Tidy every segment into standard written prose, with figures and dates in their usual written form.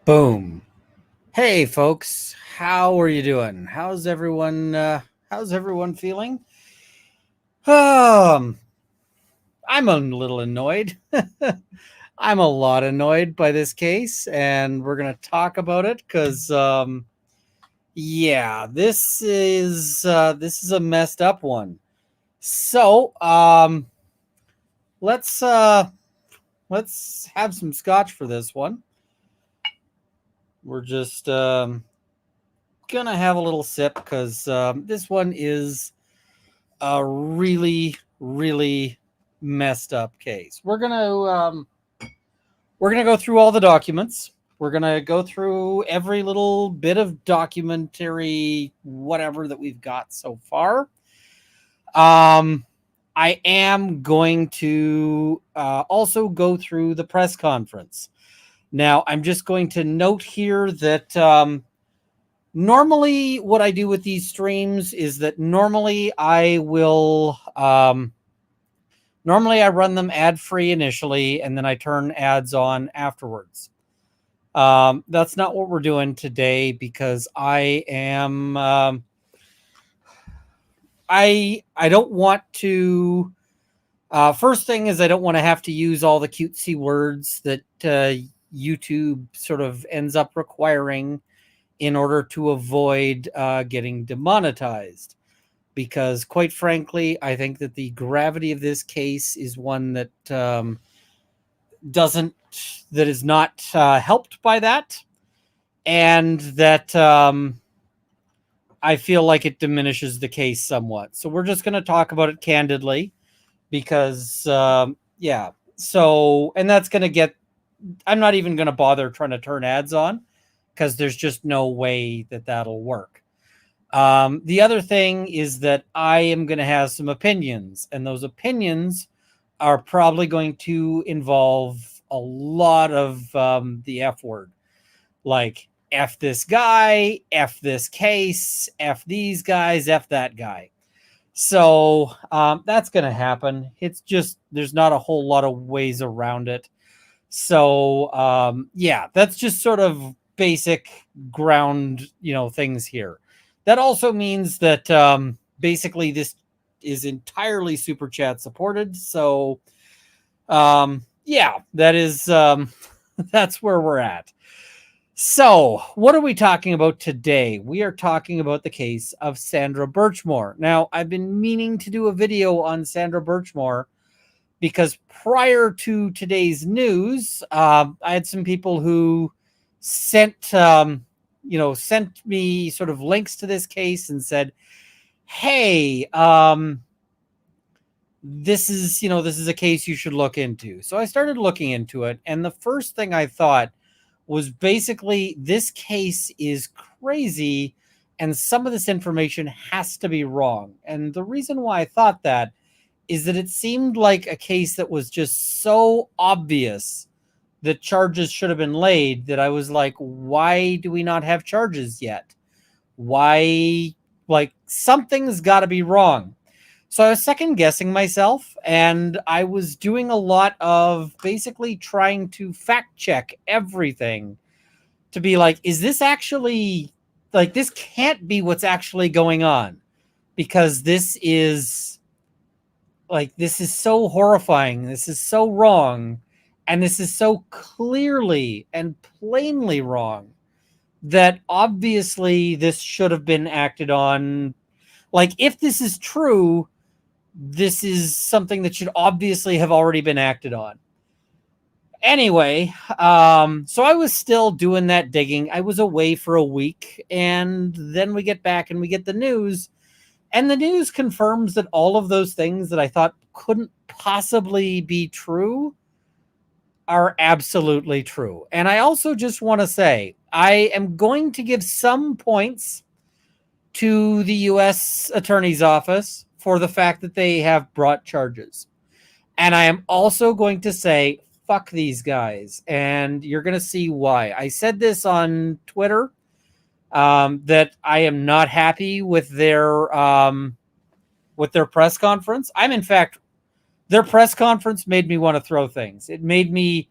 Boom. Hey folks, how are you doing? How's everyone feeling? Um I'm a little annoyed. I'm a lot annoyed by this case and we're going to talk about it cuz yeah, this is a messed up one. So, let's uh let's have some scotch for this one. We're just gonna have a little sip because this one is a really, really messed up case. We're gonna go through all the documents. We're gonna go through every little bit of documentary whatever that we've got so far. Um, I am going to also go through the press conference. Now, I'm just going to note here that normally what I do with these streams is that normally I run them ad free initially and then I turn ads on afterwards. That's not what we're doing today because I don't want to. First thing is I don't want to have to use all the cutesy words that YouTube sort of ends up requiring in order to avoid getting demonetized. Because, quite frankly, I think that the gravity of this case is one that doesn't that is not helped by that, and that I feel like it diminishes the case somewhat. So we're just going to talk about it candidly, because yeah. So, and that's going to get. I'm not even going to bother trying to turn ads on because there's just no way that that'll work. The other thing is that I am going to have some opinions, and those opinions are probably going to involve a lot of the F word, like F this guy, F this case, F these guys, F that guy. So that's going to happen. It's just there's not a whole lot of ways around it. So yeah, that's just sort of basic ground, things here. That also means that basically this is entirely super chat supported. So yeah, that is that's where we're at. So, what are we talking about today? We are talking about the case of Sandra Birchmore. Now, I've been meaning to do a video on Sandra Birchmore because prior to today's news, I had some people who sent me sort of links to this case and said, "Hey, this is a case you should look into." So I started looking into it, and the first thing I thought was basically this case is crazy, and some of this information has to be wrong. And the reason why I thought that is that it seemed like a case that was just so obvious that charges should have been laid that I was like, why do we not have charges yet? Why? Like, something's got to be wrong. So I was second guessing myself, and I was doing a lot of basically trying to fact check everything to be like, is this actually, like, this can't be what's actually going on, because this is so horrifying. This is so wrong. And this is so clearly and plainly wrong that obviously this should have been acted on. Like, if this is true, this is something that should obviously have already been acted on. Anyway, so I was still doing that digging. I was away for a week, and then we get back and we get the news. And the news confirms that all of those things that I thought couldn't possibly be true are absolutely true. And I also just want to say, I am going to give some points to the U.S. Attorney's Office for the fact that they have brought charges. And I am also going to say, fuck these guys. And you're going to see why. I said this on Twitter, that I am not happy with their press conference. In fact, their press conference made me want to throw things. It made me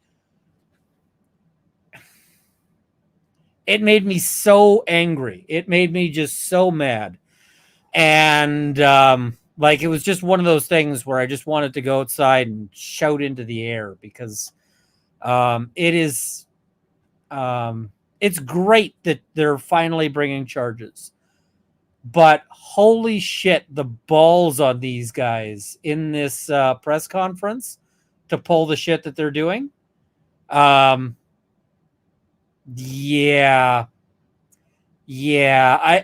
It made me so angry. It made me just so mad. And like, it was just one of those things where I just wanted to go outside and shout into the air, because it is it's great that they're finally bringing charges, but holy shit, the balls on these guys in this press conference to pull the shit that they're doing. um yeah,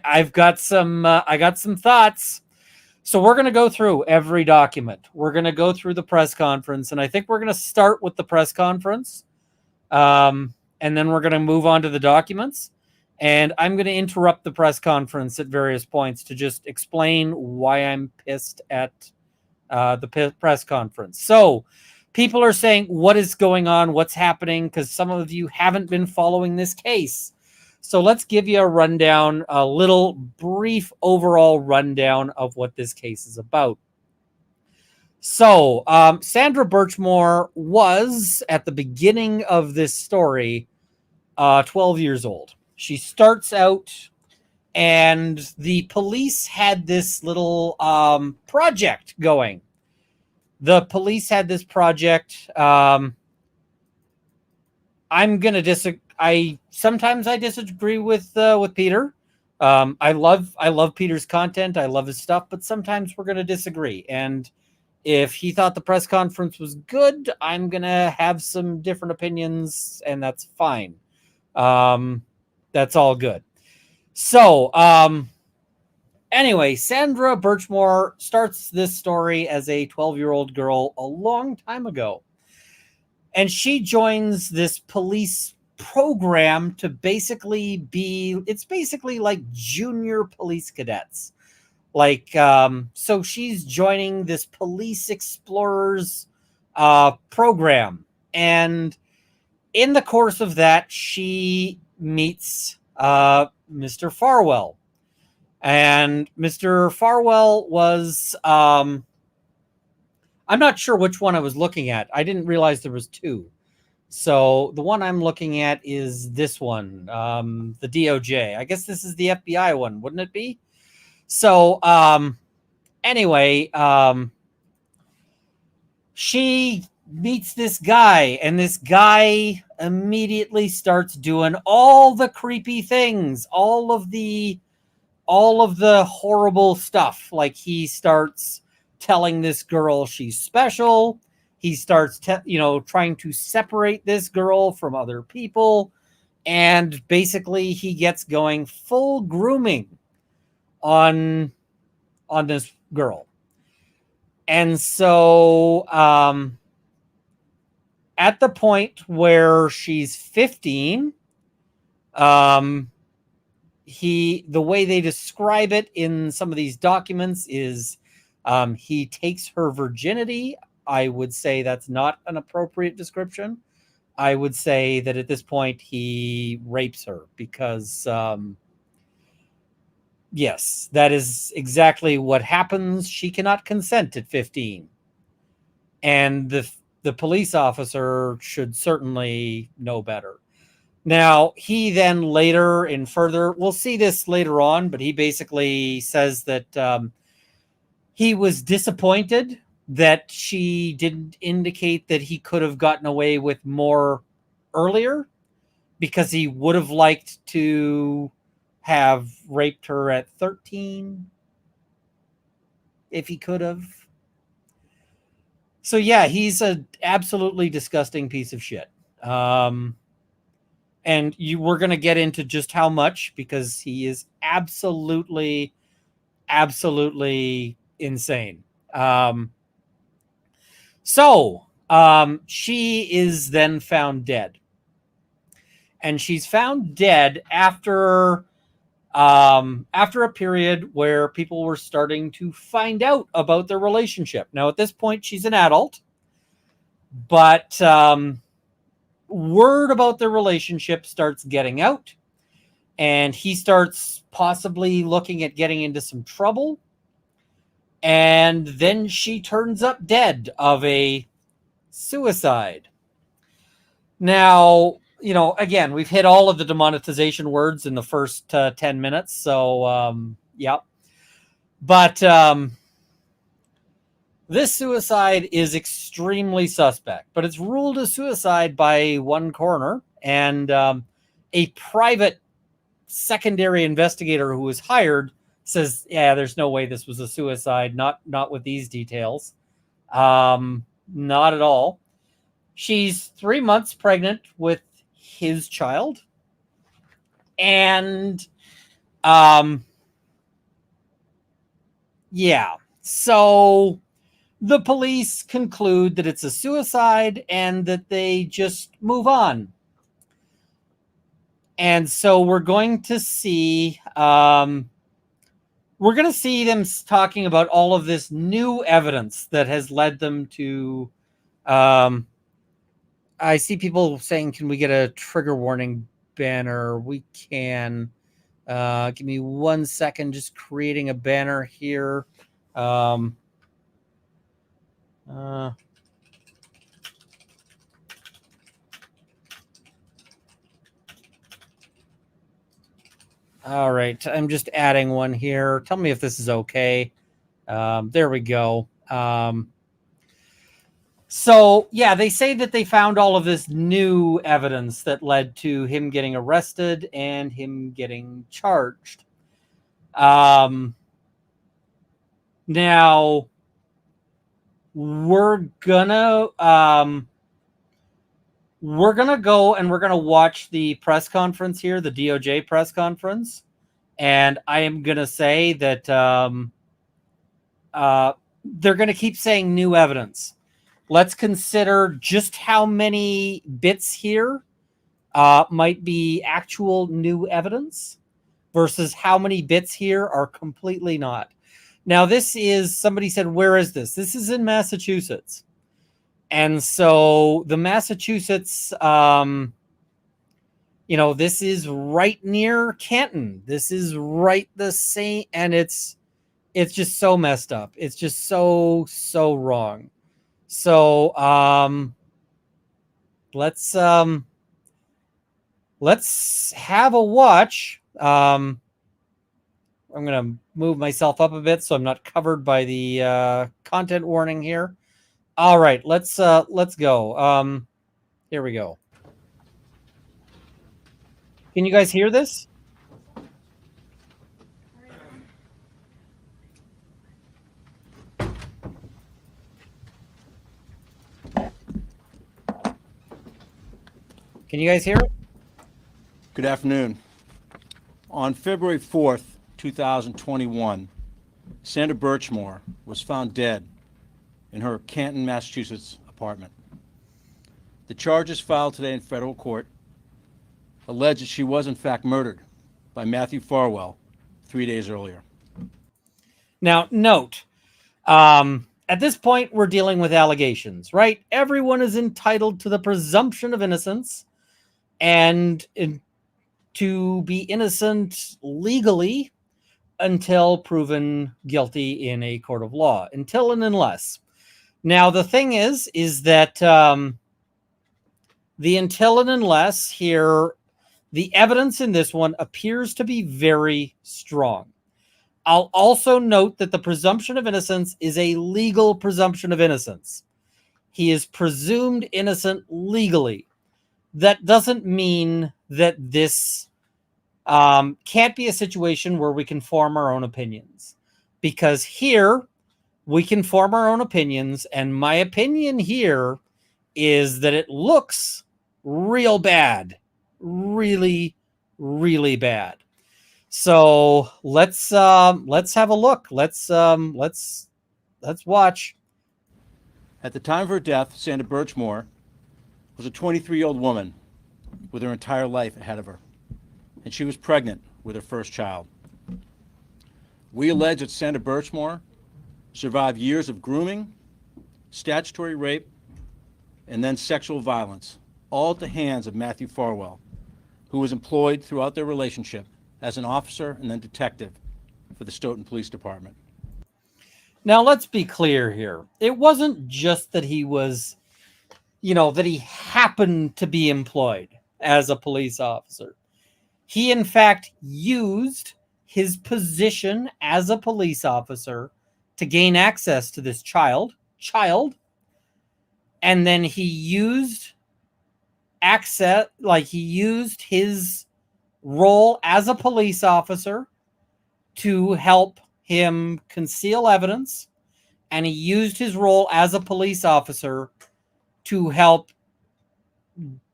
I've got some I got some thoughts. So we're going to go through every document. We're going to go through the press conference, and I think we're going to start with the press conference, and then we're going to move on to the documents. And I'm going to interrupt the press conference at various points to just explain why I'm pissed at the press conference. So people are saying, what is going on? What's happening? Because some of you haven't been following this case. So let's give you a rundown, a little brief overall rundown of what this case is about. So Sandra Birchmore was, at the beginning of this story, 12 years old. She starts out, and the police had this little project going. The police had this project. I'm gonna disagree. Sometimes I disagree with Peter. I love Peter's content. I love his stuff, but sometimes we're gonna disagree. And if he thought the press conference was good, I'm gonna have some different opinions, and that's fine. That's all good. So, anyway, Sandra Birchmore starts this story as a 12-year-old girl a long time ago. And she joins this police program to basically it's basically like junior police cadets. Like, so she's joining this police explorers program. And in the course of that, she meets Mr. Farwell. And Mr. Farwell was, I'm not sure which one I was looking at. I didn't realize there was two. So the one I'm looking at is this one, the DOJ. I guess this is the FBI one, wouldn't it be? So anyway, she meets this guy, and this guy immediately starts doing all the creepy things, all of the horrible stuff. Like, he starts telling this girl she's special. He starts trying to separate this girl from other people, and basically he gets going full grooming on this girl. And so at the point where she's 15, the way they describe it in some of these documents is he takes her virginity. I would say that's not an appropriate description. I would say that at this point he rapes her, because yes, that is exactly what happens. She cannot consent at 15. And the police officer should certainly know better. Now, he then later, in further, we'll see this later on, but he basically says that he was disappointed that she didn't indicate that he could have gotten away with more earlier, because he would have liked to have raped her at 13 if he could have. So yeah, he's an absolutely disgusting piece of shit. And we're going to get into just how much, because he is absolutely insane. So she is then found dead. And she's found dead after a period where people were starting to find out about their relationship. Now, at this point, she's an adult, but word about their relationship starts getting out, and he starts possibly looking at getting into some trouble. And then she turns up dead of a suicide. Now, again, we've hit all of the demonetization words in the first 10 minutes. So, yeah. But this suicide is extremely suspect, but it's ruled a suicide by one coroner, and a private secondary investigator who was hired says, yeah, there's no way this was a suicide. Not with these details. Not at all. She's 3 months pregnant with his child. And yeah. So the police conclude that it's a suicide and that they just move on. And so we're going to see them talking about all of this new evidence that has led them to I see people saying, can we get a trigger warning banner? We can. Give me 1 second, just creating a banner here. All right, I'm just adding one here. Tell me if this is okay. There we go. So, yeah, they say that they found all of this new evidence that led to him getting arrested and him getting charged. Now, we're gonna go and we're gonna watch the press conference here, the DOJ press conference, and I am gonna say that they're gonna keep saying new evidence. Let's consider just how many bits here might be actual new evidence versus how many bits here are completely not. Now, this is, somebody said, where is this? This is in Massachusetts. And so the Massachusetts, this is right near Canton. This is right the same, and it's just so messed up. It's just so wrong. So let's have a watch. I'm gonna move myself up a bit so I'm not covered by the content warning here. All right, let's go. Here we go. Can you guys hear this? Can you guys hear it? Good afternoon. On February 4th, 2021, Sandra Birchmore was found dead in her Canton, Massachusetts apartment. The charges filed today in federal court allege that she was in fact murdered by Matthew Farwell 3 days earlier. Now, note, at this point, we're dealing with allegations, right? Everyone is entitled to the presumption of innocence and to be innocent legally until proven guilty in a court of law, until and unless. Now, the thing is that the until and unless here, the evidence in this one appears to be very strong. I'll also note that the presumption of innocence is a legal presumption of innocence. He is presumed innocent legally. That doesn't mean that this can't be a situation where we can form our own opinions. Because here, we can form our own opinions, and my opinion here is that it looks real bad. Really, really bad. So let's have a look. Let's watch. At the time of her death, Sandra Birchmore was a 23-year-old woman with her entire life ahead of her, and she was pregnant with her first child. We allege that Sandra Birchmore survived years of grooming, statutory rape, and then sexual violence, all at the hands of Matthew Farwell, who was employed throughout their relationship as an officer and then detective for the Stoughton Police Department. Now, let's be clear here. It wasn't just that he was, that he happened to be employed. as a police officer. He, in fact, used his position as a police officer to gain access to this child, and then he used his role as a police officer to help him conceal evidence, and he used his role as a police officer to help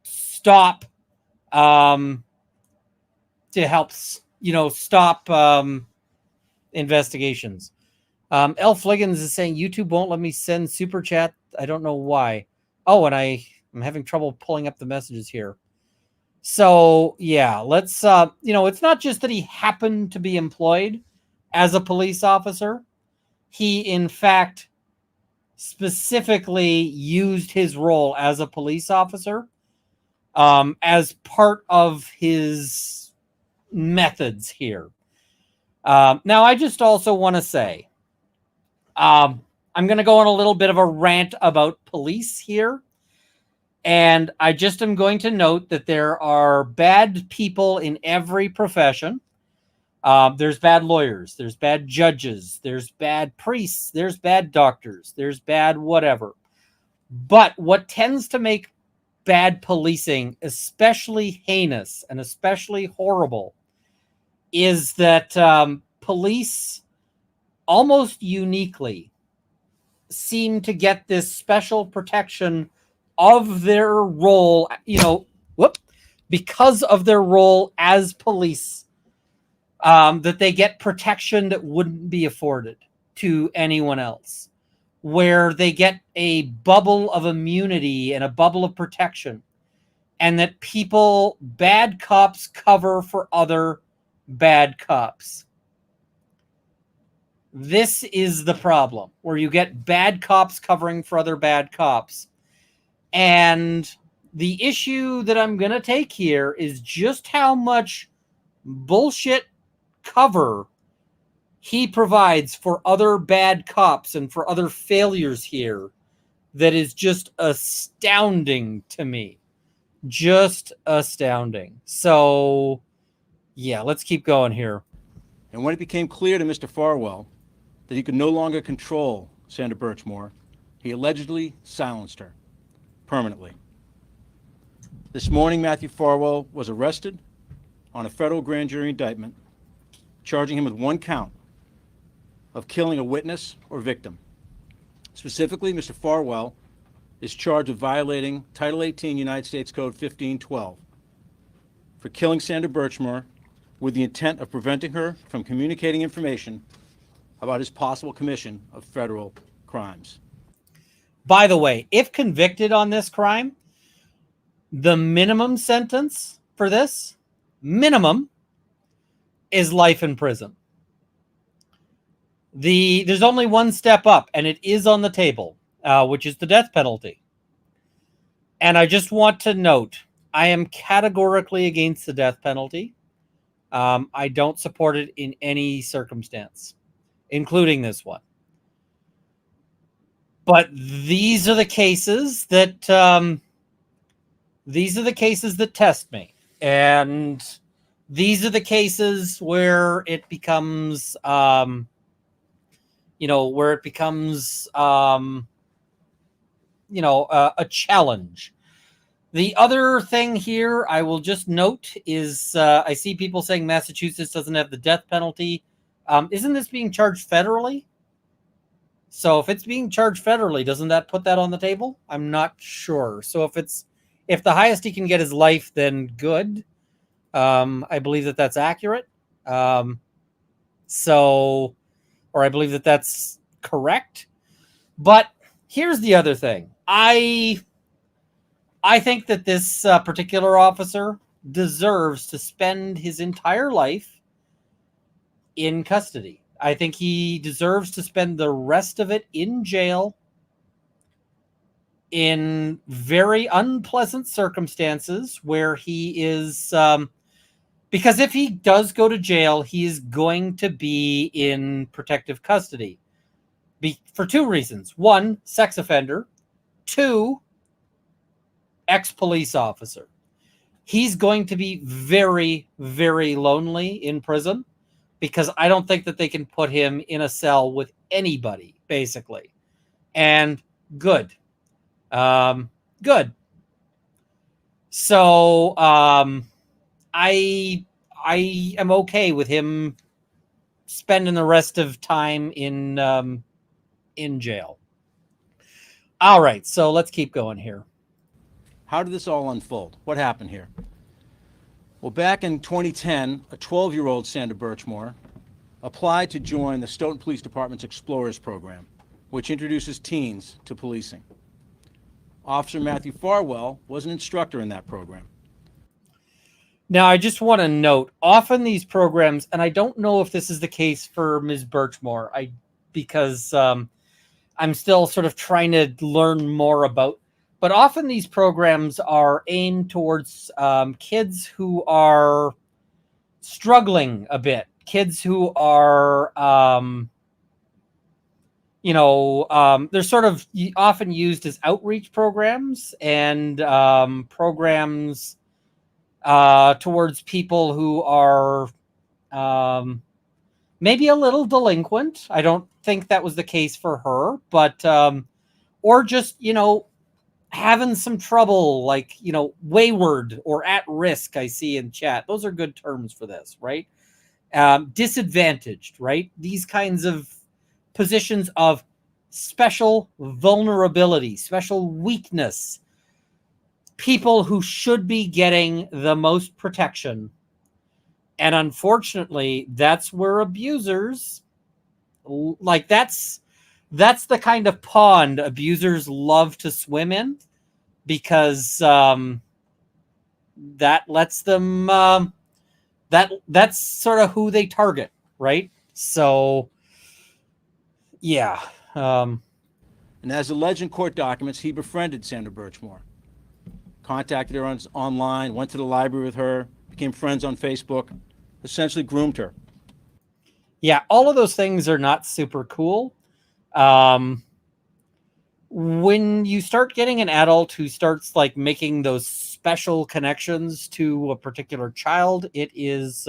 stop investigations. Elf Liggins is saying YouTube won't let me send super chat. I don't know why. Oh, and I'm having trouble pulling up the messages here. So yeah, let's it's not just that he happened to be employed as a police officer. He, in fact, specifically used his role as a police officer as part of his methods here. Now, I just also want to say, I'm going to go on a little bit of a rant about police here. And I just am going to note that there are bad people in every profession. There's bad lawyers, there's bad judges, there's bad priests, there's bad doctors, there's bad whatever. But what tends to make bad policing especially heinous and especially horrible is that police almost uniquely seem to get this special protection of their role, because of their role as police, that they get protection that wouldn't be afforded to anyone else, where they get a bubble of immunity and a bubble of protection, and that bad cops cover for other bad cops. This is the problem, where you get bad cops covering for other bad cops. And the issue that I'm going to take here is just how much bullshit cover he provides for other bad cops and for other failures here that is just astounding to me. Just astounding. So, yeah, let's keep going here. And when it became clear to Mr. Farwell that he could no longer control Sandra Birchmore, he allegedly silenced her permanently. This morning, Matthew Farwell was arrested on a federal grand jury indictment, charging him with one count of killing a witness or victim. Specifically, Mr. Farwell is charged with violating Title 18 United States Code 1512 for killing Sandra Birchmore with the intent of preventing her from communicating information about his possible commission of federal crimes. By the way, if convicted on this crime, the minimum sentence for this, is life in prison. There's only one step up, and it is on the table, which is the death penalty. And I just want to note, I am categorically against the death penalty. I don't support it in any circumstance, including this one. But these are the cases that test me, and these are the cases where it becomes, a challenge. The other thing here I will just note is I see people saying Massachusetts doesn't have the death penalty. Isn't this being charged federally? So if it's being charged federally, doesn't that put that on the table? I'm not sure. So if the highest he can get is life, then good. I believe that that's accurate. Or I believe that that's correct. But here's the other thing. I think that this particular officer deserves to spend his entire life in custody. I think he deserves to spend the rest of it in jail in very unpleasant circumstances where he is, because if he does go to jail, he is going to be in protective custody for two reasons. One, sex offender. Two, ex-police officer. he's going to be very, very lonely in prison, because I don't think that they can put him in a cell with anybody, basically. And good. Good. So I am okay with him spending the rest of time in jail. All right, so let's keep going here. How did this all unfold? What happened here? Well, back in 2010, a 12-year-old Sandra Birchmore applied to join the Stoughton Police Department's Explorers program, which introduces teens to policing. Officer Matthew Farwell was an instructor in that program. Now, I just want to note, often these programs, and I don't know if this is the case for Ms. Birchmore, because I'm still sort of trying to learn more about, but often these programs are aimed towards kids who are struggling a bit, kids who are, they're sort of often used as outreach programs and programs towards people who are maybe a little delinquent. I don't think that was the case for her, but or just, having some trouble, like, wayward or at risk. I see in chat. Those are good terms for this, right? Disadvantaged, right? These kinds of positions of special vulnerability, special weakness, people who should be getting the most protection. And unfortunately, that's where abusers, like, that's the kind of pond abusers love to swim in, because that lets them, that's sort of who they target, right? So, yeah. And as alleged in court documents, he befriended Sandra Birchmore, contacted her online, went to the library with her, became friends on Facebook, essentially groomed her. Yeah, all of those things are not super cool. When you start getting an adult who starts like making those special connections to a particular child, it is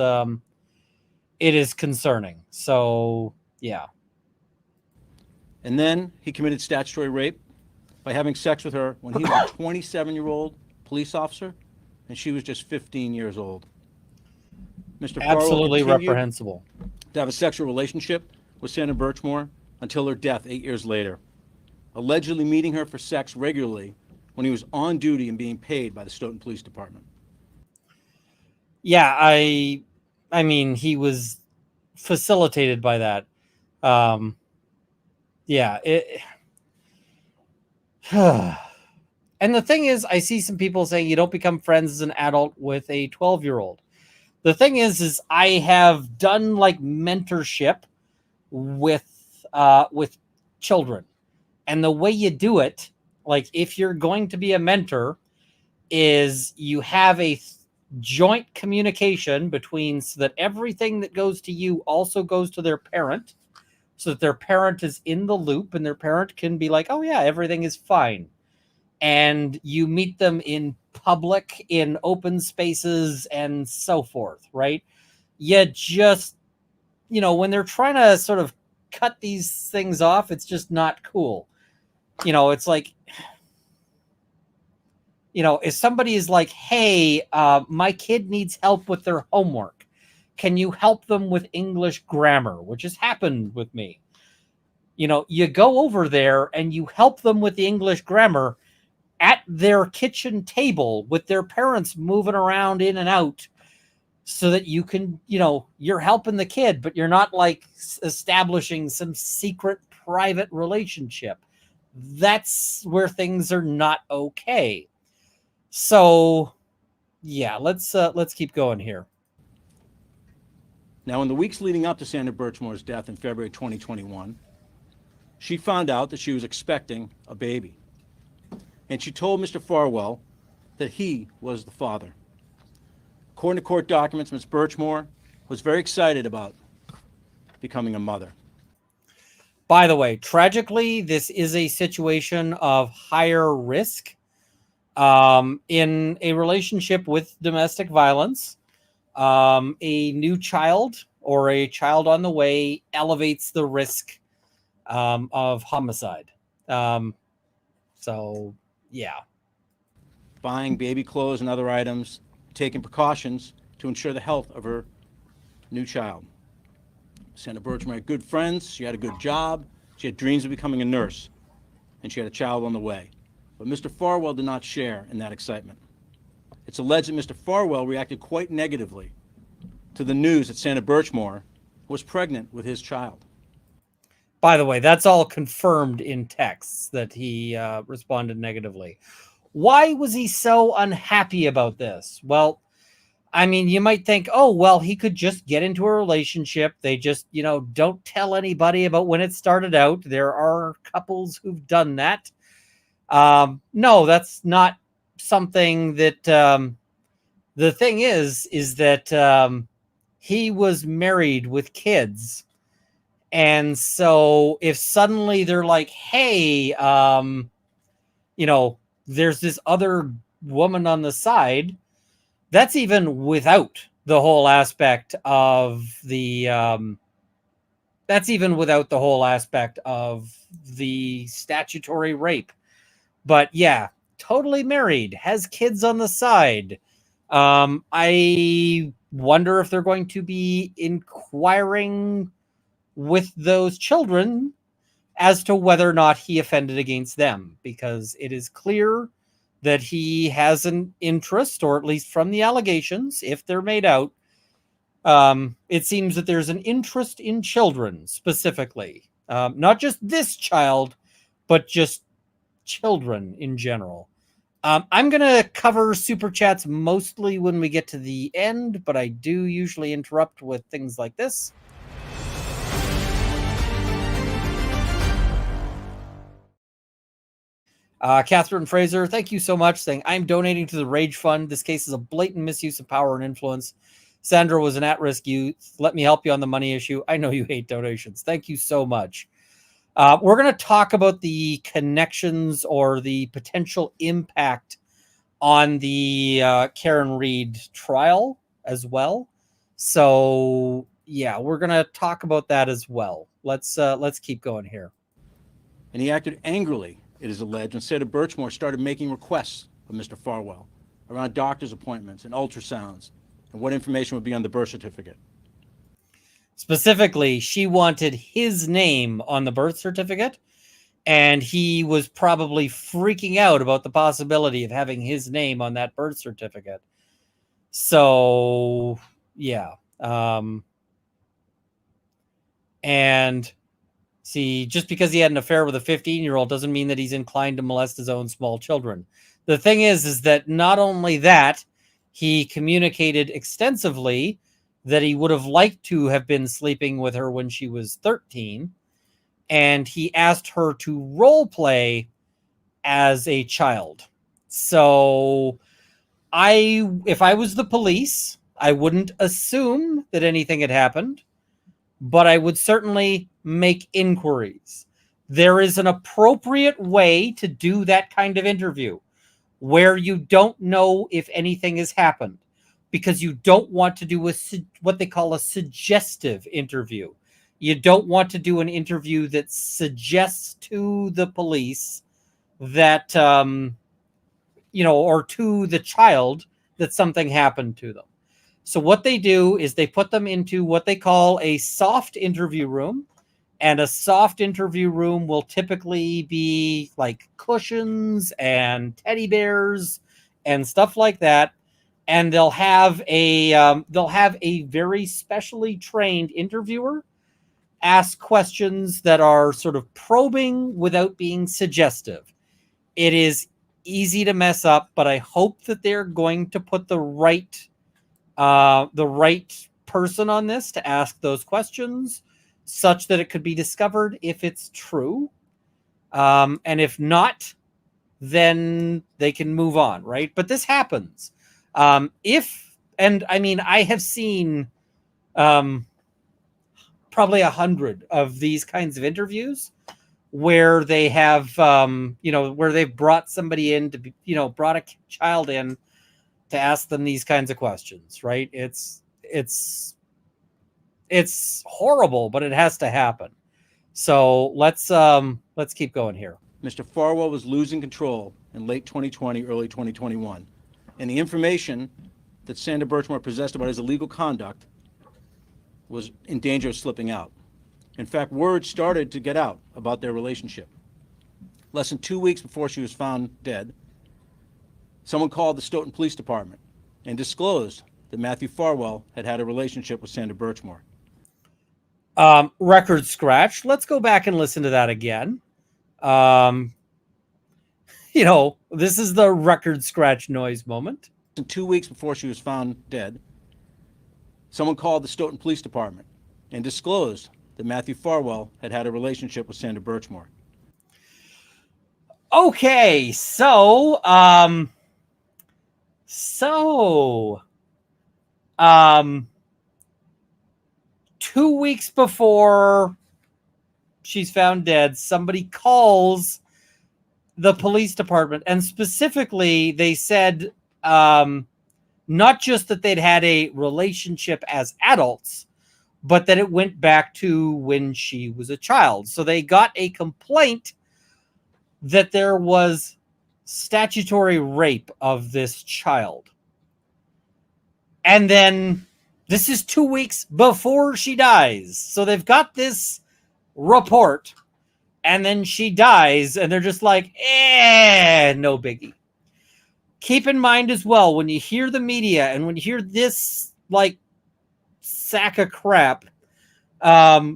concerning. So, yeah. And then he committed statutory rape by having sex with her when he was a 27-year-old police officer and she was just 15 years old. Mr. Absolutely Farwell continued reprehensible to have a sexual relationship with Sandra Birchmore until her death 8 years later, allegedly meeting her for sex regularly when he was on duty and being paid by the Stoughton Police Department. Yeah, I mean, he was facilitated by that. Yeah, and the thing is, I see some people saying you don't become friends as an adult with a 12-year-old. The thing is I have done like mentorship with children, and the way you do it, like if you're going to be a mentor, is you have a joint communication between, so that everything that goes to you also goes to their parent, so that their parent is in the loop and their parent can be like, oh yeah, everything is fine. And you meet them in public, in open spaces and so forth, right? You just, when they're trying to sort of cut these things off, it's just not cool. It's like, if somebody is like, hey, my kid needs help with their homework, can you help them with English grammar, which has happened with me. You go over there and you help them with the English grammar at their kitchen table with their parents moving around in and out, so that you can, you're helping the kid, but you're not like establishing some secret private relationship. That's where things are not okay. So, yeah, let's keep going here. Now, in the weeks leading up to Sandra Birchmore's death in February 2021, she found out that she was expecting a baby. And she told Mr. Farwell that he was the father. According to court documents, Ms. Birchmore was very excited about becoming a mother. By the way, tragically, this is a situation of higher risk. In a relationship with domestic violence, a new child or a child on the way elevates the risk of homicide. So, yeah. Buying baby clothes and other items, taking precautions to ensure the health of her new child. Sandra Birchmore had good friends, she had a good job, she had dreams of becoming a nurse, and she had a child on the way. But Mr. Farwell did not share in that excitement. It's alleged that Mr. Farwell reacted quite negatively to the news that Sandra Birchmore was pregnant with his child. By the way, that's all confirmed in texts that he responded negatively. Why was he so unhappy about this? Well, I mean, you might think, oh, well, he could just get into a relationship. They just, don't tell anybody about when it started out. There are couples who've done that. No, that's not something that, the thing is that he was married with kids. And so if suddenly they're like, hey, there's this other woman on the side, that's even without the whole aspect of the statutory rape. But yeah, totally married, has kids on the side. I wonder if they're going to be inquiring with those children as to whether or not he offended against them, because it is clear that he has an interest, or at least from the allegations, if they're made out, it seems that there's an interest in children specifically. Not just this child, but just children in general. I'm going to cover Super Chats mostly when we get to the end, but I do usually interrupt with things like this. Catherine Fraser, thank you so much, saying, I'm donating to the Rage Fund. This case is a blatant misuse of power and influence. Sandra was an at-risk youth. Let me help you on the money issue. I know you hate donations. Thank you so much. We're going to talk about the connections or the potential impact on the Karen Reed trial as well. So, yeah, we're going to talk about that as well. Let's keep going here. And he acted angrily, it is alleged, when Sandra Birchmore started making requests of Mr. Farwell around doctor's appointments and ultrasounds and what information would be on the birth certificate. Specifically, she wanted his name on the birth certificate, and he was probably freaking out about the possibility of having his name on that birth certificate. So, yeah. And see, just because he had an affair with a 15-year-old doesn't mean that he's inclined to molest his own small children. The thing is that not only that, he communicated extensively that he would have liked to have been sleeping with her when she was 13, and he asked her to role play as a child. So if I was the police, I wouldn't assume that anything had happened, but I would certainly make inquiries. There is an appropriate way to do that kind of interview where you don't know if anything has happened, because you don't want to do what they call a suggestive interview. You don't want to do an interview that suggests to the police that, or to the child that something happened to them. So what they do is they put them into what they call a soft interview room. And a soft interview room will typically be like cushions and teddy bears and stuff like that. And they'll have a very specially trained interviewer ask questions that are sort of probing without being suggestive. It is easy to mess up, but I hope that they're going to put the right person on this to ask those questions, such that it could be discovered if it's true. And if not, then they can move on, right? But this happens. I have seen probably 100 of these kinds of interviews where they have, where they've brought somebody in to be, brought a child in to ask them these kinds of questions, right? It's horrible, but it has to happen. So let's keep going here. Mr. Farwell was losing control in late 2020, early 2021, and the information that Sandra Birchmore possessed about his illegal conduct was in danger of slipping out. In fact, word started to get out about their relationship. Less than 2 weeks before she was found dead, someone called the Stoughton Police Department and disclosed that Matthew Farwell had a relationship with Sandra Birchmore. Record scratch. Let's go back and listen to that again. This is the record scratch noise moment. 2 weeks before she was found dead, someone called the Stoughton Police Department and disclosed that Matthew Farwell had a relationship with Sandra Birchmore. Okay, so 2 weeks before she's found dead, somebody calls the police department, and specifically they said not just that they'd had a relationship as adults, but that it went back to when she was a child. So they got a complaint that there was statutory rape of this child. And then this is 2 weeks before she dies. So they've got this report, and then she dies, and they're just like, no biggie. Keep in mind as well, when you hear the media and when you hear this, like, sack of crap,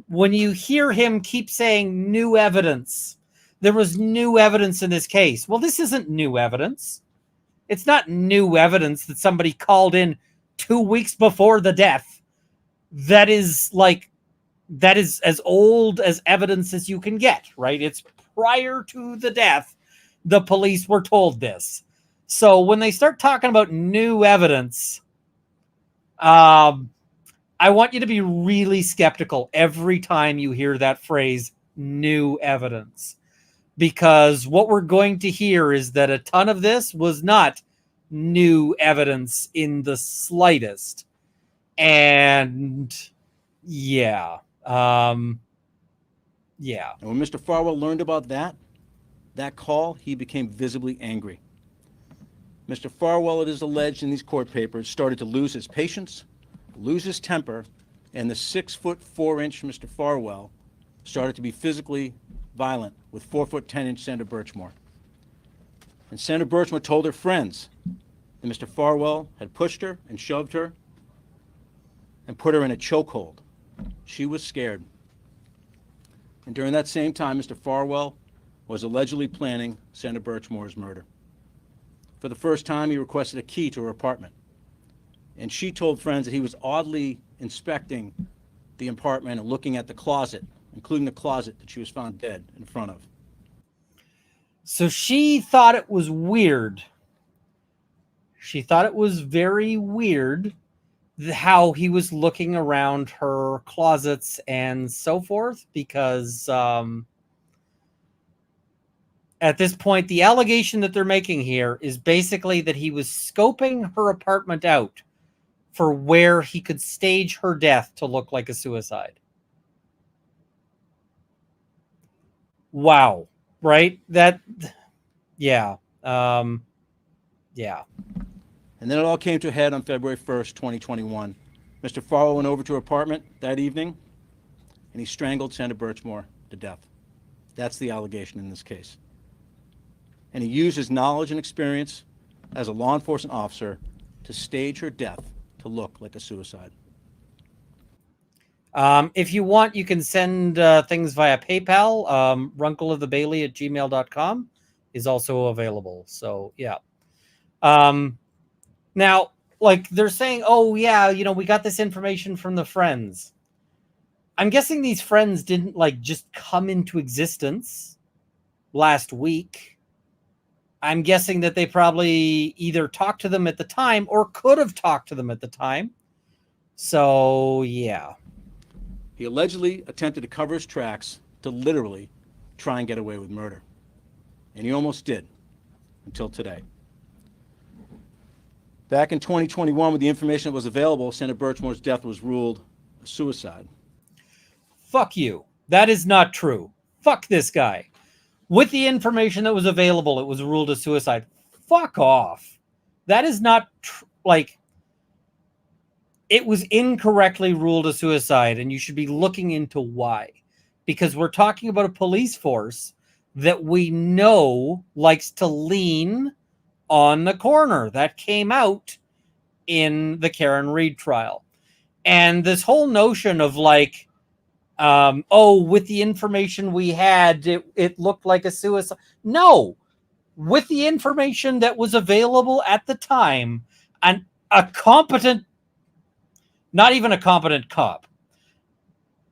when you hear him keep saying new evidence, there was new evidence in this case. Well, this isn't new evidence. It's not new evidence that somebody called in 2 weeks before the death. That is as old as evidence as you can get, right? It's prior to the death, the police were told this. So when they start talking about new evidence, I want you to be really skeptical every time you hear that phrase, new evidence. Because what we're going to hear is that a ton of this was not new evidence in the slightest. And yeah. And when Mr. Farwell learned about that call, he became visibly angry. Mr. Farwell, it is alleged in these court papers, started to lose his patience, lose his temper, and the 6'4" Mr. Farwell started to be physically violent with 4'10" Sandra Birchmore. And Sandra Birchmore told her friends that Mr. Farwell had pushed her and shoved her and put her in a chokehold. She was scared. And during that same time, Mr. Farwell was allegedly planning Sandra Birchmore's murder. For the first time, he requested a key to her apartment. And she told friends that he was oddly inspecting the apartment and looking at the closet, including the closet that she was found dead in front of. So she thought it was weird. She thought it was very weird how he was looking around her closets and so forth, because at this point, the allegation that they're making here is basically that he was scoping her apartment out for where he could stage her death to look like a suicide. Wow. Right? Yeah. Yeah. And then it all came to a head on February 1st, 2021. Mr. Farwell went over to her apartment that evening, and he strangled Sandra Birchmore to death. That's the allegation in this case. And he used his knowledge and experience as a law enforcement officer to stage her death to look like a suicide. If you want, you can send things via PayPal. runkleofthebailey@gmail.com is also available. So, yeah. Now, like, they're saying, oh, yeah, we got this information from the friends. I'm guessing these friends didn't, just come into existence last week. I'm guessing that they probably either talked to them at the time or could have talked to them at the time. So, yeah. He allegedly attempted to cover his tracks to literally try and get away with murder. And he almost did, until today. Back in 2021, with the information that was available, Sandra Birchmore's death was ruled a suicide. Fuck you. That is not true. Fuck this guy. With the information that was available, it was ruled a suicide. Fuck off. That is not it was incorrectly ruled a suicide, and you should be looking into why. Because we're talking about a police force that we know likes to lean on the coroner. That came out in the Karen Reed trial. And this whole notion of with the information we had, it looked like a suicide. No, with the information that was available at the time, a competent, not even a competent cop,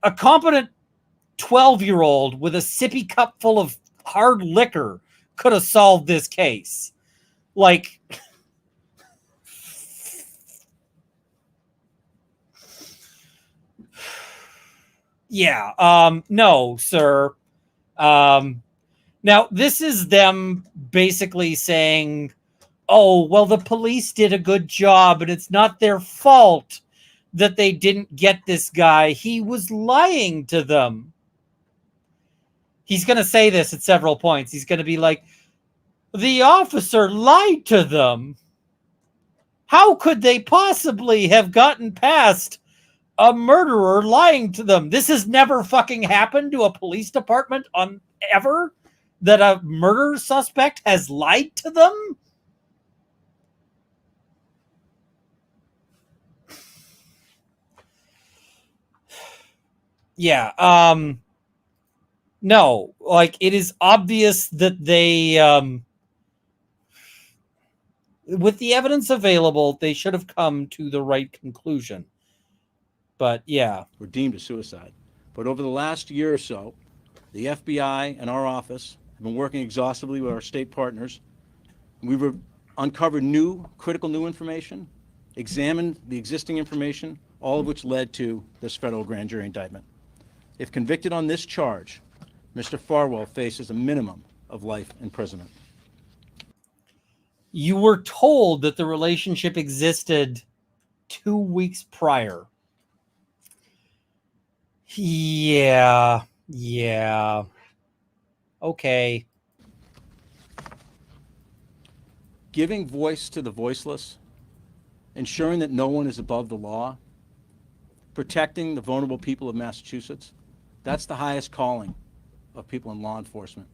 a competent 12-year-old with a sippy cup full of hard liquor could have solved this case. No, sir. Now, this is them basically saying, oh, well, the police did a good job and it's not their fault that they didn't get this guy. He was lying to them. He's going to say this at several points. He's going to be like, the officer lied to them. How could they possibly have gotten past a murderer lying to them? This has never fucking happened to a police department ever, that a murder suspect has lied to them. Yeah. No, it is obvious that they, with the evidence available, they should have come to the right conclusion. But yeah. Were deemed a suicide. But over the last year or so, the FBI and our office have been working exhaustively with our state partners. We've uncovered critical new information, examined the existing information, all of which led to this federal grand jury indictment. If convicted on this charge, Mr. Farwell faces a minimum of life imprisonment. You were told that the relationship existed 2 weeks prior. Yeah. Okay. Giving voice to the voiceless, ensuring that no one is above the law, protecting the vulnerable people of Massachusetts, that's the highest calling of people in law enforcement.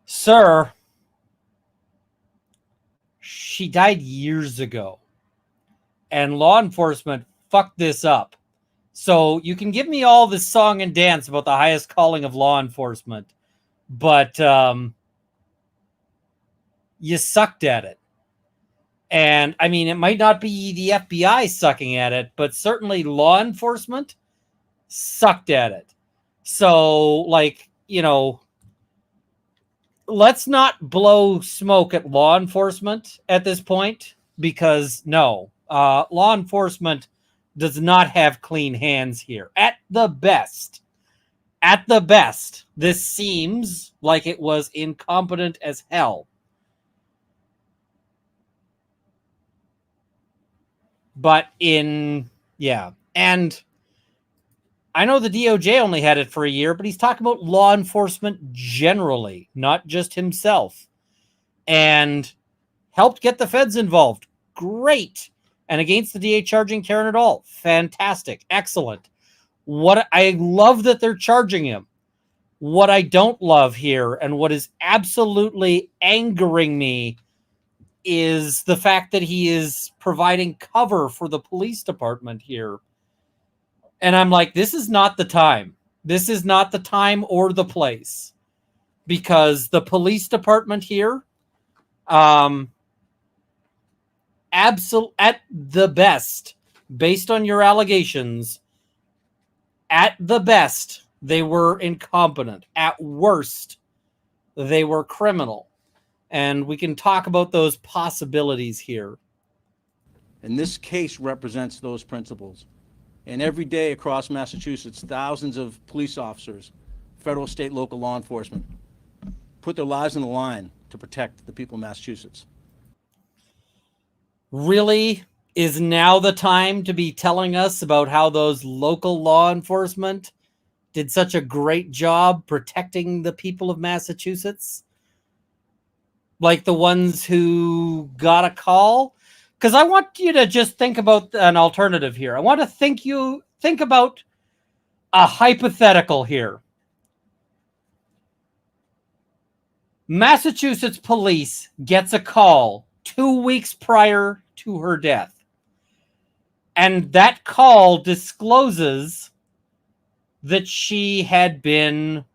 Sir, she died years ago, and law enforcement fucked this up. So you can give me all this song and dance about the highest calling of law enforcement, but you sucked at it. And I mean, it might not be the FBI sucking at it, but certainly law enforcement sucked at it. So, let's not blow smoke at law enforcement at this point, because no, law enforcement does not have clean hands here. At the best, this seems like it was incompetent as hell. But and I know the DOJ only had it for a year, but he's talking about law enforcement generally, not just himself. And helped get the feds involved. Great. And against the DA charging Karen at all. Fantastic. Excellent. I love that they're charging him. What I don't love here, and what is absolutely angering me, is the fact that he is providing cover for the police department here. And I'm like, this is not the time. This is not the time or the place. Because the police department here, at the best, based on your allegations, at the best, they were incompetent. At worst, they were criminal. And we can talk about those possibilities here. And this case represents those principles. And every day across Massachusetts, thousands of police officers, federal, state, local law enforcement, put their lives on the line to protect the people of Massachusetts. Really? Is now the time to be telling us about how those local law enforcement did such a great job protecting the people of Massachusetts? Like the ones who got a call? Because I want you to just think about an alternative here. I want to think about a hypothetical here. Massachusetts police gets a call 2 weeks prior to her death. And that call discloses that she had been,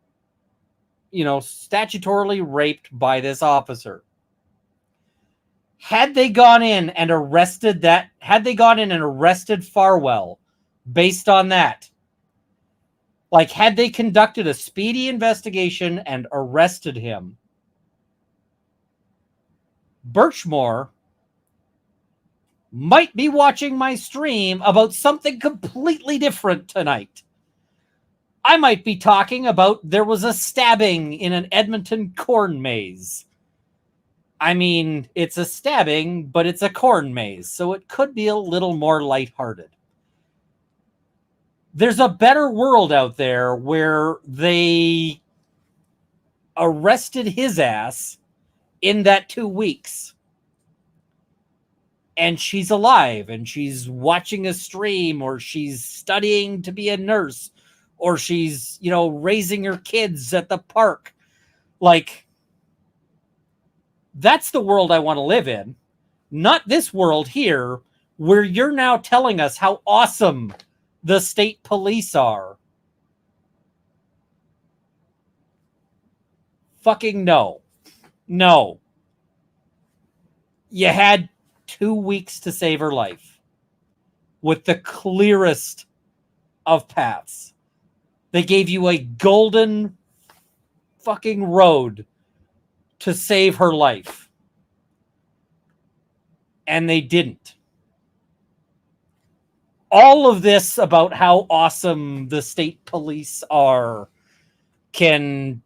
statutorily raped by this officer. Had they gone in and arrested Farwell based on that, like had they conducted a speedy investigation and arrested him, Birchmore might be watching my stream about something completely different tonight. I might be talking about there was a stabbing in an Edmonton corn maze. I mean, it's a stabbing, but it's a corn maze, so it could be a little more lighthearted. There's a better world out there where they arrested his ass in that 2 weeks. And she's alive and she's watching a stream, or she's studying to be a nurse, or she's, raising her kids at the park. Like, that's the world I want to live in. Not this world here where you're now telling us how awesome the state police are. Fucking no. No. You had 2 weeks to save her life with the clearest of paths. They gave you a golden fucking road to save her life. And they didn't. All of this about how awesome the state police are can,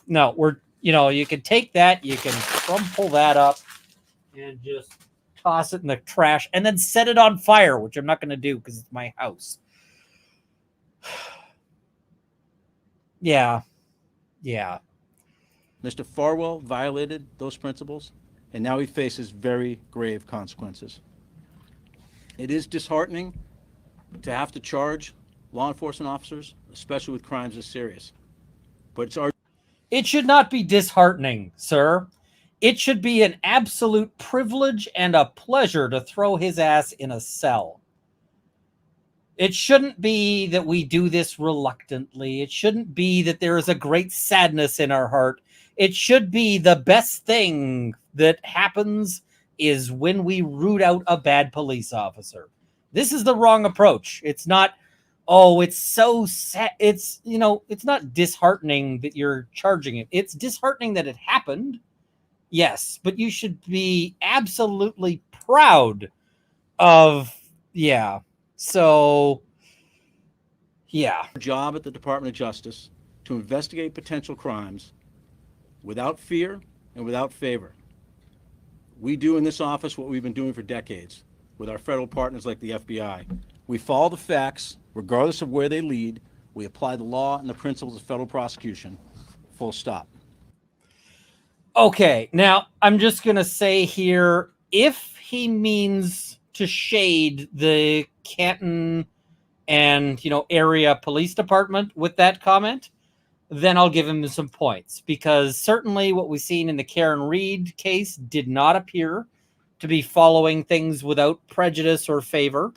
no, you can take that, you can crumple that up and just toss it in the trash and then set it on fire, which I'm not going to do because it's my house. Yeah. Mr. Farwell violated those principles, and now he faces very grave consequences. It is disheartening to have to charge law enforcement officers, especially with crimes this serious. But it should not be disheartening, sir. It should be an absolute privilege and a pleasure to throw his ass in a cell. It shouldn't be that we do this reluctantly. It shouldn't be that there is a great sadness in our heart. It should be the best thing that happens is when we root out a bad police officer. This is the wrong approach. It's not, it's so sad. It's not disheartening that you're charging it. It's disheartening that it happened. Yes, but you should be absolutely proud of, yeah. So, yeah. Our job at the Department of Justice to investigate potential crimes without fear and without favor. We do in this office what we've been doing for decades with our federal partners like the FBI. We follow the facts, regardless of where they lead. We apply the law and the principles of federal prosecution. Full stop. Okay, now I'm just going to say here, if he means to shade the Canton and, area police department with that comment, then I'll give him some points, because certainly what we've seen in the Karen Reed case did not appear to be following things without prejudice or favor.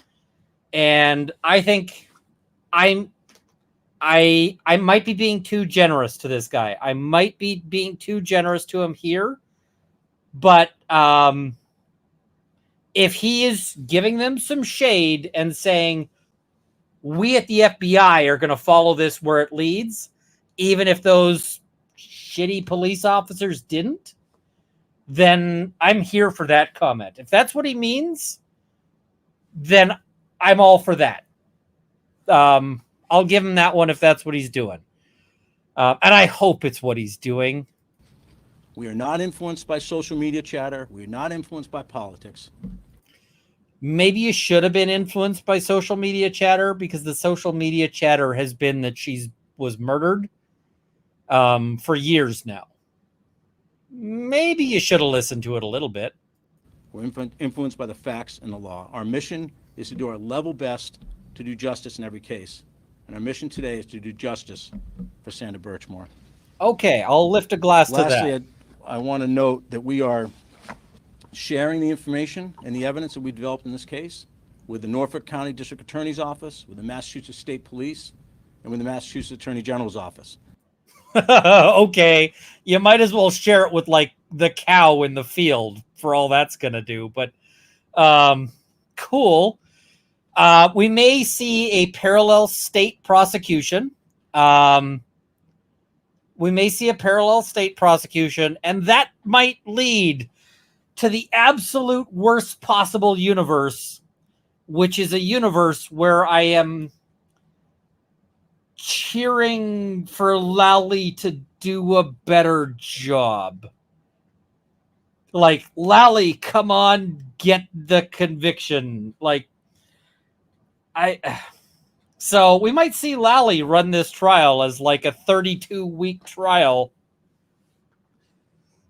And I think I might be being too generous to this guy. I might be being too generous to him here. But if he is giving them some shade and saying, we at the FBI are going to follow this where it leads, even if those shitty police officers didn't, then I'm here for that comment. If that's what he means, then I'm all for that. I'll give him that one if that's what he's doing. And I hope it's what he's doing. We are not influenced by social media chatter. We are not influenced by politics. Maybe you should have been influenced by social media chatter, because the social media chatter has been that she was murdered for years now. Maybe you should have listened to it a little bit. We're influenced by the facts and the law. Our mission is to do our level best to do justice in every case. And our mission today is to do justice for Sandra Birchmore. Okay, I'll lift a glass to that. Lastly, I want to note that we are sharing the information and the evidence that we developed in this case with the Norfolk County District Attorney's Office, with the Massachusetts State Police, and with the Massachusetts Attorney General's Office. Okay, you might as well share it with like the cow in the field for all that's gonna do. But cool. We may see a parallel state prosecution. We may see a parallel state prosecution, and that might lead to the absolute worst possible universe, which is a universe where I am cheering for Lally to do a better job. Like, Lally, come on, get the conviction. Like, so we might see Lally run this trial as like a 32-week trial.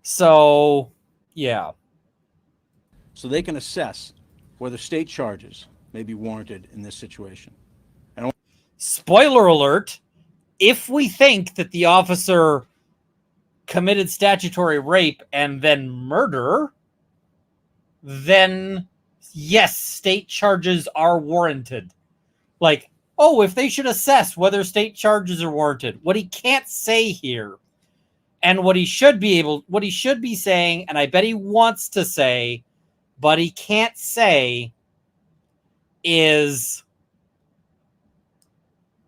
So, yeah. So they can assess whether state charges may be warranted in this situation. Spoiler alert, if we think that the officer committed statutory rape and then murder, then yes, state charges are warranted. Like, oh, if they should assess whether state charges are warranted. What he can't say here, and what he should be saying, and I bet he wants to say, but he can't say, is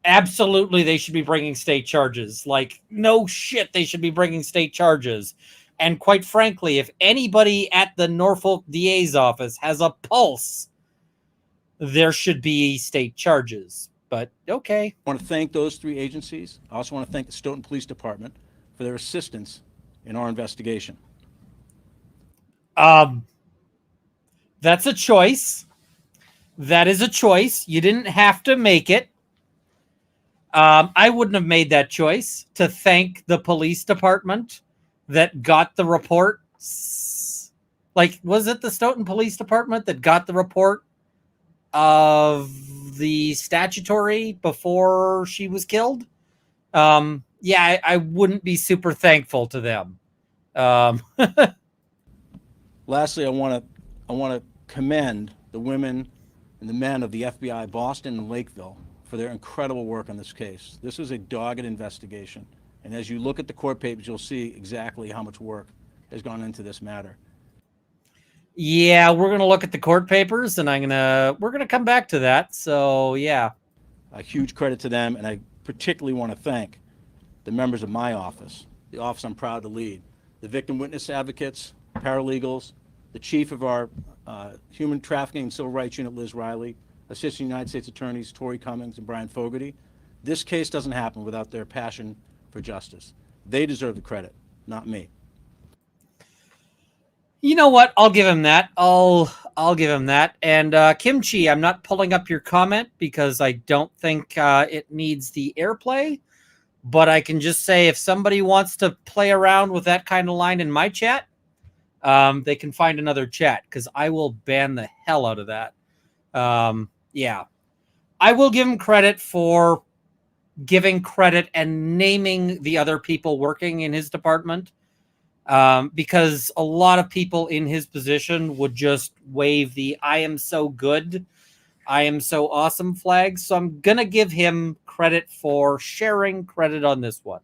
absolutely they should be bringing state charges. Like, no shit, they should be bringing state charges. And quite frankly, if anybody at the Norfolk DA's office has a pulse, there should be state charges. But okay. I want to thank those three agencies. I also want to thank the Stoughton Police Department for their assistance in our investigation. That's a choice. That is a choice. You didn't have to make it. I wouldn't have made that choice to thank the police department that got the report. Like, was it the Stoughton Police Department that got the report of the statutory before she was killed? Yeah, I wouldn't be super thankful to them. Lastly, I want to commend the women and the men of the FBI Boston and Lakeville for their incredible work on this case. This is a dogged investigation, and as you look at the court papers, you'll see exactly how much work has gone into this matter. Yeah, we're gonna look at the court papers, and we're gonna come back to that. So yeah, a huge credit to them, and I particularly want to thank the members of my office, the office I'm proud to lead, the victim witness advocates, paralegals, the chief of our Human Trafficking and Civil Rights Unit, Liz Riley, Assistant United States Attorneys Tori Cummings and Brian Fogarty. This case doesn't happen without their passion for justice. They deserve the credit, not me. You know what? I'll give him that. I'll give him that. And Kimchi, I'm not pulling up your comment because I don't think it needs the airplay. But I can just say if somebody wants to play around with that kind of line in my chat, they can find another chat because I will ban the hell out of that. Yeah. I will give him credit for giving credit and naming the other people working in his department. Because a lot of people in his position would just wave the I am so good, I am so awesome flag. So I'm going to give him credit for sharing credit on this one.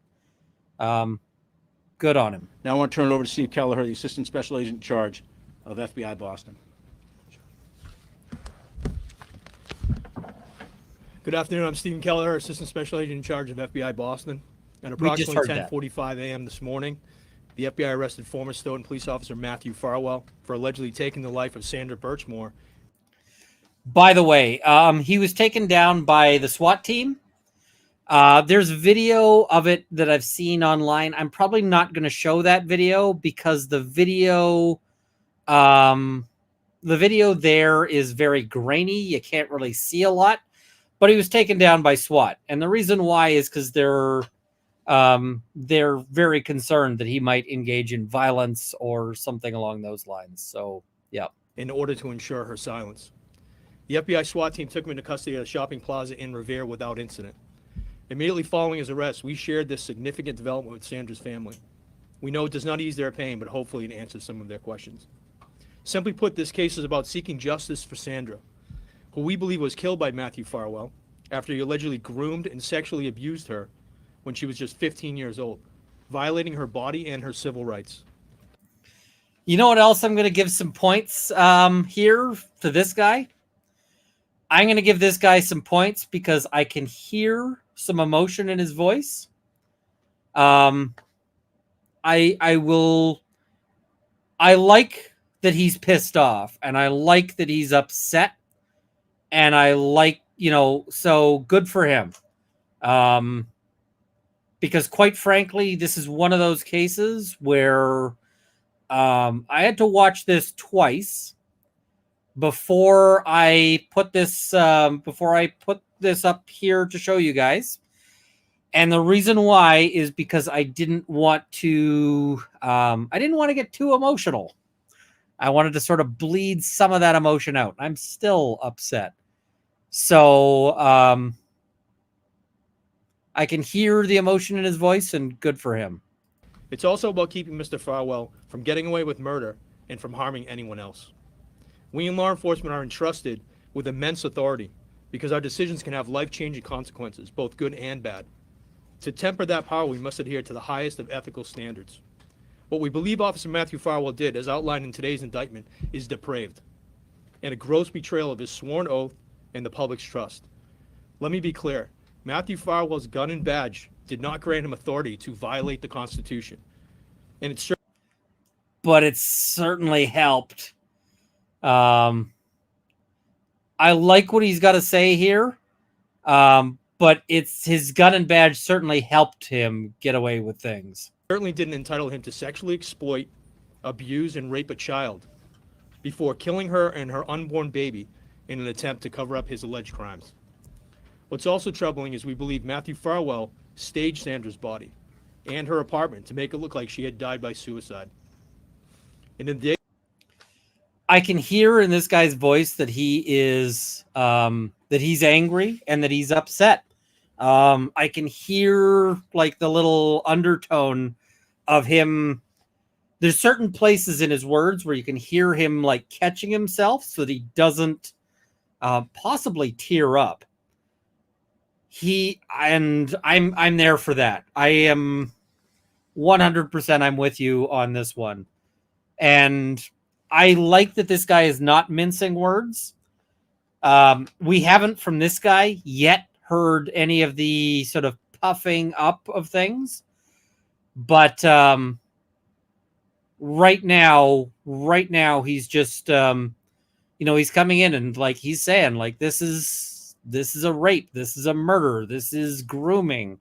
Good on him. Now I want to turn it over to Steve Kelleher, the Assistant Special Agent in charge of FBI Boston. Good afternoon. I'm Stephen Kelleher, Assistant Special Agent in charge of FBI Boston. At approximately 10:45 a.m. this morning, the FBI arrested former Stoughton police officer Matthew Farwell for allegedly taking the life of Sandra Birchmore. By the way, he was taken down by the SWAT team. There's video of it that I've seen online. I'm probably not going to show that video because the video there is very grainy. You can't really see a lot, but he was taken down by SWAT. And the reason why is because they're very concerned that he might engage in violence or something along those lines. So, yeah. In order to ensure her silence. The FBI SWAT team took him into custody at a shopping plaza in Revere without incident. Immediately following his arrest, we shared this significant development with Sandra's family. We know it does not ease their pain, but hopefully it answers some of their questions. Simply put, this case is about seeking justice for Sandra, who we believe was killed by Matthew Farwell after he allegedly groomed and sexually abused her when she was just 15 years old, violating her body and her civil rights. You know what else I'm going to give some points here to this guy? I'm going to give this guy some points because I can hear some emotion in his voice. I like that he's pissed off, and I like that he's upset, and I like, so good for him. Because quite frankly, this is one of those cases where I had to watch this twice before I put this up here to show you guys. And the reason why is because I didn't want to get too emotional. I wanted to sort of bleed some of that emotion out. I'm still upset. So I can hear the emotion in his voice, and good for him. It's also about keeping Mr. Farwell from getting away with murder and from harming anyone else. We in law enforcement are entrusted with immense authority because our decisions can have life-changing consequences, both good and bad. To temper that power, we must adhere to the highest of ethical standards. What we believe Officer Matthew Farwell did, as outlined in today's indictment, is depraved and a gross betrayal of his sworn oath and the public's trust. Let me be clear. Matthew Farwell's gun and badge did not grant him authority to violate the Constitution. But it certainly helped. I like what he's got to say here. But it's his gun and badge certainly helped him get away with things. Certainly didn't entitle him to sexually exploit, abuse, and rape a child before killing her and her unborn baby in an attempt to cover up his alleged crimes. What's also troubling is we believe Matthew Farwell staged Sandra's body and her apartment to make it look like she had died by suicide. And in the I can hear in this guy's voice that he is that he's angry and that he's upset. I can hear like the little undertone of him. There's certain places in his words where you can hear him like catching himself so that he doesn't possibly tear up. I'm there for that. I am 100%. I'm with you on this one. And I like that this guy is not mincing words. We haven't from this guy yet heard any of the sort of puffing up of things. But right now he's just he's coming in and like he's saying like this is a rape, this is a murder, this is grooming.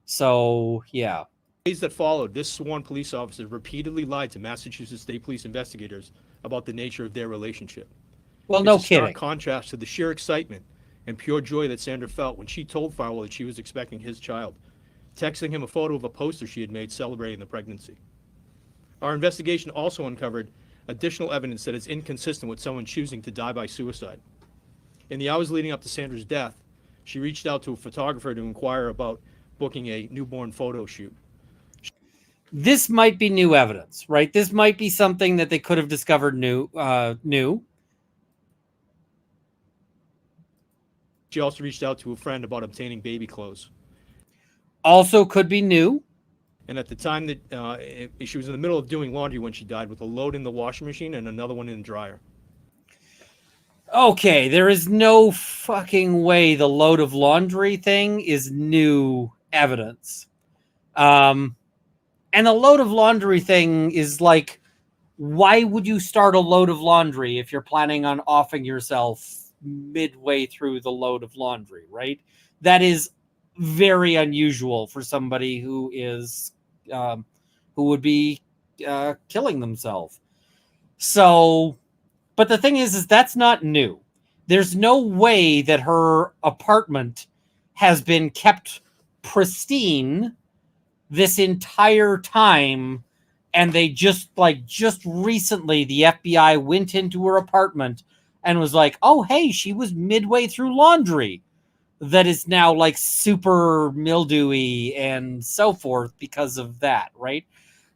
So yeah. days that followed, this sworn police officer repeatedly lied to Massachusetts State Police investigators about the nature of their relationship. Well, no It's a stark kidding. contrast to the sheer excitement and pure joy that Sandra felt when she told Farwell that she was expecting his child, texting him a photo of a poster she had made celebrating the pregnancy. Our investigation also uncovered additional evidence that is inconsistent with someone choosing to die by suicide. In the hours leading up to Sandra's death, she reached out to a photographer to inquire about booking a newborn photo shoot. This might be new evidence, right? This might be something that they could have discovered new. She also reached out to a friend about obtaining baby clothes. Also could be new. And at the time that she was in the middle of doing laundry when she died, with a load in the washing machine and another one in the dryer. Okay, there is no fucking way the load of laundry thing is new evidence. And the load of laundry thing is like, why would you start a load of laundry if you're planning on offing yourself midway through the load of laundry, right? That is very unusual for somebody who is who would be killing themselves. So, but the thing is that's not new. There's no way that her apartment has been kept pristine this entire time, and they just recently the FBI went into her apartment and was like, oh hey, she was midway through laundry that is now like super mildewy and so forth because of that, right?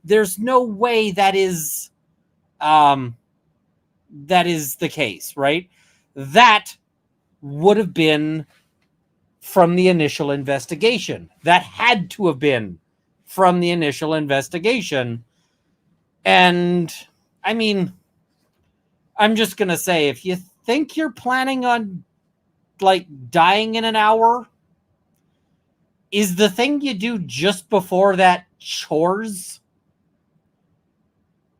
There's no way that is the case, right? That would have been from the initial investigation. That had to have been from the initial investigation. And I mean, I'm just going to say, if you think you're planning on like dying in an hour, is the thing you do just before that chores?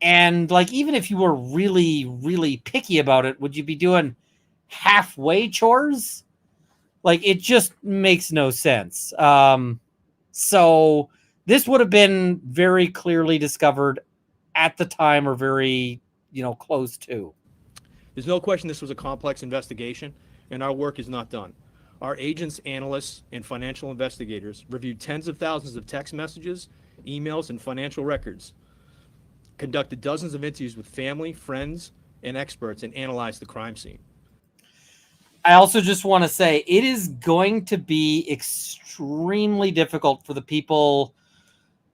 And like, even if you were really, really picky about it, would you be doing halfway chores? Like, it just makes no sense. So this would have been very clearly discovered at the time, or very, close to. There's no question this was a complex investigation, and our work is not done. Our agents, analysts, and financial investigators reviewed tens of thousands of text messages, emails, and financial records, conducted dozens of interviews with family, friends, and experts, and analyzed the crime scene. I also just want to say it is going to be extremely difficult for the people.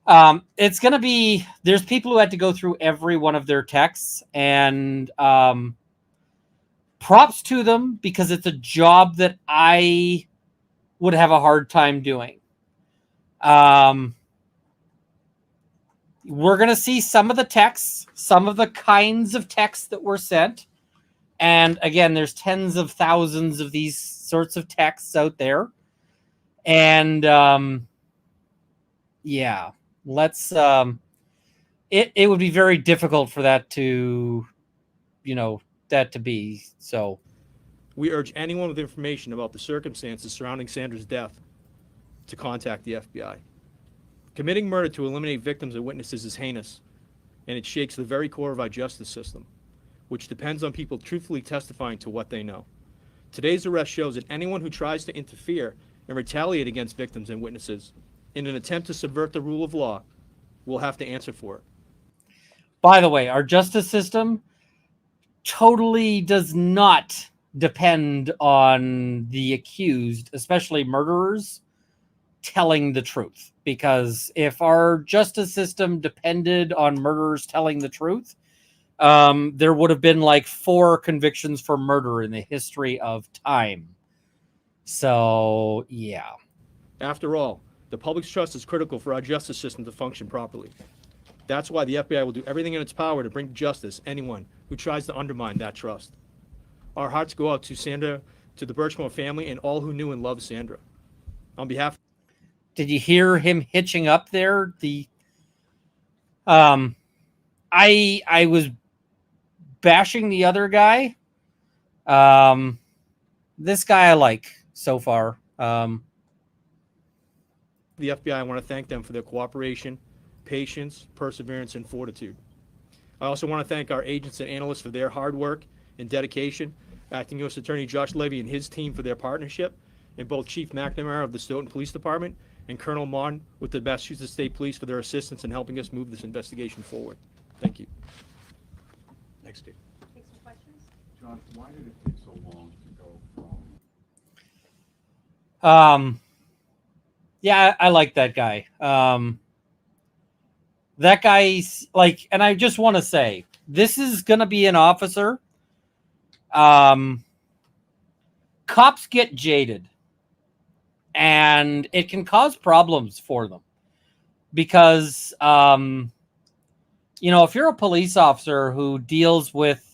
It's going to be, there's people who had to go through every one of their texts, and props to them, because it's a job that I would have a hard time doing. We're going to see some of the texts, some of the kinds of texts that were sent. And again, there's tens of thousands of these sorts of texts out there. And yeah, let's it would be very difficult for that to be so. We urge anyone with information about the circumstances surrounding Sandra's death to contact the FBI. Committing murder to eliminate victims and witnesses is heinous, and it shakes the very core of our justice system, which depends on people truthfully testifying to what they know. Today's arrest shows that anyone who tries to interfere and retaliate against victims and witnesses in an attempt to subvert the rule of law will have to answer for it. By the way, our justice system totally does not depend on the accused, especially murderers, telling the truth. Because if our justice system depended on murderers telling the truth, there would have been like 4 convictions for murder in the history of time. So, yeah. After all, the public's trust is critical for our justice system to function properly. That's why the FBI will do everything in its power to bring to justice anyone who tries to undermine that trust. Our hearts go out to Sandra, to the Birchmore family, and all who knew and loved Sandra. On behalf... Did you hear him hitching up there? I was bashing the other guy. This guy I like so far. The FBI, I want to thank them for their cooperation, patience, perseverance, and fortitude. I also want to thank our agents and analysts for their hard work and dedication, Acting U.S. Attorney Josh Levy and his team for their partnership, and both Chief McNamara of the Stoughton Police Department and Colonel Mon with the Massachusetts State Police for their assistance in helping us move this investigation forward. Thank you. Next, Steve. Take some questions. John, why did it take so long to go from? Yeah, I like that guy. That guy's like, and I just want to say, this is going to be an officer. Cops get jaded, and it can cause problems for them because, if you're a police officer who deals with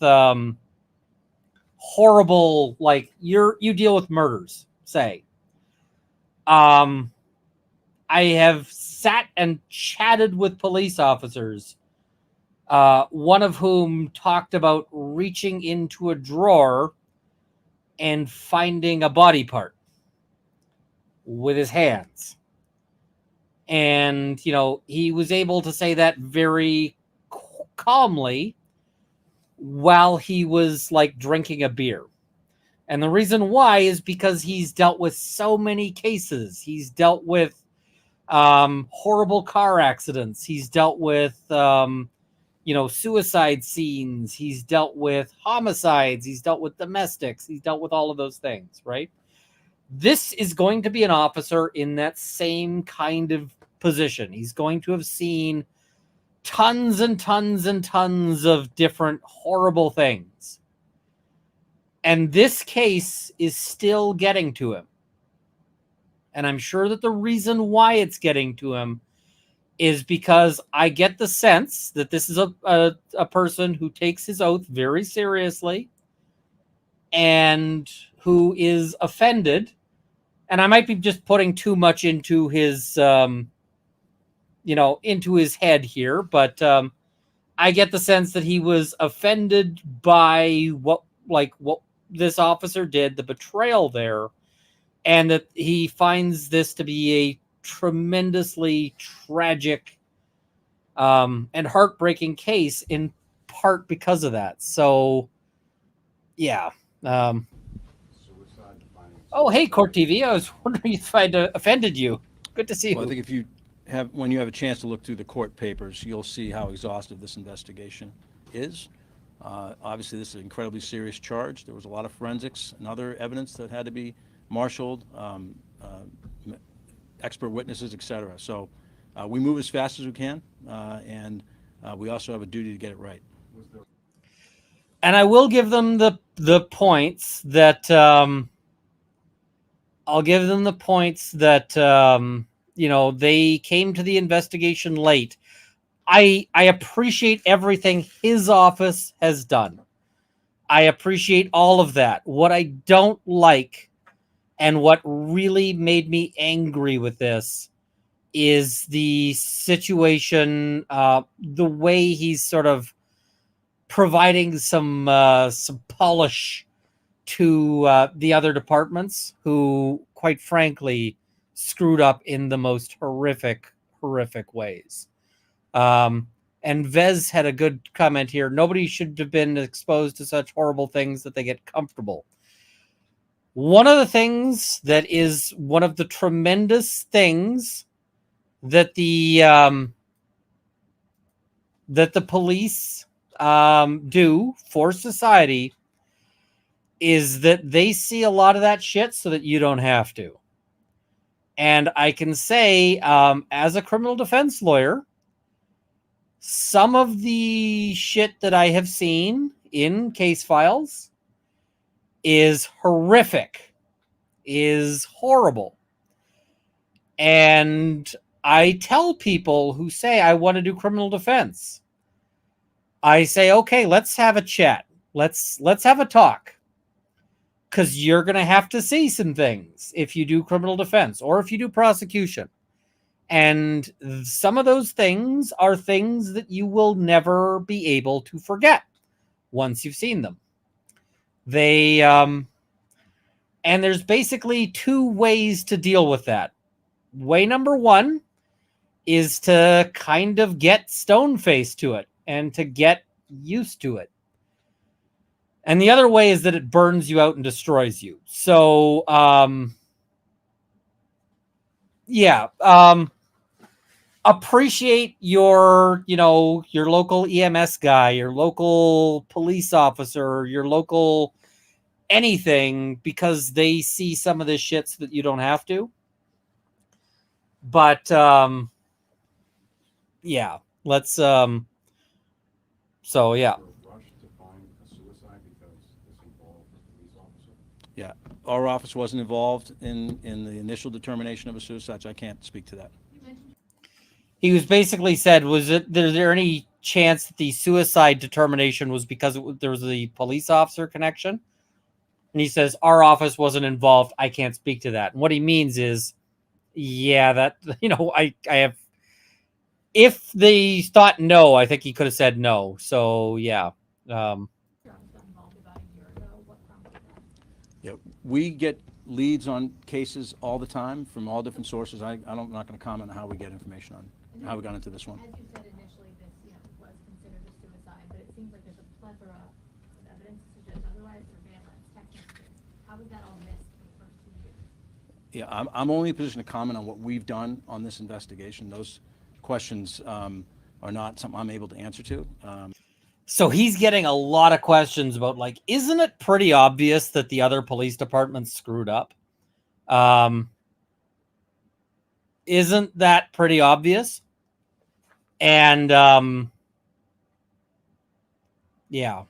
horrible, like you deal with murders, say, I have sat and chatted with police officers, one of whom talked about reaching into a drawer and finding a body part with his hands. And, he was able to say that very calmly while he was like drinking a beer. And the reason why is because he's dealt with so many cases. He's dealt with horrible car accidents. He's dealt with, suicide scenes. He's dealt with homicides. He's dealt with domestics. He's dealt with all of those things, right? This is going to be an officer in that same kind of position. He's going to have seen tons and tons and tons of different horrible things. And this case is still getting to him. And I'm sure that the reason why it's getting to him is because I get the sense that this is a person who takes his oath very seriously and who is offended. And I might be just putting too much into his, into his head here, but I get the sense that he was offended by what this officer did, the betrayal there, and that he finds this to be a tremendously tragic and heartbreaking case, in part because of that. So, yeah. Suicide defining. Oh, hey, Court TV. I was wondering if I'd offended you. Good to see you. Well, I think when you have a chance to look through the court papers, you'll see how exhaustive this investigation is. Obviously, this is an incredibly serious charge. There was a lot of forensics and other evidence that had to be marshaled, expert witnesses, etc. So we move as fast as we can, and we also have a duty to get it right. And I will give them the points that I'll give them the points that they came to the investigation late. I appreciate everything his office has done. I appreciate all of that. What I don't like, and what really made me angry with this, is the situation, the way he's sort of providing some polish to the other departments who, quite frankly, screwed up in the most horrific ways. And Vez had a good comment here. Nobody should have been exposed to such horrible things that they get comfortable. One of the things that is one of the tremendous things that the police do for society is that they see a lot of that shit so that you don't have to. And I can say, as a criminal defense lawyer, some of the shit that I have seen in case files is horrific, is horrible. And I tell people who say, I want to do criminal defense, I say, okay, let's have a chat. Let's have a talk. Because you're going to have to see some things if you do criminal defense or if you do prosecution. And some of those things are things that you will never be able to forget once you've seen them. They, and there's basically two ways to deal with that. Way number one is to kind of get stone-faced to it and to get used to it. And the other way is that it burns you out and destroys you. So, appreciate your local EMS guy, your local police officer, your local anything, because they see some of this shit so that you don't have to. But, let's, so, yeah. Yeah, our office wasn't involved in the initial determination of a suicide, so I can't speak to that. He was basically said, is there any chance that the suicide determination was because there was a police officer connection? And he says, our office wasn't involved. I can't speak to that. And what he means is Yeah, that, I have, if they thought no, I think he could have said no. So yeah. Yeah, we get leads on cases all the time from all different sources. I'm not going to comment on how we get information on how we got into this one. As you said initially, this was considered a suicide, but it seems like there's a plethora of evidence to suggest otherwise. Surveillance, text messages. How was that all missed for the first 2 years? Yeah, I'm only in a position to comment on what we've done on this investigation. Those questions are not something I'm able to answer to. So he's getting a lot of questions about, like, isn't it pretty obvious that the other police departments screwed up? Isn't that pretty obvious? And yeah.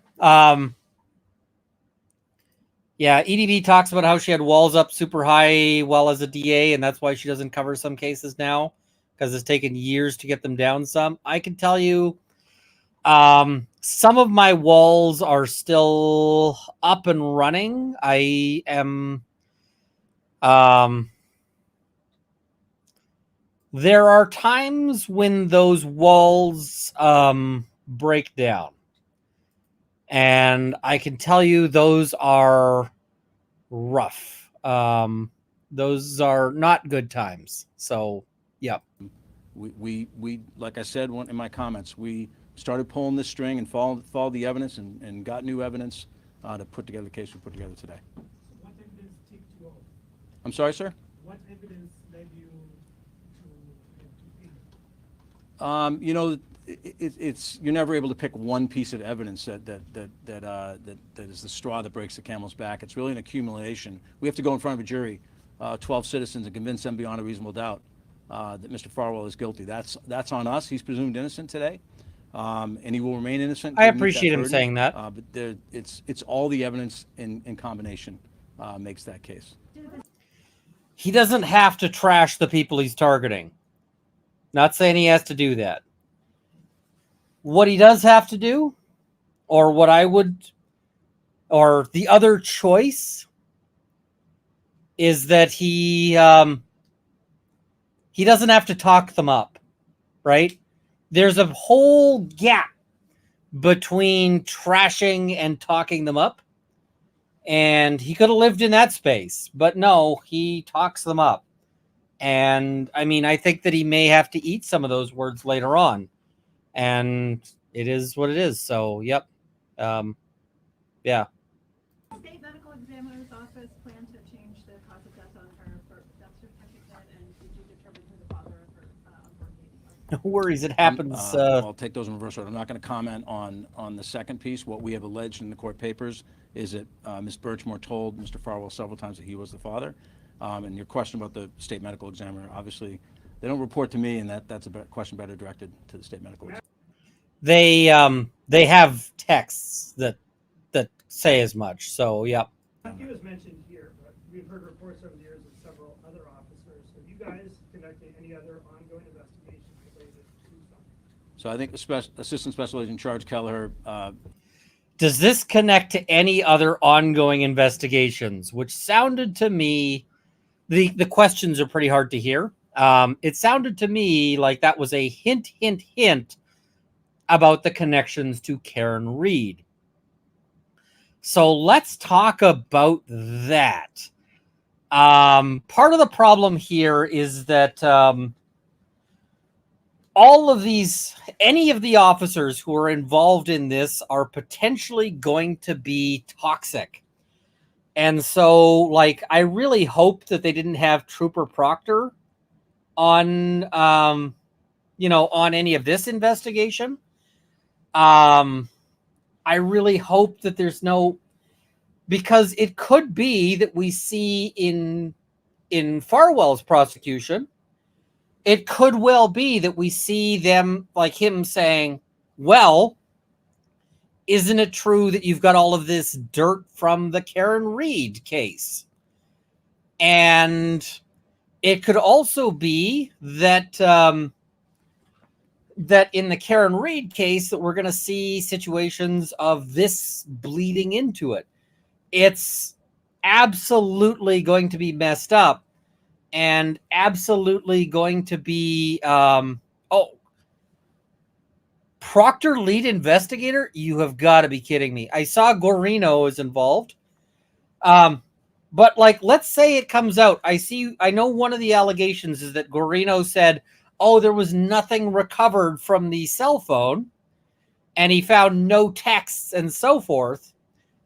Yeah, EDB talks about how she had walls up super high well as a DA, and that's why she doesn't cover some cases now, because it's taken years to get them down some. I can tell you, some of my walls are still up and running. I am, there are times when those walls break down. And I can tell you those are rough. Those are not good times. So, yep. We like I said in my comments, we started pulling this string and followed the evidence and got new evidence to put together the case we put together today. So what evidence tipped you off? I'm sorry, sir? What evidence led you to think? It's you're never able to pick one piece of evidence that is the straw that breaks the camel's back. It's really an accumulation. We have to go in front of a jury, 12 citizens, and convince them beyond a reasonable doubt that Mr. Farwell is guilty. That's on us. He's presumed innocent today, and he will remain innocent. I appreciate him saying that. But it's all the evidence in combination makes that case. He doesn't have to trash the people he's targeting. Not saying he has to do that. What he does have to do, or what I would, or the other choice, is that he doesn't have to talk them up, right? There's a whole gap between trashing and talking them up, and he could have lived in that space, but no, he talks them up. And I mean, I think that he may have to eat some of those words later on. And it is what it is. So, yep. Yeah. State medical examiner's office plan to change the cause of death on her death certificate, and did you determine who the father of her unborn baby was? No worries, it happens. I'll take those in reverse order. I'm not going to comment on the second piece. What we have alleged in the court papers is that Ms. Birchmore told Mr. Farwell several times that he was the father. And your question about the state medical examiner, obviously, they don't report to me, and that's a question better directed to the state medical examiner. They have texts that say as much. So, yep. He was mentioned here, but we've heard reports over the years of several other officers. Have you guys conducted any other ongoing investigations related to something? So I think Assistant Special Agent Charge Kelleher. Does this connect to any other ongoing investigations? Which sounded to me, the questions are pretty hard to hear. It sounded to me like that was a hint about the connections to Karen Reed. So let's talk about that. Part of the problem here is that all of these, any of the officers who are involved in this are potentially going to be toxic. And so, like, I really hope that they didn't have Trooper Proctor on, on any of this investigation. I really hope that there's no, because it could be that we see in Farwell's prosecution, it could well be that we see them, like him saying, well, isn't it true that you've got all of this dirt from the Karen Reed case? And it could also be that that in the Karen Reed case that we're going to see situations of this bleeding into it. It's absolutely going to be messed up and absolutely going to be, Proctor lead investigator? You have got to be kidding me. I saw Gorino is involved. But like, let's say it comes out. I know one of the allegations is that Gorino said, oh, there was nothing recovered from the cell phone, and he found no texts and so forth.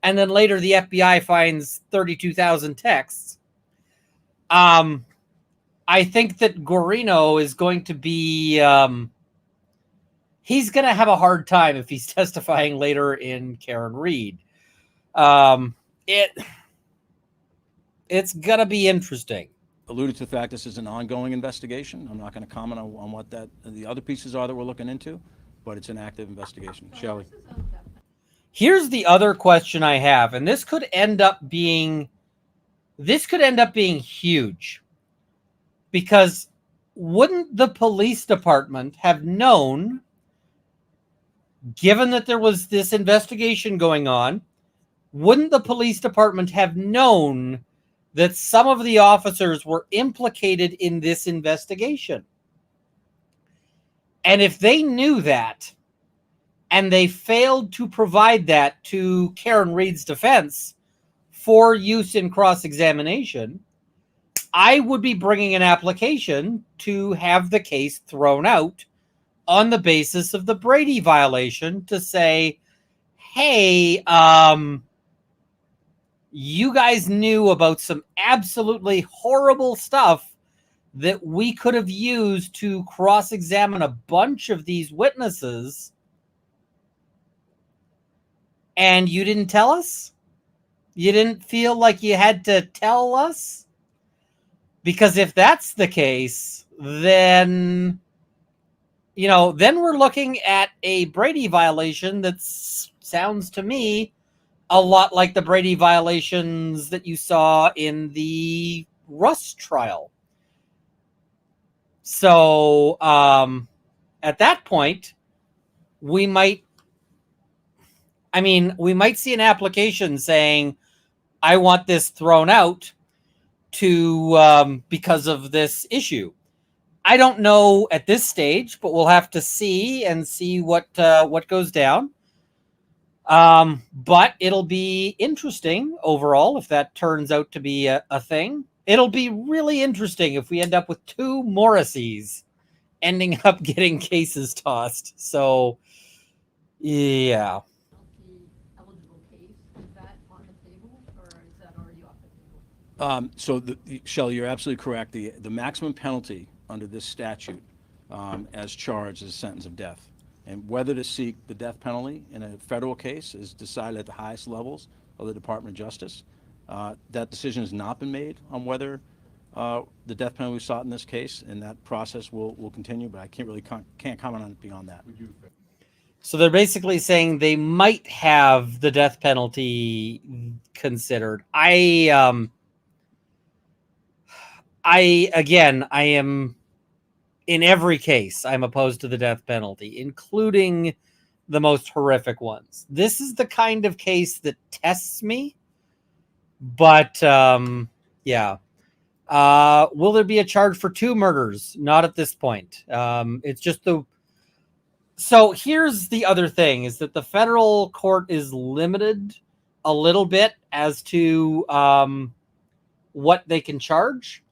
And then later the FBI finds 32,000 texts. I think that Gorino is going to be, he's going to have a hard time if he's testifying later in Karen Reed. It's going to be interesting. Alluded to the fact this is an ongoing investigation. I'm not going to comment on what the other pieces are that we're looking into, but it's an active investigation. Shelley. Here's the other question I have, and this could end up being huge, because wouldn't the police department have known, given that there was this investigation going on, wouldn't the police department have known that some of the officers were implicated in this investigation? And if they knew that, and they failed to provide that to Karen Reed's defense for use in cross-examination, I would be bringing an application to have the case thrown out on the basis of the Brady violation, to say, hey, you guys knew about some absolutely horrible stuff that we could have used to cross-examine a bunch of these witnesses, and you didn't tell us? You didn't feel like you had to tell us? Because if that's the case, then, then we're looking at a Brady violation that sounds to me a lot like the Brady violations that you saw in the Russ trial. So at that point, we might see an application saying, I want this thrown out because of this issue. I don't know at this stage, but we'll have to see what goes down. But it'll be interesting overall if that turns out to be a thing. It'll be really interesting if we end up with two Morrisseys ending up getting cases tossed. So, yeah. Eligible case, is that on the table, or is that already off the table? So, Shelley, you're absolutely correct. The maximum penalty under this statute, as charged, is a sentence of death. And whether to seek the death penalty in a federal case is decided at the highest levels of the Department of Justice. That decision has not been made on whether the death penalty was sought in this case, and that process will continue, but I can't comment on it beyond that. So they're basically saying they might have the death penalty considered. I am, in every case, I'm opposed to the death penalty, including the most horrific ones. This is the kind of case that tests me. But, yeah. Will there be a charge for 2 murders? Not at this point. It's just So here's the other thing, is that the federal court is limited a little bit as to what they can charge.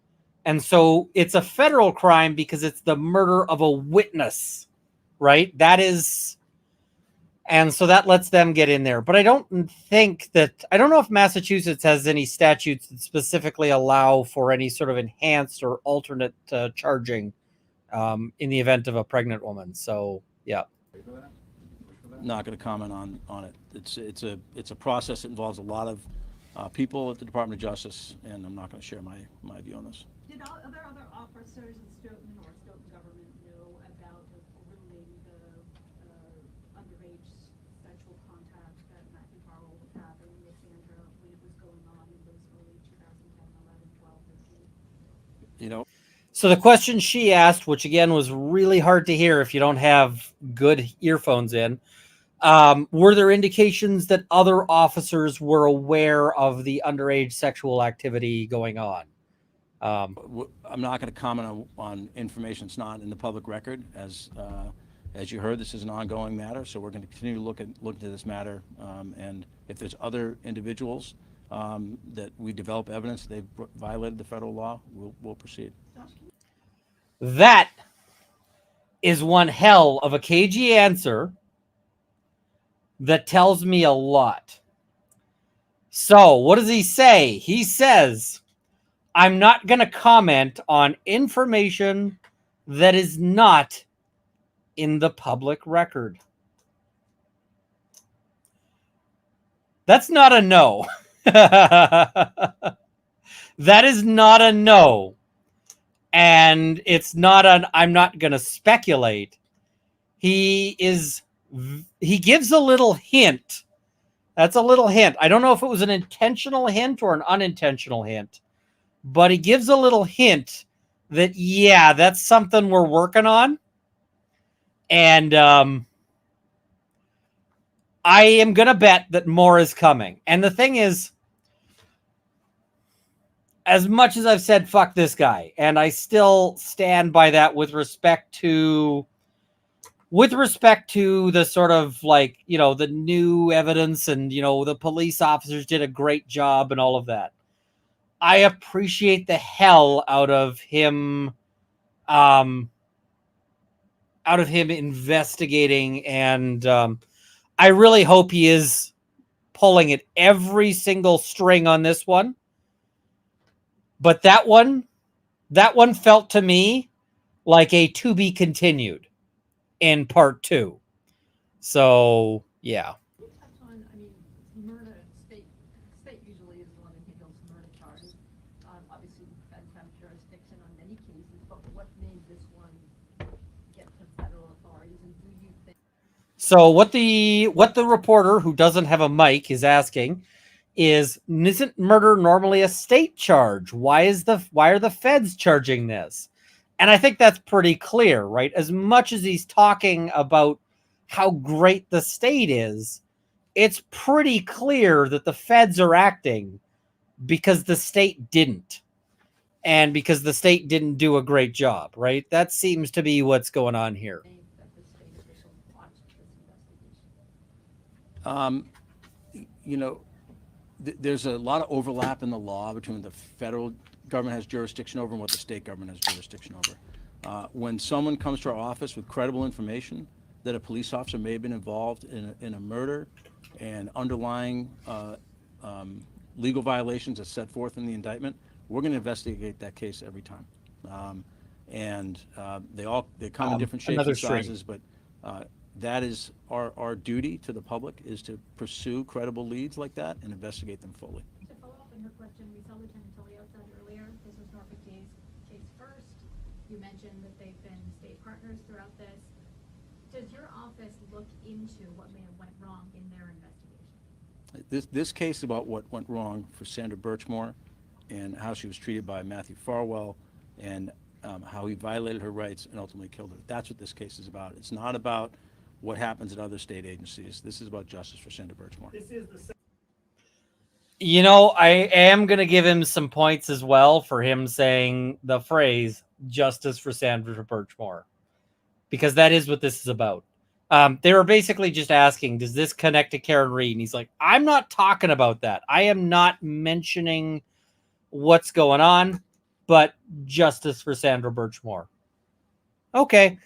And so it's a federal crime because it's the murder of a witness, right? And so that lets them get in there. But I don't know if Massachusetts has any statutes that specifically allow for any sort of enhanced or alternate charging in the event of a pregnant woman. So, yeah. Not going to comment on it. It's a process that involves a lot of people at the Department of Justice, and I'm not going to share my view on this. Did other officers in Stoughton or Stoughton government know about the grooming, the underage sexual contact that Matthew Farwell was having with Sandra when it was going on in those early 2010, 11, 12, 13? So the question she asked, which again was really hard to hear if you don't have good earphones in, were there indications that other officers were aware of the underage sexual activity going on? I'm not going to comment on information that's not in the public record. As you heard, this is an ongoing matter, so we're going to continue to look into this matter. And if there's other individuals that we develop evidence they've violated the federal law, we'll proceed. That is one hell of a cagey answer that tells me a lot. So what does he say? He says, I'm not going to comment on information that is not in the public record. That's not a no. That is not a no. And it's not an I'm not going to speculate. He gives a little hint. That's a little hint. I don't know if it was an intentional hint or an unintentional hint, but he gives a little hint that, yeah, that's something we're working on. And I am going to bet that more is coming. And the thing is, as much as I've said, fuck this guy, and I still stand by that with respect to the sort of like, you know, the new evidence and, you know, the police officers did a great job and all of that. I appreciate the hell out of him investigating, and I really hope he is pulling at every single string on this one. But that one felt to me like a to be continued in part 2. So, yeah. Can you touch on, I mean, murder, state usually is the one that handles murder charges. Obviously, feds have jurisdiction on many cases, but what made this one get to federal authorities, and do you think? So what the reporter who doesn't have a mic is asking is, isn't murder normally a state charge? Why are the feds charging this? And I think that's pretty clear, right? As much as he's talking about how great the state is, it's pretty clear that the feds are acting because the state didn't. And because the state didn't do a great job, right? That seems to be what's going on here. That the state officials watched this investigation? You know, there's a lot of overlap in the law between the federal government has jurisdiction over and what the state government has jurisdiction over. When someone comes to our office with credible information that a police officer may have been involved in a murder and underlying legal violations as set forth in the indictment, we're going to investigate that case every time. They come in different shapes and sizes, but that is our duty to the public, is to pursue credible leads like that and investigate them fully. To follow up on her question, we saw Lieutenant Toledo said earlier, this was Norfolk case first. You mentioned that they've been state partners throughout this. Does your office look into what may have went wrong in their investigation? This case about what went wrong for Sandra Birchmore and how she was treated by Matthew Farwell and how he violated her rights and ultimately killed her. That's what this case is about. It's not about what happens at other state agencies. This is about justice for Sandra Birchmore. This is the You know, I am going to give him some points as well for him saying the phrase justice for Sandra Birchmore, because that is what this is about. They were basically just asking, does this connect to Karen Reed? And he's like, I'm not talking about that. I am not mentioning what's going on, but justice for Sandra Birchmore. Okay.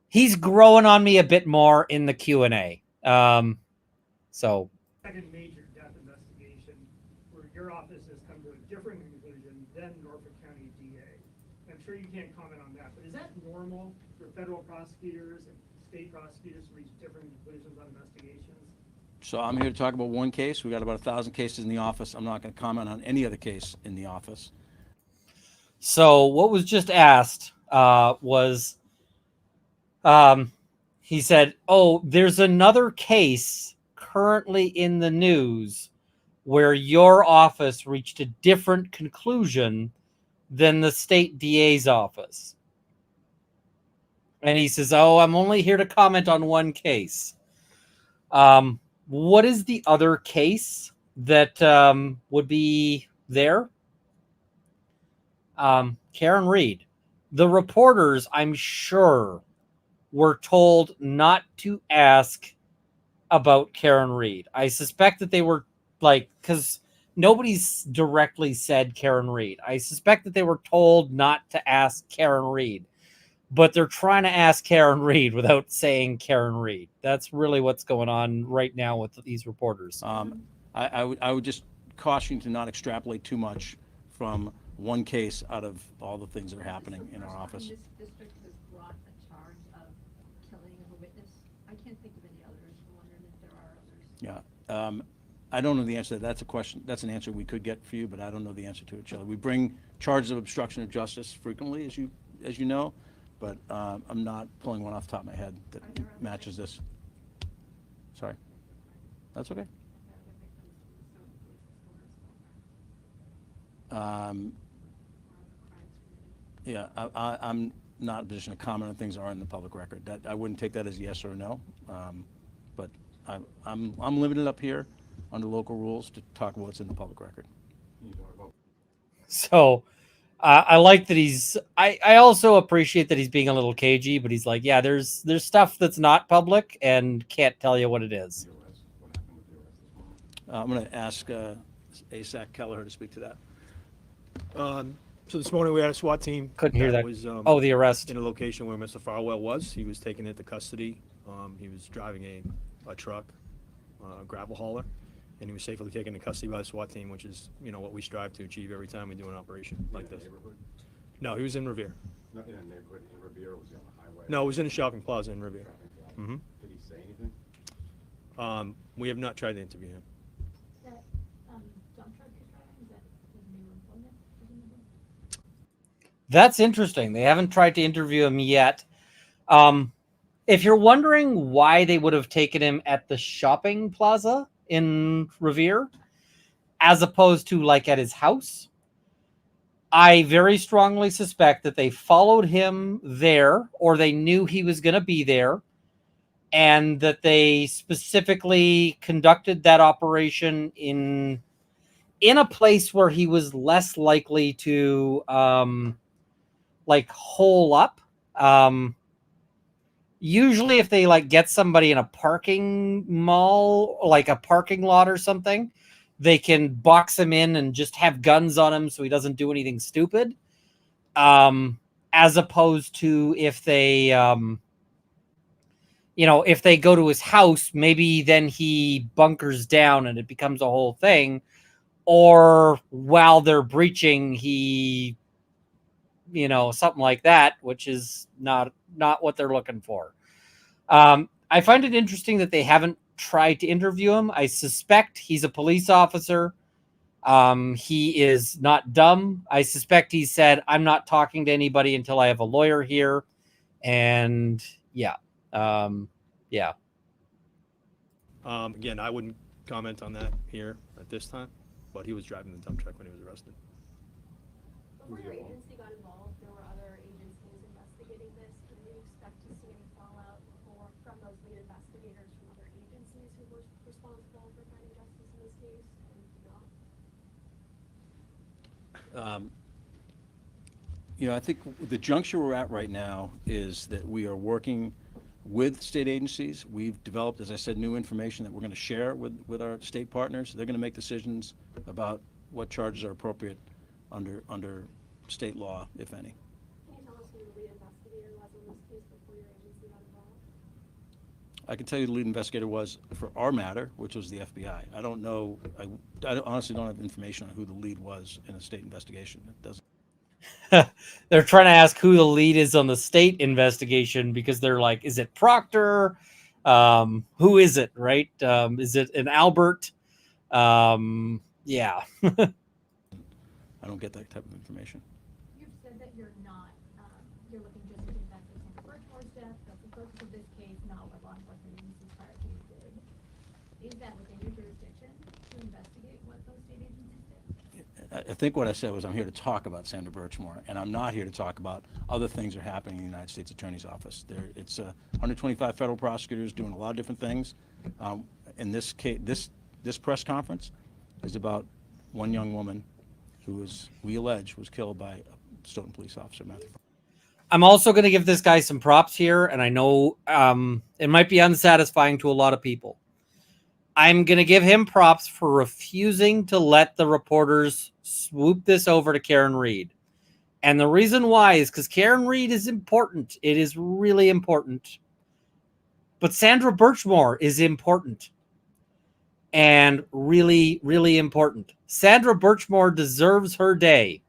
He's growing on me a bit more in the Q&A. So second major death investigation where your office has come to a different conclusion than Norfolk County DA. I'm sure you can't comment on that, but is that normal for federal prosecutors and state prosecutors to reach different conclusions on investigations? So I'm here to talk about one case. We got about 1,000 cases in the office. I'm not going to comment on any other case in the office. So what was just asked was, he said, oh, there's another case currently in the news where your office reached a different conclusion than the state DA's office. And he says, oh, I'm only here to comment on one case. What is the other case that would be there? Karen Reed. The reporters, I'm sure, were told not to ask about Karen Reed. I suspect that they were like, because nobody's directly said Karen Reed. I suspect that they were told not to ask Karen Reed, but they're trying to ask Karen Reed without saying Karen Reed. That's really what's going on right now with these reporters. I would just caution you to not extrapolate too much from one case out of all the things that are happening in our office. This district has brought a charge of killing of a witness. I can't think of any others. I'm wondering if there are others. Yeah. I don't know the answer to that. That's a question. That's an answer we could get for you, but I don't know the answer to it, Shelley. We bring charges of obstruction of justice frequently, as you know, but I'm not pulling one off the top of my head that matches this. Sorry. That's okay. Yeah, I'm not in a position to comment on things that are in the public record. That I wouldn't take that as a yes or a no, but I'm limited up here under local rules to talk about what's in the public record. So I like that he's. I also appreciate that he's being a little cagey, but he's like, yeah, there's stuff that's not public and can't tell you what it is. I'm going to ask ASAC Kelleher to speak to that. So this morning we had a SWAT team. Couldn't hear that. Was, Oh, the arrest. in a location where Mr. Farwell was. He was taken into custody. He was driving a truck, gravel hauler, and he was safely taken into custody by the SWAT team, which is, what we strive to achieve every time we do an operation like this. No, he was in Revere. Not in a neighborhood in Revere, was he on the highway? No, it was in a shopping plaza in Revere. Did he say anything? We have not tried to interview him. That, dump truck you're driving, is that his new employment, presumably? That's interesting. They haven't tried to interview him yet. If you're wondering why they would have taken him at the shopping plaza in Revere, as opposed to like at his house, I very strongly suspect that they followed him there, or they knew he was going to be there, and that they specifically conducted that operation in a place where he was less likely to like hole up. Usually if they like get somebody in a parking mall, like a parking lot or something, they can box him in and just have guns on him so he doesn't do anything stupid. As opposed to if they, if they go to his house, maybe then he bunkers down and it becomes a whole thing. Or while they're breaching, he, something like that, which is not what they're looking for. I find it interesting that they haven't tried to interview him. I suspect he's a police officer. He is not dumb. I suspect he said, I'm not talking to anybody until I have a lawyer here. And yeah. Again, I wouldn't comment on that here at this time, but he was driving the dump truck when he was arrested. Before your agency got involved, there were other agencies investigating this. Can we expect to see any fallout from those lead investigators from other agencies who were responsible for finding justice in this case and not? I think the juncture we're at right now is that we are working with state agencies. We've developed, as I said, new information that we're going to share with our state partners. They're going to make decisions about what charges are appropriate under state law, if any. Can you tell us who the lead investigator was in this case before your agency got involved? I can tell you the lead investigator was for our matter, which was the FBI. I don't know. I honestly don't have information on who the lead was in a state investigation. It doesn't. They're trying to ask who the lead is on the state investigation because they're like, is it Proctor? Who is it, right? Is it an Albert? Yeah. I don't get that type of information. You've said that you're not, you're looking just to investigate Sandra Birchmore's death. That's the focus of this case, not what law enforcement agencies prior to you did. Is that within your jurisdiction to investigate what those state agencies did? I think what I said was I'm here to talk about Sandra Birchmore, and I'm not here to talk about other things that are happening in the United States Attorney's Office. It's 125 federal prosecutors doing a lot of different things. In this case, this press conference is about one young woman who we allege, was killed by Stoughton police officer, Matthew. I'm also going to give this guy some props here, and I know it might be unsatisfying to a lot of people. I'm going to give him props for refusing to let the reporters swoop this over to Karen Reed. And the reason why is because Karen Reed is important. It is really important. But Sandra Birchmore is important. And really, really important. Sandra Birchmore deserves her day.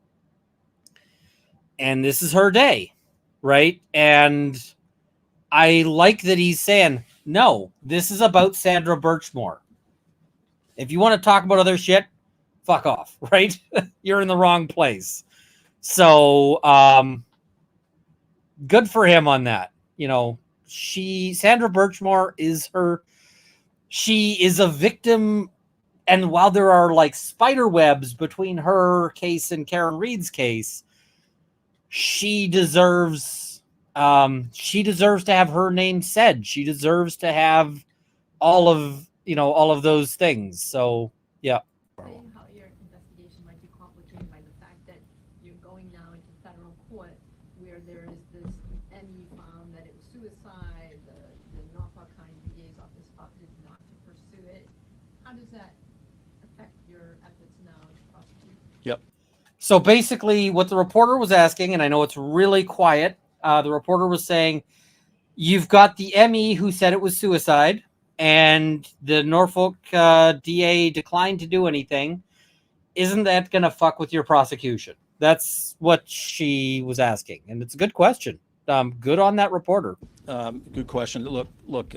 And this is her day, right? And I like that he's saying, no, this is about Sandra Birchmore. If you want to talk about other shit, fuck off, right? You're in the wrong place. So, good for him on that. You know, Sandra Birchmore she is a victim. And while there are like spider webs between her case and Karen Reed's case, she deserves to have her name said. She deserves to have all of those things. So, yeah. Saying how your investigation might be complicated by the fact that you're going now into federal court where there is this ME found that it was suicide, the Norfolk County DA's office opted not to pursue it. How does that affect your efforts now to prosecute? Yep. So basically what the reporter was asking, and I know it's really quiet, the reporter was saying, you've got the ME who said it was suicide, and the Norfolk DA declined to do anything. Isn't that going to fuck with your prosecution? That's what she was asking. And it's a good question. Good on that reporter. Good question. Look.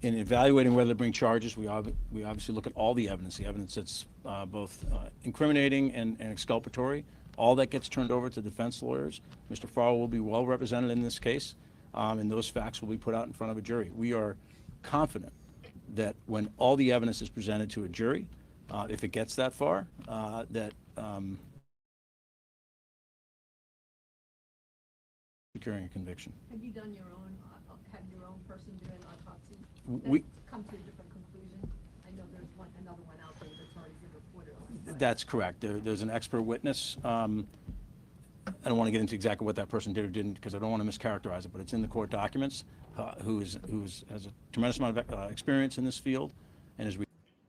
In evaluating whether to bring charges, we obviously look at all the evidence that's both incriminating and exculpatory. All that gets turned over to defense lawyers. Mr. Farwell will be well represented in this case, and those facts will be put out in front of a jury. We are confident that when all the evidence is presented to a jury, if it gets that far, that securing a conviction. Have you done your own, have your own person do an autopsy? We- Come to a different conclusion? I know there's another one out there that's already been reported on. That's correct. There's an expert witness. I don't want to get into exactly what that person did or didn't because I don't want to mischaracterize it, but it's in the court documents. Who has a tremendous amount of experience in this field and has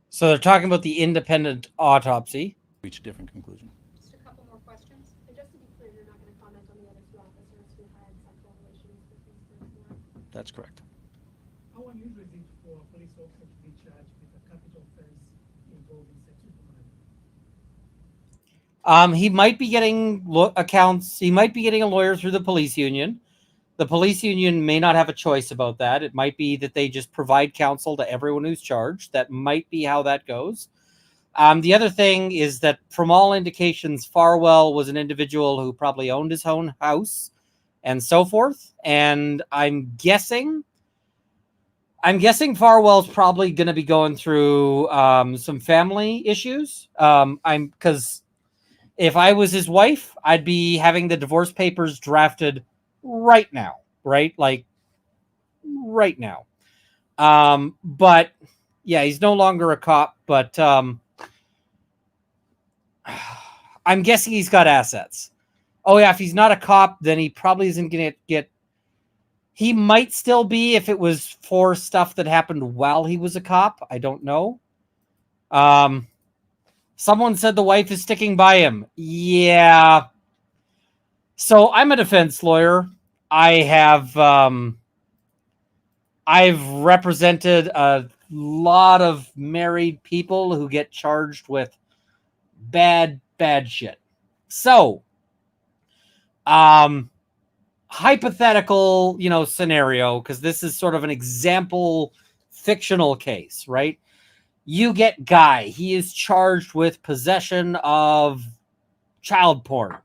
So they're talking about the independent autopsy. reached a different conclusion. Just a couple more questions. And just to be clear, you're not going to comment on the other two officers who had sexual relations with these prisoners? That's correct. How unusual is it for a police officer to be charged with a capital offense involving sexual crime? He might be getting accounts. He might be getting a lawyer through the police union. The police union may not have a choice about that. It might be that they just provide counsel to everyone who's charged. That might be how that goes. The other thing is that from all indications, Farwell was an individual who probably owned his own house and so forth. And I'm guessing Farwell's probably going to be going through some family issues. Because if I was his wife, I'd be having the divorce papers drafted right now, right? Like right now. But yeah, he's no longer a cop, but I'm guessing he's got assets. Oh yeah, if he's not a cop, then he probably isn't going to get. He might still be if it was for stuff that happened while he was a cop. I don't know. Someone said the wife is sticking by him. Yeah. So I'm a defense lawyer. I've represented a lot of married people who get charged with bad shit. So, hypothetical, scenario, because this is sort of an example fictional case, right? You get Guy. He is charged with possession of child porn.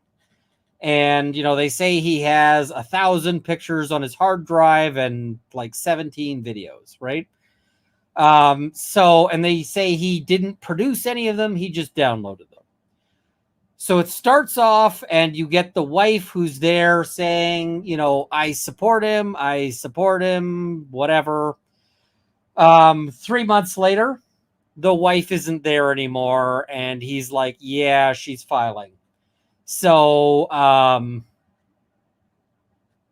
And, they say he has 1,000 pictures on his hard drive and like 17 videos, right? And they say he didn't produce any of them. He just downloaded them. So it starts off and you get the wife who's there saying, I support him, whatever. 3 months later, the wife isn't there anymore. And he's like, yeah, she's filing. So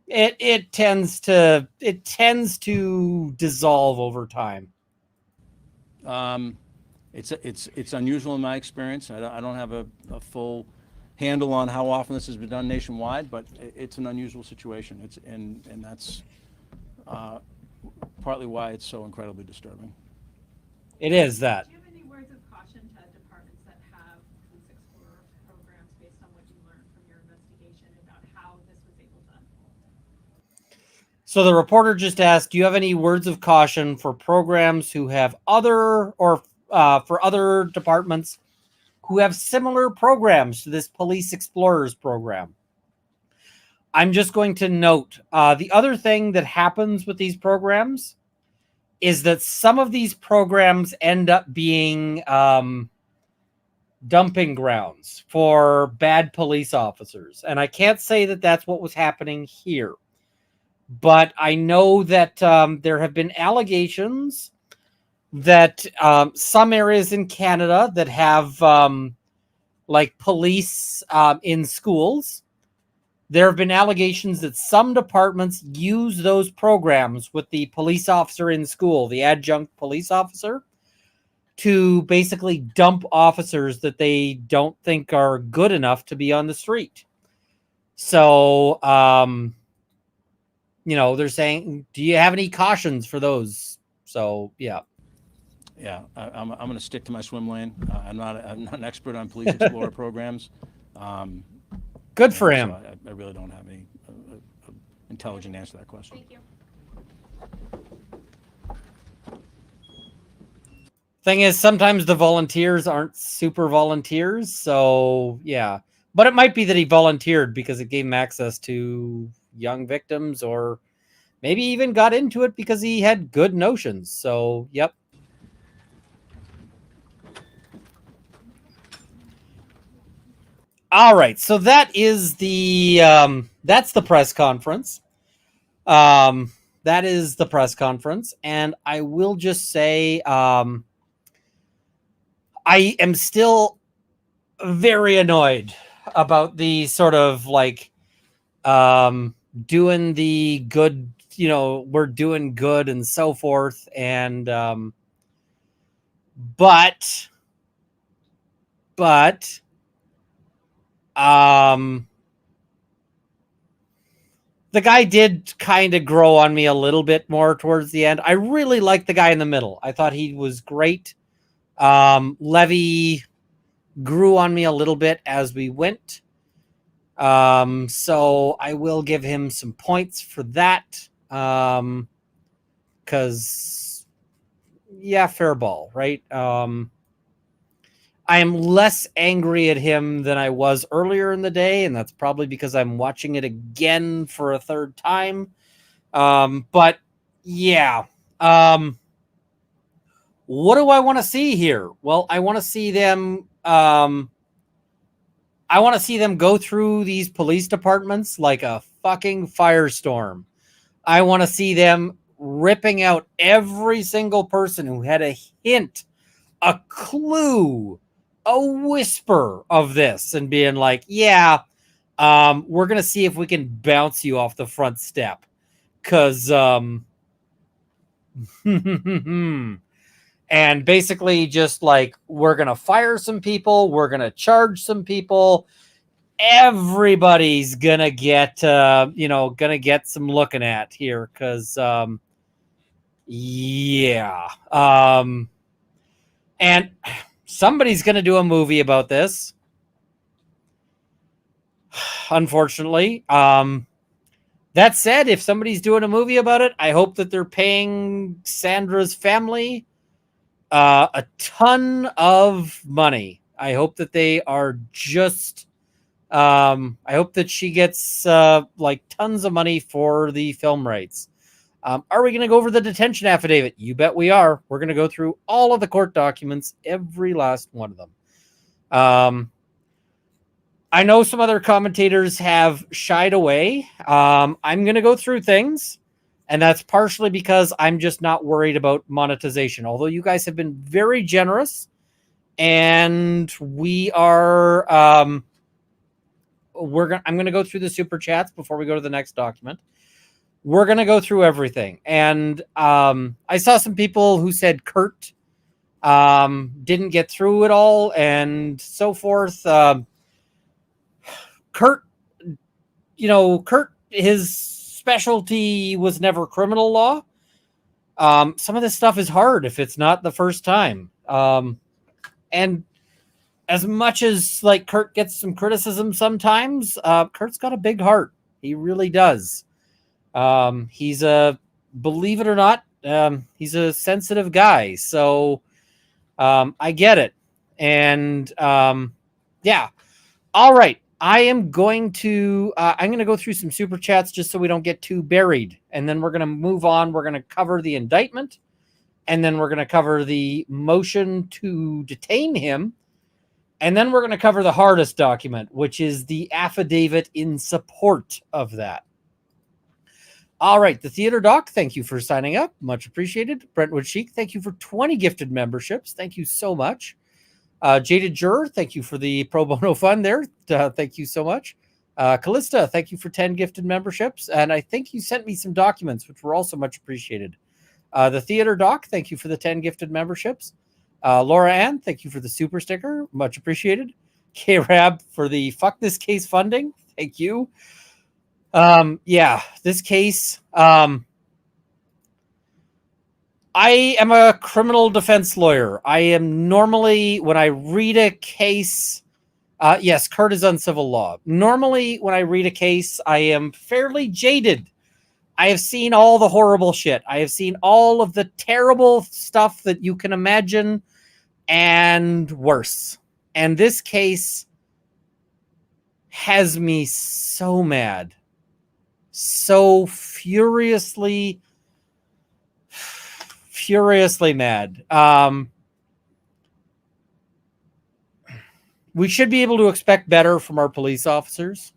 it tends to dissolve over time. It's unusual in my experience. I don't have a full handle on how often this has been done nationwide, but it's an unusual situation. And that's partly why it's so incredibly disturbing. It is that. Do you have any words of caution to departments that have police explorer programs based on what you learned from your investigation about how this was able to unfold? So the reporter just asked, do you have any words of caution for programs who have for other departments who have similar programs to this Police Explorers program? I'm just going to note the other thing that happens with these programs is that some of these programs end up being dumping grounds for bad police officers. And I can't say that that's what was happening here. But I know that there have been allegations that some areas in Canada that have like police in schools, there have been allegations that some departments use those programs with the police officer in school, the adjunct police officer, to basically dump officers that they don't think are good enough to be on the street. So, they're saying, do you have any cautions for those? So, yeah. Yeah, I'm going to stick to my swim lane. I'm not an expert on police explorer programs. Good for him. So I really don't have any intelligent answer to that question. Thank you. Thing is, sometimes the volunteers aren't super volunteers, so yeah. But it might be that he volunteered because it gave him access to young victims, or maybe even got into it because he had good notions. So, yep. All right, so that is that's the press conference. That is the press conference, and I will just say, I am still very annoyed about the sort of like doing the good, we're doing good and so forth, and but the guy did kind of grow on me a little bit more towards the end. I really liked the guy in the middle. I thought he was great. Levy grew on me a little bit as we went. So I will give him some points for that. Because, yeah, fair ball, right? I am less angry at him than I was earlier in the day, and that's probably because I'm watching it again for a third time. But yeah, what do I want to see here? Well, I want to see them. I want to see them go through these police departments like a fucking firestorm. I want to see them ripping out every single person who had a hint, a clue, a whisper of this, and being like, yeah, we're going to see if we can bounce you off the front step. Because, and basically just like, we're going to fire some people, we're going to charge some people, everybody's going to get, get some looking at here. Because, yeah. And somebody's going to do a movie about this. Unfortunately. That said, if somebody's doing a movie about it, I hope that they're paying Sandra's family a ton of money. I hope that they are just... I hope that she gets like tons of money for the film rights. Are we going to go over the detention affidavit? You bet we are. We're going to go through all of the court documents, every last one of them. I know some other commentators have shied away. I'm going to go through things, and that's partially because I'm just not worried about monetization. Although you guys have been very generous, and we are I'm gonna go through the super chats before we go to the next document. We're gonna go through everything, and I saw some people who said Kurt didn't get through it all and so forth. Kurt, Kurt, his specialty was never criminal law. Some of this stuff is hard if it's not the first time. And as much as like Kurt gets some criticism sometimes, Kurt's got a big heart. He really does. He's believe it or not, he's a sensitive guy. So I get it. And yeah. All right. I'm going to go through some super chats just so we don't get too buried. And then we're going to move on. We're going to cover the indictment. And then we're going to cover the motion to detain him. And then we're going to cover the hardest document, which is the affidavit in support of that. All right. The Theater Doc, thank you for signing up. Much appreciated. Brentwood Chic, thank you for 20 gifted memberships. Thank you so much. Jaded Juror, thank you for the pro bono fund there. Thank you so much. Callista, thank you for 10 gifted memberships. And I think you sent me some documents, which were also much appreciated. The Theater Doc, thank you for the 10 gifted memberships. Laura Ann, thank you for the super sticker. Much appreciated. K-Rab for the fuck this case funding. Thank you. Yeah, this case... I am a criminal defense lawyer. I am normally, when I read a case, yes, Kurt is on civil law. Normally, when I read a case, I am fairly jaded. I have seen all the horrible shit. I have seen all of the terrible stuff that you can imagine and worse. And this case has me so mad. So furiously mad. We should be able to expect better from our police officers.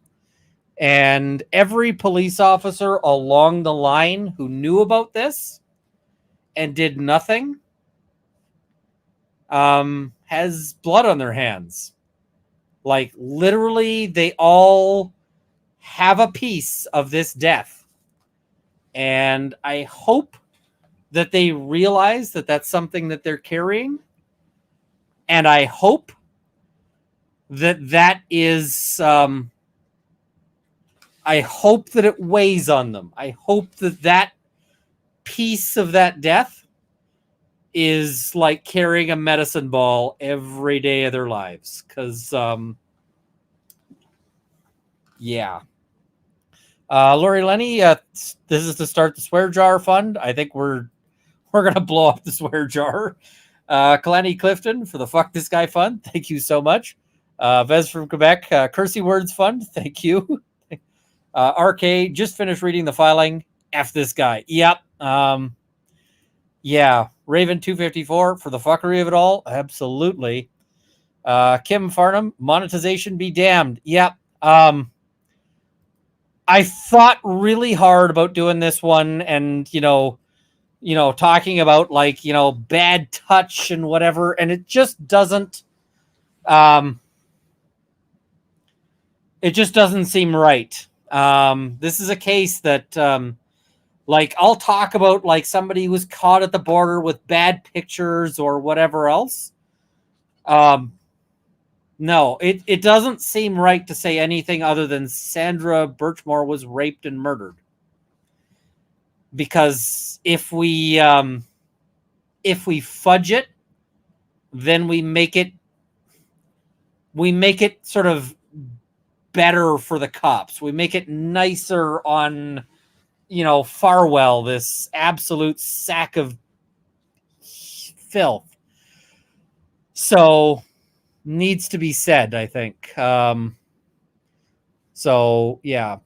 And every police officer along the line who knew about this and did nothing has blood on their hands. Like, literally, they all have a piece of this death. And I hope that they realize that that's something that they're carrying. And I hope that is, I hope that it weighs on them. I hope that piece of that death is like carrying a medicine ball every day of their lives. Because, yeah. Lori Lenny, this is to start the swear jar fund. I think we're going to blow up the swear jar. Kalani Clifton for the Fuck This Guy Fund. Thank you so much. Vez from Quebec, Cursey Words Fund. Thank you. RK, just finished reading the filing. F this guy. Yep. Yeah. Raven 254 for the fuckery of it all. Absolutely. Kim Farnham, monetization be damned. Yep. I thought really hard about doing this one and, talking about like, bad touch and whatever. And it just doesn't, seem right. This is a case that, like, I'll talk about like somebody who was caught at the border with bad pictures or whatever else. No, it doesn't seem right to say anything other than Sandra Birchmore was raped and murdered. Because if we fudge it, then we make it sort of better for the cops. We make it nicer on, Farwell, this absolute sack of filth. So needs to be said, I think. So yeah.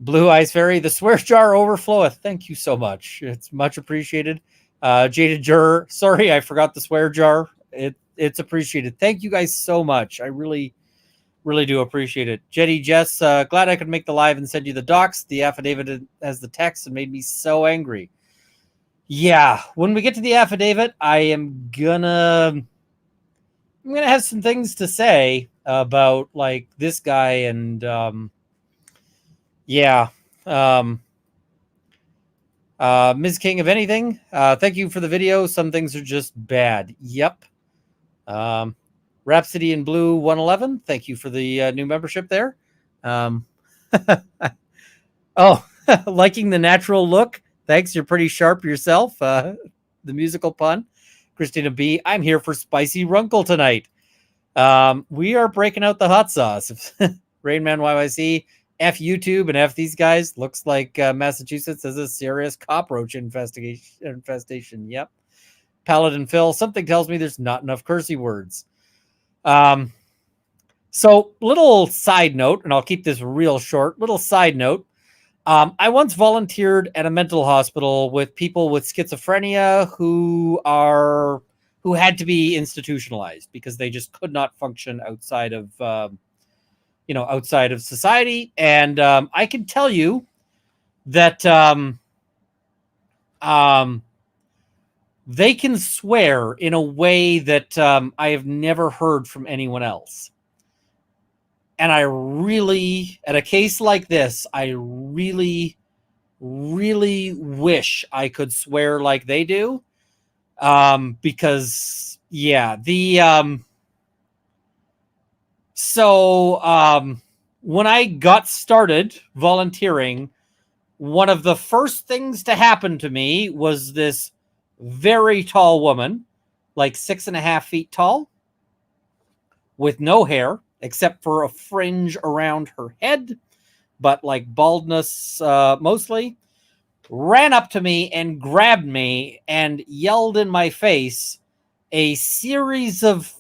Blue Eyes Fairy, the swear jar overfloweth. Thank you so much. It's much appreciated. Jaded Juror, sorry, I forgot the swear jar. It's appreciated. Thank you guys so much. I really, really do appreciate it. Jetty Jess, glad I could make the live and send you the docs. The affidavit has the text and made me so angry. Yeah, when we get to the affidavit, I am gonna I'm gonna have some things to say about like this guy and yeah. Ms. King of anything. Thank you for the video. Some things are just bad. Yep. Rhapsody in Blue 111. Thank you for the new membership there. Oh, liking the natural look. Thanks. You're pretty sharp yourself. The musical pun. Christina B. I'm here for spicy runkle tonight. We are breaking out the hot sauce. Rainman YYC. F YouTube and F these guys. Looks like Massachusetts has a serious cockroach infestation. Yep. Paladin Phil. Something tells me there's not enough cursey words. So little side note, and I'll keep this real short. Little side note. I once volunteered at a mental hospital with people with schizophrenia who had to be institutionalized because they just could not function outside of outside of society. And I can tell you that they can swear in a way that I have never heard from anyone else. And I really, at a case like this, I really, really wish I could swear like they do. Because, yeah, when I got started volunteering, one of the first things to happen to me was this very tall woman, like 6.5 feet tall, with no hair except for a fringe around her head, but like baldness mostly, ran up to me and grabbed me and yelled in my face a series of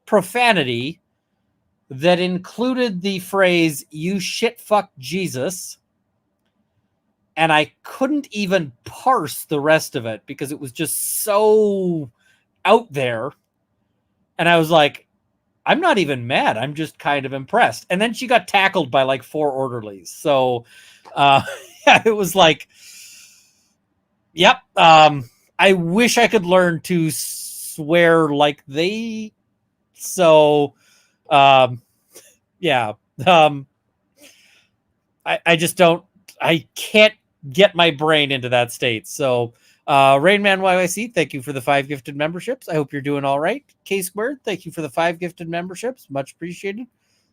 profanity that included the phrase, "You shit fuck Jesus." And I couldn't even parse the rest of it because it was just so out there. And I was like, I'm not even mad. I'm just kind of impressed. And then she got tackled by like 4 orderlies. So it was like, yep. I wish I could learn to swear like they. So, yeah. I just don't. I can't get my brain into that state. So, Rainman YYC, thank you for the 5 gifted memberships. I hope you're doing all right. K Squared, thank you for the 5 gifted memberships. Much appreciated.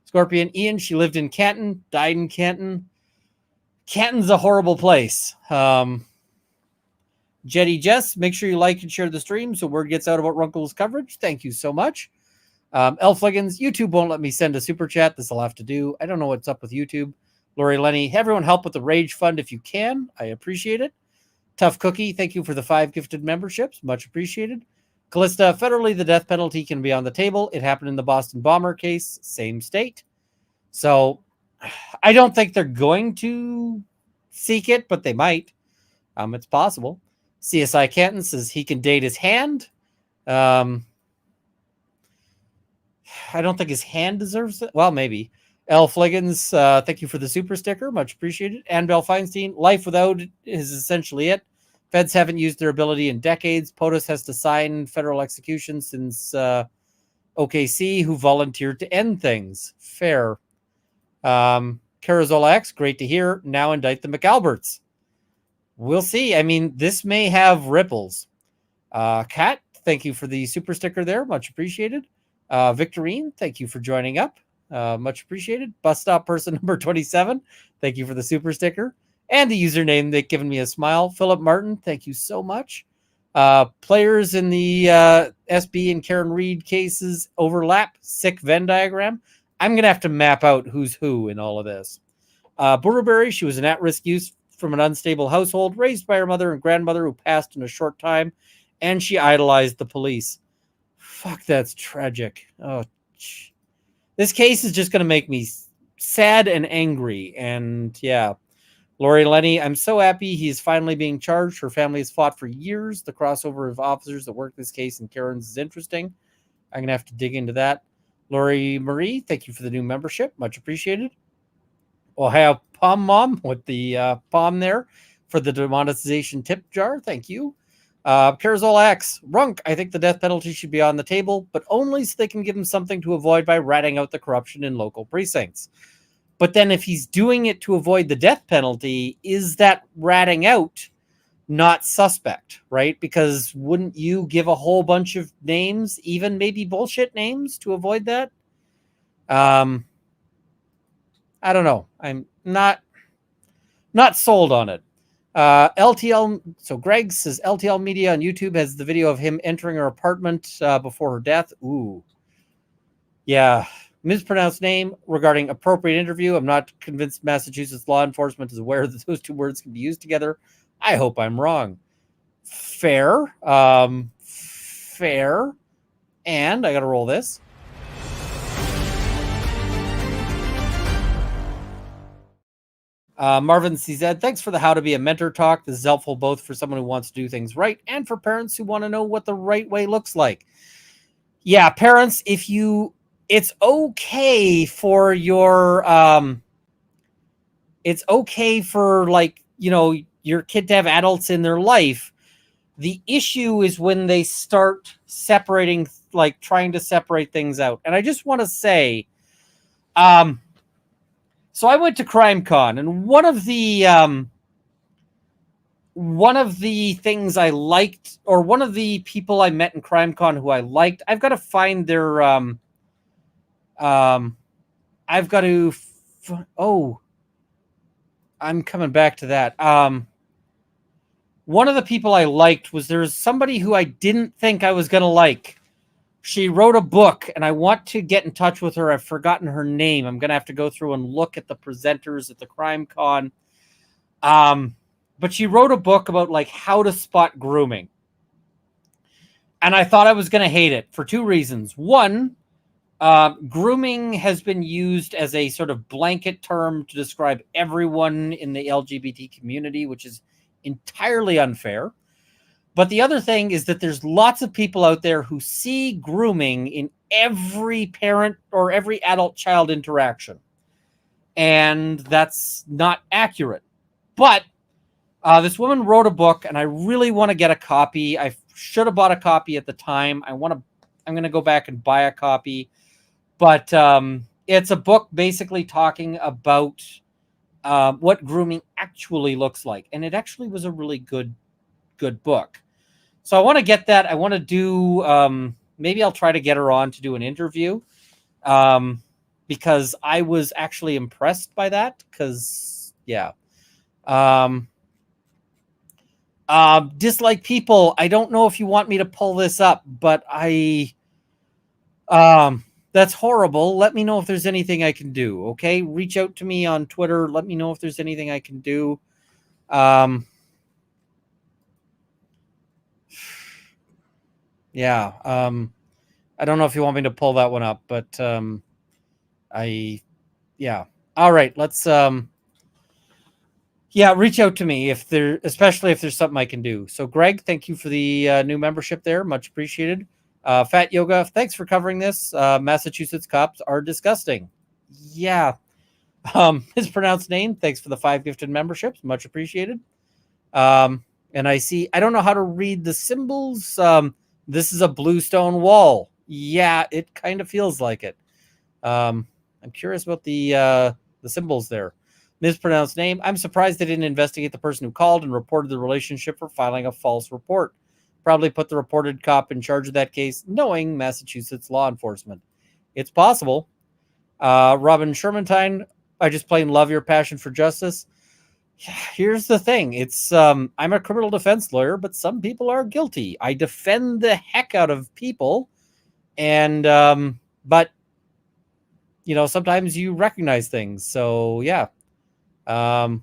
Scorpion Ian, she lived in Canton, died in Canton. Canton's a horrible place. Jetty Jess, make sure you like and share the stream so word gets out about Runkle's coverage. Thank you so much. Elf Liggins, YouTube won't let me send a super chat. This will have to do. I don't know what's up with YouTube. Lori Lenny, everyone help with the Rage Fund if you can. I appreciate it. Tough Cookie, thank you for the 5 gifted memberships. Much appreciated. Callista, federally, the death penalty can be on the table. It happened in the Boston bomber case, same state. So I don't think they're going to seek it, but they might. It's possible. CSI Canton says he can date his hand. I don't think his hand deserves it. Well, maybe. L. Fliggins, thank you for the super sticker. Much appreciated. Annabelle Feinstein, life without it is essentially it. Feds haven't used their ability in decades. POTUS has to sign federal execution since OKC, who volunteered to end things. Fair. Carazola X, great to hear. Now indict the McAlberts. We'll see. I mean, this may have ripples. Kat, thank you for the super sticker there. Much appreciated. Victorine, thank you for joining up. Much appreciated. Bus stop person number 27. Thank you for the super sticker and the username that given me a smile. Philip Martin, thank you so much. Players in the SB and Karen Reed cases overlap. Sick Venn diagram. I'm going to have to map out who's who in all of this. Burberry, she was an at-risk youth from an unstable household, raised by her mother and grandmother who passed in a short time, and she idolized the police. Fuck, that's tragic. Oh, this case is just going to make me sad and angry. And yeah, Lori Lenny, I'm so happy he's finally being charged. Her family has fought for years. The crossover of officers that work this case and Karen's is interesting. I'm going to have to dig into that. Lori Marie, thank you for the new membership. Much appreciated. Ohio Palm Mom with the palm there for the demonetization tip jar. Thank you. Carazol X, Runk, I think the death penalty should be on the table, but only so they can give him something to avoid by ratting out the corruption in local precincts. But then if he's doing it to avoid the death penalty, is that ratting out not suspect, right? Because wouldn't you give a whole bunch of names, even maybe bullshit names, to avoid that? I don't know. I'm not sold on it. LTL, so Greg says LTL Media on YouTube has the video of him entering her apartment before her death. Ooh. Yeah. Mispronounced name regarding appropriate interview. I'm not convinced Massachusetts law enforcement is aware that those two words can be used together. I hope I'm wrong. Fair. Fair. And I got to roll this. Marvin CZ, thanks for the How to Be a Mentor talk. This is helpful both for someone who wants to do things right and for parents who want to know what the right way looks like. Yeah, parents, it's okay for your, it's okay for, like, you know, your kid to have adults in their life. The issue is when they start separating, like trying to separate things out. And I just want to say, so I went to CrimeCon, and one of the things I liked, or one of the people I met in CrimeCon who I liked, I've got to find their, I've got to, I'm coming back to that. One of the people I liked was there's somebody who I didn't think I was going to like. She wrote a book, and I want to get in touch with her. I've forgotten her name. I'm going to have to go through and look at the presenters at the CrimeCon. But she wrote a book about like how to spot grooming. And I thought I was going to hate it for two reasons. One, grooming has been used as a sort of blanket term to describe everyone in the LGBT community, which is entirely unfair. But the other thing is that there's lots of people out there who see grooming in every parent or every adult-child interaction. And that's not accurate. But this woman wrote a book, and I really want to get a copy. I should have bought a copy at the time. I'm going to go back and buy a copy. But it's a book basically talking about what grooming actually looks like. And it actually was a really good book. So I want to get that. I want to do, maybe I'll try to get her on to do an interview, because I was actually impressed by that. Because, yeah. Dislike people. I don't know if you want me to pull this up, but that's horrible. Let me know if there's anything I can do. Okay. Reach out to me on Twitter. Let me know if there's anything I can do. Yeah. I don't know if you want me to pull that one up, but yeah. All right. Let's yeah, reach out to me especially if there's something I can do. So Greg, thank you for the new membership there. Much appreciated. Fat Yoga, thanks for covering this. Massachusetts cops are disgusting. Yeah. Mispronounced name, thanks for the 5 gifted memberships. Much appreciated. And I don't know how to read the symbols. This is a bluestone wall. Yeah, it kind of feels like it. I'm curious about the symbols there. Mispronounced name. I'm surprised they didn't investigate the person who called and reported the relationship for filing a false report. Probably put the reported cop in charge of that case, knowing Massachusetts law enforcement. It's possible. Robin Shermantine, I just plain love your passion for justice. Here's the thing. It's I'm a criminal defense lawyer, but some people are guilty. I defend the heck out of people, and but you know, sometimes you recognize things. So yeah. Anna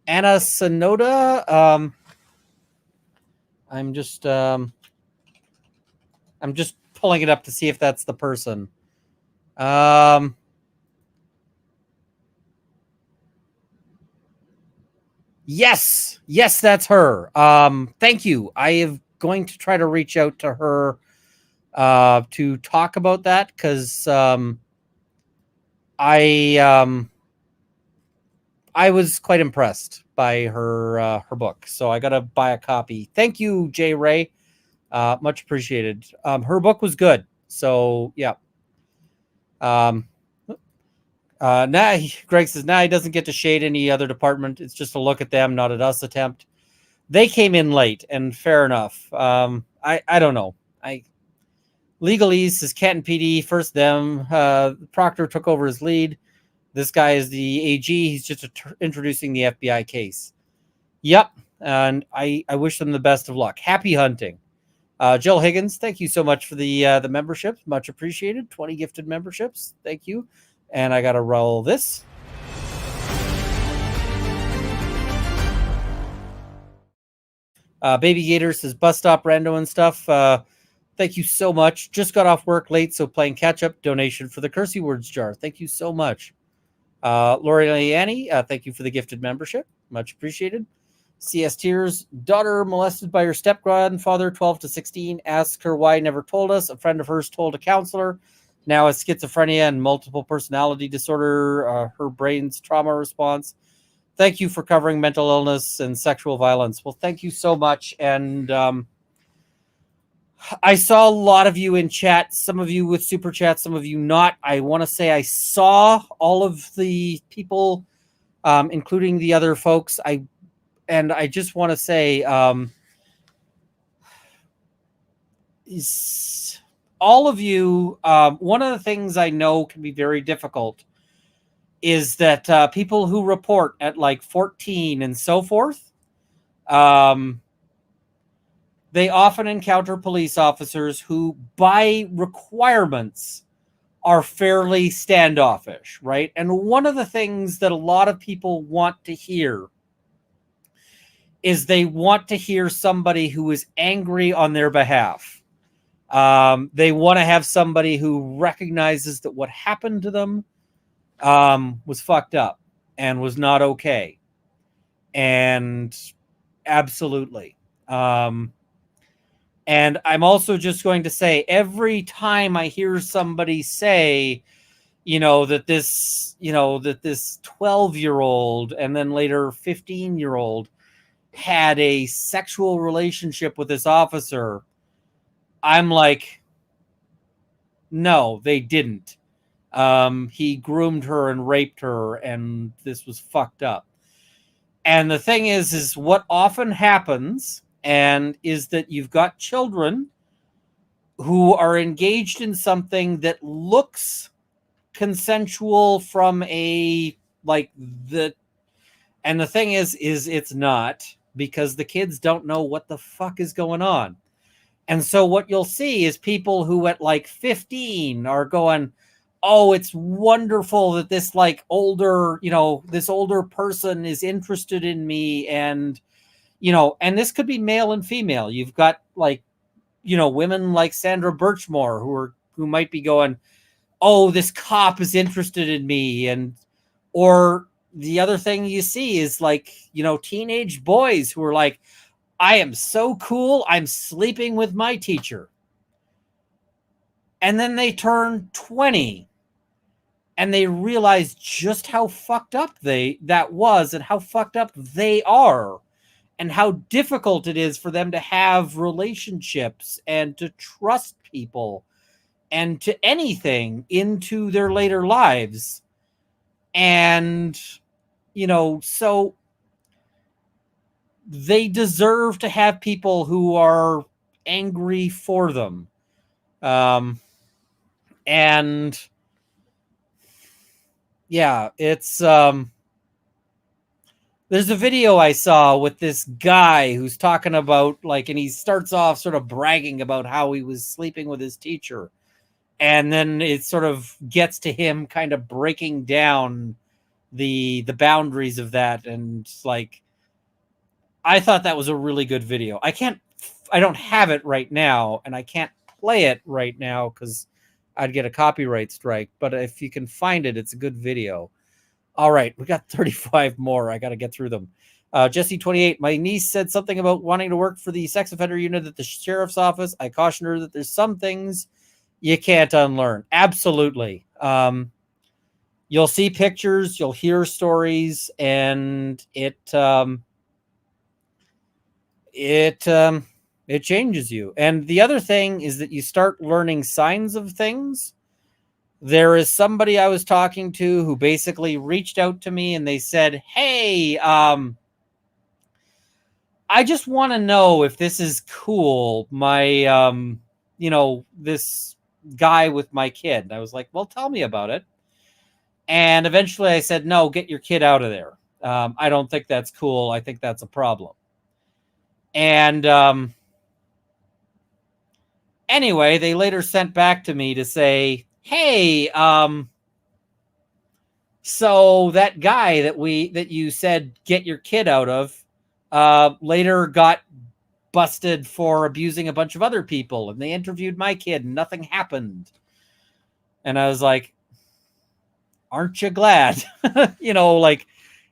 Sonoda, I'm just pulling it up to see if that's the person. Yes, that's her. Thank you. I am going to try to reach out to her to talk about that, because I I was quite impressed by her book, so I gotta buy a copy. Thank you, Jay Ray. Much appreciated. Her book was good, so yeah. Greg says he doesn't get to shade any other department. It's just a look at them, not at us attempt. They came in late, and fair enough. I don't know. Legalese says Canton PD first them. Proctor took over his lead. This guy is the AG. He's just introducing the FBI case. Yep, and I wish them the best of luck. Happy hunting. Jill Higgins, thank you so much for the membership. Much appreciated. 20 gifted memberships. Thank you. And I got to roll this. Baby Gator says bus stop rando and stuff. Thank you so much. Just got off work late, so playing catch up. Donation for the Cursey Words jar. Thank you so much. Lori Annie, thank you for the gifted membership. Much appreciated. CS Tears, daughter molested by her step-grandfather, 12 to 16. Asks her why never told us. A friend of hers told a counselor. Now has schizophrenia and multiple personality disorder. Her brain's trauma response. Thank you for covering mental illness and sexual violence. Well, thank you so much. And I saw a lot of you in chat, some of you with super chat, some of you not. I want to say I saw all of the people, including the other folks. And I just want to say, all of you, one of the things I know can be very difficult is that people who report at like 14 and so forth, they often encounter police officers who, by requirements, are fairly standoffish, right? And one of the things that a lot of people want to hear is they want to hear somebody who is angry on their behalf. They want to have somebody who recognizes that what happened to them was fucked up and was not okay. And absolutely. And I'm also just going to say, every time I hear somebody say, that this 12-year-old and then later 15-year-old had a sexual relationship with this officer, I'm like, no, they didn't. He groomed her and raped her, and this was fucked up. And the thing is what often happens, and is that you've got children who are engaged in something that looks consensual from and the thing is it's not, because the kids don't know what the fuck is going on. And so what you'll see is people who at like 15 are going, oh, it's wonderful that this older person is interested in me. And, and this could be male and female. You've got women like Sandra Birchmore who might be going, oh, this cop is interested in me. Or the other thing you see is teenage boys who are like, I am so cool, I'm sleeping with my teacher. And then they turn 20 and they realize just how fucked up that was, and how fucked up they are, and how difficult it is for them to have relationships and to trust people and to anything into their later lives. And, so they deserve to have people who are angry for them. And yeah, it's, there's a video I saw with this guy who's talking about and he starts off sort of bragging about how he was sleeping with his teacher. And then it sort of gets to him kind of breaking down the boundaries of that. And I thought that was a really good video. I don't have it right now, and I can't play it right now because I'd get a copyright strike. But if you can find it, it's a good video. All right, we got 35 more. I got to get through them. Jesse 28, my niece said something about wanting to work for the sex offender unit at the sheriff's office. I cautioned her that there's some things you can't unlearn. Absolutely. you'll see pictures, you'll hear stories, and it changes you. And the other thing is that you start learning signs of things. There is somebody I was talking to who basically reached out to me and they said, "Hey, I just want to know if this is cool. My, this guy with my kid." And I was like, "Well, tell me about it." And eventually I said, "No, get your kid out of there. I don't think that's cool. I think that's a problem." And anyway, they later sent back to me to say, "Hey, so that guy that you said get your kid out of, later got busted for abusing a bunch of other people, and they interviewed my kid, and nothing happened." And I was like, "Aren't you glad?"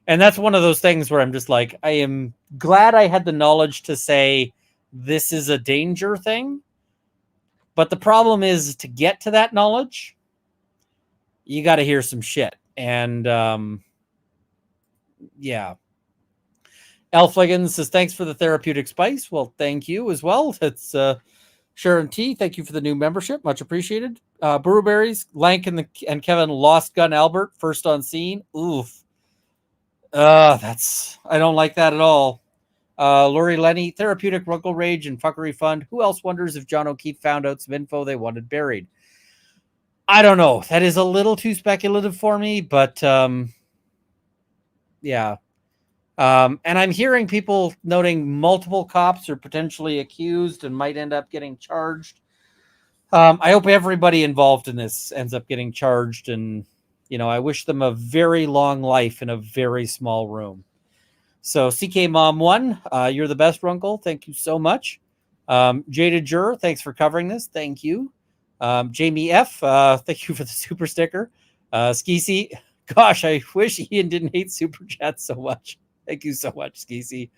And that's one of those things where I'm just like, I am glad I had the knowledge to say this is a danger thing. But the problem is, to get to that knowledge, you got to hear some shit. And yeah. Elfligan says, "Thanks for the therapeutic spice." Well, thank you as well. It's Sharon T. Thank you for the new membership. Much appreciated. Brewberries, Lank and Kevin lost gun Albert, first on scene. Oof. I don't like that at all. Lori Lenny, therapeutic Runkle Rage and Fuckery Fund. Who else wonders if John O'Keefe found out some info they wanted buried? I don't know. That is a little too speculative for me, but yeah. And I'm hearing people noting multiple cops are potentially accused and might end up getting charged. I hope everybody involved in this ends up getting charged, and I wish them a very long life in a very small room. So CK Mom 1, you're the best, Runkle. Thank you so much. Jaded Juror, thanks for covering this. Thank you. Jamie F, thank you for the super sticker. Skeesy, gosh, I wish Ian didn't hate super chat so much. Thank you so much, Skeesy.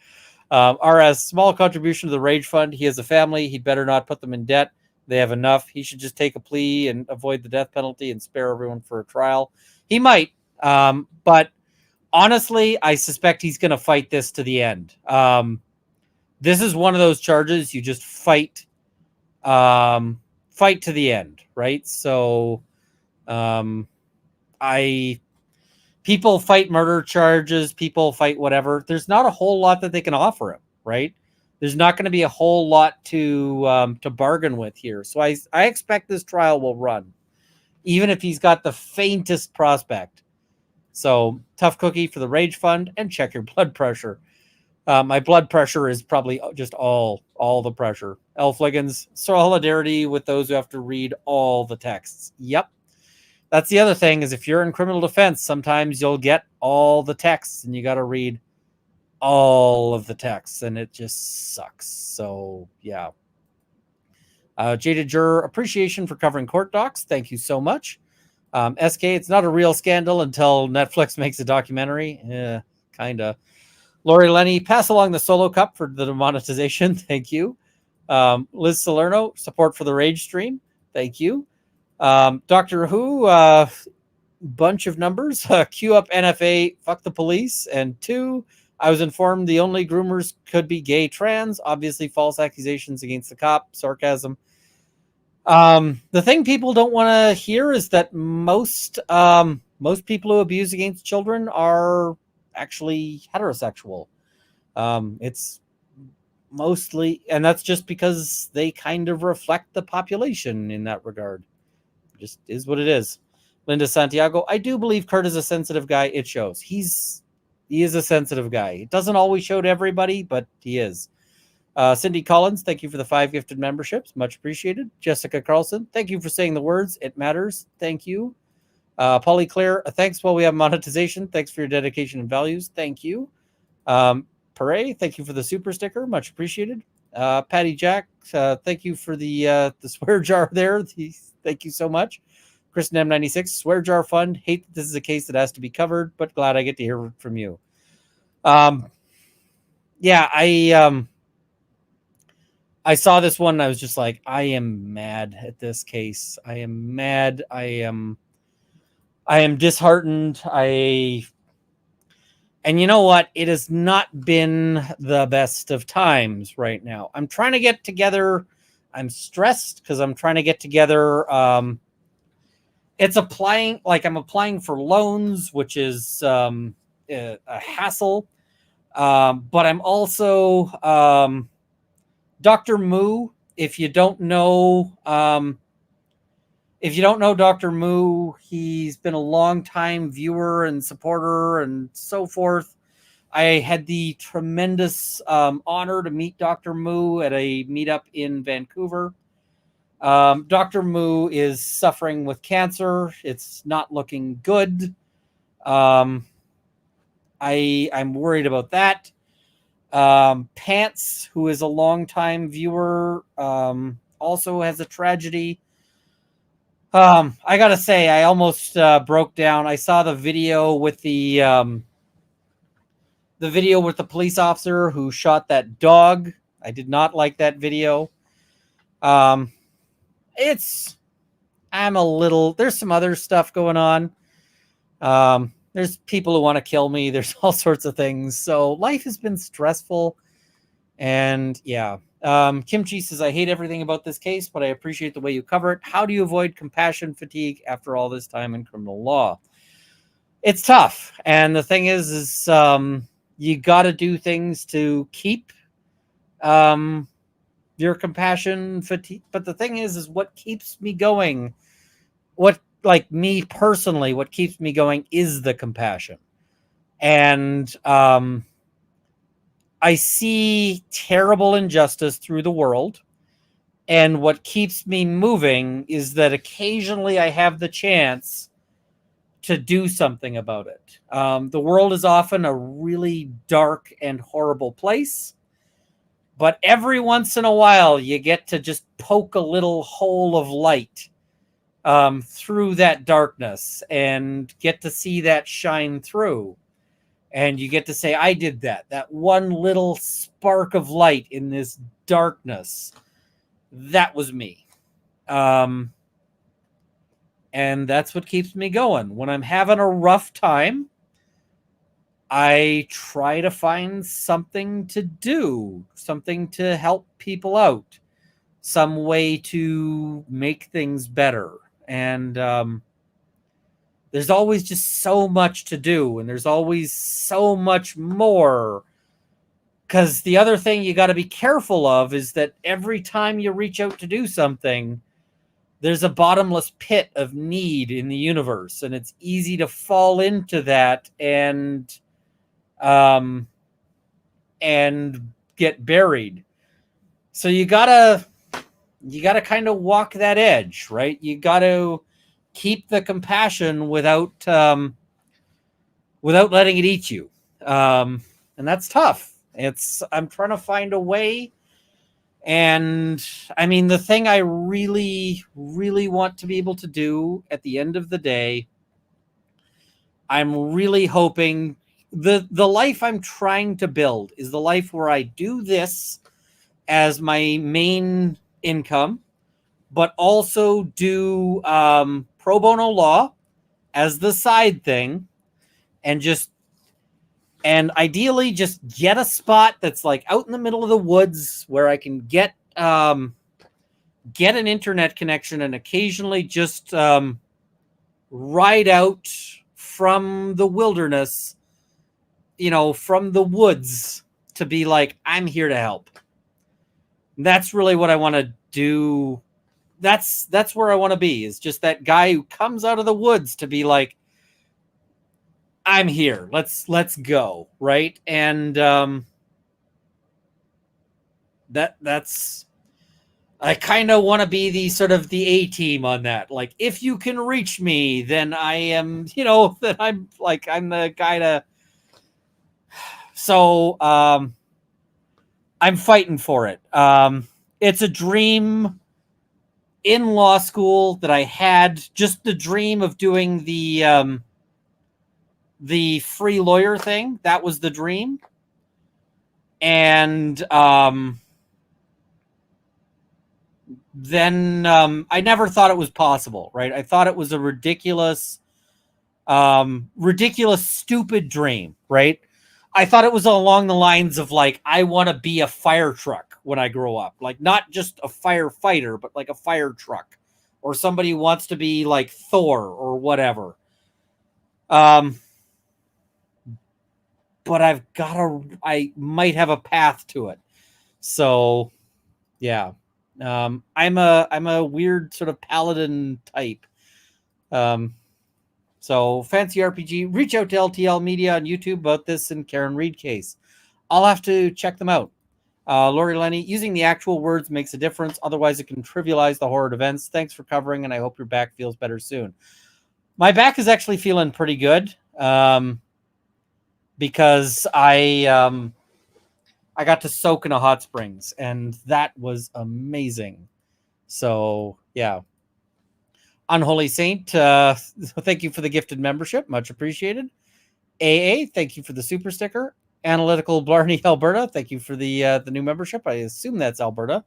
RS, small contribution to the Rage Fund. He has a family. He'd better not put them in debt. They have enough. He should just take a plea and avoid the death penalty and spare everyone for a trial. He might, but honestly, I suspect he's going to fight this to the end. This is one of those charges you just fight to the end, right? So, people fight murder charges, people fight whatever. There's not a whole lot that they can offer him, right? There's not going to be a whole lot to bargain with here. So I expect this trial will run, even if he's got the faintest prospect. So tough cookie for the Rage Fund, and check your blood pressure. My blood pressure is probably just all the pressure. Elfligans, solidarity with those who have to read all the texts. Yep. That's the other thing, is if you're in criminal defense, sometimes you'll get all the texts and you got to read all of the texts, and it just sucks. So yeah. Jaded Juror, appreciation for covering court docs. Thank you so much. SK, it's not a real scandal until Netflix makes a documentary. Yeah, kinda. Lori Lenny, pass along the solo cup for the demonetization. Thank you. Liz Salerno, support for the Rage stream. Thank you. Doctor Who, bunch of numbers. Queue up NFA, fuck the police. And 2, I was informed the only groomers could be gay trans. Obviously false accusations against the cop. Sarcasm. The thing people don't want to hear is that most people who abuse against children are actually heterosexual. It's mostly, and that's just because they kind of reflect the population in that regard. Just is what it is. Linda Santiago, I do believe Kurt is a sensitive guy. It shows. He is a sensitive guy. It doesn't always show to everybody, but he is. Cindy Collins, thank you for the 5 gifted memberships. Much appreciated. Jessica Carlson, thank you for saying the words. It matters. Thank you. Polly Claire, thanks while we have monetization. Thanks for your dedication and values. Thank you. Pere, thank you for the super sticker. Much appreciated. Patty Jack, thank you for the swear jar there. Thank you so much. Kristen M96, swear jar fund. Hate that this is a case that has to be covered, but glad I get to hear from you. Yeah, I saw this one and I was just like, I am mad at this case. I am mad. I am disheartened. And you know what? It has not been the best of times right now. I'm trying to get together. I'm stressed because I'm trying to get together. It's applying, like I'm applying for loans, which is a hassle. But I'm also Dr. Moo. If you don't know, Dr. Moo, he's been a long time viewer and supporter and so forth. I had the tremendous honor to meet Dr. Moo at a meetup in Vancouver. Dr. Moo is suffering with cancer. It's not looking good. I'm worried about that. Pants, who is a longtime viewer, also has a tragedy. I gotta say, I almost broke down. I saw the video with the police officer who shot that dog. I did not like that video. I'm a little. There's some other stuff going on. There's people who want to kill me. There's all sorts of things. So life has been stressful, and yeah. Kimchi says, I hate everything about this case, but I appreciate the way you cover it. How do you avoid compassion fatigue after all this time in criminal law? It's tough. And the thing is you got to do things to keep your compassion fatigue. But the thing is what keeps me going, like me personally, what keeps me going is the compassion. And I see terrible injustice through the world. And what keeps me moving is that occasionally I have the chance to do something about it. The world is often a really dark and horrible place. But every once in a while, you get to just poke a little hole of light through that darkness and get to see that shine through. And you get to say, I did that. That one little spark of light in this darkness, that was me. And that's what keeps me going. When I'm having a rough time, I try to find something to do, something to help people out, some way to make things better. And there's always just so much to do, and there's always so much more. Because the other thing you got to be careful of is that every time you reach out to do something, there's a bottomless pit of need in the universe, and it's easy to fall into that and get buried. So you gotta kind of walk that edge, right? You got to keep the compassion without letting it eat you, and that's tough. I'm trying to find a way. And I mean, the thing I really, really want to be able to do at the end of the day, I'm really hoping the life I'm trying to build is the life where I do this as my main income, but also do pro bono law as the side thing, and ideally just get a spot that's like out in the middle of the woods where I can get an internet connection and occasionally just ride out from the wilderness, from the woods, to be like, I'm here to help. That's really what I want to do. That's where I want to be, is just that guy who comes out of the woods to be like, I'm here. Let's go, right? And that's I kind of want to be the sort of the A team on that. Like, if you can reach me, then I am, that I'm the guy to. So I'm fighting for it. It's a dream in law school that I had, just the dream of doing the free lawyer thing. That was the dream. And then I never thought it was possible, right? I thought it was a ridiculous Ridiculous, stupid dream, right? I thought it was along the lines of like, I want to be a fire truck when I grow up. Like, not just a firefighter, but like a fire truck. Or somebody who wants to be like Thor or whatever. But I might have a path to it. So, yeah. I'm a weird sort of paladin type. So Fancy RPG, reach out to LTL Media on YouTube about this and Karen Reed case. I'll have to check them out. Lori Lenny, using the actual words makes a difference. Otherwise, it can trivialize the horrid events. Thanks for covering, and I hope your back feels better soon. My back is actually feeling pretty good because I got to soak in a hot springs, and that was amazing. So, yeah. Unholy Saint, thank you for the gifted membership. Much appreciated. AA, thank you for the super sticker. Analytical Blarney, Alberta, thank you for the new membership. I assume that's Alberta.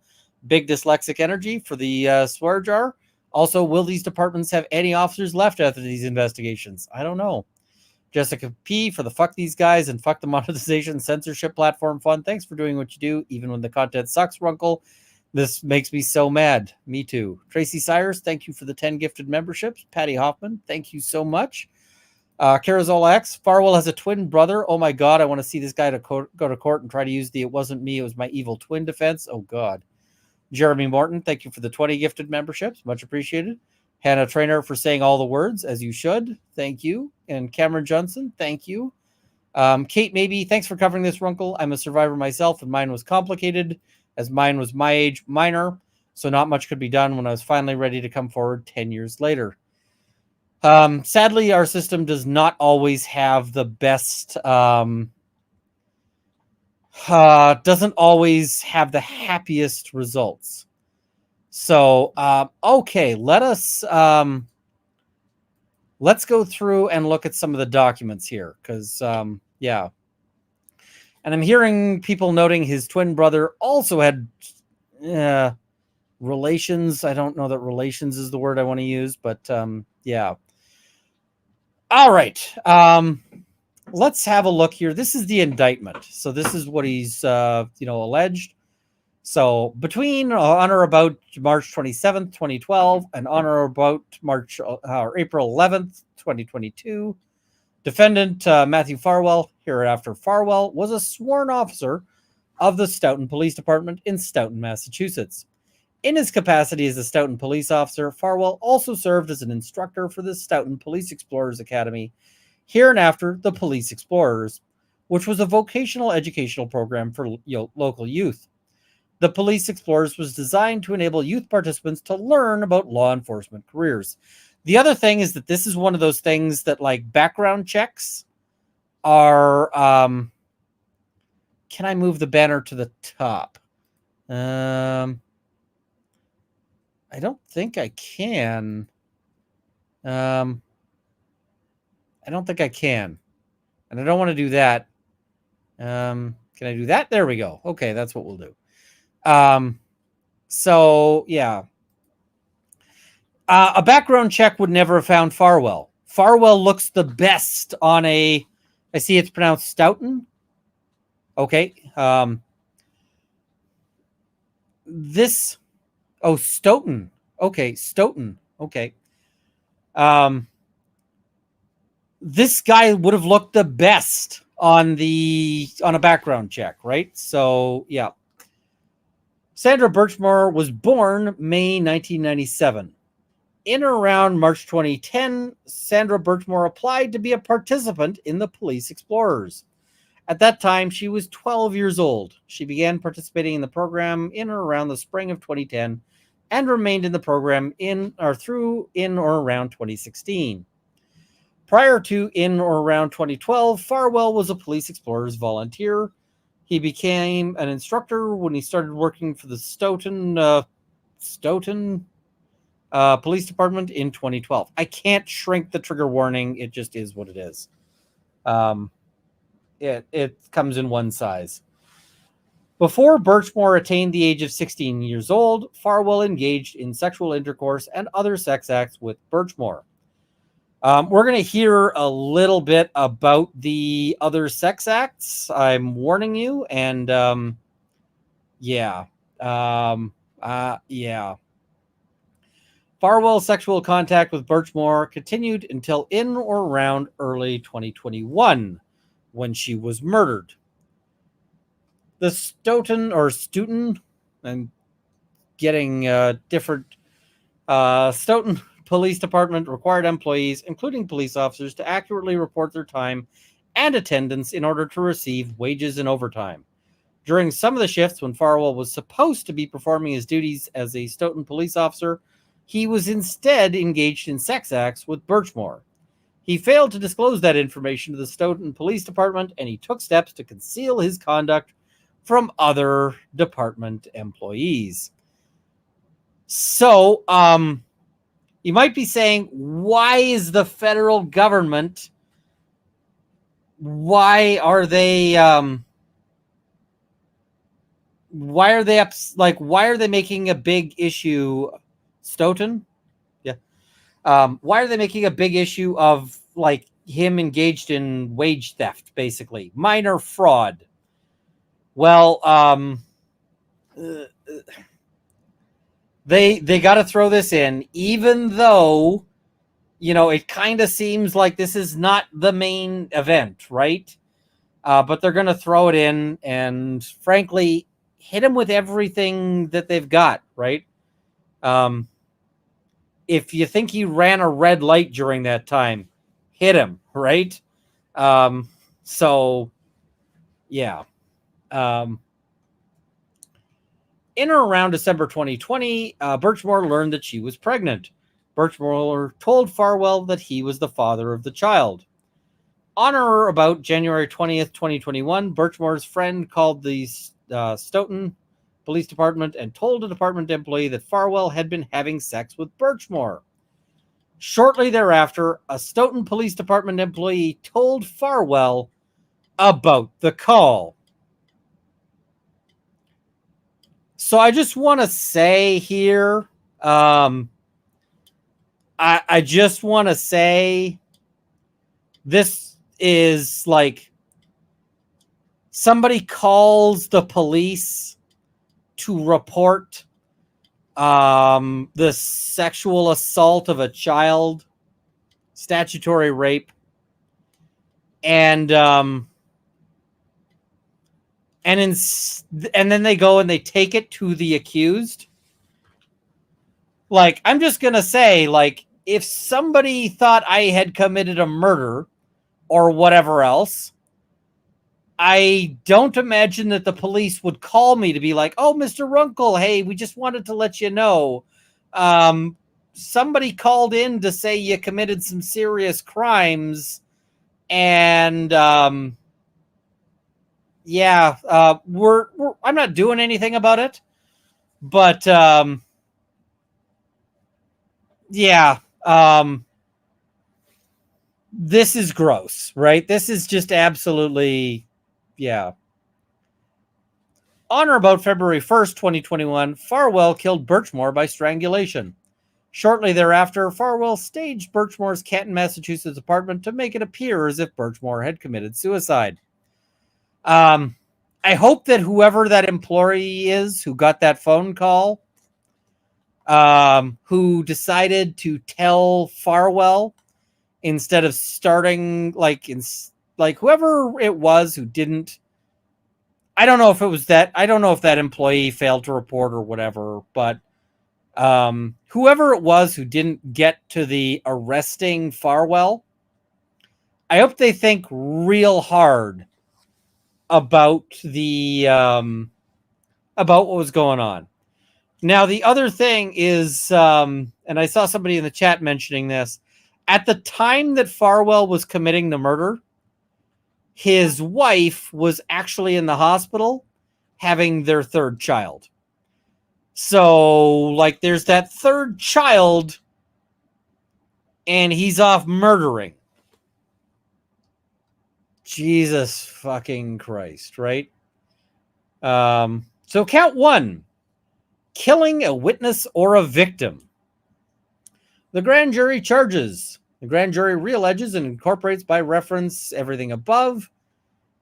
Big Dyslexic Energy for the swear jar. Also, will these departments have any officers left after these investigations? I don't know. Jessica P for the fuck these guys and fuck the monetization censorship platform fund. Thanks for doing what you do, even when the content sucks, Runkle. This makes me so mad. Me too. Tracy Cyrus, thank you for the 10 gifted memberships. Patty Hoffman, thank you so much. Carazol X, Farwell has a twin brother. Oh my God, I want to see this guy go to court and try to use the "it wasn't me, it was my evil twin" defense. Oh God. Jeremy Morton, thank you for the 20 gifted memberships. Much appreciated. Hannah Trainer for saying all the words, as you should. Thank you. And Cameron Johnson, thank you. Kate Maybe, thanks for covering this, Runkle. I'm a survivor myself, and mine was complicated, as mine was my age, minor, so not much could be done when I was finally ready to come forward 10 years later. Sadly, our system does not always have the best, doesn't always have the happiest results. So, okay, let's go through and look at some of the documents here, because, yeah. And I'm hearing people noting his twin brother also had relations. I don't know that relations is the word I want to use, but yeah. All right. Let's have a look here. This is the indictment. So this is what he's alleged. So between on or about March 27th, 2012 and on or about April 11th, 2022, defendant Matthew Farwell, hereafter Farwell, was a sworn officer of the Stoughton Police Department in Stoughton, Massachusetts. In his capacity as a Stoughton police officer, Farwell also served as an instructor for the Stoughton Police Explorers Academy, hereinafter the Police Explorers, which was a vocational educational program for local youth. The Police Explorers was designed to enable youth participants to learn about law enforcement careers. The other thing is that this is one of those things that, like, background checks are... can I move the banner to the top? I don't think I can. I don't think I can. And I don't want to do that. Can I do that? There we go. Okay, that's what we'll do. So, yeah. A background check would never have found Farwell. Farwell looks the best on a... I see it's pronounced Stoughton. Okay. This... Oh, Stoughton. Okay, Stoughton. Okay. This guy would have looked the best on a background check, right? So, yeah. Sandra Birchmore was born May 1997. In or around March 2010, Sandra Birchmore applied to be a participant in the Police Explorers. At that time, she was 12 years old. She began participating in the program in or around the spring of 2010 and remained in the program in or around 2016. Prior to in or around 2012, Farwell was a Police Explorers volunteer. He became an instructor when he started working for the Stoughton Police Department in 2012. I can't shrink the trigger warning. It just is what it is. It comes in one size. Before Birchmore attained the age of 16 years old, Farwell engaged in sexual intercourse and other sex acts with Birchmore. We're going to hear a little bit about the other sex acts. I'm warning you. And yeah. Yeah. Farwell's sexual contact with Birchmore continued until in or around early 2021 when she was murdered. The Stoughton, I'm getting different. Stoughton Police Department required employees, including police officers, to accurately report their time and attendance in order to receive wages and overtime. During some of the shifts when Farwell was supposed to be performing his duties as a Stoughton police officer, he was instead engaged in sex acts with Birchmore. He failed to disclose that information to the Stoughton Police Department, and he took steps to conceal his conduct from other department employees. So, you might be saying, why is the federal government, why are they making a big issue, Stoughton? Yeah. Why are they making a big issue of like him engaged in wage theft, basically minor fraud? Well, they got to throw this in, even though, you know, it kind of seems like this is not the main event, right? But they're going to throw it in and, frankly, hit him with everything that they've got, right? If you think he ran a red light during that time, hit him, right? So, yeah. In or around December 2020, Birchmore learned that she was pregnant. Birchmore told Farwell that he was the father of the child. On or about January 20th, 2021, Birchmore's friend called the Stoughton Police Department and told a department employee that Farwell had been having sex with Birchmore. Shortly thereafter, a Stoughton Police Department employee told Farwell about the call. So I just want to say here, I just want to say this is like somebody calls the police to report the sexual assault of a child, statutory rape, and then they go and they take it to the accused. Like, I'm just gonna say, like, if somebody thought I had committed a murder or whatever else, I don't imagine that the police would call me to be like, oh, Mr. Runkle, hey, we just wanted to let you know. Somebody called in to say you committed some serious crimes. And, I'm not doing anything about it. But, this is gross, right? This is just absolutely... Yeah. On or about February 1st, 2021, Farwell killed Birchmore by strangulation. Shortly thereafter, Farwell staged Birchmore's Canton, Massachusetts apartment to make it appear as if Birchmore had committed suicide. I hope that whoever that employee is who got that phone call, who decided to tell Farwell instead of starting whoever it was who didn't, I don't know if it was that, I don't know if that employee failed to report or whatever, but whoever it was who didn't get to the arresting Farwell, I hope they think real hard about the about what was going on. Now, the other thing is, and I saw somebody in the chat mentioning this, at the time that Farwell was committing the murder, his wife was actually in the hospital having their third child. So, like, there's that third child, and he's off murdering. Jesus fucking Christ, right? So count one, killing a witness or a victim. The grand jury charges The grand jury realleges and incorporates by reference everything above.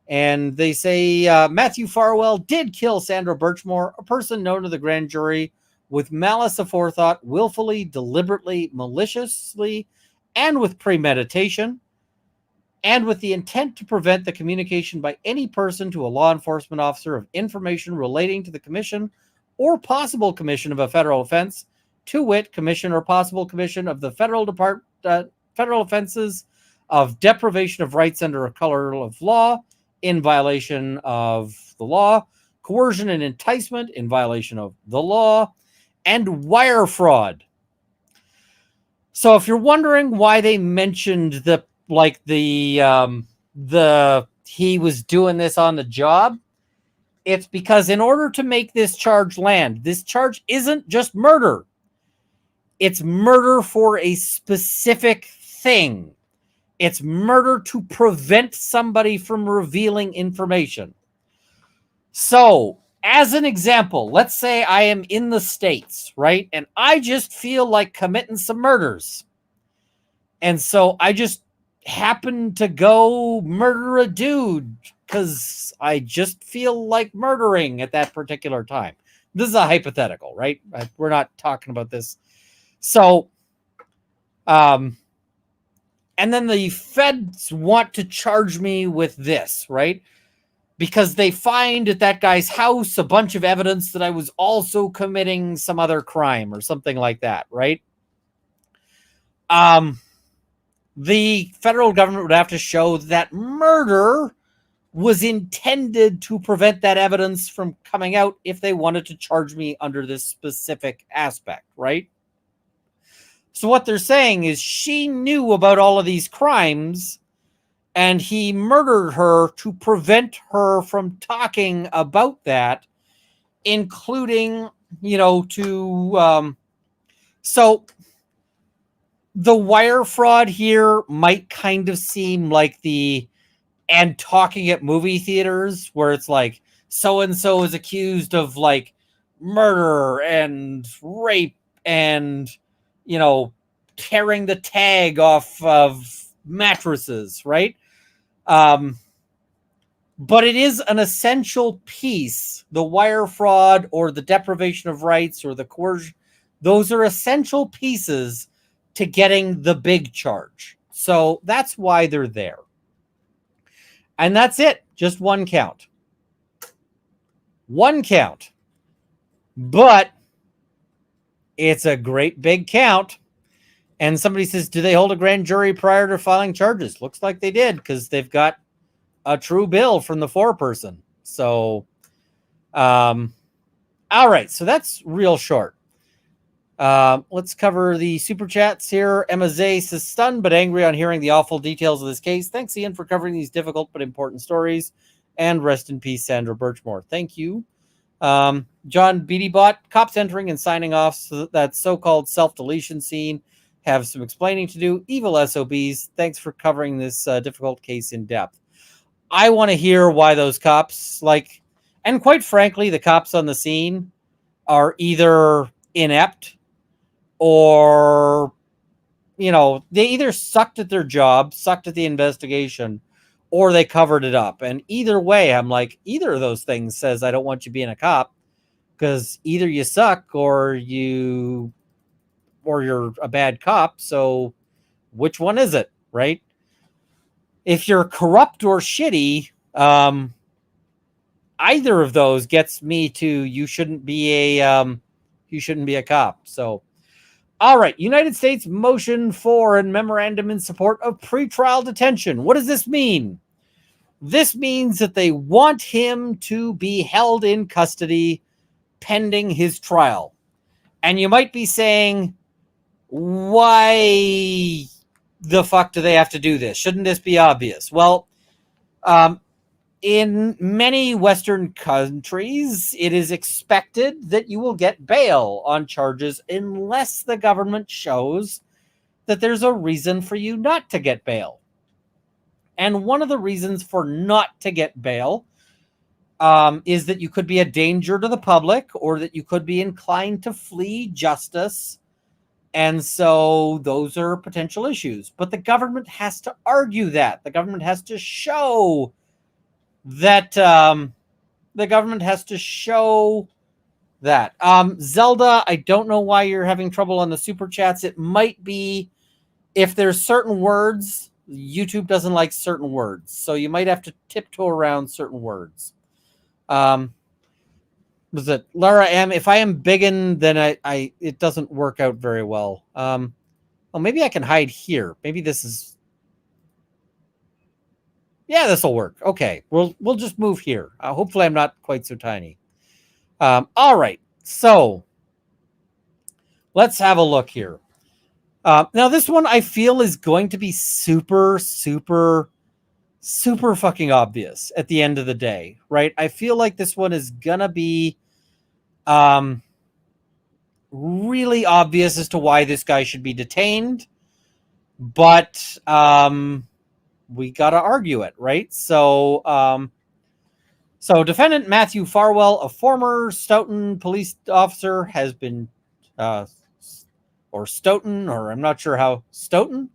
And they say Matthew Farwell did kill Sandra Birchmore, a person known to the grand jury with malice aforethought, willfully, deliberately, maliciously, and with premeditation, and with the intent to prevent the communication by any person to a law enforcement officer of information relating to the commission or possible commission of a federal offense, to wit, commission or possible commission of the federal offenses of deprivation of rights under a color of law in violation of the law, coercion and enticement in violation of the law, and wire fraud. So if you're wondering why they mentioned he was doing this on the job, it's because in order to make this charge land, this charge isn't just murder. It's murder for a specific thing. It's murder to prevent somebody from revealing information. So, as an example, let's say I am in the States, right? And I just feel like committing some murders. And so I just happen to go murder a dude because I just feel like murdering at that particular time. This is a hypothetical, right? We're not talking about this. So, and then the feds want to charge me with this, right? Because they find at that guy's house a bunch of evidence that I was also committing some other crime or something like that, right? The federal government would have to show that murder was intended to prevent that evidence from coming out if they wanted to charge me under this specific aspect, right? So what they're saying is she knew about all of these crimes and he murdered her to prevent her from talking about that, including, so the wire fraud here might kind of seem like and talking at movie theaters where it's like so-and-so is accused of like murder and rape and, tearing the tag off of mattresses, right? But it is an essential piece. The wire fraud or the deprivation of rights or the coercion, those are essential pieces to getting the big charge. So that's why they're there. And that's it. Just one count. One count. But it's a great big count. And somebody says, do they hold a grand jury prior to filing charges? Looks like they did because they've got a true bill from the foreperson. So, all right. So that's real short. Let's cover the super chats here. Emma Zay says, stunned but angry on hearing the awful details of this case. Thanks, Ian, for covering these difficult but important stories. And rest in peace, Sandra Birchmore. Thank you. John Beattybot, cops entering and signing off so that so-called self-deletion scene. Have some explaining to do. Evil SOBs. Thanks for covering this difficult case in depth. I want to hear why those cops, and quite frankly, the cops on the scene are either inept or, they either sucked at their job, sucked at the investigation, or they covered it up. And either way, I'm like, either of those things says I don't want you being a cop because either you suck or you're a bad cop. So which one is it, right? If you're corrupt or shitty, either of those gets me to you shouldn't be a cop. So, all right, United States motion for and memorandum in support of pretrial detention. What does this mean? This means that they want him to be held in custody pending his trial. And you might be saying, why the fuck do they have to do this? Shouldn't this be obvious? Well, in many Western countries, it is expected that you will get bail on charges unless the government shows that there's a reason for you not to get bail. And one of the reasons for not to get bail is that you could be a danger to the public or that you could be inclined to flee justice And so those are potential issues. But the government has to argue that. The government has to show that. The government has to show that. Zelda, I don't know why you're having trouble on the super chats. It might be if there's certain words, YouTube doesn't like certain words. So you might have to tiptoe around certain words. Was it Laura M? If I am biggin, then I it doesn't work out very well. Well, maybe I can hide here. Maybe this is. Yeah, this will work. Okay, we'll just move here. Hopefully, I'm not quite so tiny. All right, so let's have a look here. Now, this one I feel is going to be super fucking obvious at the end of the day, right? I feel like this one is gonna be really obvious as to why this guy should be detained, but we gotta argue it, right? So defendant Matthew Farwell, a former Stoughton police officer, has been or Stoughton, or I'm not sure how Stoughton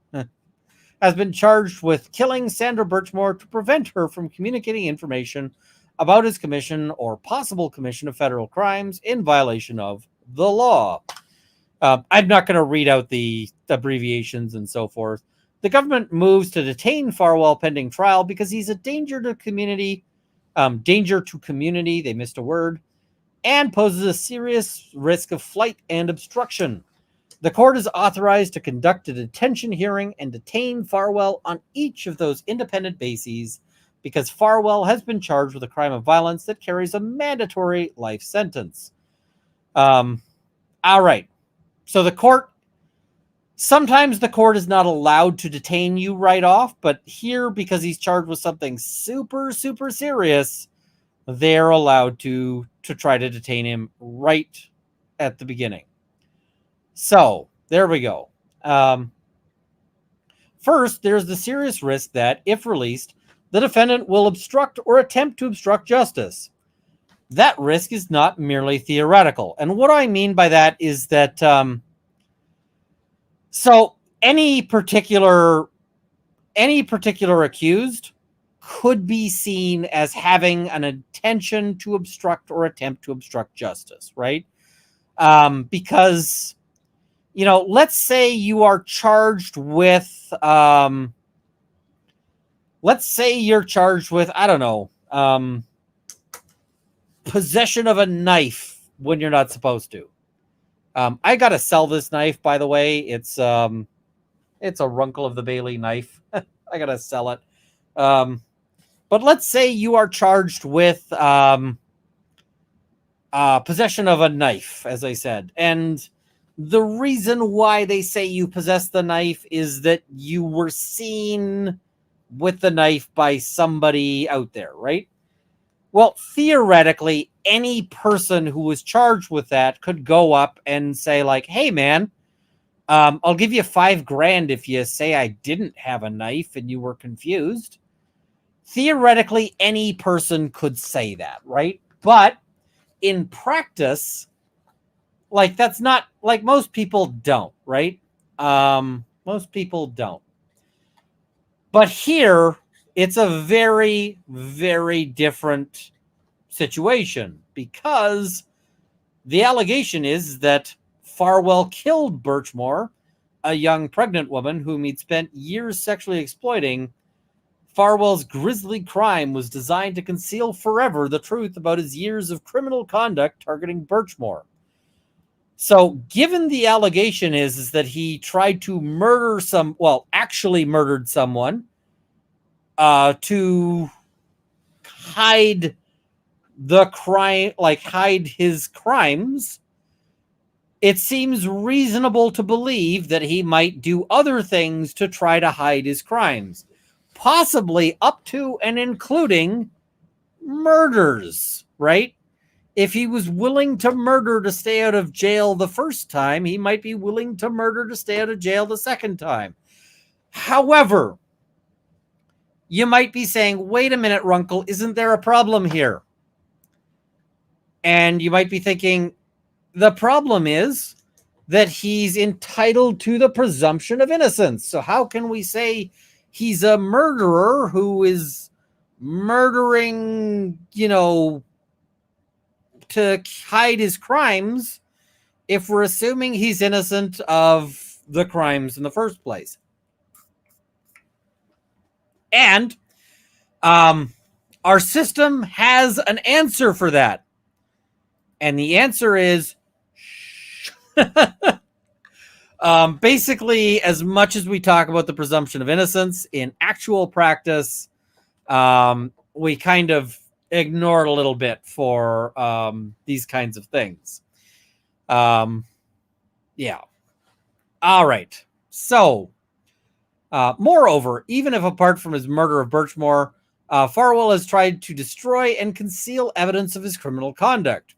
has been charged with killing Sandra Birchmore to prevent her from communicating information about his commission or possible commission of federal crimes in violation of the law. I'm not going to read out the abbreviations and so forth. The government moves to detain Farwell pending trial because he's a danger to community. They missed a word, and poses a serious risk of flight and obstruction. The court is authorized to conduct a detention hearing and detain Farwell on each of those independent bases because Farwell has been charged with a crime of violence that carries a mandatory life sentence. All right. So sometimes the court is not allowed to detain you right off, but here, because he's charged with something super serious, they're allowed to try to detain him right at the beginning. So there we go. First, there's the serious risk that, if released, the defendant will obstruct or attempt to obstruct justice. That risk is not merely theoretical. And what I mean by that is that so any particular accused could be seen as having an intention to obstruct or attempt to obstruct justice, right? Because, let's say you are charged with, I don't know, possession of a knife when you're not supposed to. I gotta sell this knife, by the way. It's a Runkle of the Bailey knife. I gotta sell it. But let's say you are charged with possession of a knife, as I said. And the reason why they say you possess the knife is that you were seen with the knife by somebody out there, right? Well, theoretically, any person who was charged with that could go up and say, like, hey, man, I'll give you $5,000 if you say I didn't have a knife and you were confused. Theoretically, any person could say that, right? But in practice, like, that's not, like, most people don't, right? Most people don't. But here, it's a very, very different situation because the allegation is that Farwell killed Birchmore, a young pregnant woman whom he'd spent years sexually exploiting. Farwell's grisly crime was designed to conceal forever the truth about his years of criminal conduct targeting Birchmore. So, given the allegation is that he tried to actually murdered someone, to hide the crime, like hide his crimes, it seems reasonable to believe that he might do other things to try to hide his crimes, possibly up to and including murders, right? If he was willing to murder to stay out of jail the first time, he might be willing to murder to stay out of jail the second time. However, you might be saying, wait a minute, Runkle, isn't there a problem here? And you might be thinking, the problem is that he's entitled to the presumption of innocence. So how can we say he's a murderer who is murdering, to hide his crimes if we're assuming he's innocent of the crimes in the first place? And our system has an answer for that. And the answer is basically, as much as we talk about the presumption of innocence, in actual practice, we kind of ignore it a little bit for these kinds of things. Yeah. All right. So, moreover, even if apart from his murder of Birchmore, Farwell has tried to destroy and conceal evidence of his criminal conduct.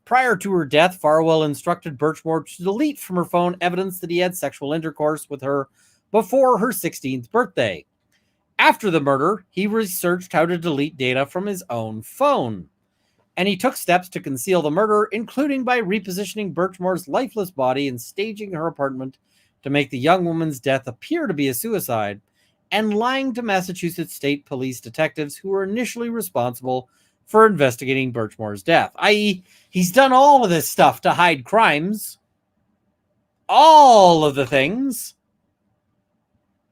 Prior to her death, Farwell instructed Birchmore to delete from her phone evidence that he had sexual intercourse with her before her 16th birthday. After the murder, he researched how to delete data from his own phone. And he took steps to conceal the murder, including by repositioning Birchmore's lifeless body and staging her apartment to make the young woman's death appear to be a suicide, and lying to Massachusetts State Police detectives who were initially responsible for investigating Birchmore's death. I.e., he's done all of this stuff to hide crimes. All of the things.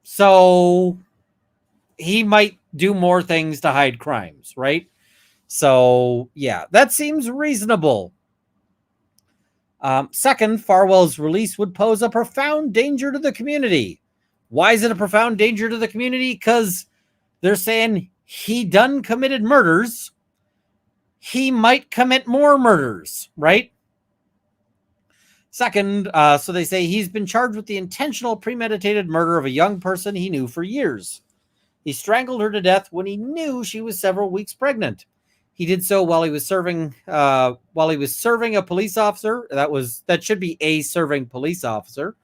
So he might do more things to hide crimes, right? So, yeah, that seems reasonable. Second, Farwell's release would pose a profound danger to the community. Why is it a profound danger to the community? Because they're saying he done committed murders. He might commit more murders, right? Second, so they say he's been charged with the intentional premeditated murder of a young person he knew for years. He strangled her to death when he knew she was several weeks pregnant. He did so while he was serving a police officer. That should be a serving police officer.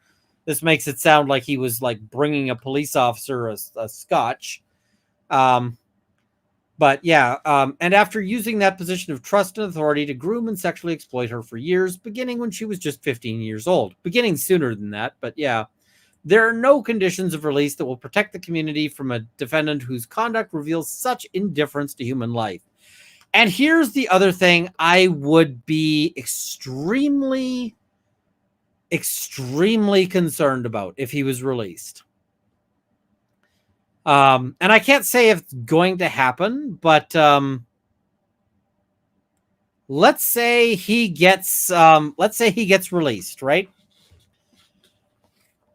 This makes it sound like he was like bringing a police officer a scotch. But yeah, and after using that position of trust and authority to groom and sexually exploit her for years, beginning when she was just 15 years old. Beginning sooner than that, but yeah. There are no conditions of release that will protect the community from a defendant whose conduct reveals such indifference to human life. And here's the other thing I would be extremely, extremely concerned about if he was released. And I can't say if it's going to happen, but let's say he gets released, right?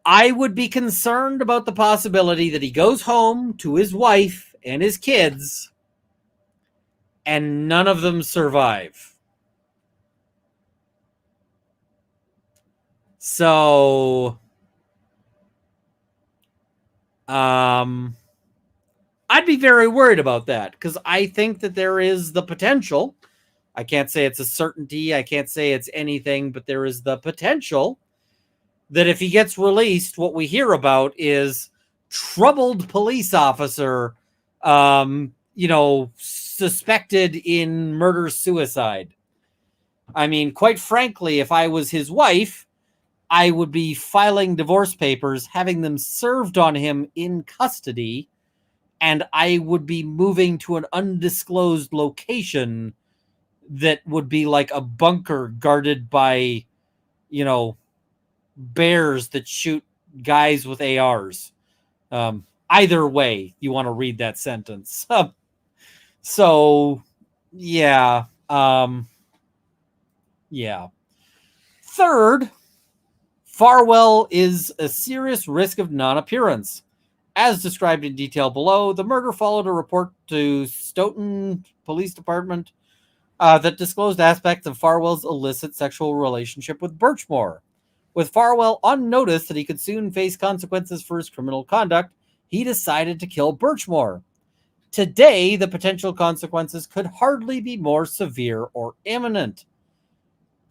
I would be concerned about the possibility that he goes home to his wife and his kids and none of them survive. So, I'd be very worried about that because I think that there is the potential. I can't say it's a certainty. I can't say it's anything, but there is the potential that if he gets released, what we hear about is troubled police officer, suspected in murder-suicide. I mean, quite frankly, if I was his wife, I would be filing divorce papers, having them served on him in custody, and I would be moving to an undisclosed location that would be like a bunker guarded by, bears that shoot guys with ARs. Either way, you want to read that sentence. So, yeah. Yeah. Third, Farwell is a serious risk of non-appearance. As described in detail below, the murder followed a report to Stoughton Police Department that disclosed aspects of Farwell's illicit sexual relationship with Birchmore. With Farwell on notice that he could soon face consequences for his criminal conduct, he decided to kill Birchmore. Today, the potential consequences could hardly be more severe or imminent.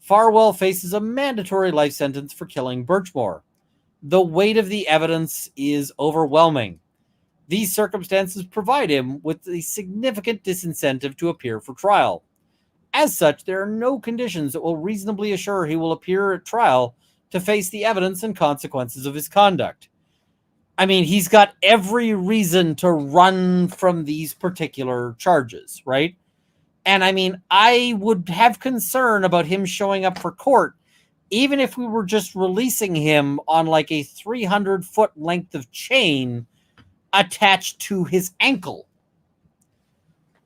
Farwell faces a mandatory life sentence for killing Birchmore. The weight of the evidence is overwhelming. These circumstances provide him with a significant disincentive to appear for trial. As such, there are no conditions that will reasonably assure he will appear at trial to face the evidence and consequences of his conduct. I mean, he's got every reason to run from these particular charges, right? And I mean, I would have concern about him showing up for court, even if we were just releasing him on like a 300-foot length of chain attached to his ankle.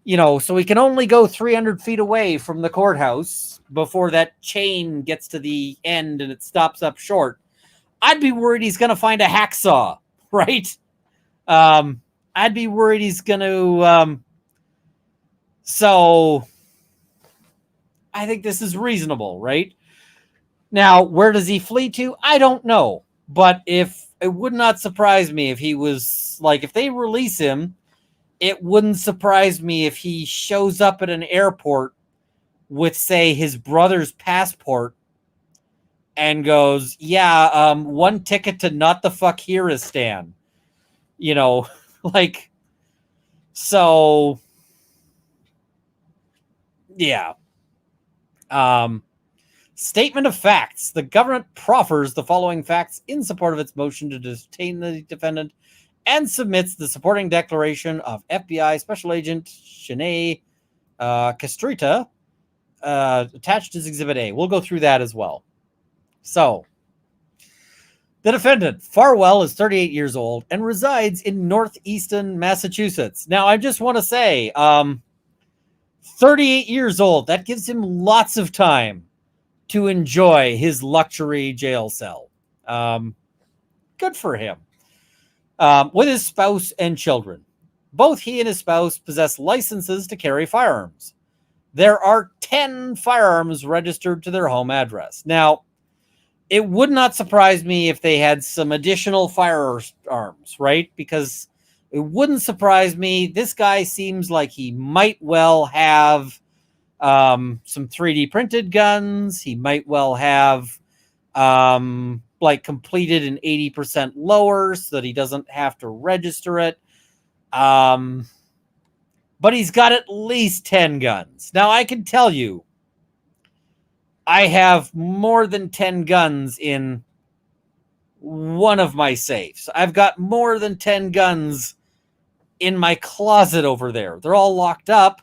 You know, so he can only go 300 feet away from the courthouse before that chain gets to the end and it stops up short. I'd be worried he's going to find a hacksaw, right? I'd be worried he's going to... So I think this is reasonable, right? Now, where does he flee to? I don't know. But it would not surprise me if he was like, if they release him, it wouldn't surprise me if he shows up at an airport with, say, his brother's passport and goes, yeah, one ticket to not the fuck Hereistan. You know, like, so, yeah. Statement of facts. The government proffers the following facts in support of its motion to detain the defendant and submits the supporting declaration of FBI Special Agent Shanae Castrita attached as Exhibit A. We'll go through that as well. So, the defendant, Farwell, is 38 years old and resides in northeastern Massachusetts. Now, I just want to say, 38 years old, that gives him lots of time to enjoy his luxury jail cell. Good for him. With his spouse and children. Both he and his spouse possess licenses to carry firearms. There are 10 firearms registered to their home address. Now, it would not surprise me if they had some additional firearms, right? Because it wouldn't surprise me. This guy seems like he might well have some 3D printed guns. He might well have like completed an 80% lower so that he doesn't have to register it. But he's got at least 10 guns. Now, I can tell you, I have more than 10 guns in one of my safes. I've got more than 10 guns in my closet over there. They're all locked up,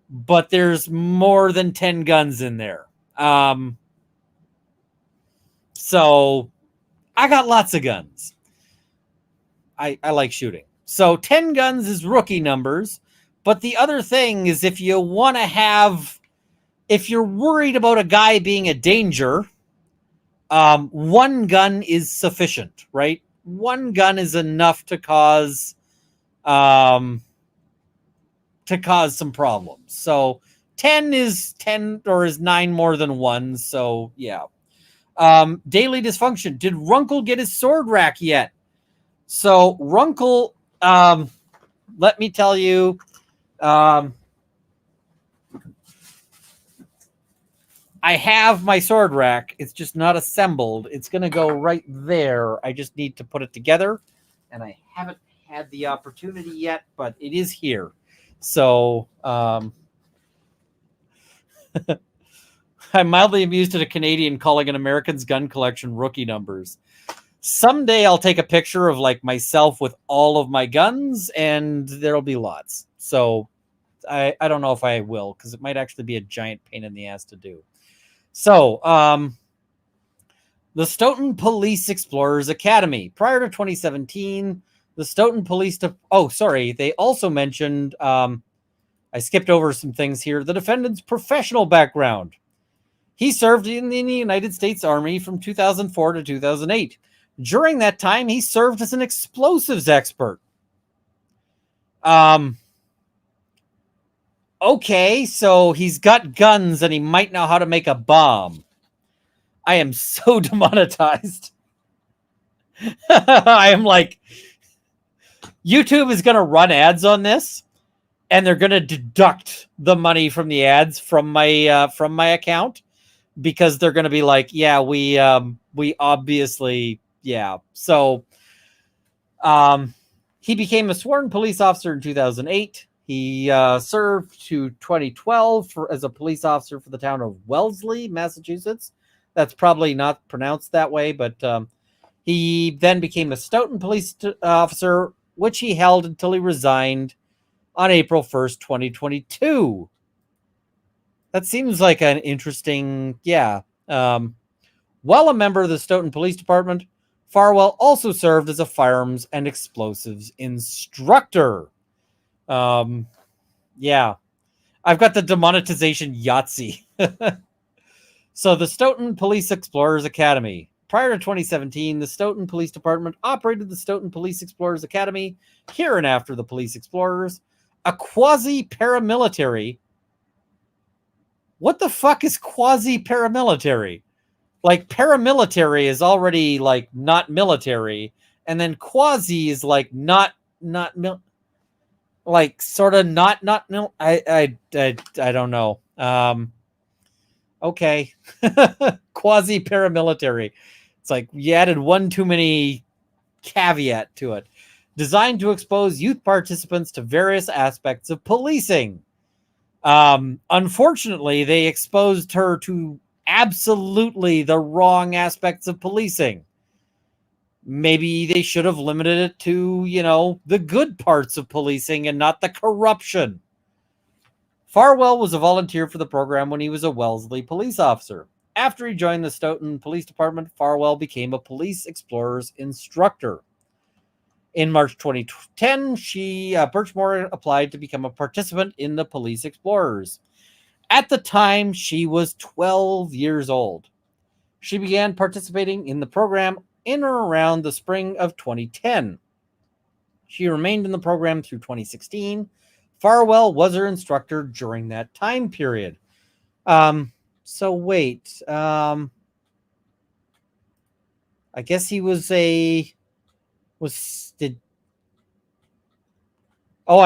but there's more than 10 guns in there. So I got lots of guns. I like shooting. So 10 guns is rookie numbers. But the other thing is, if you want to have, if you're worried about a guy being a danger, one gun is sufficient, right? One gun is enough to cause some problems. So 10 is 10 or is 9 more than 1. So yeah. Daily dysfunction. Did Runkle get his sword rack yet? So Runkle, let me tell you, I have my sword rack. It's just not assembled. It's going to go right there. I just need to put it together, and I haven't had the opportunity yet, but it is here. So, I'm mildly amused at a Canadian calling an American's gun collection rookie numbers. Someday I'll take a picture of like myself with all of my guns, and there'll be lots. So I don't know if I will, because it might actually be a giant pain in the ass to do. So the Stoughton Police Explorers Academy. Prior to 2017, the Stoughton Police... they also mentioned... I skipped over some things here. The defendant's professional background. He served in the United States Army from 2004 to 2008. During that time, he served as an explosives expert. Okay, so he's got guns and he might know how to make a bomb. I am so demonetized. I am like, YouTube is going to run ads on this, and they're going to deduct the money from the ads from my account, because they're going to be like, yeah, we obviously, yeah. So he became a sworn police officer in 2008. He served to 2012 as a police officer for the town of Wellesley, Massachusetts. That's probably not pronounced that way, but he then became a Stoughton police officer, which he held until he resigned on April 1st, 2022. That seems like an interesting, yeah. While a member of the Stoughton Police Department, Farwell also served as a firearms and explosives instructor. Yeah. I've got the demonetization Yahtzee. So the Stoughton Police Explorers Academy. Prior to 2017, the Stoughton Police Department operated the Stoughton Police Explorers Academy, hereinafter the Police Explorers, a quasi-paramilitary. What the fuck is quasi-paramilitary? Like, paramilitary is already, like, not military, and then quasi is, like, not like, sort of not I don't know. Okay. Quasi paramilitary. It's like you added one too many caveat to it. Designed to expose youth participants to various aspects of policing. Unfortunately, they exposed her to absolutely the wrong aspects of policing. Maybe they should have limited it to, you know, the good parts of policing and not the corruption. Farwell was a volunteer for the program when he was a Wellesley police officer. After he joined the Stoughton Police Department, Farwell became a police explorers instructor. In March 2010, Birchmore applied to become a participant in the Police Explorers. At the time, she was 12 years old. She began participating in the program in or around the spring of 2010. She remained in the program through 2016. Farwell was her instructor during that time period. So wait, I guess he was I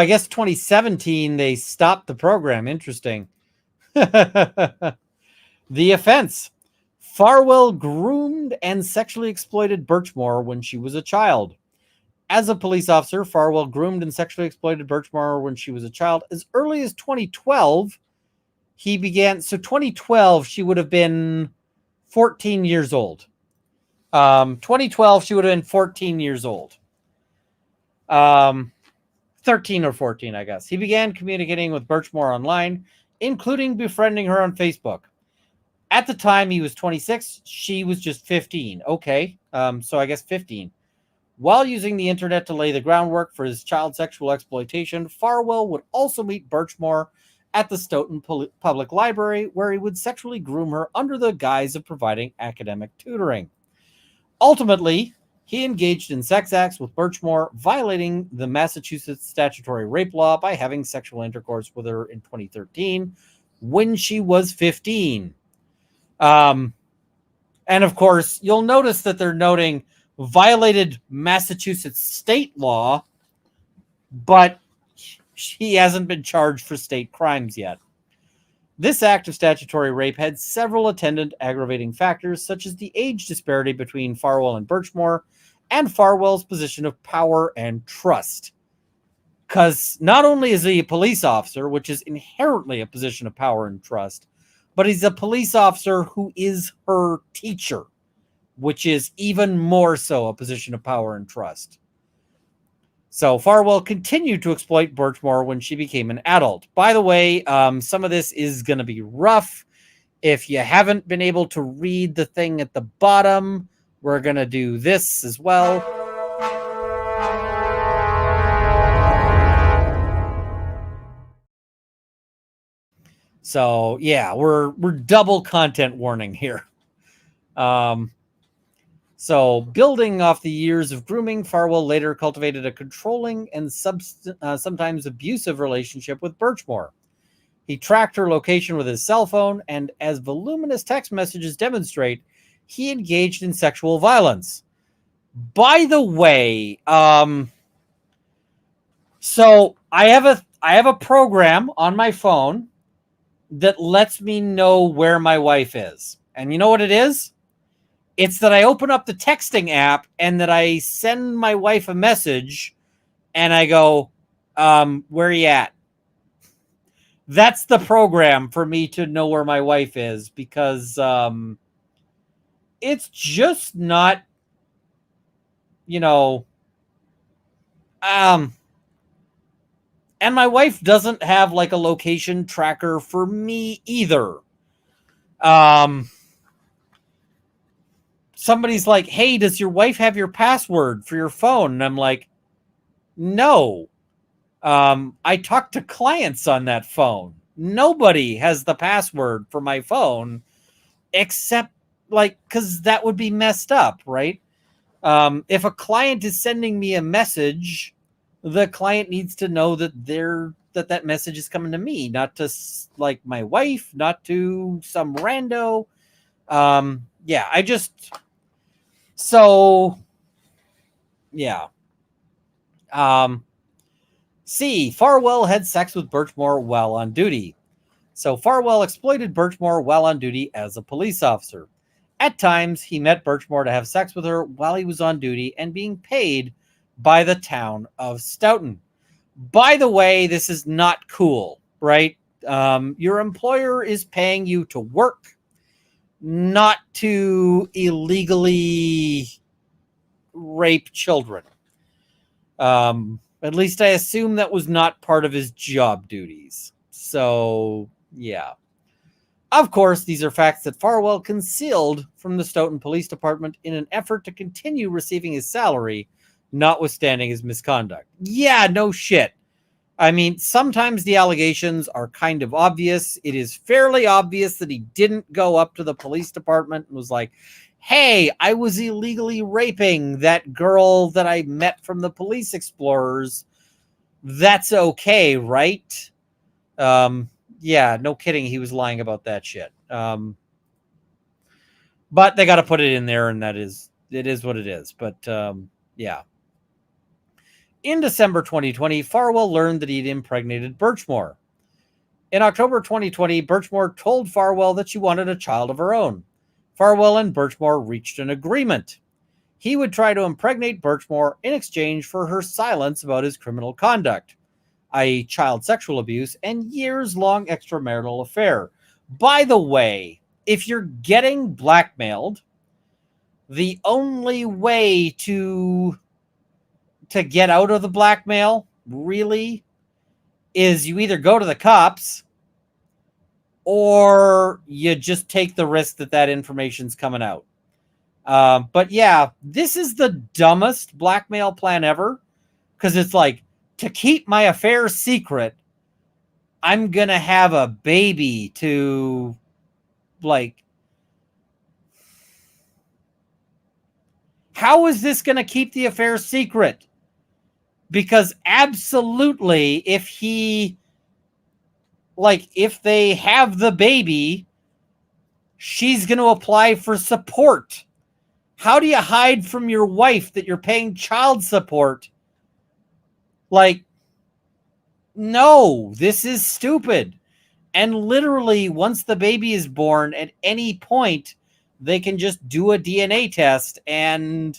guess 2017 they stopped the program. Interesting. The offense. Farwell groomed and sexually exploited Birchmore when she was a child. As a police officer, Farwell groomed and sexually exploited Birchmore when she was a child. As early as 2012, he began. So 2012, she would have been 14 years old. 2012, she would have been 14 years old. 13 or 14, I guess. He began communicating with Birchmore online, including befriending her on Facebook. At the time, he was 26. She was just 15. Okay. So I guess 15. While using the internet to lay the groundwork for his child sexual exploitation, Farwell would also meet Birchmore at the Stoughton Public Library, where he would sexually groom her under the guise of providing academic tutoring. Ultimately, he engaged in sex acts with Birchmore, violating the Massachusetts statutory rape law by having sexual intercourse with her in 2013 when she was 15. And of course, you'll notice that they're noting violated Massachusetts state law, but he hasn't been charged for state crimes yet. This act of statutory rape had several attendant aggravating factors, such as the age disparity between Farwell and Birchmore, and Farwell's position of power and trust. Because not only is he a police officer, which is inherently a position of power and trust, but he's a police officer who is her teacher, which is even more so a position of power and trust. So Farwell continued to exploit Birchmore when she became an adult. By the way, some of this is going to be rough. If you haven't been able to read the thing at the bottom, we're going to do this as well. So yeah, we're double content warning here. So building off the years of grooming, Farwell later cultivated a controlling and sometimes abusive relationship with Birchmore. He tracked her location with his cell phone, and as voluminous text messages demonstrate, he engaged in sexual violence. By the way, so I have a program on my phone that lets me know where my wife is. And you know what it is? It's that I open up the texting app and that I send my wife a message and I go, where are you at? That's the program for me to know where my wife is, because it's just not, you know, and my wife doesn't have like a location tracker for me either. Somebody's like, hey, does your wife have your password for your phone? And I'm like, no. I talk to clients on that phone. Nobody has the password for my phone except like, because that would be messed up, right? If a client is sending me a message, the client needs to know that that message is coming to me, not to like my wife, not to some rando. Yeah, yeah. C. Farwell had sex with Birchmore while on duty. So Farwell exploited Birchmore while on duty as a police officer. At times, he met Birchmore to have sex with her while he was on duty and being paid by the town of Stoughton. By the way, this is not cool, right? Your employer is paying you to work, not to illegally rape children. At least I assume that was not part of his job duties. So, yeah. Of course, these are facts that Farwell concealed from the Stoughton Police Department in an effort to continue receiving his salary, notwithstanding his misconduct. Yeah, no shit. I mean, sometimes the allegations are kind of obvious. It is fairly obvious that he didn't go up to the police department and was like, hey, I was illegally raping that girl that I met from the Police Explorers. That's okay, right? Yeah, no kidding. He was lying about that shit. But they got to put it in there, and it is what it is. But yeah. In December 2020, Farwell learned that he'd impregnated Birchmore. In October 2020, Birchmore told Farwell that she wanted a child of her own. Farwell and Birchmore reached an agreement. He would try to impregnate Birchmore in exchange for her silence about his criminal conduct, i.e. child sexual abuse and years-long extramarital affair. By the way, if you're getting blackmailed, the only way to get out of the blackmail, really, is you either go to the cops or you just take the risk that information's coming out. But yeah, this is the dumbest blackmail plan ever, because it's like, to keep my affair secret, I'm going to have a baby to, like, how is this going to keep the affair secret? Because absolutely, if they have the baby, she's going to apply for support. How do you hide from your wife that you're paying child support? Like, no, this is stupid. And literally, once the baby is born, at any point, they can just do a DNA test and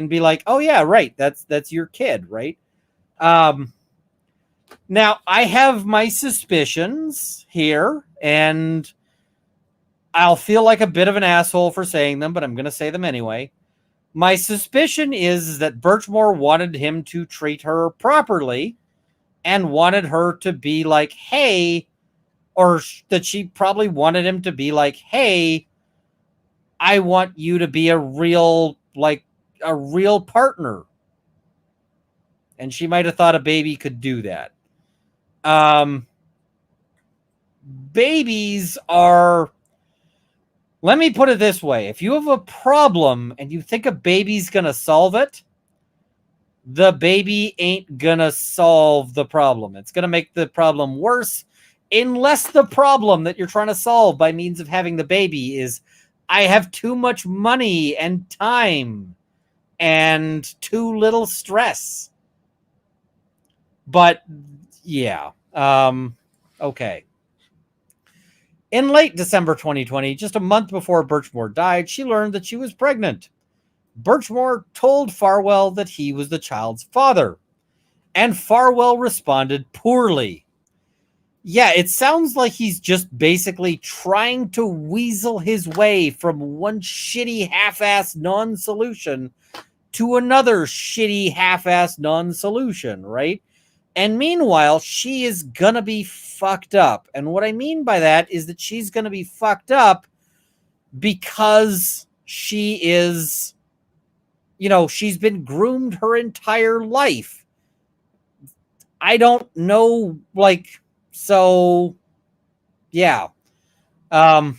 be like, oh yeah, right, that's your kid, right? Now, I have my suspicions here, and I'll feel like a bit of an asshole for saying them, but I'm going to say them anyway. My suspicion is that Birchmore wanted him to treat her properly and wanted her to be like, hey, or that she probably wanted him to be like, hey, I want you to be a real partner. And she might have thought a baby could do that. Babies are, let me put it this way. If you have a problem and you think a baby's going to solve it, the baby ain't going to solve the problem. It's going to make the problem worse, unless the problem that you're trying to solve by means of having the baby is, I have too much money and time and too little stress. But yeah. Okay. In late December 2020, just a month before Birchmore died, she learned that she was pregnant. Birchmore told Farwell that he was the child's father, and Farwell responded poorly. Yeah, it sounds like he's just basically trying to weasel his way from one shitty half-ass non-solution to another shitty half-ass non-solution, right? And meanwhile, she is gonna be fucked up. And what I mean by that is that she's gonna be fucked up because she is, she's been groomed her entire life. I don't know, so yeah. Was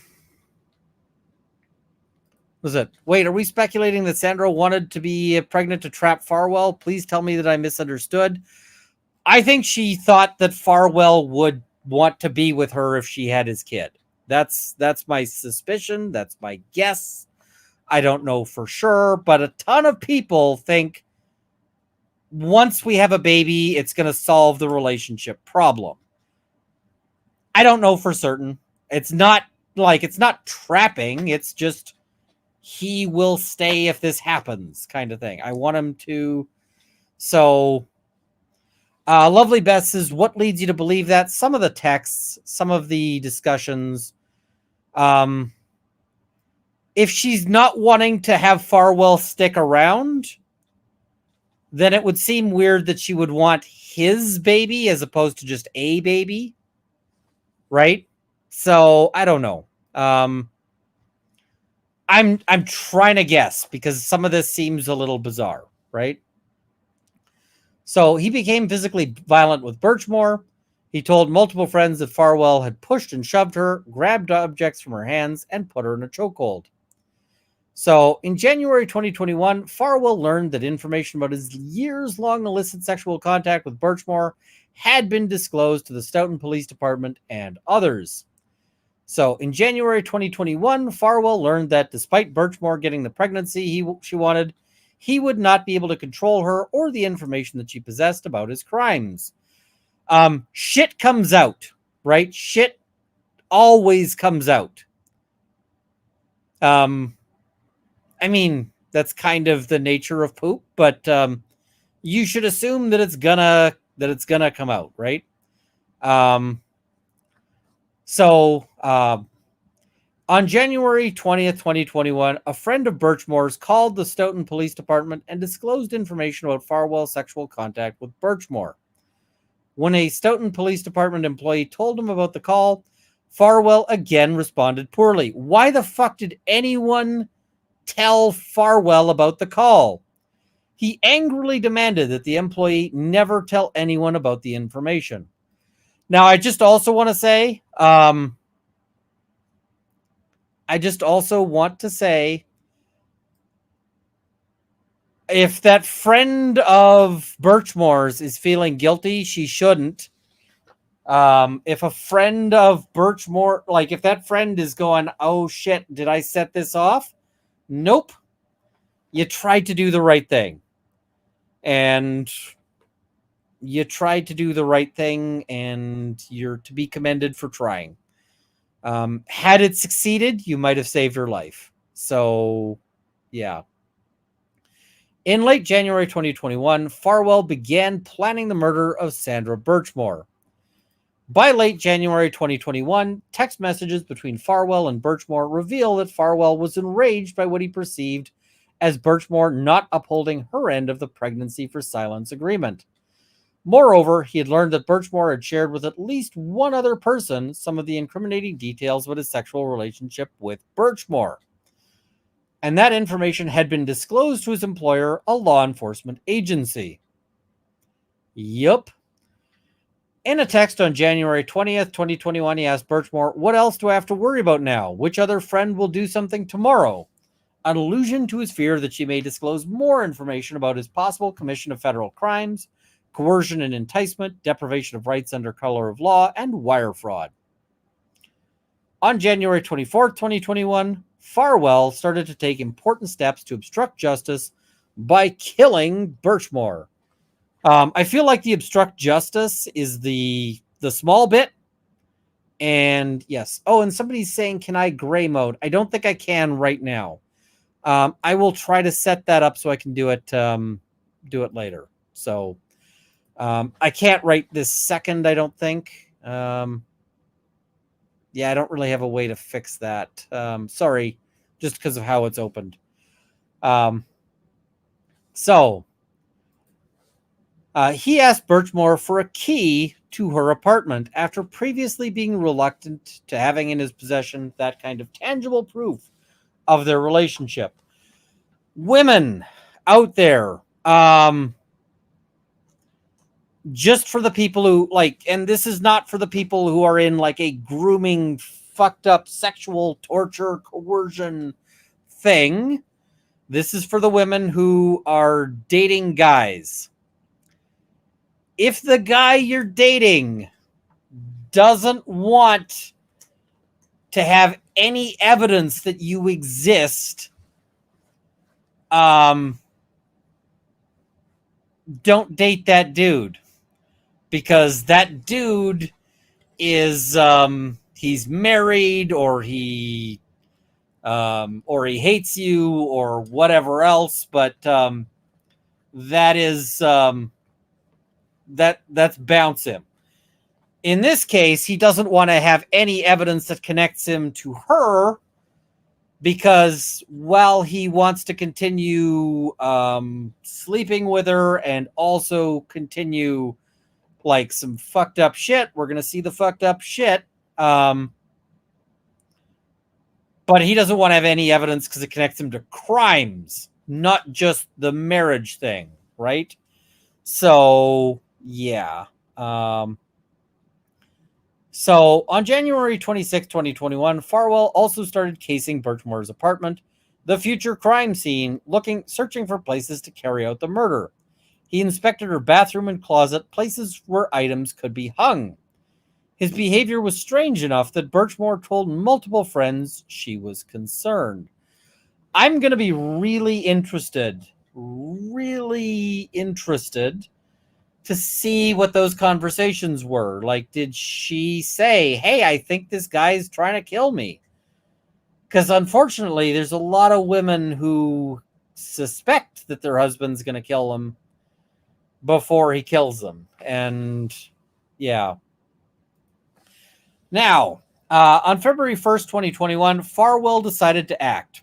it? Wait, are we speculating that Sandra wanted to be pregnant to trap Farwell? Please tell me that I misunderstood. I think she thought that Farwell would want to be with her if she had his kid. That's my suspicion. That's my guess. I don't know for sure, but a ton of people think once we have a baby, it's going to solve the relationship problem. I don't know for certain. It's not trapping. It's just he will stay if this happens kind of thing. I want him to. So, Lovely Beth says, what leads you to believe that? Some of the texts, some of the discussions. If she's not wanting to have Farwell stick around, then it would seem weird that she would want his baby as opposed to just a baby. Right? So, I don't know. I'm trying to guess because some of this seems a little bizarre, right? So he became physically violent with Birchmore. He told multiple friends that Farwell had pushed and shoved her, grabbed objects from her hands, and put her in a chokehold. So in January 2021, Farwell learned that information about his years-long illicit sexual contact with Birchmore had been disclosed to the Stoughton Police Department and others. So in January 2021, Farwell learned that despite Birchmore getting the pregnancy she wanted, he would not be able to control her or the information that she possessed about his crimes. Shit comes out, right? Shit always comes out. I mean, that's kind of the nature of poop, but you should assume that it's gonna come out, right? So on January 20th, 2021, a friend of Birchmore's called the Stoughton Police Department and disclosed information about Farwell's sexual contact with Birchmore. When a Stoughton Police Department employee told him about the call, Farwell again responded poorly. Why the fuck did anyone tell Farwell about the call? He angrily demanded that the employee never tell anyone about the information. Now, I just also want to say, if that friend of Birchmore's is feeling guilty, she shouldn't. If a friend of Birchmore, if that friend is going, oh shit, did I set this off? Nope. You tried to do the right thing. And you're to be commended for trying. Had it succeeded, you might have saved her life. So, yeah. In late January 2021, Farwell began planning the murder of Sandra Birchmore. By late January 2021, text messages between Farwell and Birchmore reveal that Farwell was enraged by what he perceived as Birchmore not upholding her end of the pregnancy for silence agreement. Moreover, he had learned that Birchmore had shared with at least one other person some of the incriminating details about his sexual relationship with Birchmore. And that information had been disclosed to his employer, a law enforcement agency. Yup. In a text on January 20th, 2021, he asked Birchmore, what else do I have to worry about now? Which other friend will do something tomorrow? An allusion to his fear that she may disclose more information about his possible commission of federal crimes, coercion and enticement, deprivation of rights under color of law, and wire fraud. On January 24th, 2021, Farwell started to take important steps to obstruct justice by killing Birchmore. I feel like the obstruct justice is the small bit. And yes. Oh, and somebody's saying, can I gray mode? I don't think I can right now. I will try to set that up so I can do it later. So I can't right this second, I don't think. Yeah, I don't really have a way to fix that. Sorry, just because of how it's opened. He asked Birchmore for a key to her apartment after previously being reluctant to having in his possession that kind of tangible proof of their relationship. Women out there, just for the people who like, and this is not for the people who are in like a grooming, fucked up sexual torture, coercion thing. This is for the women who are dating guys. If the guy you're dating doesn't want to have any evidence that you exist, don't date that dude, because that dude is he's married, or he hates you, or whatever else. But that is that's bounce him. In this case, he doesn't want to have any evidence that connects him to her, because while he wants to continue sleeping with her and also continue like some fucked up shit, we're going to see the fucked up shit. But he doesn't want to have any evidence because it connects him to crimes, not just the marriage thing, right? So, yeah. So on January 26, 2021, Farwell also started casing Birchmore's apartment, the future crime scene, searching for places to carry out the murder. He inspected her bathroom and closet, places where items could be hung. His behavior was strange enough that Birchmore told multiple friends she was concerned. I'm going to be really interested to see what those conversations were. Like, did she say, hey, I think this guy's trying to kill me? Because unfortunately, there's a lot of women who suspect that their husband's going to kill them before he kills them. And yeah. Now, on February 1st, 2021, Farwell decided to act.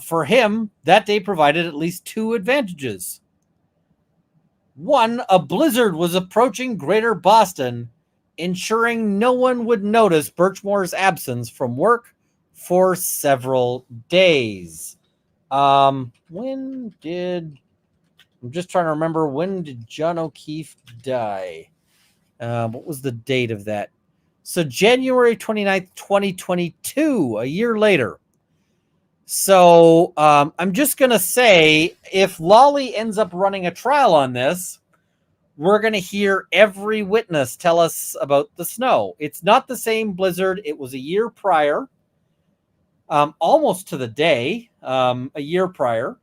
For him, that day provided at least two advantages. One, a blizzard was approaching Greater Boston, ensuring no one would notice Birchmore's absence from work for several days. I'm just trying to remember, when did John O'Keefe die? What was the date of that? So January 29th, 2022, a year later. So I'm just going to say, if Lolly ends up running a trial on this, we're going to hear every witness tell us about the snow. It's not the same blizzard. It was a year prior, almost to the day, a year prior.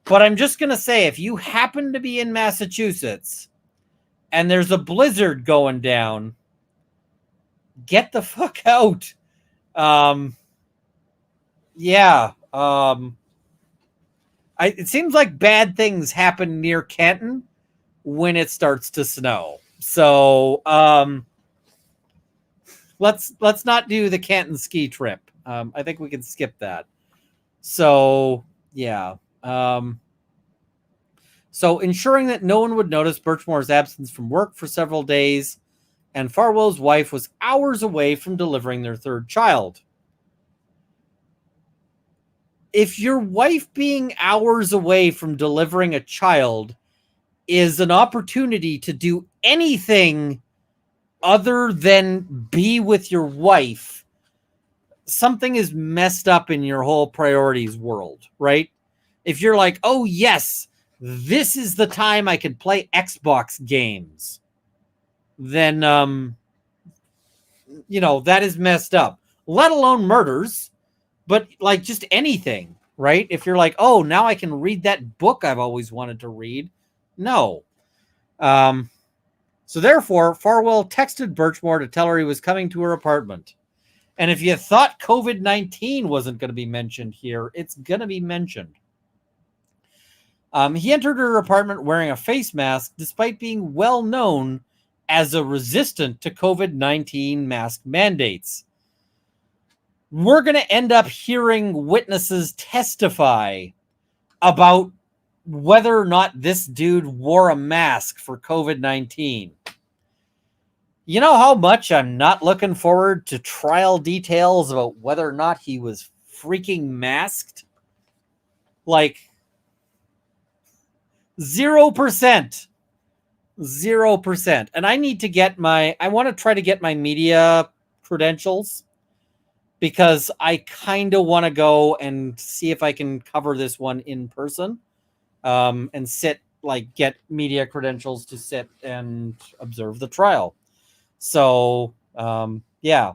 But I'm just going to say, if you happen to be in Massachusetts and there's a blizzard going down, get the fuck out. Yeah. It seems like bad things happen near Canton when it starts to snow. So let's not do the Canton ski trip. I think we can skip that. So yeah. So ensuring that no one would notice Birchmore's absence from work for several days, and Farwell's wife was hours away from delivering their third child. If your wife being hours away from delivering a child is an opportunity to do anything other than be with your wife, something is messed up in your whole priorities world, right? If you're like, oh yes, this is the time I can play Xbox games, then, that is messed up. Let alone murders. But like just anything, right? If you're like, oh, now I can read that book I've always wanted to read. No. So therefore, Farwell texted Birchmore to tell her he was coming to her apartment. And if you thought COVID-19 wasn't going to be mentioned here, it's going to be mentioned. He entered her apartment wearing a face mask, despite being well known as a resistant to COVID-19 mask mandates. We're going to end up hearing witnesses testify about whether or not this dude wore a mask for COVID-19. You know how much I'm not looking forward to trial details about whether or not he was freaking masked? Like 0%. 0%. And I need to get I want to try to get my media credentials, because I kind of want to go and see if I can cover this one in person, and get media credentials to sit and observe the trial. So, yeah.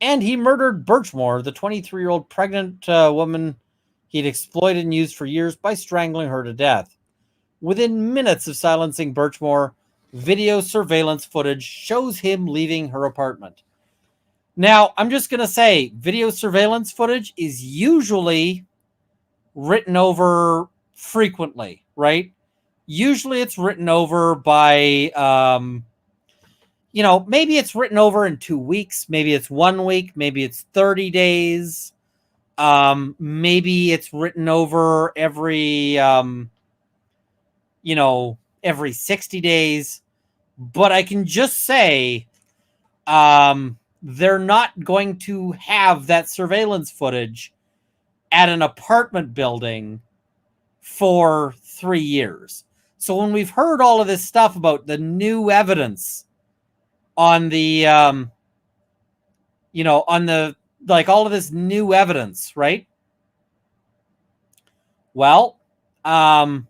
And he murdered Birchmore, the 23-year-old pregnant woman he'd exploited and used for years, by strangling her to death. Within minutes of silencing Birchmore, video surveillance footage shows him leaving her apartment. Now, I'm just going to say, video surveillance footage is usually written over frequently, right? Usually it's written over by, maybe it's written over in 2 weeks. Maybe it's 1 week. Maybe it's 30 days. Maybe it's written over every 60 days. But I can just say, they're not going to have that surveillance footage at an apartment building for 3 years. So when we've heard all of this stuff about the new evidence on the, all of this new evidence, right? Well, how's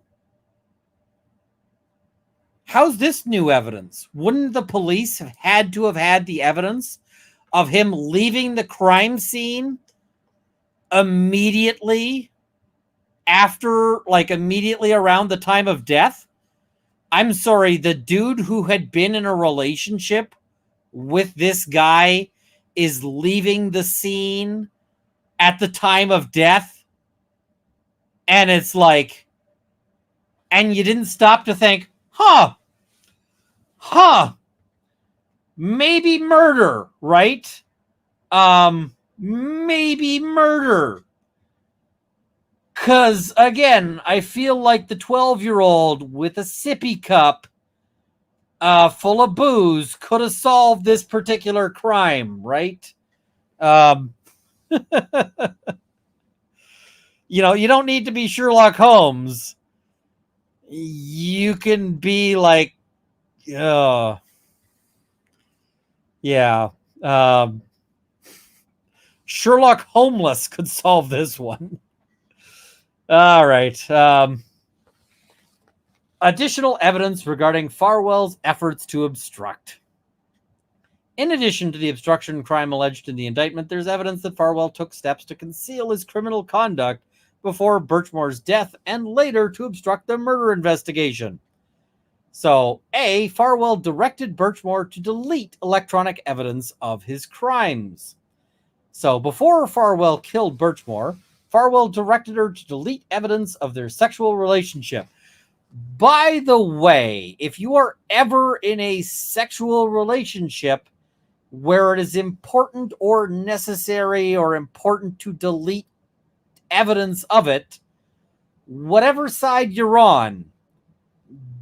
this new evidence? Wouldn't the police have had to have had the evidence of him leaving the crime scene immediately around the time of death? I'm sorry, the dude who had been in a relationship with this guy is leaving the scene at the time of death? And it's like, and you didn't stop to think, maybe murder, right? Maybe murder. Because, again, I feel like the 12-year-old with a sippy cup full of booze could have solved this particular crime, right? You don't need to be Sherlock Holmes. You can be like, yeah. Sherlock Homeless could solve this one. All right. Additional evidence regarding Farwell's efforts to obstruct. In addition to the obstruction crime alleged in the indictment, there's evidence that Farwell took steps to conceal his criminal conduct before Birchmore's death and later to obstruct the murder investigation. So, A, Farwell directed Birchmore to delete electronic evidence of his crimes. So, before Farwell killed Birchmore, Farwell directed her to delete evidence of their sexual relationship. By the way, if you are ever in a sexual relationship where it is important or necessary or important to delete evidence of it, whatever side you're on,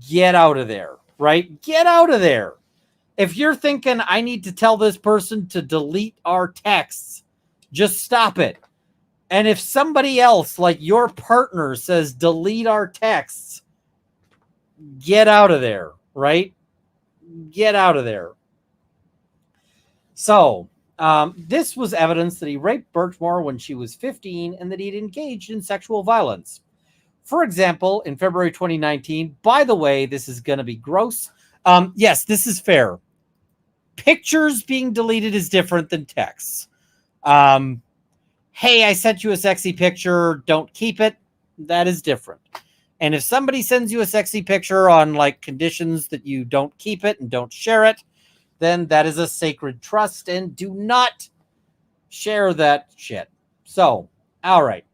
get out of there, right? Get out of there. If you're thinking, I need to tell this person to delete our texts, just stop it. And if somebody else, like your partner, says delete our texts, get out of there, right? Get out of there. So, this was evidence that he raped Birchmore when she was 15 and that he'd engaged in sexual violence. For example, in February 2019, by the way, this is going to be gross. Yes, this is fair. Pictures being deleted is different than texts. Hey, I sent you a sexy picture, don't keep it. That is different. And if somebody sends you a sexy picture on like conditions that you don't keep it and don't share it, then that is a sacred trust and do not share that shit. So, all right.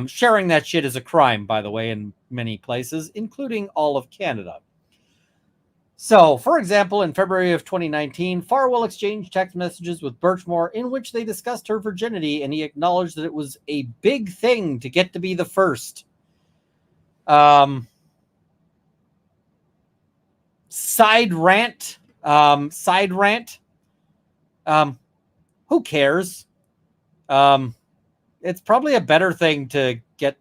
Sharing that shit is a crime, by the way, in many places, including all of Canada. So, for example, in February of 2019, Farwell exchanged text messages with Birchmore in which they discussed her virginity, and he acknowledged that it was a big thing to get to be the first. Side rant. Who cares? It's probably a better thing to get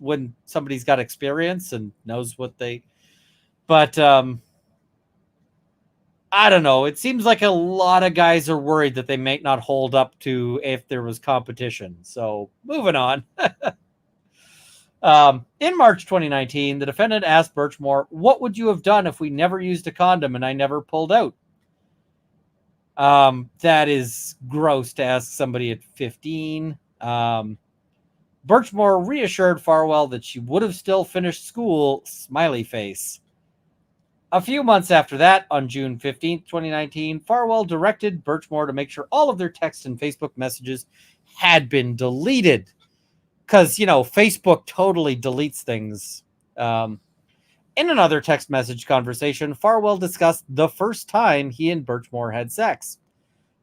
when somebody's got experience and knows what they... But, I don't know. It seems like a lot of guys are worried that they may not hold up to if there was competition. So, moving on. In March 2019, the defendant asked Birchmore, "What would you have done if we never used a condom and I never pulled out?" That is gross to ask somebody at 15. Birchmore reassured Farwell that she would have still finished school, smiley face. A few months after that, on June 15th, 2019, Farwell directed Birchmore to make sure all of their text and Facebook messages had been deleted. Because, Facebook totally deletes things. In another text message conversation, Farwell discussed the first time he and Birchmore had sex.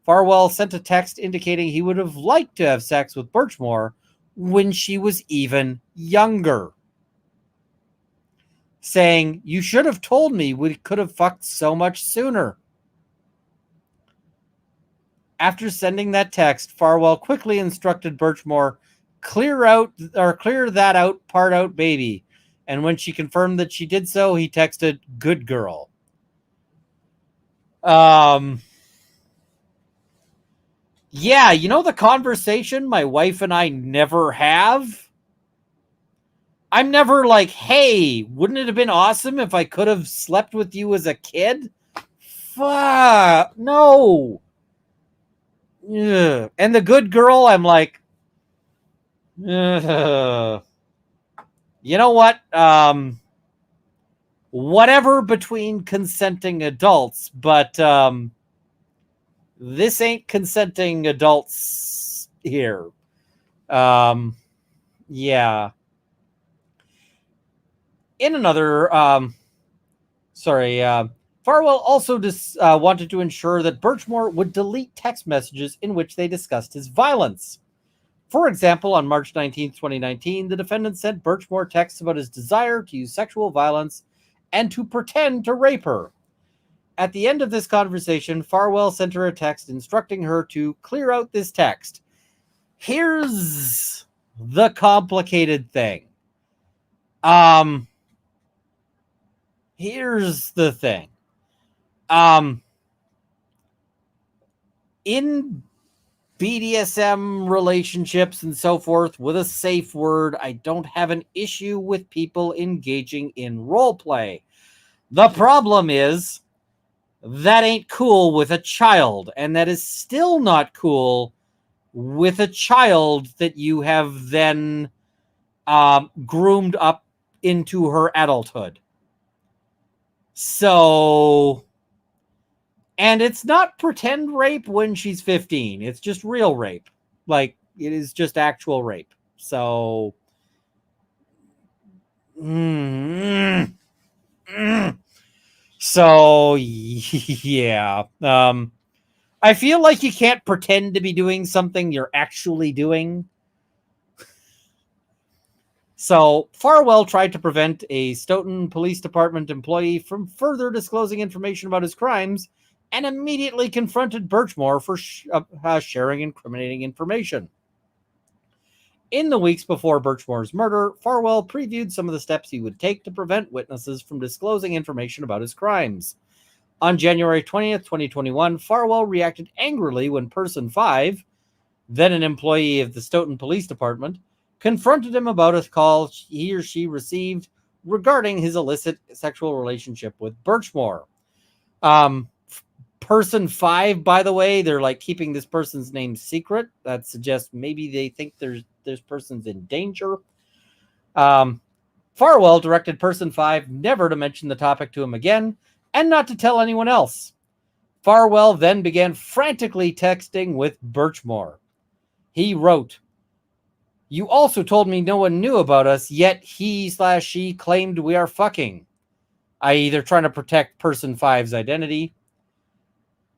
Farwell sent a text indicating he would have liked to have sex with Birchmore when she was even younger, saying, "You should have told me, we could have fucked so much sooner." After sending that text, Farwell quickly instructed Birchmore, clear that out, baby. And when she confirmed that she did so, he texted, "Good girl." Yeah, the conversation my wife and I never have? I'm never like, "Hey, wouldn't it have been awesome if I could have slept with you as a kid?" Fuck, no. Ugh. And the good girl, I'm like, ugh. You know what? Whatever between consenting adults, but this ain't consenting adults here. Yeah. In another, Farwell also wanted to ensure that Birchmore would delete text messages in which they discussed his violence. For example, on March 19th, 2019, the defendant sent Birchmore texts about his desire to use sexual violence and to pretend to rape her. At the end of this conversation, Farwell sent her a text instructing her to clear out this text. Here's the complicated thing. Here's the thing. In BDSM relationships and so forth, with a safe word, I don't have an issue with people engaging in role play. The problem is that ain't cool with a child, and that is still not cool with a child that you have then groomed up into her adulthood. So, and it's not pretend rape when she's 15. It's just real rape. Like, it is just actual rape. So, so yeah. I feel like you can't pretend to be doing something you're actually doing. So, Farwell tried to prevent a Stoughton Police Department employee from further disclosing information about his crimes and immediately confronted Birchmore for sharing incriminating information. In the weeks before Birchmore's murder, Farwell previewed some of the steps he would take to prevent witnesses from disclosing information about his crimes. On January 20th, 2021, Farwell reacted angrily when Person 5, then an employee of the Stoughton Police Department, confronted him about a call he or she received regarding his illicit sexual relationship with Birchmore. Person 5, by the way, they're like keeping this person's name secret. That suggests maybe they think this person's in danger. Farwell directed Person 5 never to mention the topic to him again and not to tell anyone else. Farwell then began frantically texting with Birchmore. He wrote, "You also told me no one knew about us, yet he/she claimed we are fucking. i.e. they're trying to protect person 5's identity.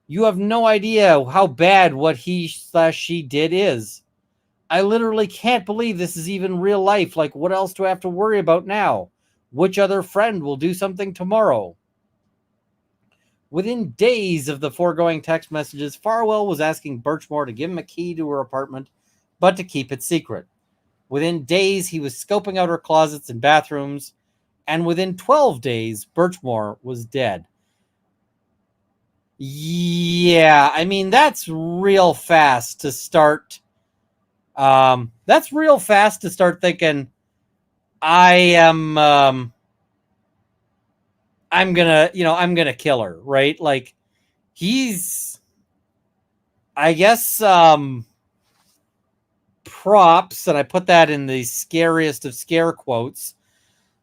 You have no idea how bad what he/she did is. I literally can't believe this is even real life. Like, what else do I have to worry about now? Which other friend will do something tomorrow? Within days of the foregoing text messages, Farwell was asking Birchmore to give him a key to her apartment, but to keep it secret. Within days, he was scoping out her closets and bathrooms, and within 12 days, Birchmore was dead. Yeah, I mean, that's real fast to start. That's real fast to start thinking, I'm gonna kill her, right? Like, he's, I guess, props, and I put that in the scariest of scare quotes,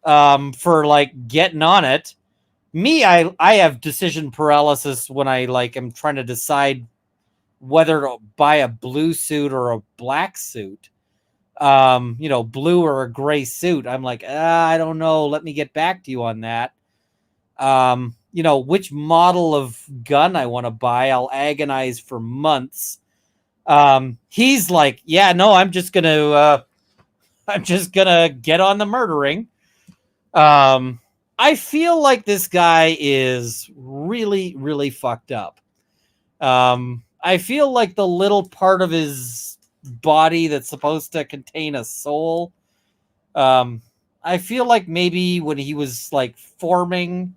for like getting on it. Me, I have decision paralysis when I like am trying to decide whether to buy a blue suit or a black suit. Blue or a gray suit. I'm like, I don't know. Let me get back to you on that. Which model of gun I want to buy, I'll agonize for months. He's like, yeah, no, I'm just gonna get on the murdering. I feel like this guy is really, really fucked up. I feel like the little part of his body that's supposed to contain a soul, I feel like maybe when he was like forming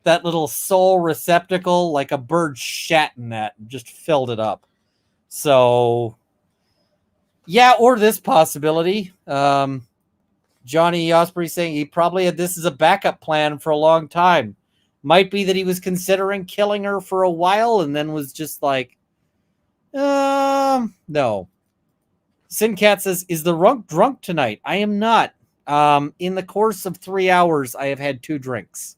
that little soul receptacle, like a bird shat in that and just filled it up. So yeah, or this possibility. Johnny Osprey saying he probably had this as a backup plan for a long time. Might be that he was considering killing her for a while and then was just like, no. Sincat says, is the Runk drunk tonight? I am not. In the course of 3 hours, I have had 2 drinks.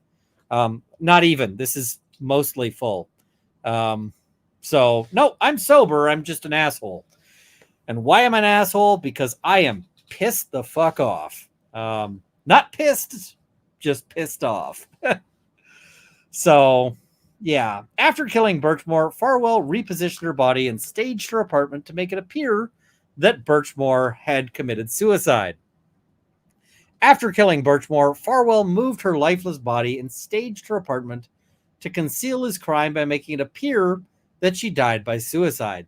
Not even. This is mostly full. So, no, I'm sober. I'm just an asshole. And why am I an asshole? Because I am pissed the fuck off. Not pissed, just pissed off. So, yeah. After killing Birchmore, Farwell repositioned her body and staged her apartment to make it appear that Birchmore had committed suicide. After killing Birchmore, Farwell moved her lifeless body and staged her apartment to conceal his crime by making it appear that she died by suicide.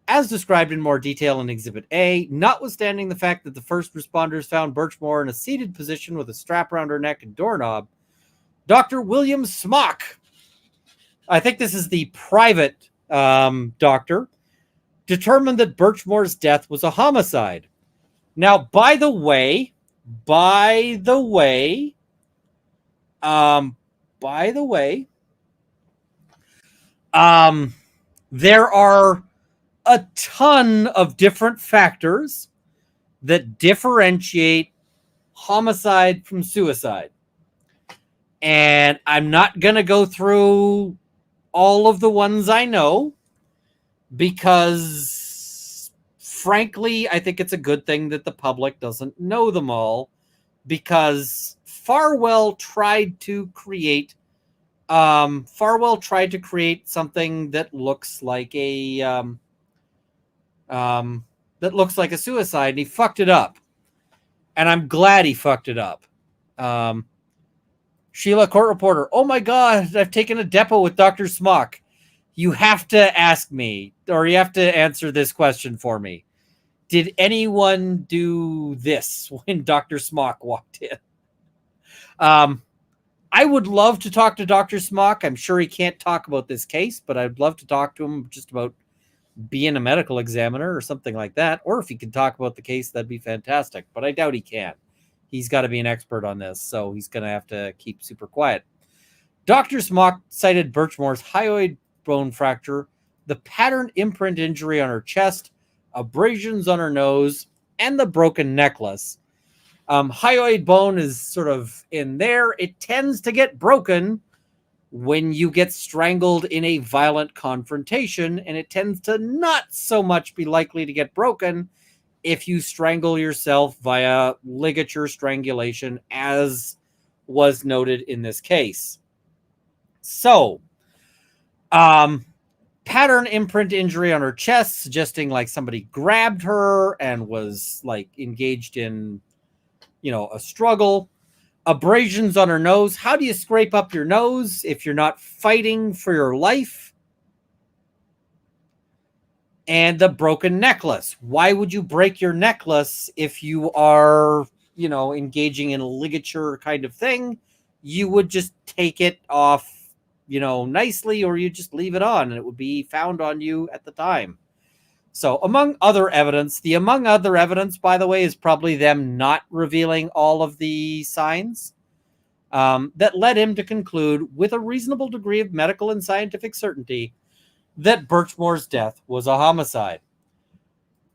As described in more detail in Exhibit A, notwithstanding the fact that the first responders found Birchmore in a seated position with a strap around her neck and doorknob, Dr. William Smock, I think this is the private doctor, determined that Birchmore's death was a homicide. Now, by the way, there are a ton of different factors that differentiate homicide from suicide. And I'm not going to go through all of the ones I know because, frankly, I think it's a good thing that the public doesn't know them all, because Farwell tried to create something that looks like a suicide, and he fucked it up. And I'm glad he fucked it up. Sheila, court reporter, oh my God, I've taken a depot with Dr. Smock. You have to ask me, or you have to answer this question for me. Did anyone do this when Dr. Smock walked in? I would love to talk to Dr. Smock. I'm sure he can't talk about this case, but I'd love to talk to him just about being a medical examiner or something like that. Or if he can talk about the case, that'd be fantastic. But I doubt he can. He's got to be an expert on this, so he's going to have to keep super quiet. Dr. Smock cited Birchmore's hyoid bone fracture, the pattern imprint injury on her chest, abrasions on her nose, and the broken necklace. Hyoid bone is sort of in there. It tends to get broken when you get strangled in a violent confrontation, and it tends to not so much be likely to get broken if you strangle yourself via ligature strangulation, as was noted in this case. So, pattern imprint injury on her chest, suggesting like somebody grabbed her and was like engaged in, a struggle. Abrasions on her nose. How do you scrape up your nose if you're not fighting for your life? And the broken necklace. Why would you break your necklace if you are, engaging in a ligature kind of thing? You would just take it off, nicely, or you just leave it on and it would be found on you at the time. So among other evidence, by the way, is probably them not revealing all of the signs that led him to conclude with a reasonable degree of medical and scientific certainty that Birchmore's death was a homicide.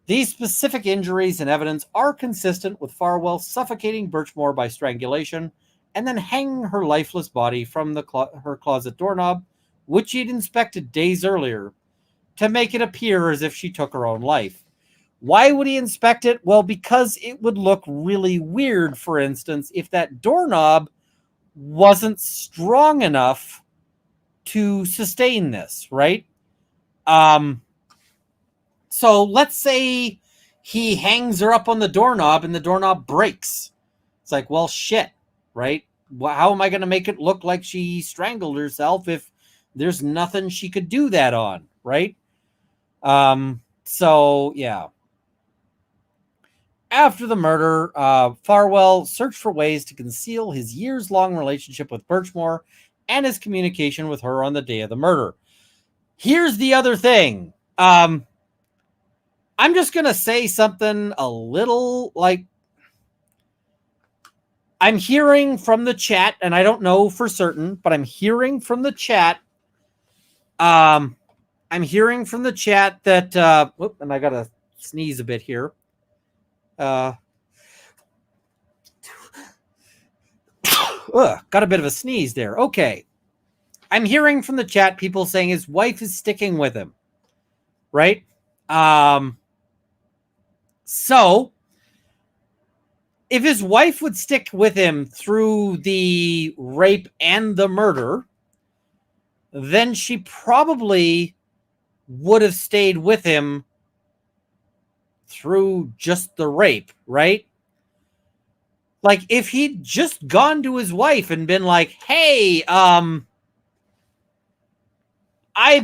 These specific injuries and evidence are consistent with Farwell suffocating Birchmore by strangulation and then hanging her lifeless body from her closet doorknob, which he'd inspected days earlier, to make it appear as if she took her own life. Why would he inspect it? Well, because it would look really weird, for instance, if that doorknob wasn't strong enough to sustain this, right? So let's say he hangs her up on the doorknob and the doorknob breaks. It's like, well, shit, right? How am I going to make it look like she strangled herself if there's nothing she could do that on, right? So, yeah. After the murder, Farwell searched for ways to conceal his years-long relationship with Birchmore and his communication with her on the day of the murder. Here's the other thing. I'm just going to say something a little like, I'm hearing from the chat, and I don't know for certain, but I'm hearing from the chat. I'm hearing from the chat that, and I got to sneeze a bit here. Got a bit of a sneeze there. Okay. I'm hearing from the chat people saying his wife is sticking with him. Right? So, if his wife would stick with him through the rape and the murder, then she probably would have stayed with him through just the rape, right? Like, if he'd just gone to his wife and been like, hey, I've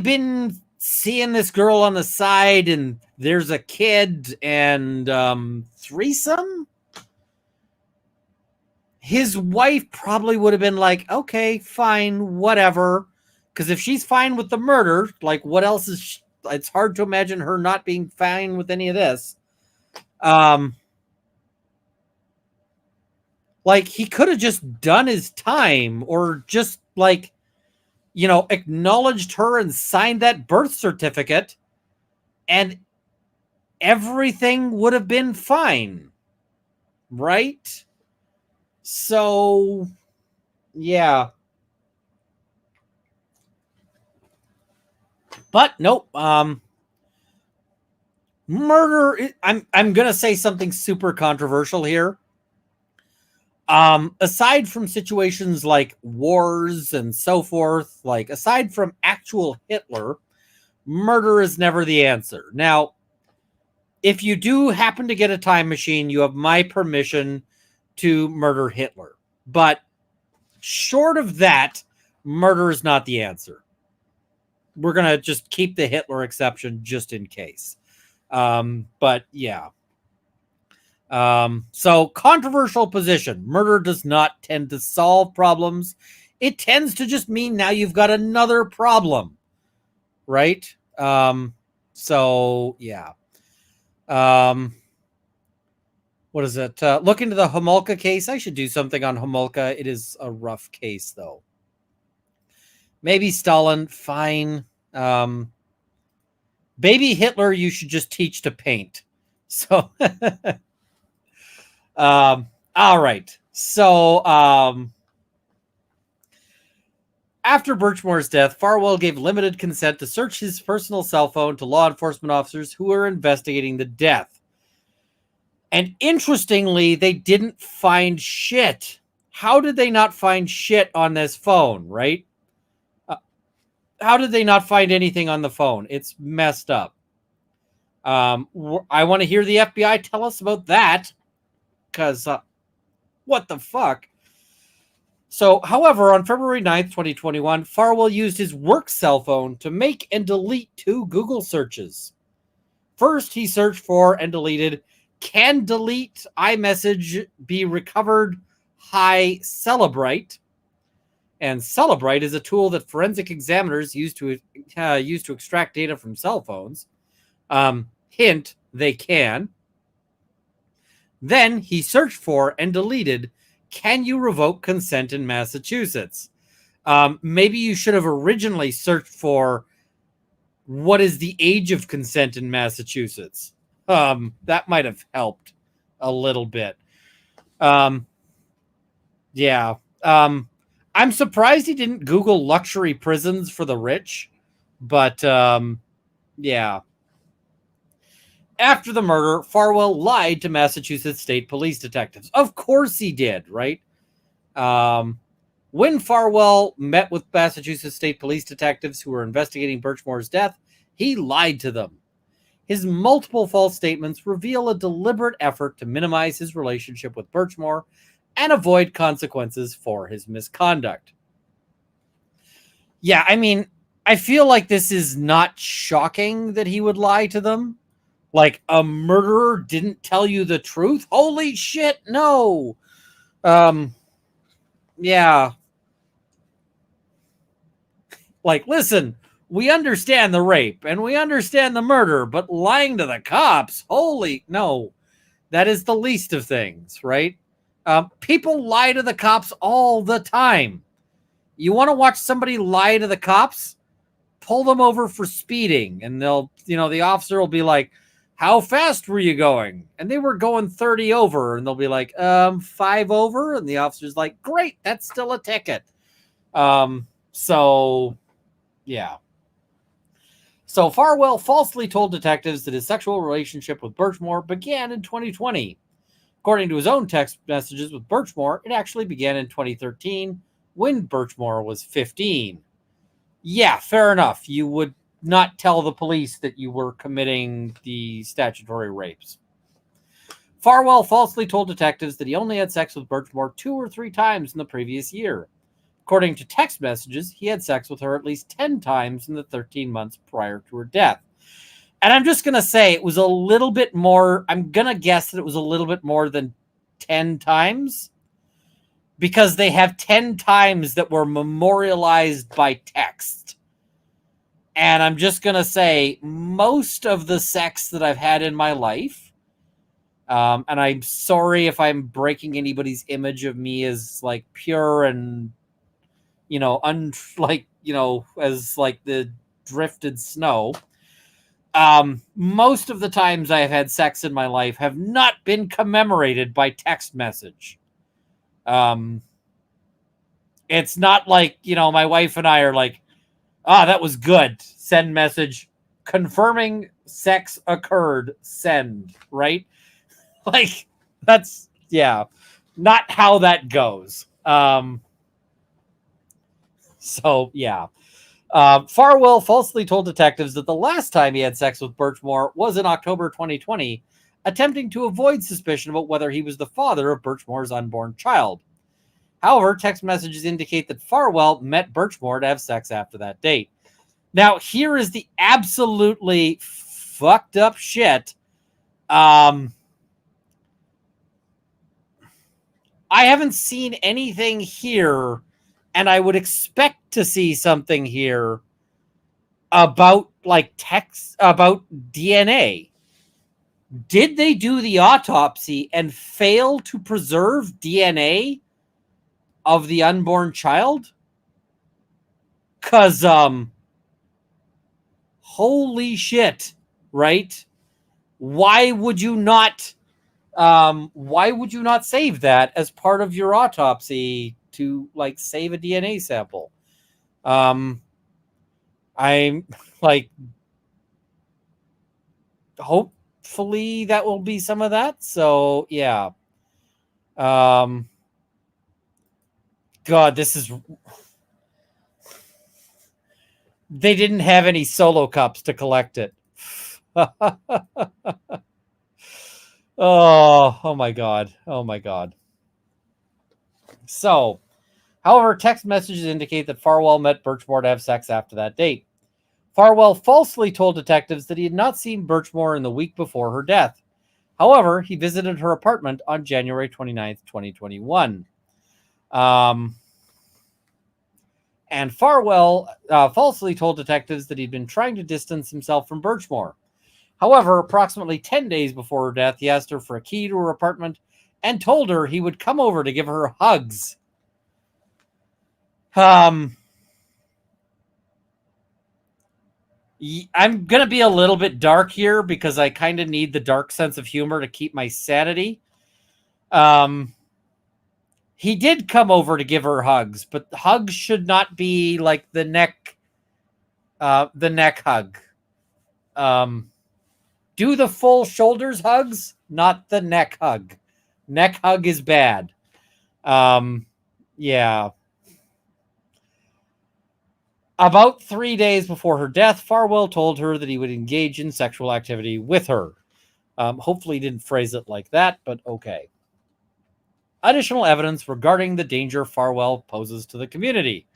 been seeing this girl on the side and there's a kid and threesome, his wife probably would have been like, okay, fine, whatever. Because if she's fine with the murder, like, what else is it's hard to imagine her not being fine with any of this. Like, he could have just done his time or just, like, acknowledged her and signed that birth certificate and everything would have been fine. Right? So, yeah. But nope. Murder. I'm gonna say something super controversial here. Aside from situations like wars and so forth, like aside from actual Hitler, murder is never the answer. Now, if you do happen to get a time machine, you have my permission to murder Hitler. But short of that, murder is not the answer. We're going to just keep the Hitler exception just in case. But yeah. So controversial position. Murder does not tend to solve problems. It tends to just mean now you've got another problem. Right? So yeah. What is it? Look into the Homolka case. I should do something on Homolka. It is a rough case, though. Maybe Stalin, fine. Baby Hitler, you should just teach to paint. So, all right. So, after Birchmore's death, Farwell gave limited consent to search his personal cell phone to law enforcement officers who were investigating the death. And interestingly, they didn't find shit. how did they not find shit on this phone, right? How did they not find anything on the phone? It's messed up. I want to hear the FBI tell us about that, because what the fuck? So, however, on February 9th, 2021, Farwell used his work cell phone to make and delete 2 Google searches. First, he searched for and deleted, "Can delete iMessage be recovered? Hi, Celebrite." And Celebrite is a tool that forensic examiners use to extract data from cell phones. Hint, they can. Then he searched for and deleted, "Can you revoke consent in Massachusetts?" Maybe you should have originally searched for, "What is the age of consent in Massachusetts?" That might have helped a little bit. Yeah. I'm surprised he didn't Google luxury prisons for the rich, but yeah. After the murder, Farwell lied to Massachusetts state police detectives. Of course he did, right? When Farwell met with Massachusetts state police detectives who were investigating Birchmore's death, he lied to them. His multiple false statements reveal a deliberate effort to minimize his relationship with Birchmore and avoid consequences for his misconduct. Yeah, I mean, I feel like this is not shocking that he would lie to them. Like, a murderer didn't tell you the truth? Holy shit, no! Yeah. Like, listen, we understand the rape and we understand the murder, but lying to the cops, holy, no. That is the least of things, right? People lie to the cops all the time. You want to watch somebody lie to the cops? Pull them over for speeding, and they'll, the officer will be like, "How fast were you going?" And they were going 30 over, and they'll be like, 5 over. And the officer's like, "Great, that's still a ticket." So, yeah. So Farwell falsely told detectives that his sexual relationship with Birchmore began in 2020. According to his own text messages with Birchmore, it actually began in 2013 when Birchmore was 15. Yeah, fair enough. You would not tell the police that you were committing the statutory rapes. Farwell falsely told detectives that he only had sex with Birchmore 2 or 3 times in the previous year. According to text messages, he had sex with her at least 10 times in the 13 months prior to her death. And I'm just going to say it was a little bit more, I'm going to guess that it was a little bit more than 10 times, because they have 10 times that were memorialized by text. And I'm just going to say most of the sex that I've had in my life, and I'm sorry if I'm breaking anybody's image of me as like pure and, as like the drifted snow. Most of the times I have had sex in my life have not been commemorated by text message. It's not like, my wife and I are like, that was good. Send message confirming sex occurred. Send, right? Like, that's, yeah, not how that goes. So, yeah. Farwell falsely told detectives that the last time he had sex with Birchmore was in October 2020, attempting to avoid suspicion about whether he was the father of Birchmore's unborn child. However, text messages indicate that Farwell met Birchmore to have sex after that date. Now, here is the absolutely fucked up shit. I haven't seen anything here, and I would expect to see something here about like text about DNA. Did they do the autopsy and fail to preserve DNA of the unborn child? 'Cause holy shit, right? Why would you not save that as part of your autopsy to like save a DNA sample? I'm like, hopefully that will be some of that. So yeah. God, this is... They didn't have any solo cups to collect it. Oh my God. Oh my God. So, however, text messages indicate that Farwell met Birchmore to have sex after that date. Farwell falsely told detectives that he had not seen Birchmore in the week before her death. However, he visited her apartment on January 29th, 2021. And Farwell falsely told detectives that he'd been trying to distance himself from Birchmore. However, approximately 10 days before her death, he asked her for a key to her apartment and told her he would come over to give her hugs. I'm going to be a little bit dark here because I kind of need the dark sense of humor to keep my sanity. He did come over to give her hugs, but hugs should not be like the neck hug. Do the full shoulders hugs, not the neck hug. Neck hug is bad. Yeah. About 3 days before her death, Farwell told her that he would engage in sexual activity with her. Hopefully he didn't phrase it like that, but okay. Additional evidence regarding the danger Farwell poses to the community.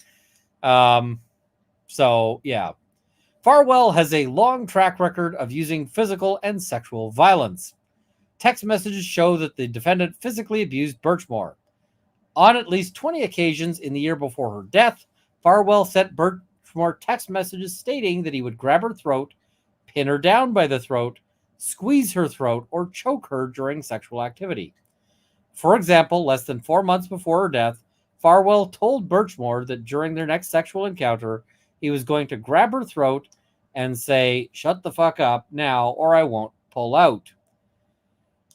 So, yeah. Farwell has a long track record of using physical and sexual violence. Text messages show that the defendant physically abused Birchmore. On at least 20 occasions in the year before her death, Farwell sent Birchmore text messages stating that he would grab her throat, pin her down by the throat, squeeze her throat, or choke her during sexual activity. For example, less than 4 months before her death, Farwell told Birchmore that during their next sexual encounter, he was going to grab her throat and say, "Shut the fuck up now or I won't pull out."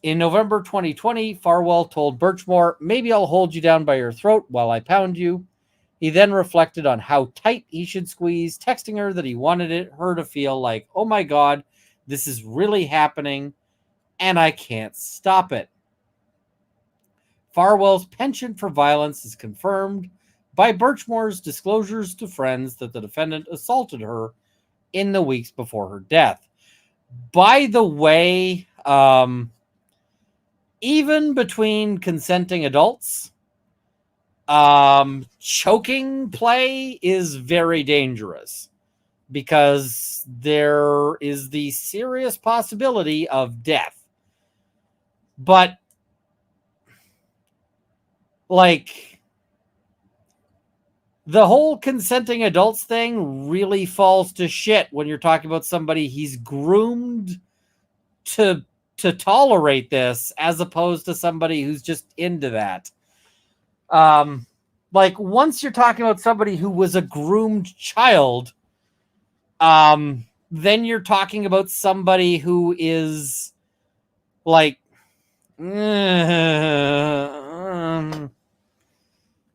In November 2020, Farwell told Birchmore, "Maybe I'll hold you down by your throat while I pound you." He then reflected on how tight he should squeeze, texting her that he wanted her to feel like, "Oh my God, this is really happening and I can't stop it." Farwell's penchant for violence is confirmed by Birchmore's disclosures to friends that the defendant assaulted her in the weeks before her death. By the way, even between consenting adults, choking play is very dangerous because there is the serious possibility of death. But like, the whole consenting adults thing really falls to shit when you're talking about somebody he's groomed to tolerate this, as opposed to somebody who's just into that. Like, once you're talking about somebody who was a groomed child, then you're talking about somebody who is like,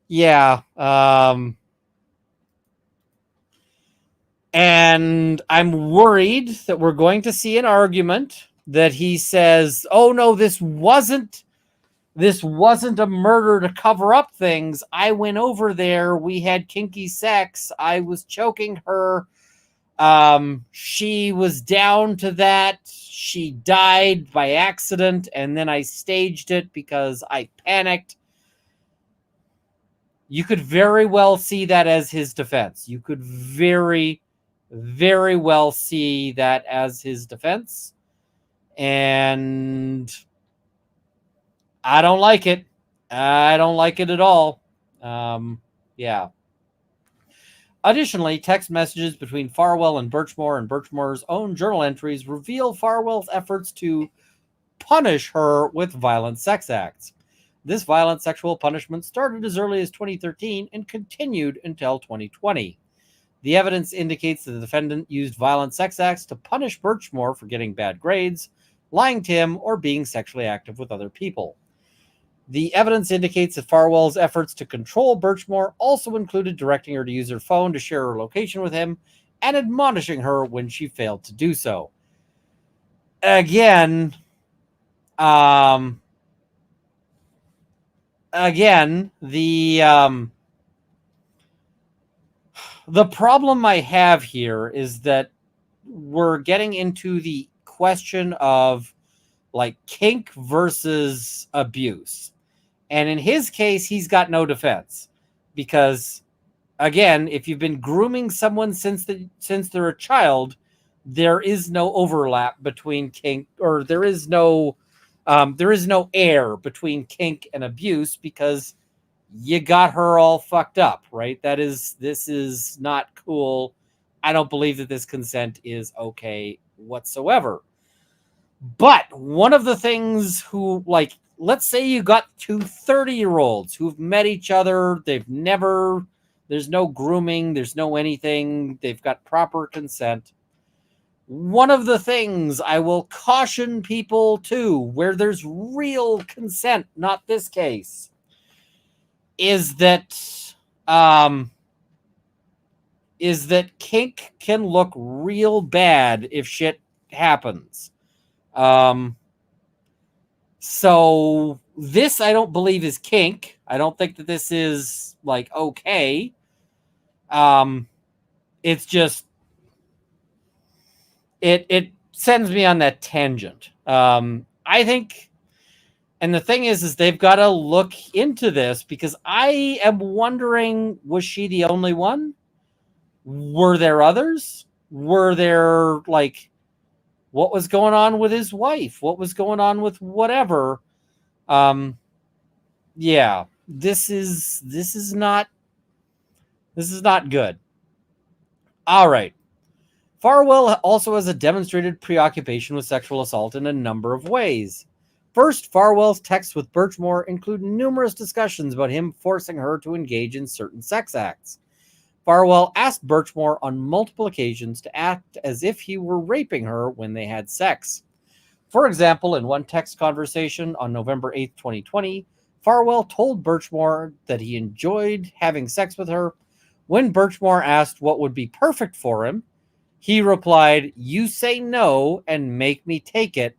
yeah. And I'm worried that we're going to see an argument that he says, "Oh no, this wasn't a murder to cover up things. I went over there, we had kinky sex, I was choking her, she was down to that, she died by accident, and then I staged it because I panicked." You could very well see that as his defense. You could very, very well see that as his defense. And I don't like it. I don't like it at all. Yeah. Additionally, text messages between Farwell and Birchmore's own journal entries reveal Farwell's efforts to punish her with violent sex acts. This violent sexual punishment started as early as 2013 and continued until 2020. The evidence indicates that the defendant used violent sex acts to punish Birchmore for getting bad grades, lying to him, or being sexually active with other people. The evidence indicates that Farwell's efforts to control Birchmore also included directing her to use her phone to share her location with him and admonishing her when she failed to do so. Again, the The problem I have here is that we're getting into the question of like kink versus abuse. And in his case, he's got no defense because, again, if you've been grooming someone since they're a child, there is no overlap between kink, or there is no air between kink and abuse because you got her all fucked up, right? This is not cool. I don't believe that this consent is okay whatsoever. But one of the things who, like, let's say you got two 30-year-olds who've met each other. There's no grooming. There's no anything. They've got proper consent. One of the things I will caution people to, where there's real consent, not this case, is that kink can look real bad if shit happens. So this I don't believe is kink. I don't think that this is like okay. It's just it sends me on that tangent. I think, and the thing is they've got to look into this because I am wondering, was she the only one? Were there others? Were there, like, what was going on with his wife? What was going on with whatever? Yeah, this is not good. All right. Farwell also has a demonstrated preoccupation with sexual assault in a number of ways. First, Farwell's texts with Birchmore include numerous discussions about him forcing her to engage in certain sex acts. Farwell asked Birchmore on multiple occasions to act as if he were raping her when they had sex. For example, in one text conversation on November 8th, 2020, Farwell told Birchmore that he enjoyed having sex with her. When Birchmore asked what would be perfect for him, he replied, "You say no and make me take it.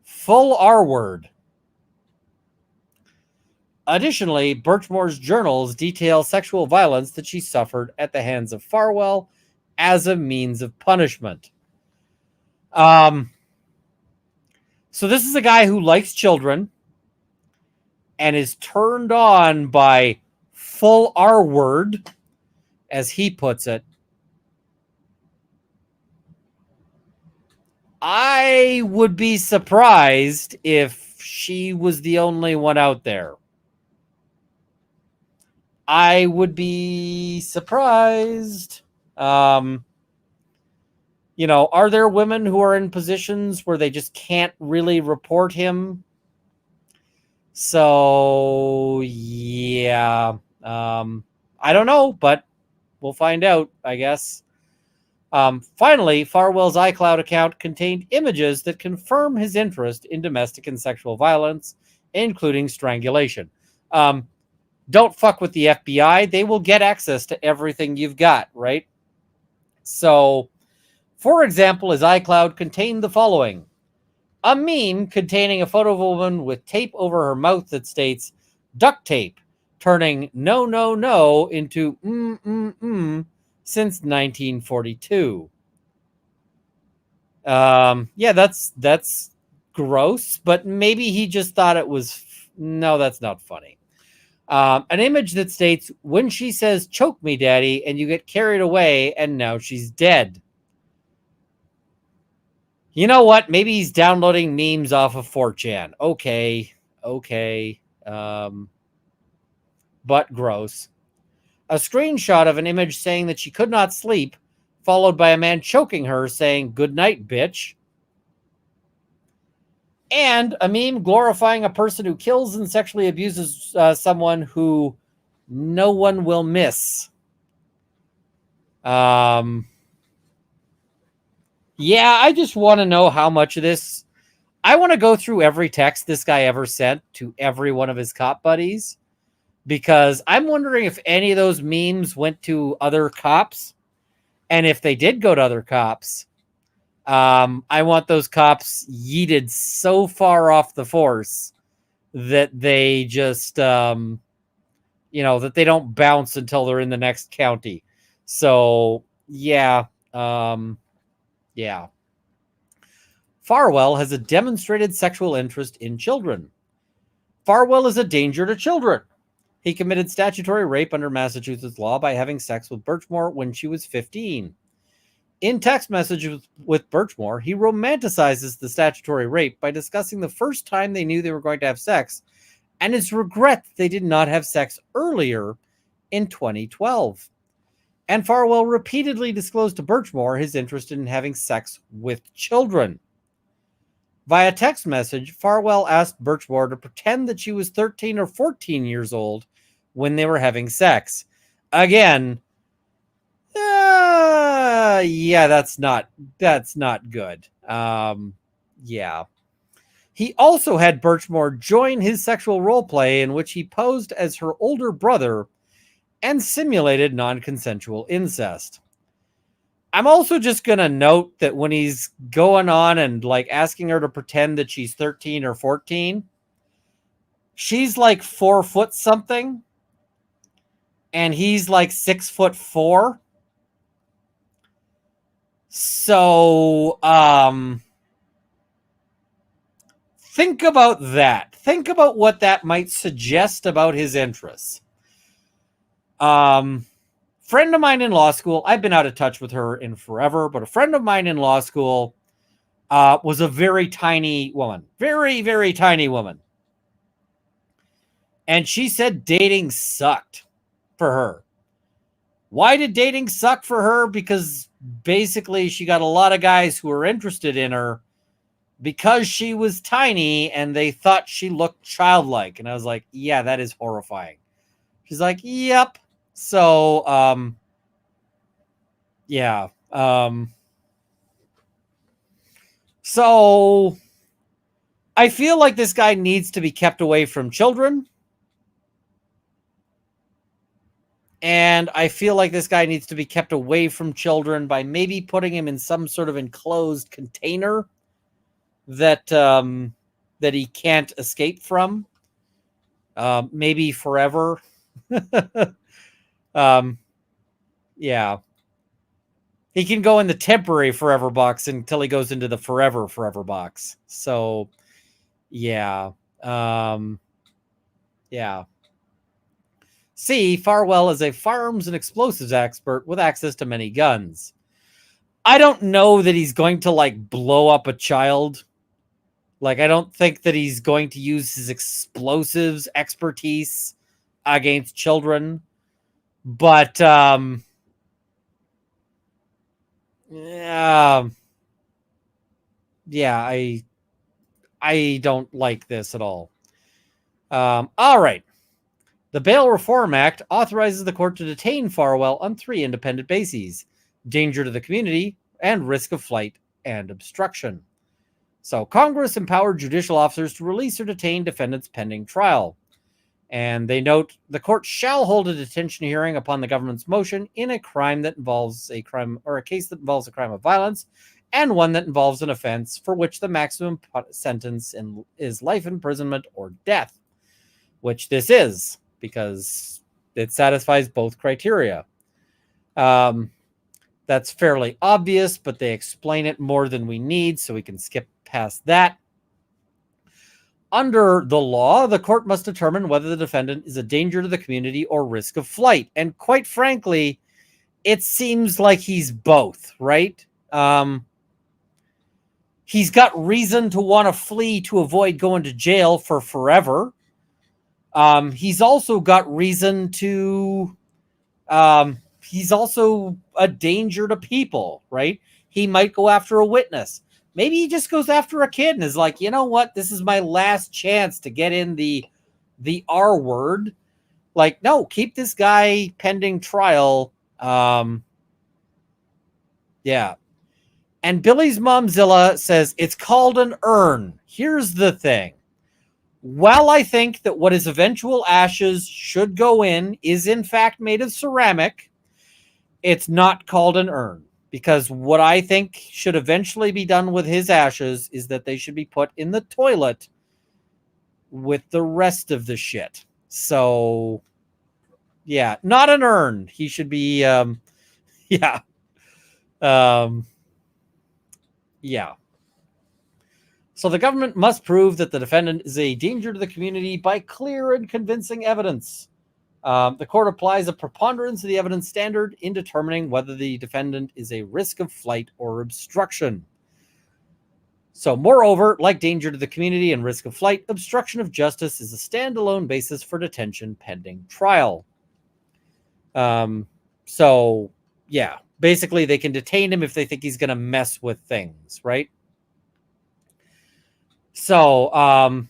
Full R word." Additionally, Birchmore's journals detail sexual violence that she suffered at the hands of Farwell as a means of punishment. So this is a guy who likes children and is turned on by full R word, as he puts it. I would be surprised if she was the only one out there. I would be surprised. Are there women who are in positions where they just can't really report him? So, yeah. I don't know, but we'll find out, I guess. Finally, Farwell's iCloud account contained images that confirm his interest in domestic and sexual violence, including strangulation. Don't fuck with the FBI. They will get access to everything you've got, right? So, for example, his iCloud contained the following. A meme containing a photo of a woman with tape over her mouth that states, "Duct tape, turning no, no, no into since 1942. Yeah, that's gross, but maybe he just thought it was... No, that's not funny. An image that states, "When she says, 'Choke me, daddy,' and you get carried away, and now she's dead." You know what? Maybe he's downloading memes off of 4chan. Okay. But gross. A screenshot of an image saying that she could not sleep, followed by a man choking her, saying, "Good night, bitch." And a meme glorifying a person who kills and sexually abuses someone who no one will miss. Yeah, I just want to know how much of this... I want to go through every text this guy ever sent to every one of his cop buddies, because I'm wondering if any of those memes went to other cops. And if they did go to other cops, I want those cops yeeted so far off the force that they just, that they don't bounce until they're in the next county. So yeah, yeah. Farwell has a demonstrated sexual interest in children. Farwell is a danger to children. He committed statutory rape under Massachusetts law by having sex with Birchmore when she was 15. In text messages with Birchmore, he romanticizes the statutory rape by discussing the first time they knew they were going to have sex and his regret that they did not have sex earlier in 2012. And Farwell repeatedly disclosed to Birchmore his interest in having sex with children. Via text message, Farwell asked Birchmore to pretend that she was 13 or 14 years old when they were having sex. Again, yeah, that's not good. Yeah. He also had Birchmore join his sexual role play in which he posed as her older brother and simulated non-consensual incest. I'm also just going to note that when he's going on and like asking her to pretend that she's 13 or 14, she's like 4 foot something and he's like 6'4". So, think about that. Think about what that might suggest about his interests. Friend of mine in law school, I've been out of touch with her in forever, but a friend of mine in law school was a very tiny woman. Very, very tiny woman. And she said dating sucked for her. Why did dating suck for her? Because basically she got a lot of guys who were interested in her because she was tiny and they thought she looked childlike. And I was like, yeah, that is horrifying. She's like, yep. So, yeah. So I feel like this guy needs to be kept away from children. And I feel like this guy needs to be kept away from children by maybe putting him in some sort of enclosed container that that he can't escape from. Maybe forever. Yeah. He can go in the temporary forever box until he goes into the forever box. So, yeah. Yeah. C. Farwell is a firearms and explosives expert with access to many guns. I don't know that he's going to like blow up a child. Like, I don't think that he's going to use his explosives expertise against children. But, yeah, I don't like this at all. All right. The Bail Reform Act authorizes the court to detain Farwell on 3 independent bases: danger to the community and risk of flight and obstruction. So Congress empowered judicial officers to release or detain defendants pending trial. And they note the court shall hold a detention hearing upon the government's motion in a crime that involves a crime or a case that involves a crime of violence and one that involves an offense for which the maximum sentence is life imprisonment or death, which this is because it satisfies both criteria. That's fairly obvious, but they explain it more than we need, so we can skip past that. Under the law, the court must determine whether the defendant is a danger to the community or risk of flight. And quite frankly, it seems like he's both, right? He's got reason to want to flee to avoid going to jail for forever. He's also got reason to... he's also a danger to people, right? He might go after a witness. Maybe he just goes after a kid and is like, you know what? This is my last chance to get in the R word. Like, no, keep this guy pending trial. Yeah. And Billy's Momzilla says it's called an urn. Here's the thing. While I think that what his eventual ashes should go in is in fact made of ceramic, it's not called an urn. Because what I think should eventually be done with his ashes is that they should be put in the toilet with the rest of the shit. So, yeah, not an urn. He should be Yeah. Yeah. So the government must prove that the defendant is a danger to the community by clear and convincing evidence. The court applies a preponderance of the evidence standard in determining whether the defendant is a risk of flight or obstruction. So, moreover, like danger to the community and risk of flight, obstruction of justice is a standalone basis for detention pending trial. So, yeah, basically they can detain him if they think he's going to mess with things, right? So,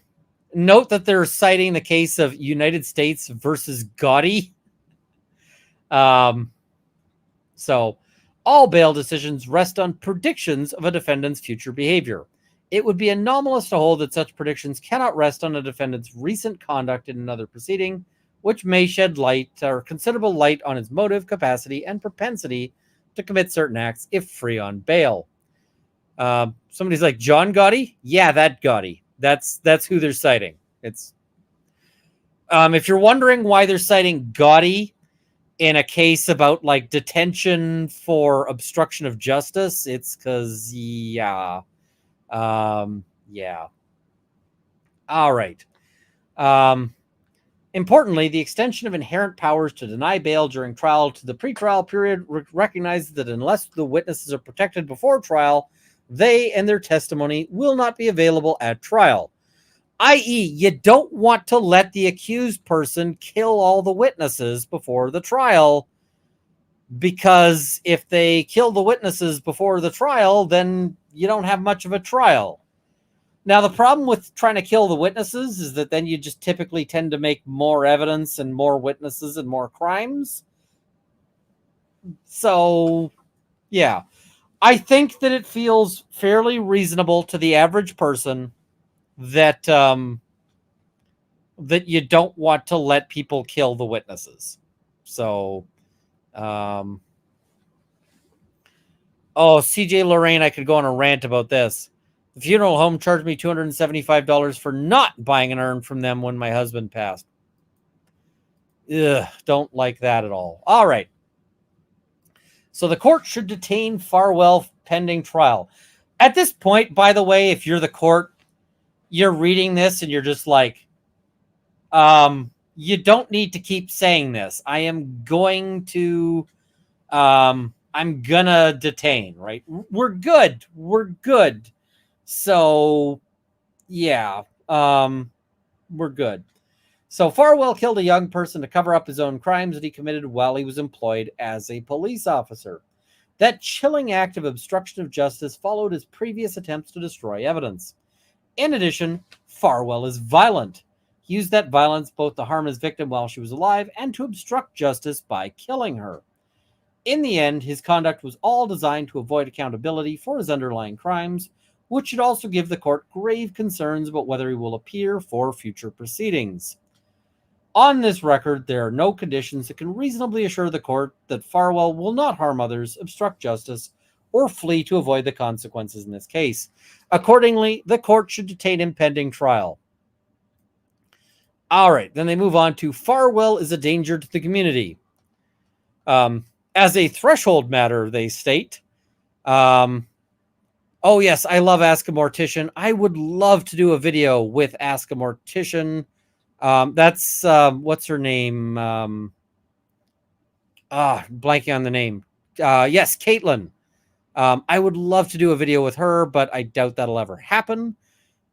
note that they're citing the case of United States versus Gotti. So, all bail decisions rest on predictions of a defendant's future behavior. It would be anomalous to hold that such predictions cannot rest on a defendant's recent conduct in another proceeding, which may shed light or considerable light on his motive, capacity, and propensity to commit certain acts if free on bail. Somebody's like, John Gotti? Yeah, that Gotti. That's who they're citing. It's if you're wondering why they're citing Gotti in a case about like detention for obstruction of justice, it's because yeah. Yeah. All right. Importantly, the extension of inherent powers to deny bail during trial to the pretrial period recognizes that unless the witnesses are protected before trial, they and their testimony will not be available at trial. I.e., you don't want to let the accused person kill all the witnesses before the trial, because if they kill the witnesses before the trial, then you don't have much of a trial. Now, the problem with trying to kill the witnesses is that then you just typically tend to make more evidence and more witnesses and more crimes. So, yeah. I think that it feels fairly reasonable to the average person that that you don't want to let people kill the witnesses. So, oh, CJ Lorraine, I could go on a rant about this. The funeral home charged me $275 for not buying an urn from them when my husband passed. Ugh, don't like that at all. All right. So the court should detain Farwell pending trial. At this point, by the way, if you're the court, you're reading this and you're just like, you don't need to keep saying this. I'm gonna detain, right? We're good. So, yeah, we're good. So Farwell killed a young person to cover up his own crimes that he committed while he was employed as a police officer. That chilling act of obstruction of justice followed his previous attempts to destroy evidence. In addition, Farwell is violent. He used that violence both to harm his victim while she was alive and to obstruct justice by killing her. In the end, his conduct was all designed to avoid accountability for his underlying crimes, which should also give the court grave concerns about whether he will appear for future proceedings. On this record, there are no conditions that can reasonably assure the court that Farwell will not harm others, obstruct justice, or flee to avoid the consequences in this case. Accordingly, the court should detain him pending trial. All right, then they move on to Farwell is a danger to the community. As a threshold matter, they state, oh yes, I love Ask a Mortician. I would love to do a video with Ask a Mortician. That's what's her name? Blanking on the name. Yes, Caitlin. I would love to do a video with her, but I doubt that'll ever happen.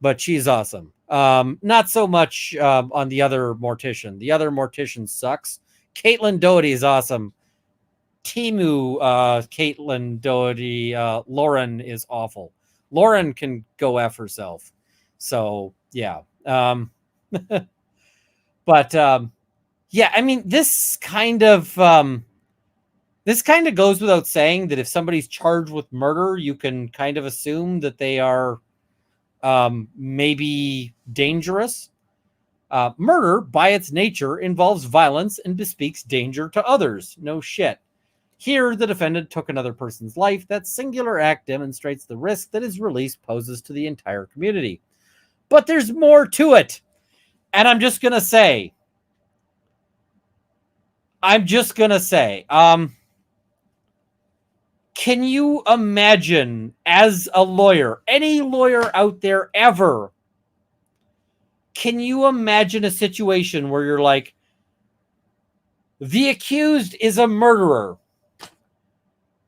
But she's awesome. Not so much on the other mortician. The other mortician sucks. Caitlin Doherty is awesome. Timu Caitlin Doherty, Lauren is awful. Lauren can go F herself. So, yeah. But, yeah, I mean, this kind of goes without saying that if somebody's charged with murder, you can kind of assume that they are maybe dangerous. Murder, by its nature, involves violence and bespeaks danger to others. No shit. Here, the defendant took another person's life. That singular act demonstrates the risk that his release poses to the entire community. But there's more to it. And I'm just going to say, Can you imagine, as a lawyer, any lawyer out there ever, can you imagine a situation where you're like, the accused is a murderer,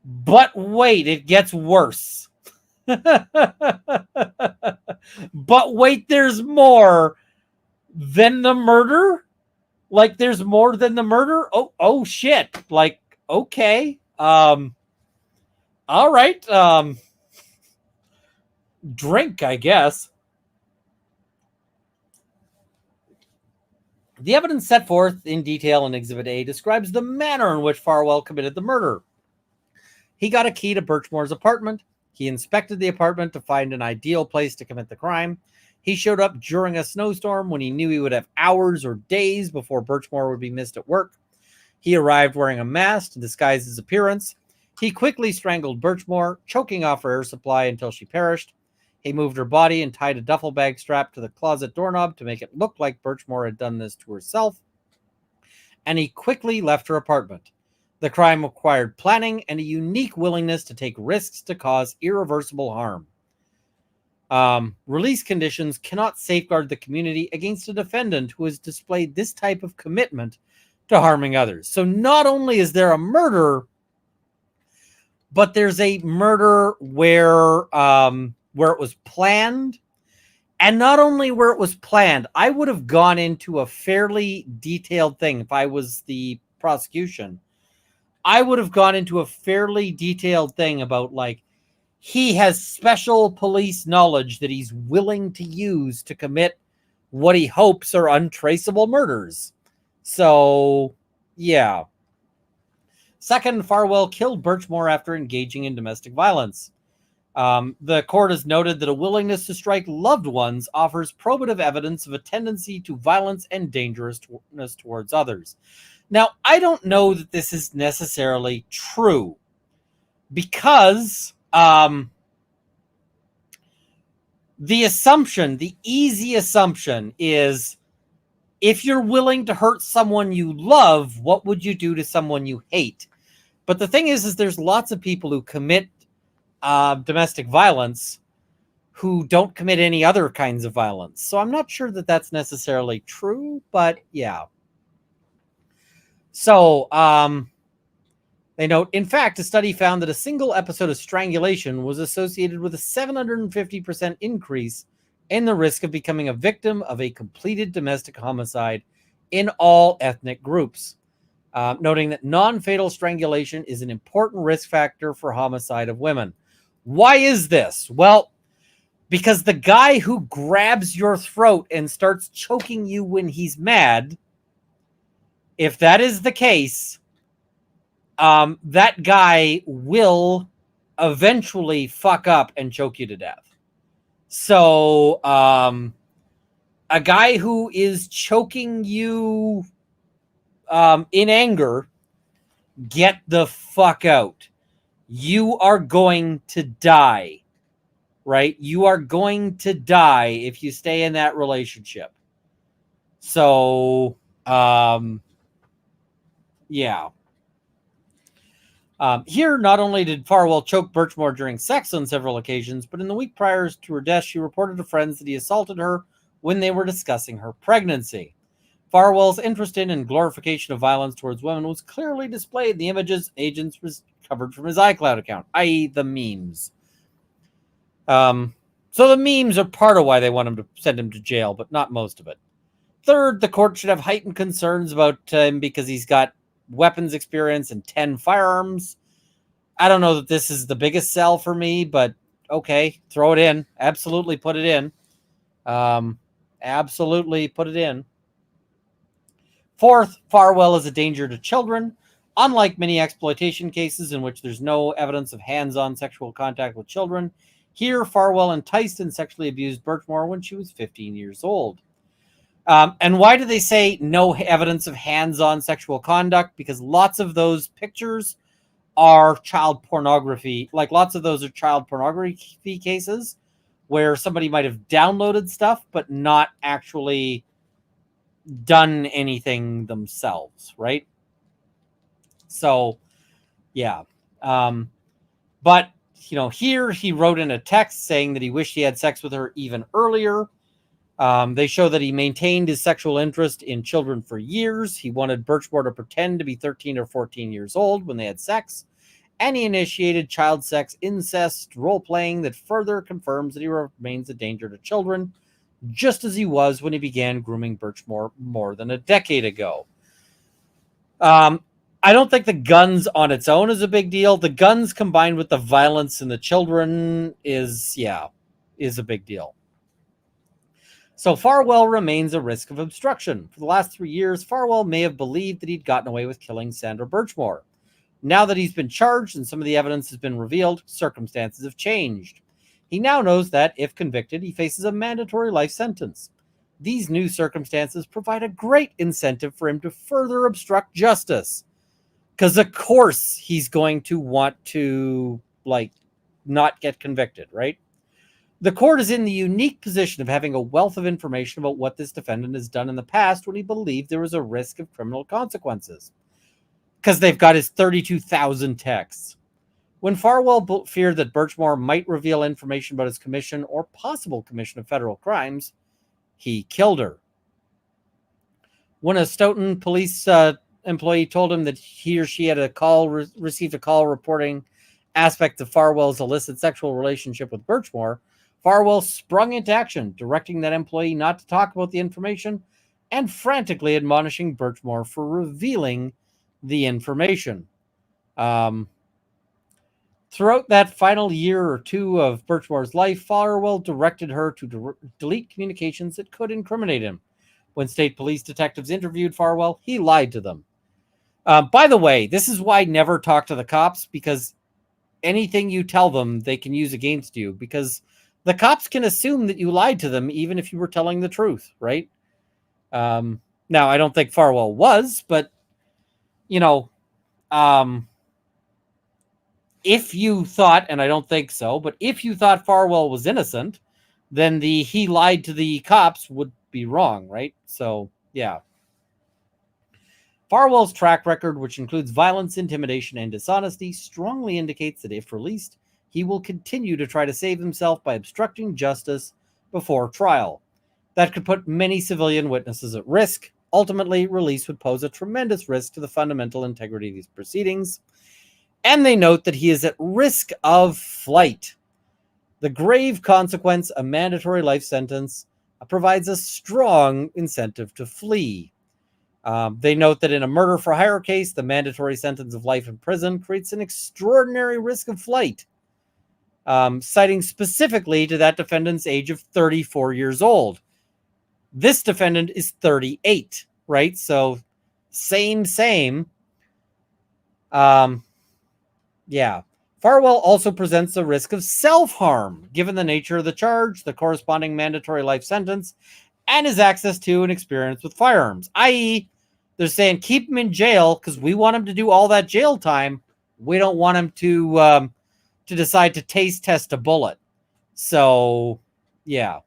but wait, it gets worse. But wait, there's more than the murder? Like, there's more than the murder? Oh shit. Like, okay. All right. Drink, I guess. The evidence set forth in detail in Exhibit A describes the manner in which Farwell committed the murder. He got a key to Birchmore's apartment. He inspected the apartment to find an ideal place to commit the crime. He showed up during a snowstorm when he knew he would have hours or days before Birchmore would be missed at work. He arrived wearing a mask to disguise his appearance. He quickly strangled Birchmore, choking off her air supply until she perished. He moved her body and tied a duffel bag strap to the closet doorknob to make it look like Birchmore had done this to herself. And he quickly left her apartment. The crime required planning and a unique willingness to take risks to cause irreversible harm. Release conditions cannot safeguard the community against a defendant who has displayed this type of commitment to harming others. So not only is there a murder, but there's a murder where it was planned. And not only where it was planned, I would have gone into a fairly detailed thing if I was the prosecution. I would have gone into a fairly detailed thing about, like, he has special police knowledge that he's willing to use to commit what he hopes are untraceable murders. So, yeah. Second, Farwell killed Birchmore after engaging in domestic violence. The court has noted that a willingness to strike loved ones offers probative evidence of a tendency to violence and dangerousness towards others. Now, I don't know that this is necessarily true because the easy assumption is, if you're willing to hurt someone you love, what would you do to someone you hate? But the thing is there's lots of people who commit domestic violence who don't commit any other kinds of violence. So I'm not sure that that's necessarily true, but yeah. So they note, in fact, a study found that a single episode of strangulation was associated with a 750% increase in the risk of becoming a victim of a completed domestic homicide in all ethnic groups. Noting that non-fatal strangulation is an important risk factor for homicide of women. Why is this? Well, because the guy who grabs your throat and starts choking you when he's mad, if that is the case, that guy will eventually fuck up and choke you to death. So, a guy who is choking you in anger, get the fuck out. You are going to die, right? You are going to die if you stay in that relationship. So, yeah. Here, not only did Farwell choke Birchmore during sex on several occasions, but in the week prior to her death, she reported to friends that he assaulted her when they were discussing her pregnancy. Farwell's interest in and glorification of violence towards women was clearly displayed in the images agents recovered from his iCloud account, i.e. the memes. So the memes are part of why they want him to send him to jail, but not most of it. Third, the court should have heightened concerns about him because he's got weapons experience and 10 firearms. I don't know that this is the biggest sell for me, but okay, throw it in. Absolutely put it in. Absolutely put it in. Fourth, Farwell is a danger to children. Unlike many exploitation cases in which there's no evidence of hands-on sexual contact with children, here Farwell enticed and sexually abused Birchmore when she was 15 years old. And why do they say no evidence of hands-on sexual conduct? Because lots of those pictures are child pornography. Like, lots of those are child pornography cases where somebody might have downloaded stuff but not actually done anything themselves, right? So, yeah. But, here he wrote in a text saying that he wished he had sex with her even earlier. They show that he maintained his sexual interest in children for years. He wanted Birchmore to pretend to be 13 or 14 years old when they had sex. And he initiated child sex, incest, role-playing that further confirms that he remains a danger to children, just as he was when he began grooming Birchmore more than a decade ago. I don't think the guns on its own is a big deal. The guns combined with the violence in the children is a big deal. So Farwell remains a risk of obstruction. For the last 3 years, Farwell may have believed that he'd gotten away with killing Sandra Birchmore. Now that he's been charged and some of the evidence has been revealed, circumstances have changed. He now knows that, if convicted, he faces a mandatory life sentence. These new circumstances provide a great incentive for him to further obstruct justice. Because, of course, he's going to want to, not get convicted, right? The court is in the unique position of having a wealth of information about what this defendant has done in the past when he believed there was a risk of criminal consequences. Because they've got his 32,000 texts. When Farwell feared that Birchmore might reveal information about his commission or possible commission of federal crimes, he killed her. When a Stoughton police employee told him that he or she had received a call reporting aspects of Farwell's illicit sexual relationship with Birchmore, Farwell sprung into action, directing that employee not to talk about the information and frantically admonishing Birchmore for revealing the information. Throughout that final year or two of Birchmore's life, Farwell directed her to delete communications that could incriminate him. When state police detectives interviewed Farwell, he lied to them. By the way, this is why never talk to the cops, because anything you tell them, they can use against you, because the cops can assume that you lied to them even if you were telling the truth, right? Now, I don't think Farwell was, but, if you thought, and I don't think so, but if you thought Farwell was innocent, then he lied to the cops would be wrong, right? So, yeah. Farwell's track record, which includes violence, intimidation, and dishonesty, strongly indicates that if released, he will continue to try to save himself by obstructing justice before trial. That could put many civilian witnesses at risk. Ultimately, release would pose a tremendous risk to the fundamental integrity of these proceedings. And they note that he is at risk of flight. The grave consequence, a mandatory life sentence, provides a strong incentive to flee. They note that in a murder for hire case, the mandatory sentence of life in prison creates an extraordinary risk of flight, citing specifically to that defendant's age of 34 years old. This defendant is 38, right? So same. Yeah. Farwell also presents a risk of self-harm, given the nature of the charge, the corresponding mandatory life sentence, and his access to and experience with firearms. I.e., they're saying keep him in jail because we want him to do all that jail time. We don't want him to decide to taste test a bullet. So, yeah.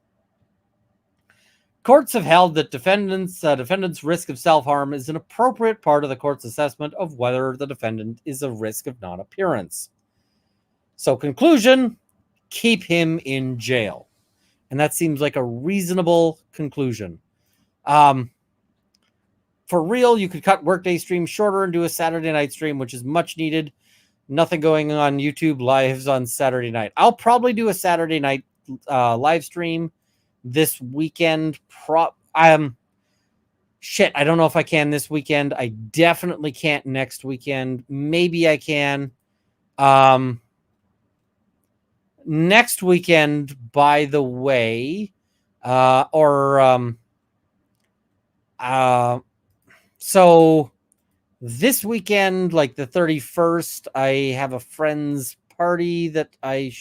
Courts have held that defendant's risk of self-harm is an appropriate part of the court's assessment of whether the defendant is a risk of non-appearance. So, conclusion, keep him in jail. And that seems like a reasonable conclusion. For real, you could cut workday streams shorter and do a Saturday night stream, which is much needed. Nothing going on YouTube lives on Saturday night. I'll probably do a Saturday night live stream this weekend. I don't know if I can this weekend. I definitely can't next weekend. Maybe I can. Next weekend, by the way, so this weekend, like the 31st, I have a friend's party that I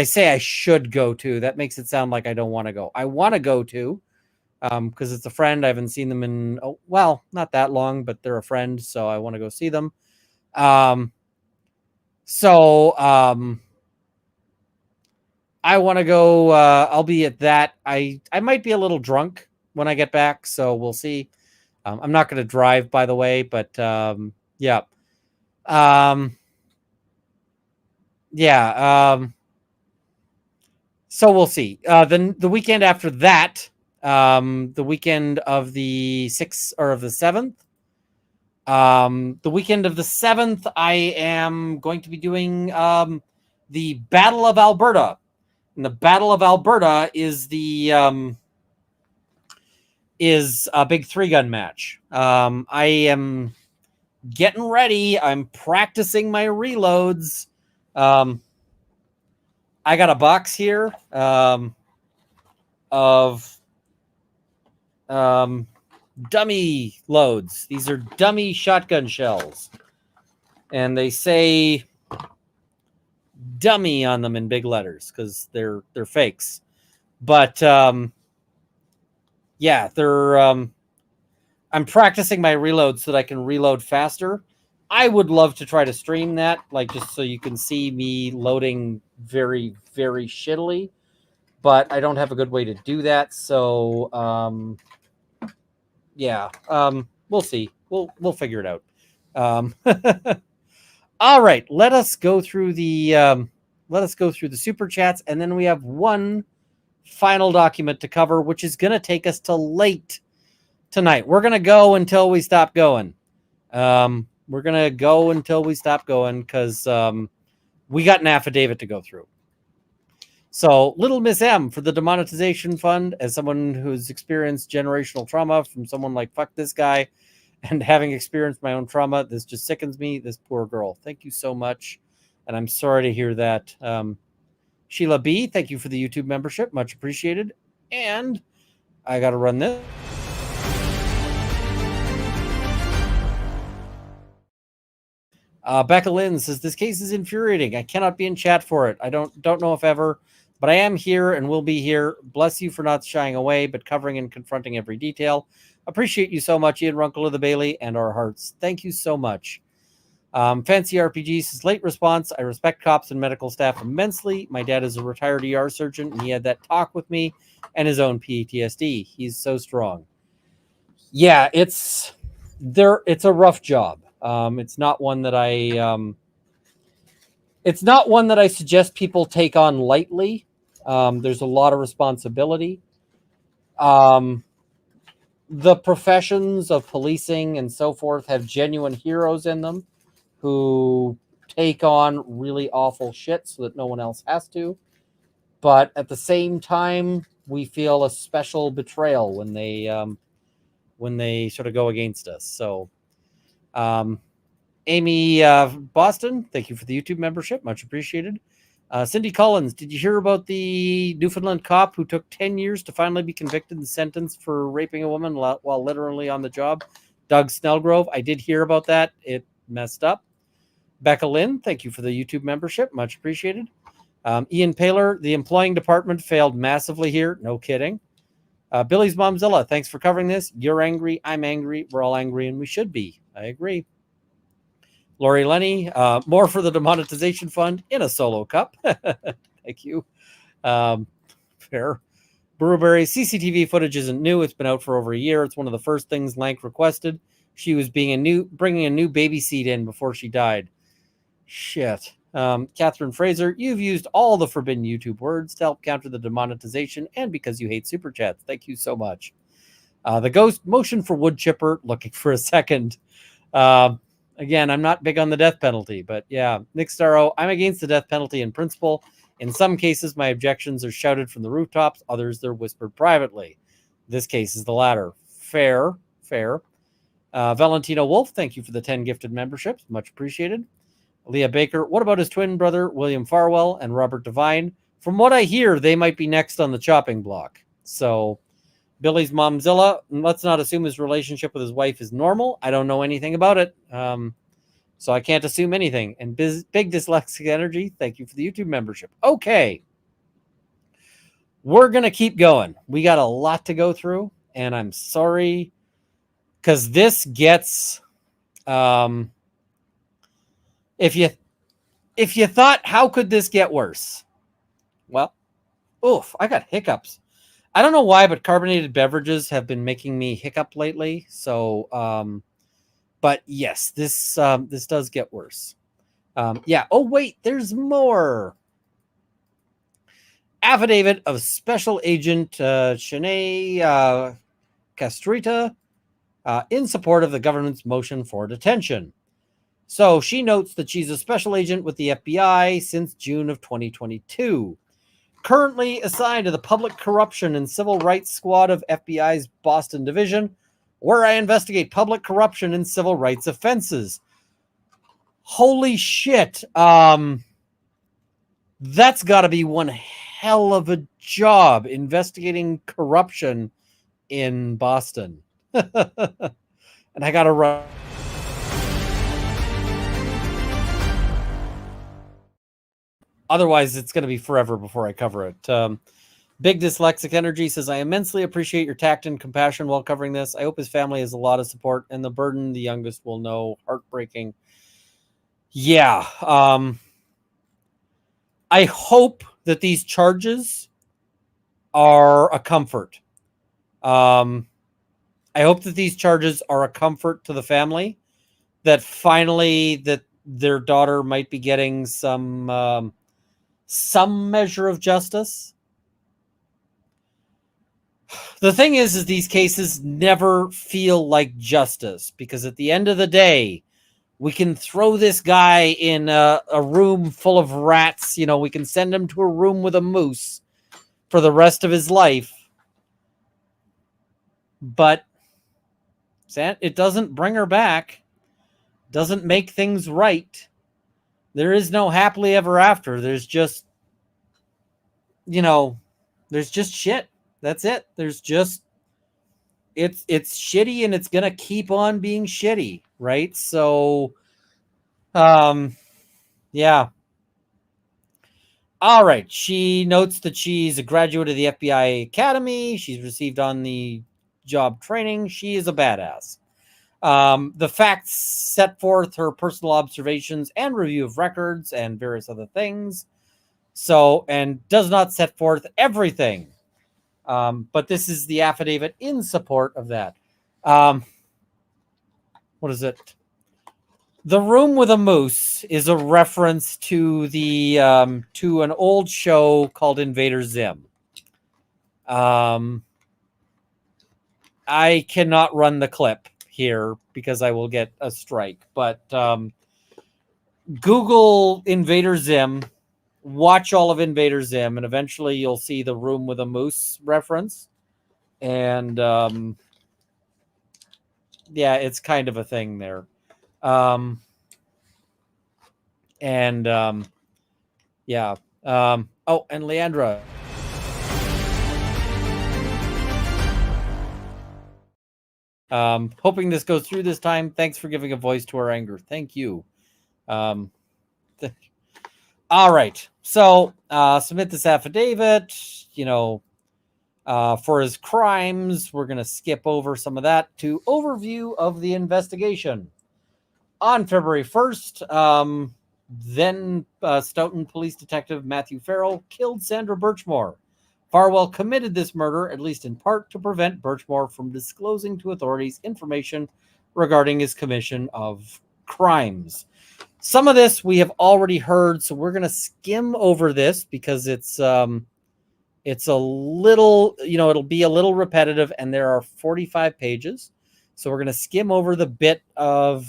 say I should go to. That makes it sound like I don't want to go. I want to go to, because it's a friend. I haven't seen them in, not that long, but they're a friend, so I want to go see them. I want to go, I'll be at that. I might be a little drunk when I get back, so we'll see. I'm not going to drive, by the way, but yeah. yeah. So we'll see. Then the weekend after that, the weekend of the 6th or of the 7th, the weekend of the 7th, I am going to be doing the Battle of Alberta. And the Battle of Alberta is is a big 3-gun match. I am getting ready. I'm practicing my reloads. I got a box here of dummy loads. These are dummy shotgun shells, and they say dummy on them in big letters because they're fakes. But yeah, they're I'm practicing my reload so that I can reload faster. I would love to try to stream that, like just so you can see me loading very, very shittily, but I don't have a good way to do that. So yeah, we'll see. We'll figure it out. All right, let us go through the super chats, and then we have one final document to cover, which is going to take us to late tonight. We're going to go until we stop going. We're going to go until we stop going because we got an affidavit to go through. So, Little Miss M for the demonetization fund, as someone who's experienced generational trauma from someone like fuck this guy, and having experienced my own trauma, this just sickens me. This poor girl. Thank you so much, and I'm sorry to hear that. Sheila B, thank you for the YouTube membership, much appreciated. And I got to run this. Becca Lynn says this case is infuriating. I cannot be in chat for it. I don't know if ever, but I am here and will be here. Bless you for not shying away, but covering and confronting every detail. Appreciate you so much, Ian Runkle of the Bailey and our hearts. Thank you so much. Fancy RPG says late response. I respect cops and medical staff immensely. My dad is a retired ER surgeon, and he had that talk with me and his own PTSD. He's so strong. Yeah, it's a rough job. It's not one that I suggest people take on lightly. There's a lot of responsibility. The professions of policing and so forth have genuine heroes in them who take on really awful shit so that no one else has to. But at the same time, we feel a special betrayal when they sort of go against us. So, Amy Boston, thank you for the YouTube membership. Much appreciated. Cindy Collins, did you hear about the Newfoundland cop who took 10 years to finally be convicted and sentenced for raping a woman while literally on the job? Doug Snellgrove, I did hear about that. It messed up. Becca Lynn, thank you for the YouTube membership. Much appreciated. Ian Paler, the employing department failed massively here. No kidding. Billy's Momzilla, thanks for covering this. You're angry. I'm angry. We're all angry, and we should be. I agree. Lori Lenny, more for the demonetization fund in a solo cup. Thank you. Fair. Brewberry, CCTV footage isn't new. It's been out for over a year. It's one of the first things Lank requested. She was bringing a new baby seat in before she died. Shit. Catherine Fraser, you've used all the forbidden YouTube words to help counter the demonetization and because you hate super chats. Thank you so much. The ghost motion for wood chipper, looking for a second. Again, I'm not big on the death penalty, but yeah. Nick Starro, I'm against the death penalty in principle. In some cases, my objections are shouted from the rooftops. Others, they're whispered privately. This case is the latter. Fair. Valentino Wolf, thank you for the 10 gifted memberships. Much appreciated. Leah Baker, what about his twin brother, William Farwell and Robert Devine? From what I hear, they might be next on the chopping block. So, Billy's Momzilla, let's not assume his relationship with his wife is normal. I don't know anything about it. So I can't assume anything. And Big Dyslexic Energy, thank you for the YouTube membership. Okay. We're going to keep going. We got a lot to go through, and I'm sorry because this gets if you thought, how could this get worse? Well, oof, I got hiccups. I don't know why, but carbonated beverages have been making me hiccup lately. So, but yes, this does get worse. Yeah. Oh, wait, there's more. Affidavit of Special Agent Shanae Castrita in support of the government's motion for detention. So she notes that she's a special agent with the FBI since June of 2022. Currently assigned to the Public Corruption and Civil Rights Squad of FBI's Boston Division, where I investigate public corruption and civil rights offenses. Holy shit. That's got to be one hell of a job investigating corruption in Boston. And I got to run. Otherwise, it's going to be forever before I cover it. Big Dyslexic Energy says, I immensely appreciate your tact and compassion while covering this. I hope his family has a lot of support and the burden the youngest will know. Heartbreaking. Yeah. I hope that these charges are a comfort. I hope that these charges are a comfort to the family, that finally that their daughter might be getting some measure of justice. The thing is these cases never feel like justice, because at the end of the day, we can throw this guy in a room full of rats. You know, we can send him to a room with a moose for the rest of his life. But it doesn't bring her back. Doesn't make things right. There is no happily ever after. There's just, there's just shit. That's it. There's just, it's shitty, and it's going to keep on being shitty. Right. So, yeah. All right. She notes that she's a graduate of the FBI Academy. She's received on the job training. She is a badass. The facts set forth her personal observations and review of records and various other things. So, and does not set forth everything. But this is the affidavit in support of that. What is it? The Room with a Moose is a reference to the to an old show called Invader Zim. I cannot run the clip here because I will get a strike, but Google Invader Zim, watch all of Invader Zim, and eventually you'll see the Room with a Moose reference. And yeah, it's kind of a thing there. Yeah. Oh, and Leandra. Hoping this goes through this time. Thanks for giving a voice to our anger. Thank you. All right. So submit this affidavit, for his crimes. We're going to skip over some of that to overview of the investigation. On February 1st, then Stoughton Police Detective Matthew Farrell killed Sandra Birchmore. Farwell committed this murder, at least in part, to prevent Birchmore from disclosing to authorities information regarding his commission of crimes. Some of this we have already heard, so we're going to skim over this because it's a little, it'll be a little repetitive, and there are 45 pages. So we're going to skim over the bit of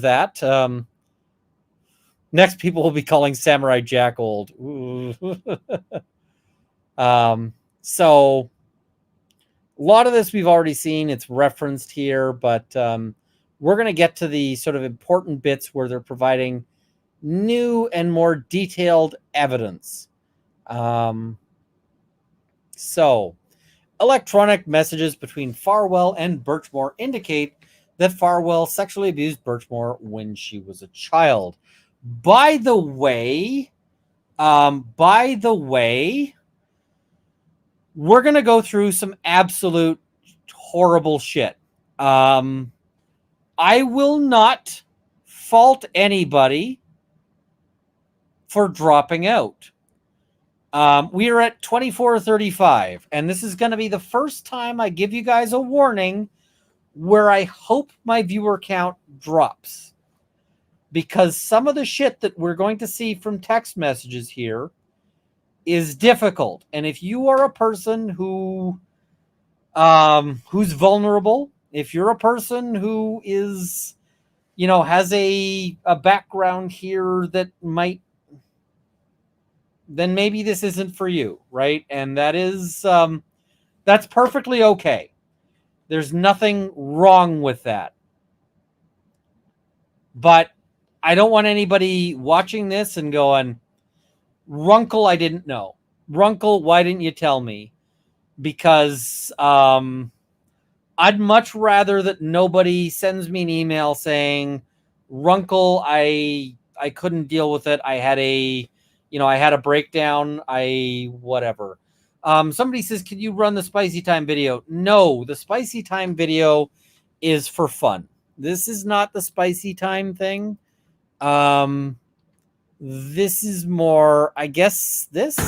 that. Next, people will be calling Samurai Jack old. So a lot of this we've already seen. It's referenced here, but we're going to get to the sort of important bits where they're providing new and more detailed evidence. So electronic messages between Farwell and Birchmore indicate that Farwell sexually abused Birchmore when she was a child. By the way, we're going to go through some absolute horrible shit. I will not fault anybody for dropping out. We are at 24:35, and this is going to be the first time I give you guys a warning where I hope my viewer count drops. because some of the shit that we're going to see from text messages here is difficult. And if you are a person who's vulnerable, if you're a person who is, has a background here that might, then maybe this isn't for you, right? And that's perfectly okay. There's nothing wrong with that. But I don't want anybody watching this and going, Runkle, I didn't know. Runkle, why didn't you tell me? Because I'd much rather that nobody sends me an email saying, Runkle, I couldn't deal with it. I had a breakdown. Whatever. Somebody says, can you run the spicy time video? No, the spicy time video is for fun. This is not the spicy time thing. This is more, I guess, this.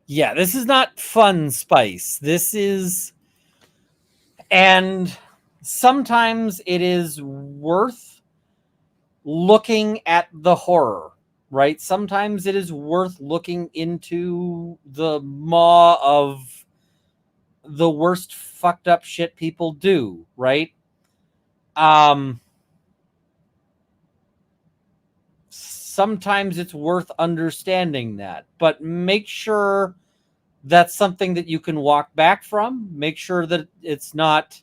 Yeah, this is not fun spice. This is, and sometimes it is worth looking at the horror, right? Sometimes it is worth looking into the maw of the worst fucked up shit people do, right? Sometimes it's worth understanding that, but make sure that's something that you can walk back from. Make sure that it's not.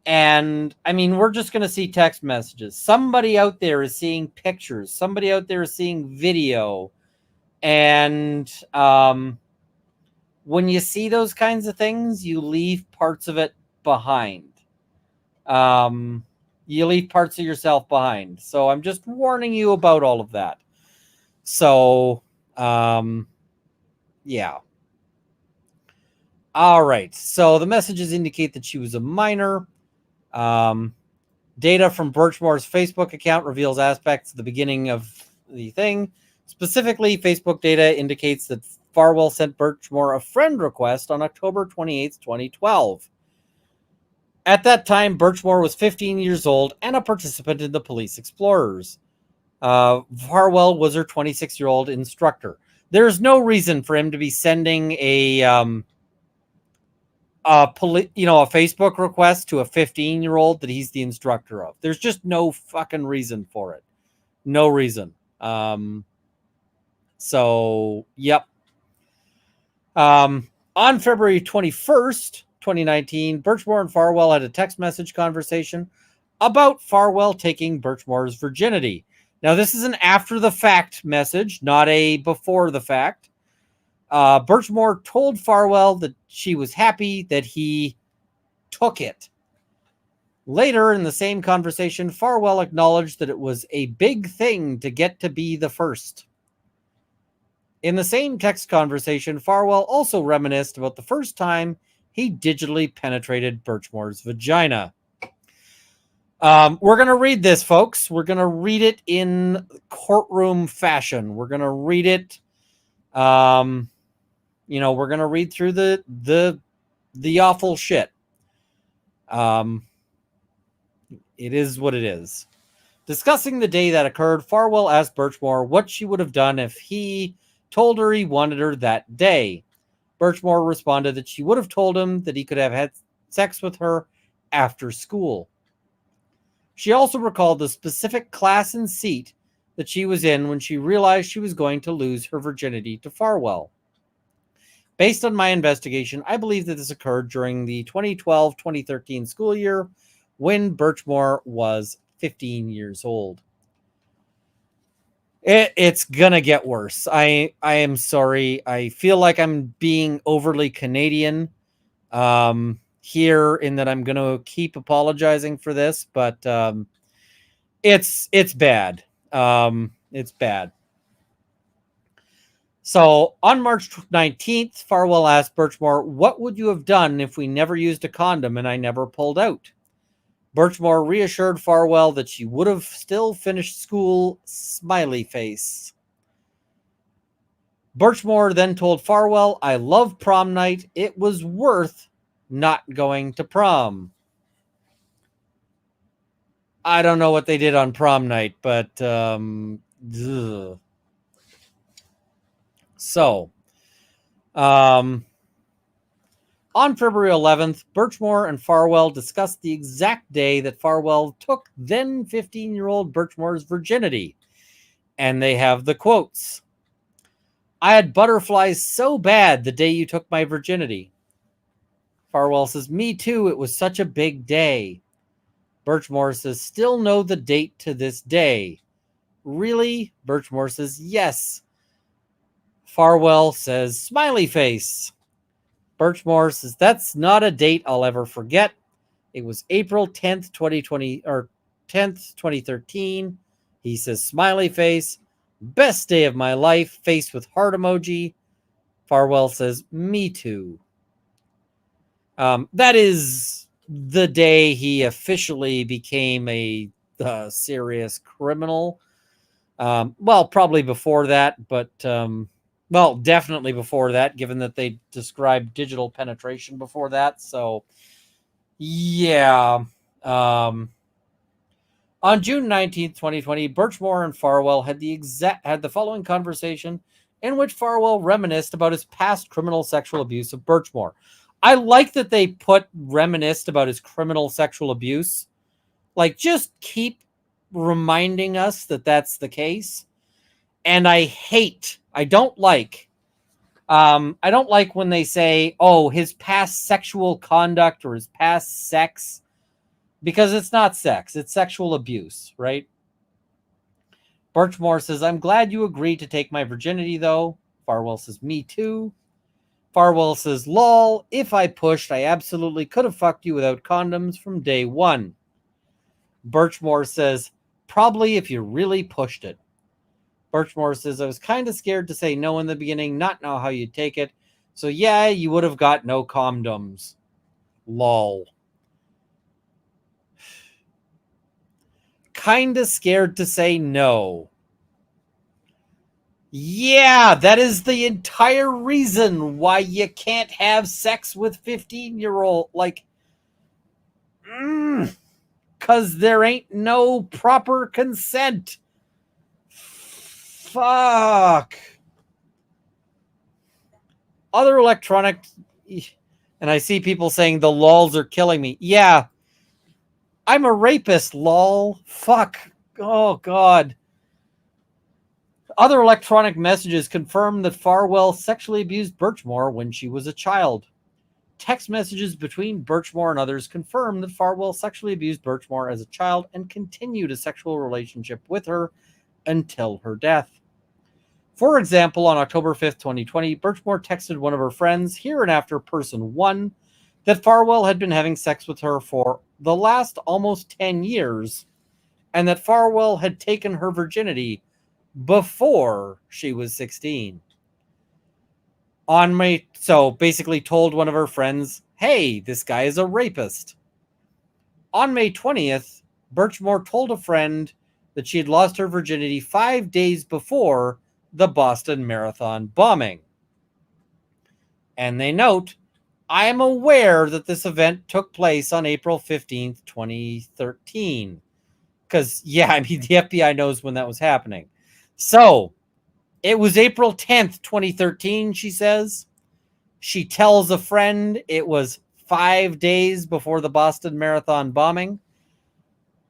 And I mean, we're just going to see text messages. Somebody out there is seeing pictures. Somebody out there is seeing video. And when you see those kinds of things, you leave parts of it behind. You leave parts of yourself behind. So I'm just warning you about all of that. So, yeah. All right. So the messages indicate that she was a minor. Data from Birchmore's Facebook account reveals aspects of the beginning of the thing. Specifically, Facebook data indicates that Farwell sent Birchmore a friend request on October 28th, 2012. At that time, Birchmore was 15 years old and a participant in the Police Explorers. Farwell was her 26-year-old instructor. There's no reason for him to be sending a Facebook request to a 15-year-old that he's the instructor of. There's just no fucking reason for it. No reason. So, yep. On February 21st, 2019, Birchmore and Farwell had a text message conversation about Farwell taking Birchmore's virginity. Now, this is an after the fact message, not a before the fact. Birchmore told Farwell that she was happy that he took it. Later in the same conversation, Farwell acknowledged that it was a big thing to get to be the first. In the same text conversation, Farwell also reminisced about the first time he digitally penetrated Birchmore's vagina. We're going to read this, folks. We're going to read it in courtroom fashion. We're going to read it. We're going to read through the awful shit. It is what it is. Discussing the day that occurred, Farwell asked Birchmore what she would have done if he told her he wanted her that day. Birchmore responded that she would have told him that he could have had sex with her after school. She also recalled the specific class and seat that she was in when she realized she was going to lose her virginity to Farwell. Based on my investigation, I believe that this occurred during the 2012-2013 school year when Birchmore was 15 years old. It's gonna get worse. I am sorry. I feel like I'm being overly Canadian here in that I'm gonna keep apologizing for this, but it's bad. It's bad. So on March 19th, Farwell asked Birchmore, "What would you have done if we never used a condom and I never pulled out?" Birchmore reassured Farwell that she would have still finished school, smiley face. Birchmore then told Farwell, "I love prom night. It was worth not going to prom." I don't know what they did on prom night, but so on February 11th, Birchmore and Farwell discussed the exact day that Farwell took then 15-year-old Birchmore's virginity. And they have the quotes. "I had butterflies so bad the day you took my virginity." Farwell says, "Me too. It was such a big day." Birchmore says, "Still know the date to this day." "Really?" Birchmore says, "Yes." Farwell says, smiley face. Birchmore says, "That's not a date I'll ever forget. It was April 10th, 2020 or 10th, 2013. He says, smiley face. "Best day of my life," face with heart emoji. Farwell says, "Me too." That is the day he officially became a serious criminal. Well, probably before that, but well, definitely before that, given that they described digital penetration before that. So, yeah. On June 19th, 2020, Birchmore and Farwell had the following conversation in which Farwell reminisced about his past criminal sexual abuse of Birchmore. I like that they put reminisced about his criminal sexual abuse. Like, just keep reminding us that that's the case. And I don't like when they say, "Oh, his past sexual conduct or his past sex," because it's not sex, it's sexual abuse, right? Birchmore says, "I'm glad you agreed to take my virginity, though." Farwell says, "Me too." Farwell says, "Lol, if I pushed, I absolutely could have fucked you without condoms from day one." Birchmore says, "Probably if you really pushed it." Birchmore says, "I was kind of scared to say no in the beginning, not know how you'd take it. So yeah, you would have got no condoms. Lol. Kind of scared to say no." Yeah, that is the entire reason why you can't have sex with 15-year-old. Like, because there ain't no proper consent. Fuck. Other electronic, and I see people saying the lols are killing me. Yeah, I'm a rapist, lol. Fuck. Oh, God. Other electronic messages confirm that Farwell sexually abused Birchmore when she was a child. Text messages between Birchmore and others confirm that Farwell sexually abused Birchmore as a child and continued a sexual relationship with her until her death. For example, on October 5th, 2020, Birchmore texted one of her friends, hereinafter person 1, that Farwell had been having sex with her for the last almost 10 years and that Farwell had taken her virginity before she was 16. So basically told one of her friends, "Hey, this guy is a rapist." On May 20th, Birchmore told a friend that she had lost her virginity 5 days before the Boston Marathon bombing. And they note, "I am aware that this event took place on April 15th, 2013. Because, yeah, I mean, the FBI knows when that was happening. So, it was April 10th, 2013, she says. She tells a friend it was 5 days before the Boston Marathon bombing.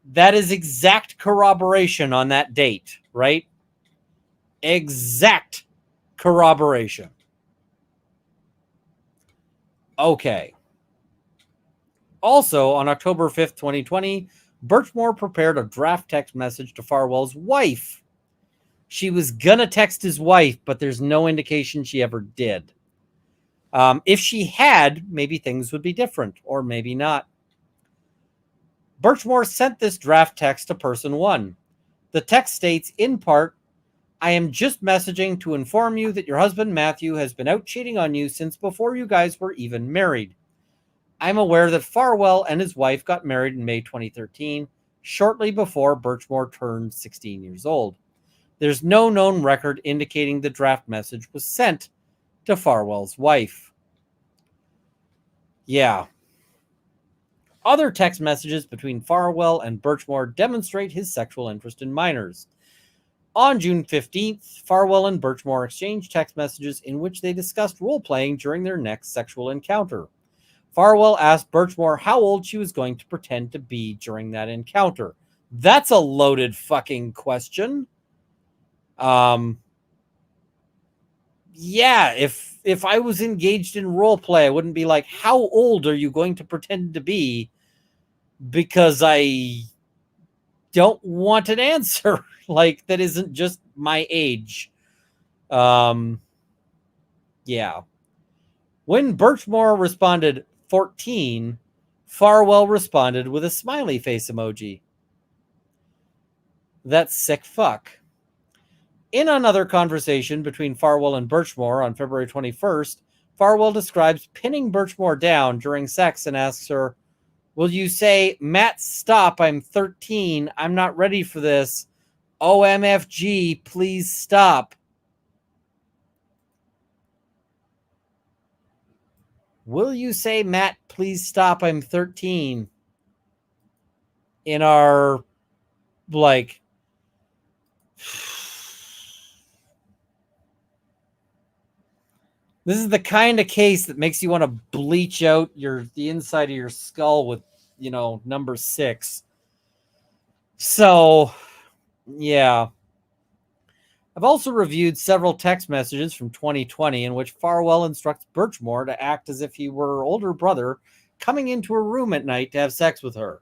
That is exact corroboration on that date, right? Exact corroboration. Okay. Also, on October 5th, 2020, Birchmore prepared a draft text message to Farwell's wife. She was going to text his wife, but there's no indication she ever did. If she had, maybe things would be different, or maybe not. Birchmore sent this draft text to person 1. The text states, in part, I am just messaging to inform you that your husband Matthew has been out cheating on you since before you guys were even married. I'm aware that Farwell and his wife got married in May 2013, shortly before Birchmore turned 16 years old. There's no known record indicating the draft message was sent to Farwell's wife. Yeah. Other text messages between Farwell and Birchmore demonstrate his sexual interest in minors. On June 15th, Farwell and Birchmore exchanged text messages in which they discussed role-playing during their next sexual encounter. Farwell asked Birchmore how old she was going to pretend to be during that encounter. That's a loaded fucking question. Yeah, if I was engaged in role-play, I wouldn't be like, how old are you going to pretend to be? Because I don't want an answer like that isn't just my age. Yeah. When Birchmore responded 14, Farwell responded with a smiley face emoji. That's sick fuck. In another conversation between Farwell and Birchmore on February 21st, Farwell describes pinning Birchmore down during sex and asks her, "Will you say, Matt, stop, I'm 13, I'm not ready for this. OMFG, please stop." Will you say, Matt, please stop, I'm 13? In our, like... This is the kind of case that makes you want to bleach out the inside of your skull with, number 6. So, yeah. I've also reviewed several text messages from 2020 in which Farwell instructs Birchmore to act as if he were her older brother coming into her room at night to have sex with her.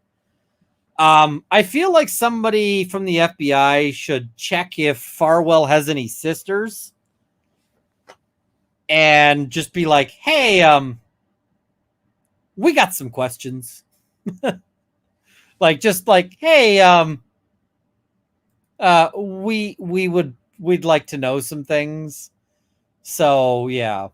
I feel like somebody from the FBI should check if Farwell has any sisters and just be like, hey, we got some questions. Hey, we'd like to know some things. So, yeah.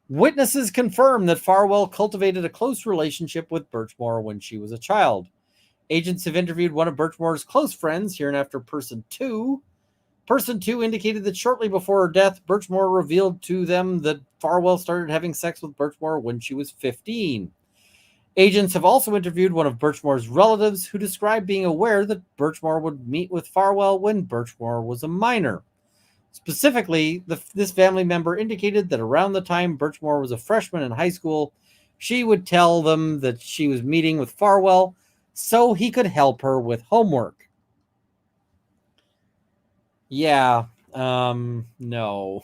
Witnesses confirm that Farwell cultivated a close relationship with Birchmore when she was a child. Agents have interviewed one of Birchmore's close friends, hereinafter Person 2. Person 2 indicated that shortly before her death, Birchmore revealed to them that Farwell started having sex with Birchmore when she was 15. Agents have also interviewed one of Birchmore's relatives who described being aware that Birchmore would meet with Farwell when Birchmore was a minor. Specifically, this family member indicated that around the time Birchmore was a freshman in high school, she would tell them that she was meeting with Farwell so he could help her with homework. Yeah, no.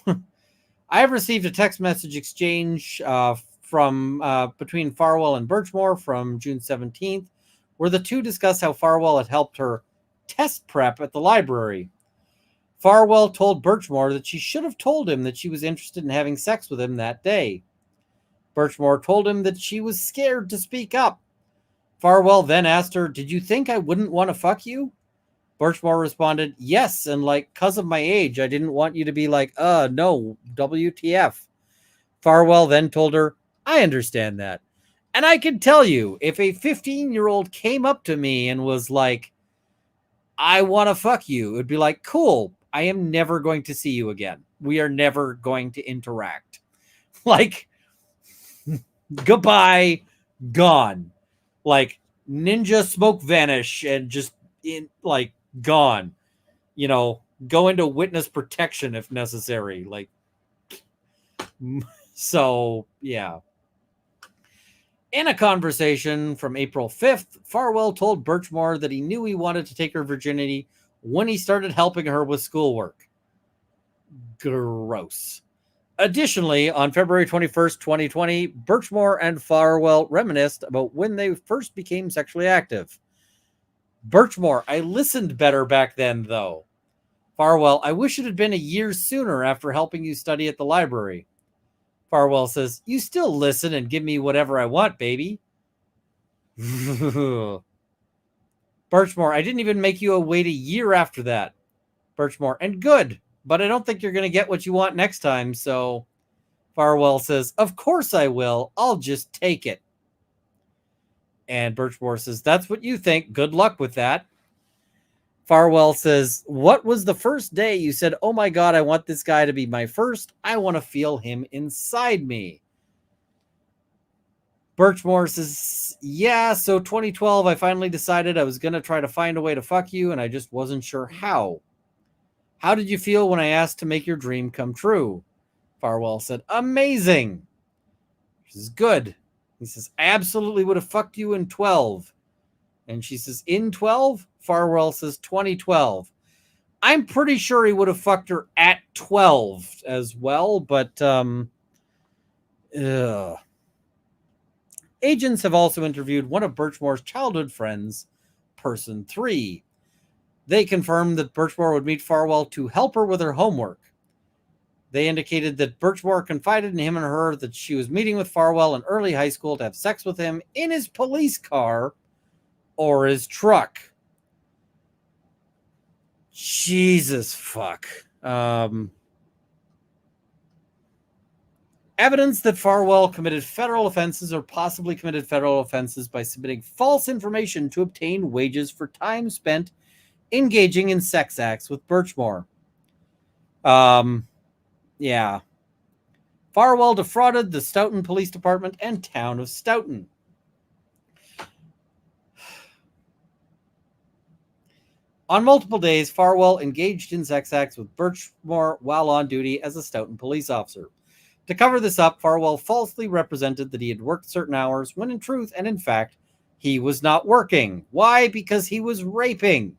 I have received a text message exchange from between Farwell and Birchmore from June 17th, where the two discuss how Farwell had helped her test prep at the library. Farwell told Birchmore that she should have told him that she was interested in having sex with him that day. Birchmore told him that she was scared to speak up. Farwell then asked her, "Did you think I wouldn't want to fuck you?" Birchmore responded, "Yes, and like, 'cause of my age, I didn't want you to be like, no, WTF. Farwell then told her, "I understand that. And I can tell you, if a 15-year-old came up to me and was like, I want to fuck you," it would be like, cool, I am never going to see you again. We are never going to interact. Like, goodbye, gone. Like, ninja smoke vanish and just gone. Go into witness protection if necessary. Like, so, yeah. In a conversation from April 5th, Farwell told Birchmore that he knew he wanted to take her virginity when he started helping her with schoolwork. Gross. Additionally, on February 21st, 2020, Birchmore and Farwell reminisced about when they first became sexually active. Birchmore, "I listened better back then, though." Farwell, "I wish it had been a year sooner after helping you study at the library." Farwell says, "You still listen and give me whatever I want, baby." Birchmore, "I didn't even make you wait a year after that." Birchmore, and good, but I don't think you're going to get what you want next time. So Farwell says, of course I will. I'll just take it. And Birchmore says, that's what you think. Good luck with that. Farwell says, what was the first day you said, oh my God, I want this guy to be my first. I want to feel him inside me. Birchmore says, yeah, so 2012, I finally decided I was going to try to find a way to fuck you, and I just wasn't sure how. How did you feel when I asked to make your dream come true? Farwell said, amazing. She says, good. He says, I absolutely would have fucked you in 12. And she says, in 12? Farwell says, 2012. I'm pretty sure he would have fucked her at 12 as well, but agents have also interviewed one of Birchmore's childhood friends, Person 3. They confirmed that Birchmore would meet Farwell to help her with her homework. They indicated that Birchmore confided in him and her that she was meeting with Farwell in early high school to have sex with him in his police car or his truck. Jesus fuck. Evidence that Farwell committed federal offenses or possibly committed federal offenses by submitting false information to obtain wages for time spent engaging in sex acts with Birchmore. Yeah. Farwell defrauded the Stoughton Police Department and town of Stoughton. On multiple days, Farwell engaged in sex acts with Birchmore while on duty as a Stoughton police officer. To cover this up, Farwell falsely represented that he had worked certain hours when in truth and in fact, he was not working. Why? Because he was raping.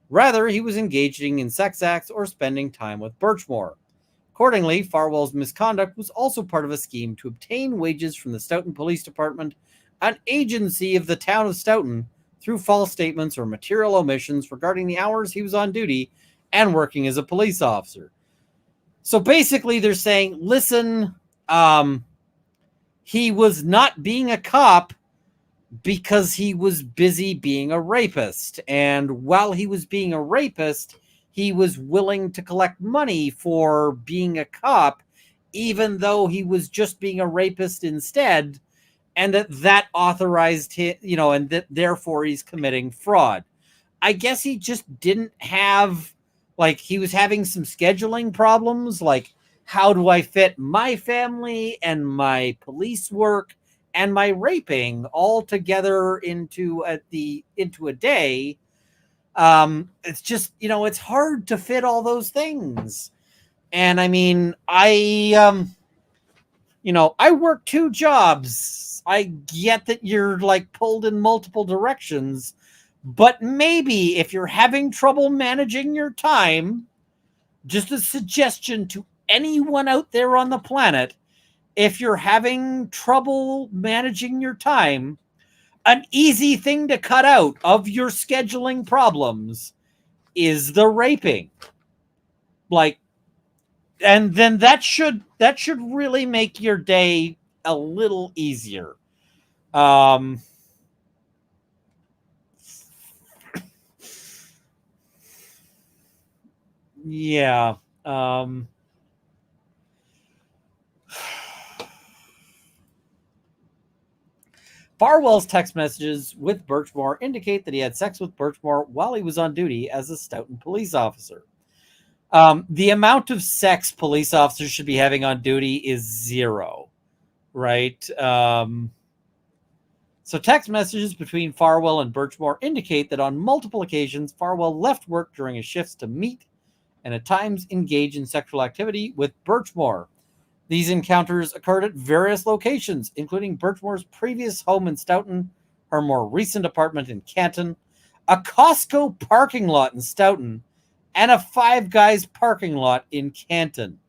Rather, he was engaging in sex acts or spending time with Birchmore. Accordingly, Farwell's misconduct was also part of a scheme to obtain wages from the Stoughton Police Department, an agency of the town of Stoughton, through false statements or material omissions regarding the hours he was on duty and working as a police officer. So basically they're saying, listen, he was not being a cop because he was busy being a rapist. And while he was being a rapist, he was willing to collect money for being a cop, even though he was just being a rapist instead. And that authorized him, and that therefore he's committing fraud. I guess he just didn't have, he was having some scheduling problems. Like, how do I fit my family and my police work and my raping all together into a day? It's just, it's hard to fit all those things. And I mean, I work 2 jobs. I get that you're pulled in multiple directions, but maybe if you're having trouble managing your time, just a suggestion to anyone out there on the planet, if you're having trouble managing your time, an easy thing to cut out of your scheduling problems is the raping. And then that should really make your day a little easier. Yeah. Farwell's text messages with Birchmore indicate that he had sex with Birchmore while he was on duty as a Stoughton police officer. The amount of sex police officers should be having on duty is 0, right? So text messages between Farwell and Birchmore indicate that on multiple occasions, Farwell left work during his shifts to meet and at times engage in sexual activity with Birchmore. These encounters occurred at various locations, including Birchmore's previous home in Stoughton, her more recent apartment in Canton, a Costco parking lot in Stoughton, and a Five Guys parking lot in Canton.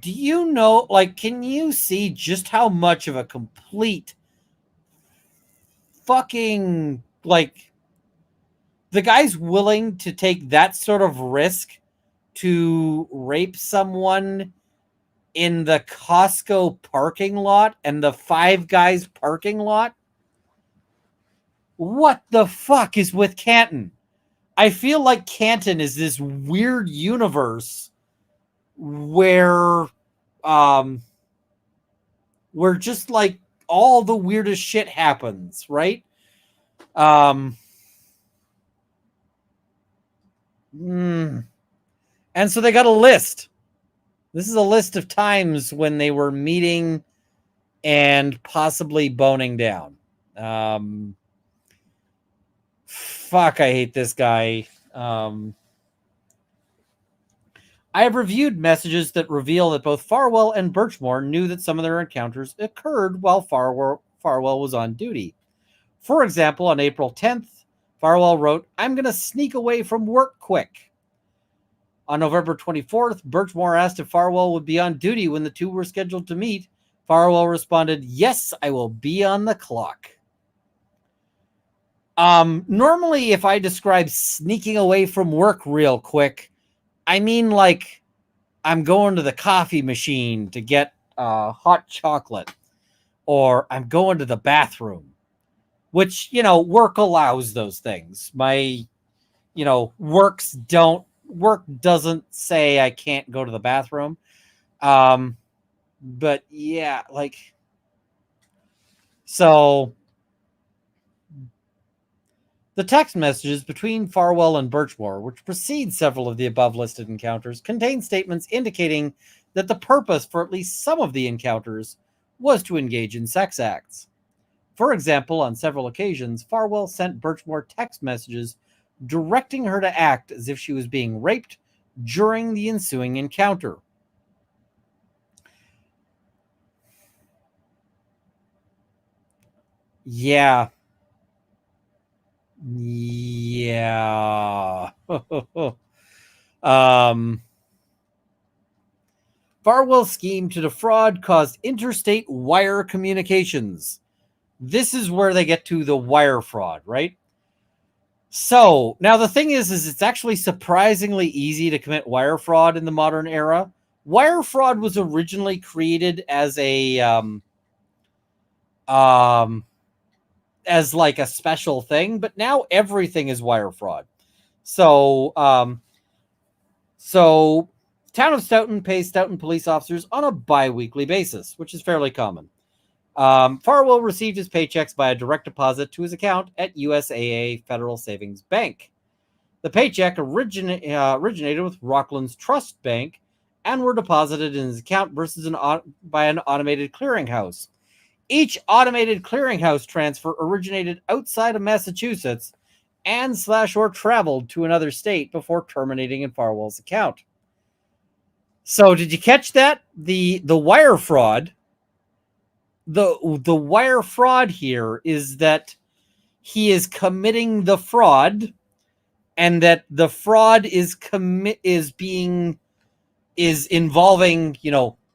Do you know, can you see just how much of a complete fucking, the guy's willing to take that sort of risk to rape someone in the Costco parking lot and the Five Guys parking lot? what the fuck is with Canton? I feel like Canton is this weird universe where just like all the weirdest shit happens, right? And so they got a list. This is a list of times when they were meeting and possibly boning down. Fuck, I hate this guy. I have reviewed messages that reveal that both Farwell and Birchmore knew that some of their encounters occurred while Farwell was on duty. For example, on April 10th, Farwell wrote, "I'm going to sneak away from work quick." On November 24th, Birchmore asked if Farwell would be on duty when the two were scheduled to meet. Farwell responded, "Yes, I will be on the clock." Normally, if I describe sneaking away from work real quick, I mean like I'm going to the coffee machine to get hot chocolate, or I'm going to the bathroom, which, work allows those things. My, work doesn't say I can't go to the bathroom. But yeah, so the text messages between Farwell and Birchmore, which precede several of the above listed encounters, contain statements indicating that the purpose for at least some of the encounters was to engage in sex acts. For example, on several occasions, Farwell sent Birchmore text messages directing her to act as if she was being raped during the ensuing encounter. Yeah. Farwell's scheme to defraud caused interstate wire communications. This is where they get to the wire fraud, right? So now the thing is it's actually surprisingly easy to commit wire fraud in the modern era. Wire fraud was originally created as as like a special thing, but now everything is wire fraud. So, Town of Stoughton pays Stoughton police officers on a bi-weekly basis, which is fairly common. Farwell received his paychecks via direct deposit to his account at USAA Federal Savings Bank. The paycheck originated with Rockland's Trust Bank and were deposited in his account by an automated clearinghouse. Each automated clearinghouse transfer originated outside of Massachusetts or traveled to another state before terminating in Farwell's account. So did you catch that? The wire fraud, the wire fraud here is that he is committing the fraud, and that the fraud is involving,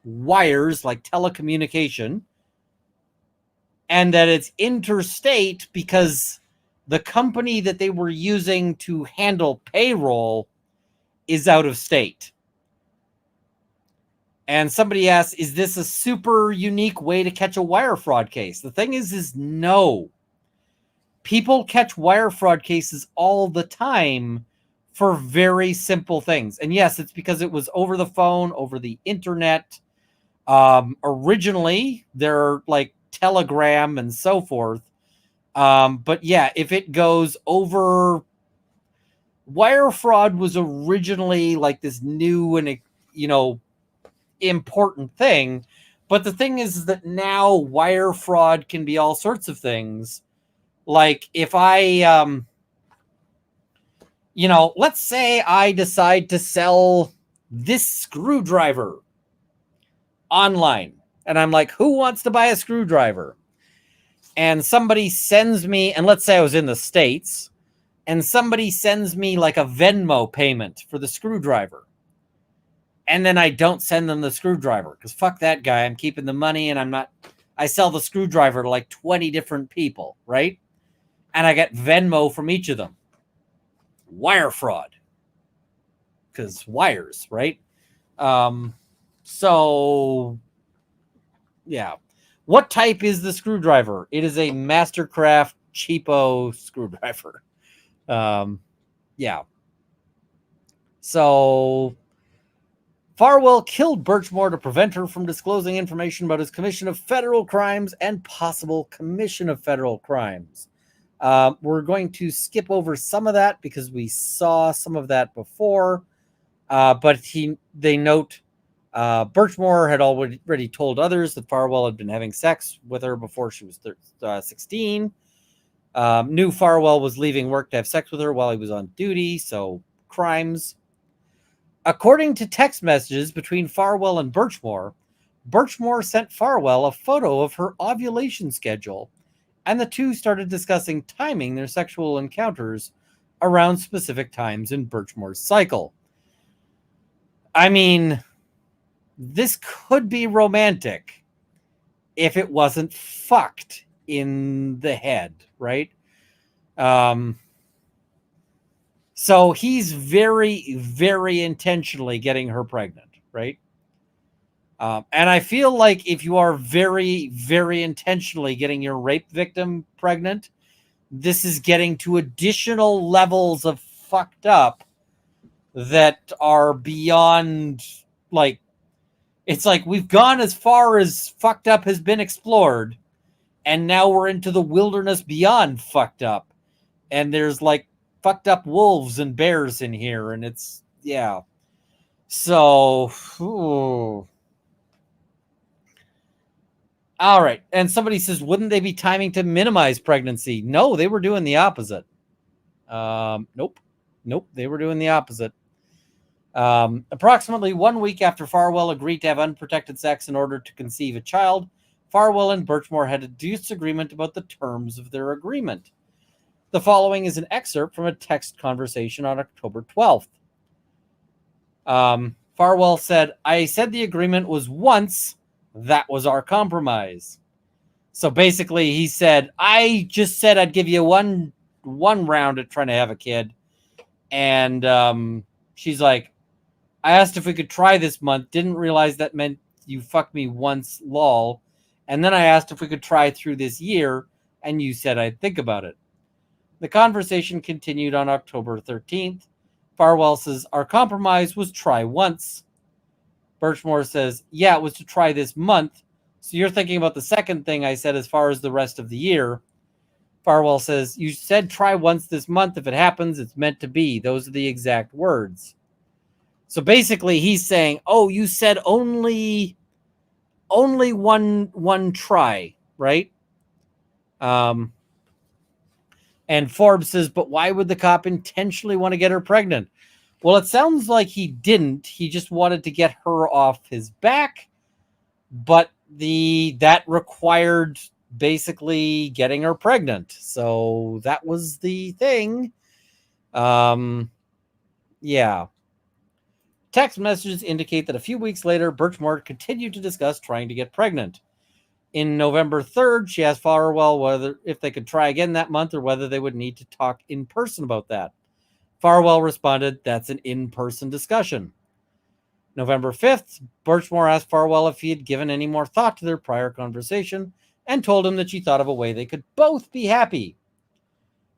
wires like telecommunication, and that it's interstate because the company that they were using to handle payroll is out of state. And somebody asks, is this a super unique way to catch a wire fraud case? The thing is no. People catch wire fraud cases all the time for very simple things. And yes, it's because it was over the phone, over the internet. Originally, they're like Telegram and so forth. But yeah, if it goes over, wire fraud was originally like this new and, important thing. But the thing is that now wire fraud can be all sorts of things. Like if I, let's say I decide to sell this screwdriver online, and I'm like, who wants to buy a screwdriver? And somebody sends me, and let's say I was in the States, and somebody sends me like a Venmo payment for the screwdriver. And then I don't send them the screwdriver because fuck that guy. I'm keeping the money, and I sell the screwdriver to like 20 different people, right? And I get Venmo from each of them. Wire fraud. Because wires, right? So, yeah. What type is the screwdriver? It is a Mastercraft cheapo screwdriver. Yeah. So Farwell killed Birchmore to prevent her from disclosing information about his commission of federal crimes and possible commission of federal crimes. We're going to skip over some of that because we saw some of that before. But they note Birchmore had already told others that Farwell had been having sex with her before she was 16. Knew Farwell was leaving work to have sex with her while he was on duty, so crimes. According to text messages between Farwell and Birchmore, Birchmore sent Farwell a photo of her ovulation schedule, and the two started discussing timing their sexual encounters around specific times in Birchmore's cycle. I mean, this could be romantic if it wasn't fucked in the head, right? So he's very, very intentionally getting her pregnant, right? And I feel like if you are very, very intentionally getting your rape victim pregnant, this is getting to additional levels of fucked up that are beyond, like, it's like we've gone as far as fucked up has been explored, and now we're into the wilderness beyond fucked up. And there's like fucked up wolves and bears in here, and it's, yeah. So, ooh. All right. And somebody says, wouldn't they be timing to minimize pregnancy? No, they were doing the opposite. Nope, they were doing the opposite. Approximately 1 week after Farwell agreed to have unprotected sex in order to conceive a child, Farwell and Birchmore had a disagreement about the terms of their agreement. The following is an excerpt from a text conversation on October 12th. Farwell said, I said the agreement was once. That was our compromise. So basically he said, I just said I'd give you one round at trying to have a kid. And she's like, I asked if we could try this month. Didn't realize that meant you fucked me once, lol. And then I asked if we could try through this year, and you said I'd think about it. The conversation continued on October 13th. Farwell says, our compromise was try once. Birchmore says, yeah, it was to try this month. So you're thinking about the second thing I said as far as the rest of the year. Farwell says, you said try once this month. If it happens, it's meant to be. Those are the exact words. So basically he's saying, oh, you said only one try, right? And Forbes says, but why would the cop intentionally want to get her pregnant? Well, it sounds like he didn't. He just wanted to get her off his back. But that required basically getting her pregnant. So that was the thing. Yeah. Text messages indicate that a few weeks later, Birchmore continued to discuss trying to get pregnant. In November 3rd, she asked Farwell if they could try again that month or whether they would need to talk in person about that. Farwell responded, that's an in-person discussion. November 5th, Birchmore asked Farwell if he had given any more thought to their prior conversation and told him that she thought of a way they could both be happy.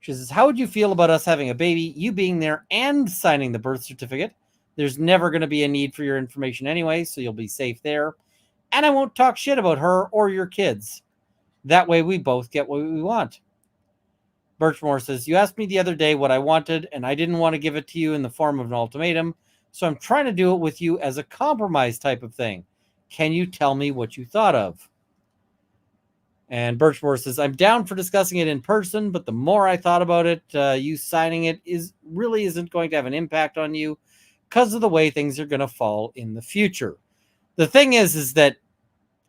She says, how would you feel about us having a baby, you being there and signing the birth certificate? There's never going to be a need for your information anyway, so you'll be safe there. And I won't talk shit about her or your kids. That way we both get what we want. Birchmore says, you asked me the other day what I wanted, and I didn't want to give it to you in the form of an ultimatum, so I'm trying to do it with you as a compromise type of thing. Can you tell me what you thought of? And Birchmore says, I'm down for discussing it in person, but the more I thought about it, you signing it really isn't going to have an impact on you because of the way things are going to fall in the future. The thing is that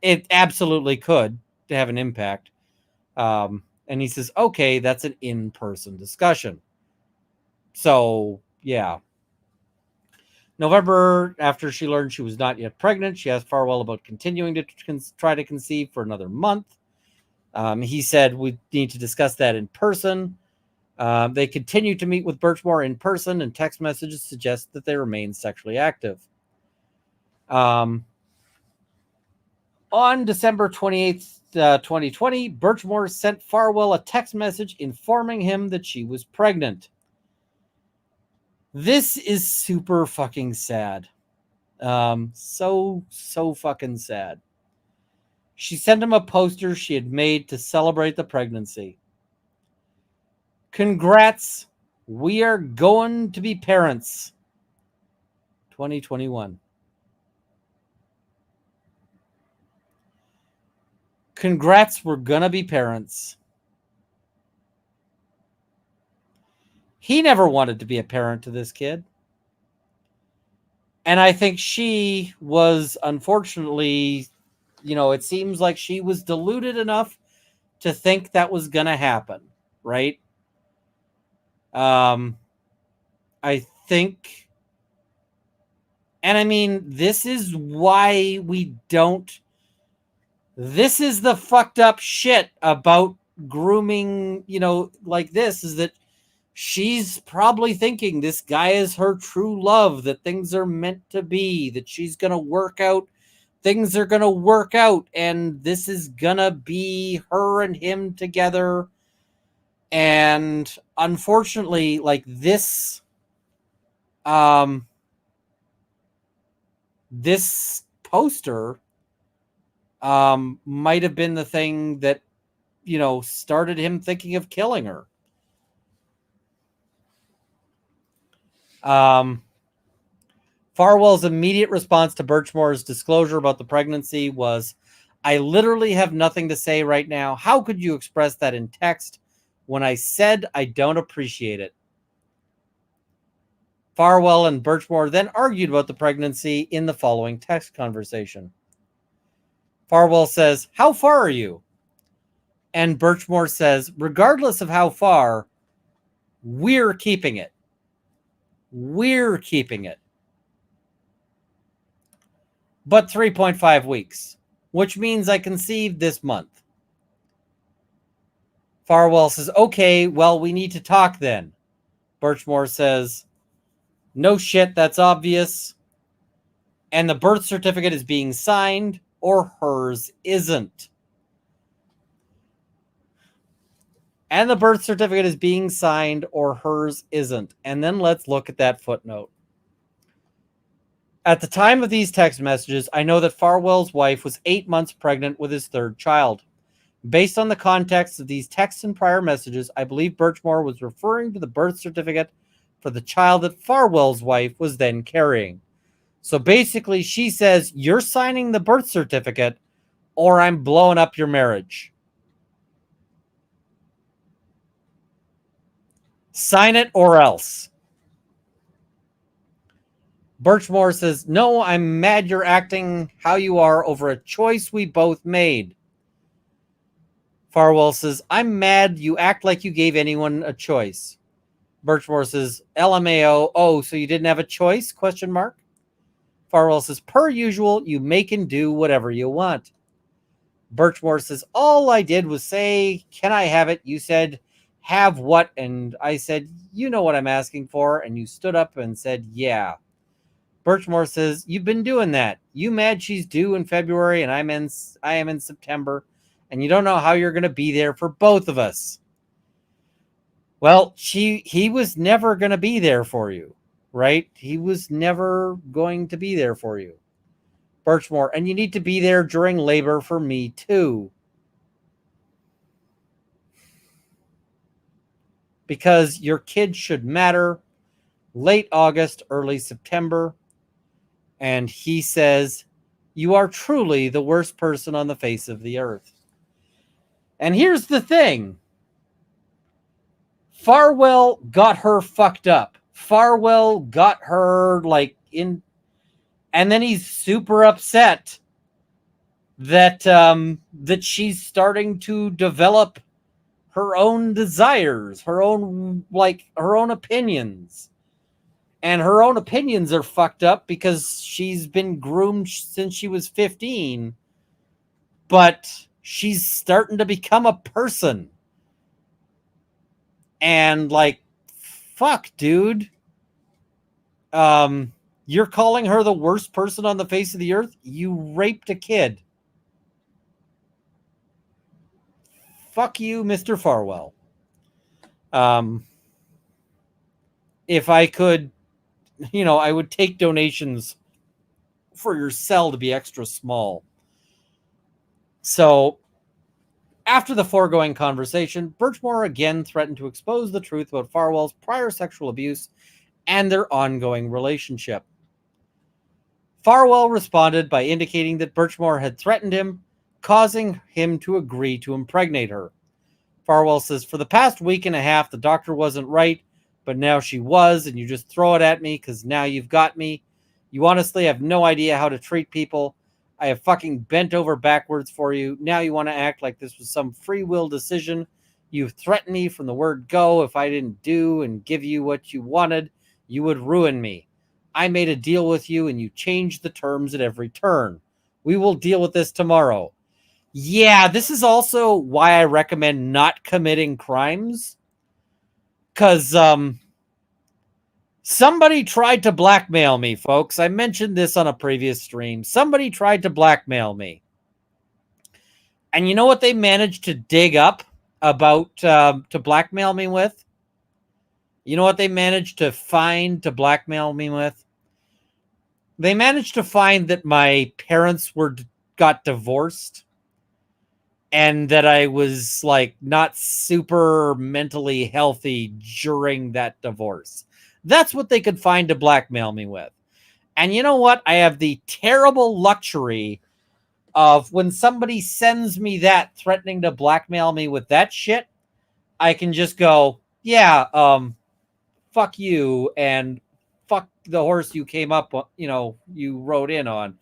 it absolutely could have an impact. And he says, okay, that's an in-person discussion. So, yeah. November, after she learned she was not yet pregnant, she asked Farwell about continuing to try to conceive for another month. He said, we need to discuss that in person. They continue to meet with Birchmore in person, and text messages suggest that they remain sexually active. On December 28th, 2020, Birchmore sent Farwell a text message informing him that she was pregnant. This is super fucking sad. So fucking sad. She sent him a poster she had made to celebrate the pregnancy. Congrats. We are going to be parents. 2021. Congrats, we're gonna be parents. He never wanted to be a parent to this kid. And I think she was, unfortunately, it seems like she was deluded enough to think that was going to happen, right? I think, and I mean, this is why we don't, this is the fucked up shit about grooming, like this, is that she's probably thinking this guy is her true love, that things are meant to be, that she's going to work out. Things are going to work out, and this is going to be her and him together. And unfortunately, like this poster might have been the thing that, started him thinking of killing her. Farwell's immediate response to Birchmore's disclosure about the pregnancy was, I literally have nothing to say right now. How could you express that in text when I said I don't appreciate it? Farwell and Birchmore then argued about the pregnancy in the following text conversation. Farwell says, how far are you? And Birchmore says, regardless of how far, we're keeping it. We're keeping it. But 3.5 weeks, which means I conceived this month. Farwell says, okay, well, we need to talk then. Birchmore says, no shit, that's obvious. And the birth certificate is being signed, or hers isn't. And the birth certificate is being signed, or hers isn't. And then let's look at that footnote. At the time of these text messages, I know that Farwell's wife was 8 months pregnant with his third child. Based on the context of these texts and prior messages, I believe Birchmore was referring to the birth certificate for the child that Farwell's wife was then carrying. So basically, she says, you're signing the birth certificate or I'm blowing up your marriage. Sign it or else. Birchmore says, no, I'm mad you're acting how you are over a choice we both made. Farwell says, I'm mad you act like you gave anyone a choice. Birchmore says, LMAO, oh, so you didn't have a choice? ? Farwell says, per usual, you make and do whatever you want. Birchmore says, all I did was say, can I have it? You said, have what? And I said, you know what I'm asking for. And you stood up and said, yeah. Birchmore says, you've been doing that. You mad she's due in February and I am in September. And you don't know how you're going to be there for both of us. Well, he was never going to be there for you, right? He was never going to be there for you. Birchmore, and you need to be there during labor for me too. Because your kid should matter. Late August, early September. And he says, you are truly the worst person on the face of the earth. And here's the thing. Farwell got her fucked up. Farwell got her in, and then he's super upset that that she's starting to develop her own desires, her own opinions. And her own opinions are fucked up because she's been groomed since she was 15. But she's starting to become a person. And fuck, dude. You're calling her the worst person on the face of the earth? You raped a kid. fuck you, Mr. Farwell. If I could, I would take donations for your cell to be extra small. So, after the foregoing conversation, Birchmore again threatened to expose the truth about Farwell's prior sexual abuse and their ongoing relationship. Farwell responded by indicating that Birchmore had threatened him, causing him to agree to impregnate her. Farwell says, "For the past week and a half, the doctor wasn't right, but now she was, and you just throw it at me because now you've got me. You honestly have no idea how to treat people. I have fucking bent over backwards for you. Now you want to act like this was some free will decision. You threatened me from the word go. If I didn't do and give you what you wanted, you would ruin me. I made a deal with you and you changed the terms at every turn. We will deal with this tomorrow." Yeah, this is also why I recommend not committing crimes. Because somebody tried to blackmail me, folks. I mentioned this on a previous stream. Somebody tried to blackmail me. And you know what they managed to dig up about to blackmail me with? You know what they managed to find to blackmail me with? They managed to find that my parents got divorced. And that I was like not super mentally healthy during that divorce. That's what they could find to blackmail me with. And you know what? I have the terrible luxury of when somebody sends me that threatening to blackmail me with that shit, I can just go, yeah, fuck you and fuck the horse you came up, you rode in on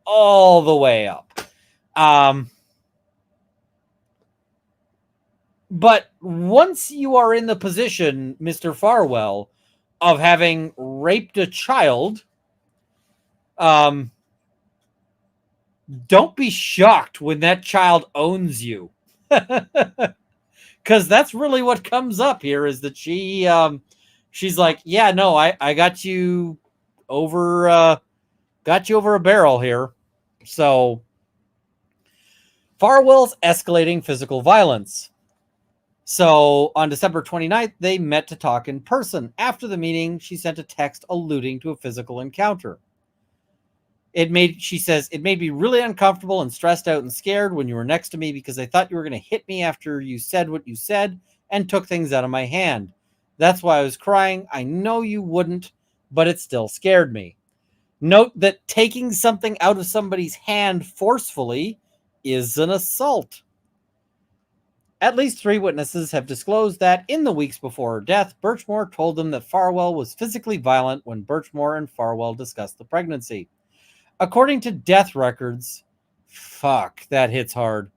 all the way up. But once you are in the position, Mr. Farwell, of having raped a child, don't be shocked when that child owns you. Because that's really what comes up here is that she's like, yeah, no, I got you over a barrel here. So Farwell's escalating physical violence. So on December 29th, they met to talk in person. After the meeting, she sent a text alluding to a physical encounter. She says, "It made me really uncomfortable and stressed out and scared when you were next to me because I thought you were going to hit me after you said what you said and took things out of my hand. That's why I was crying. I know you wouldn't, but it still scared me." Note that taking something out of somebody's hand forcefully is an assault. At least 3 witnesses have disclosed that in the weeks before her death, Birchmore told them that Farwell was physically violent when Birchmore and Farwell discussed the pregnancy. According to death records, fuck, that hits hard.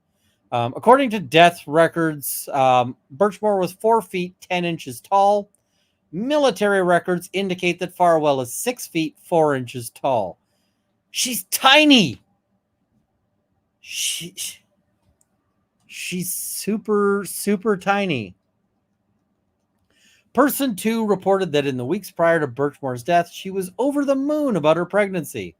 According to death records, Birchmore was 4 feet 10 inches tall. Military records indicate that Farwell is 6 feet 4 inches tall. She's tiny. She's super, super tiny. Person 2 reported that in the weeks prior to Birchmore's death, she was over the moon about her pregnancy.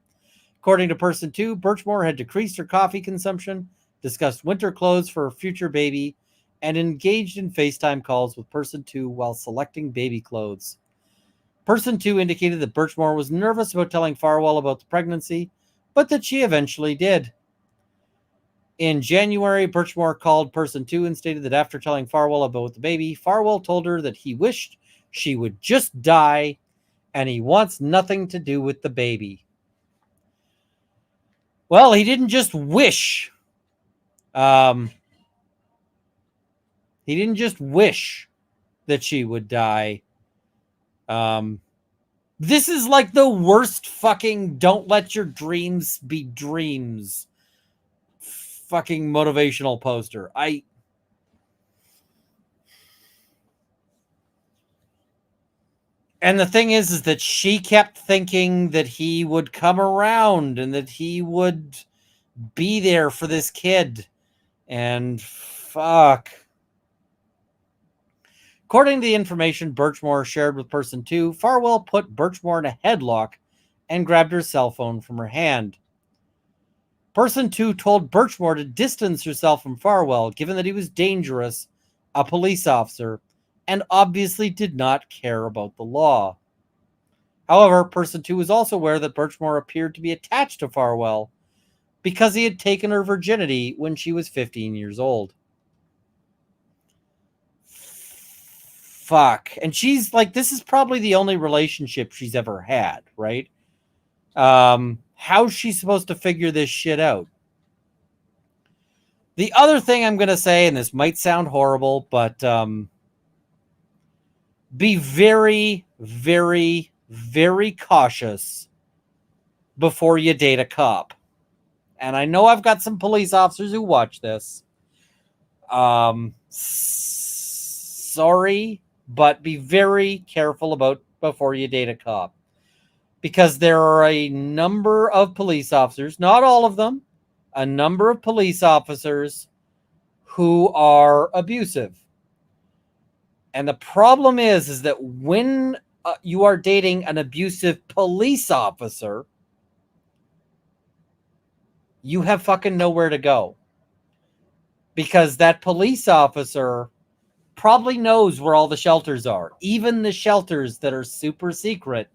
According to Person 2, Birchmore had decreased her coffee consumption, discussed winter clothes for her future baby, and engaged in FaceTime calls with Person 2 while selecting baby clothes. Person 2 indicated that Birchmore was nervous about telling Farwell about the pregnancy, but that she eventually did. In January, Birchmore called Person 2 and stated that after telling Farwell about the baby, Farwell told her that he wished she would just die and he wants nothing to do with the baby. Well, he didn't just wish. He didn't just wish that she would die. This is like the worst fucking don't let your dreams be dreams fucking motivational poster. And the thing is that she kept thinking that he would come around and that he would be there for this kid. And fuck. According to the information Birchmore shared with Person 2, Farwell put Birchmore in a headlock and grabbed her cell phone from her hand. Person 2 told Birchmore to distance herself from Farwell, given that he was dangerous, a police officer, and obviously did not care about the law. However, Person 2 was also aware that Birchmore appeared to be attached to Farwell because he had taken her virginity when she was 15 years old. Fuck. And she's like, this is probably the only relationship she's ever had, right? How's she supposed to figure this shit out? The other thing I'm going to say, and this might sound horrible, but be very, very, very cautious before you date a cop. And I know I've got some police officers who watch this. Sorry, but be very careful about before you date a cop. Because there are a number of police officers, not all of them, a number of police officers who are abusive. And the problem is that when you are dating an abusive police officer, you have fucking nowhere to go. Because that police officer probably knows where all the shelters are. Even the shelters that are super secret,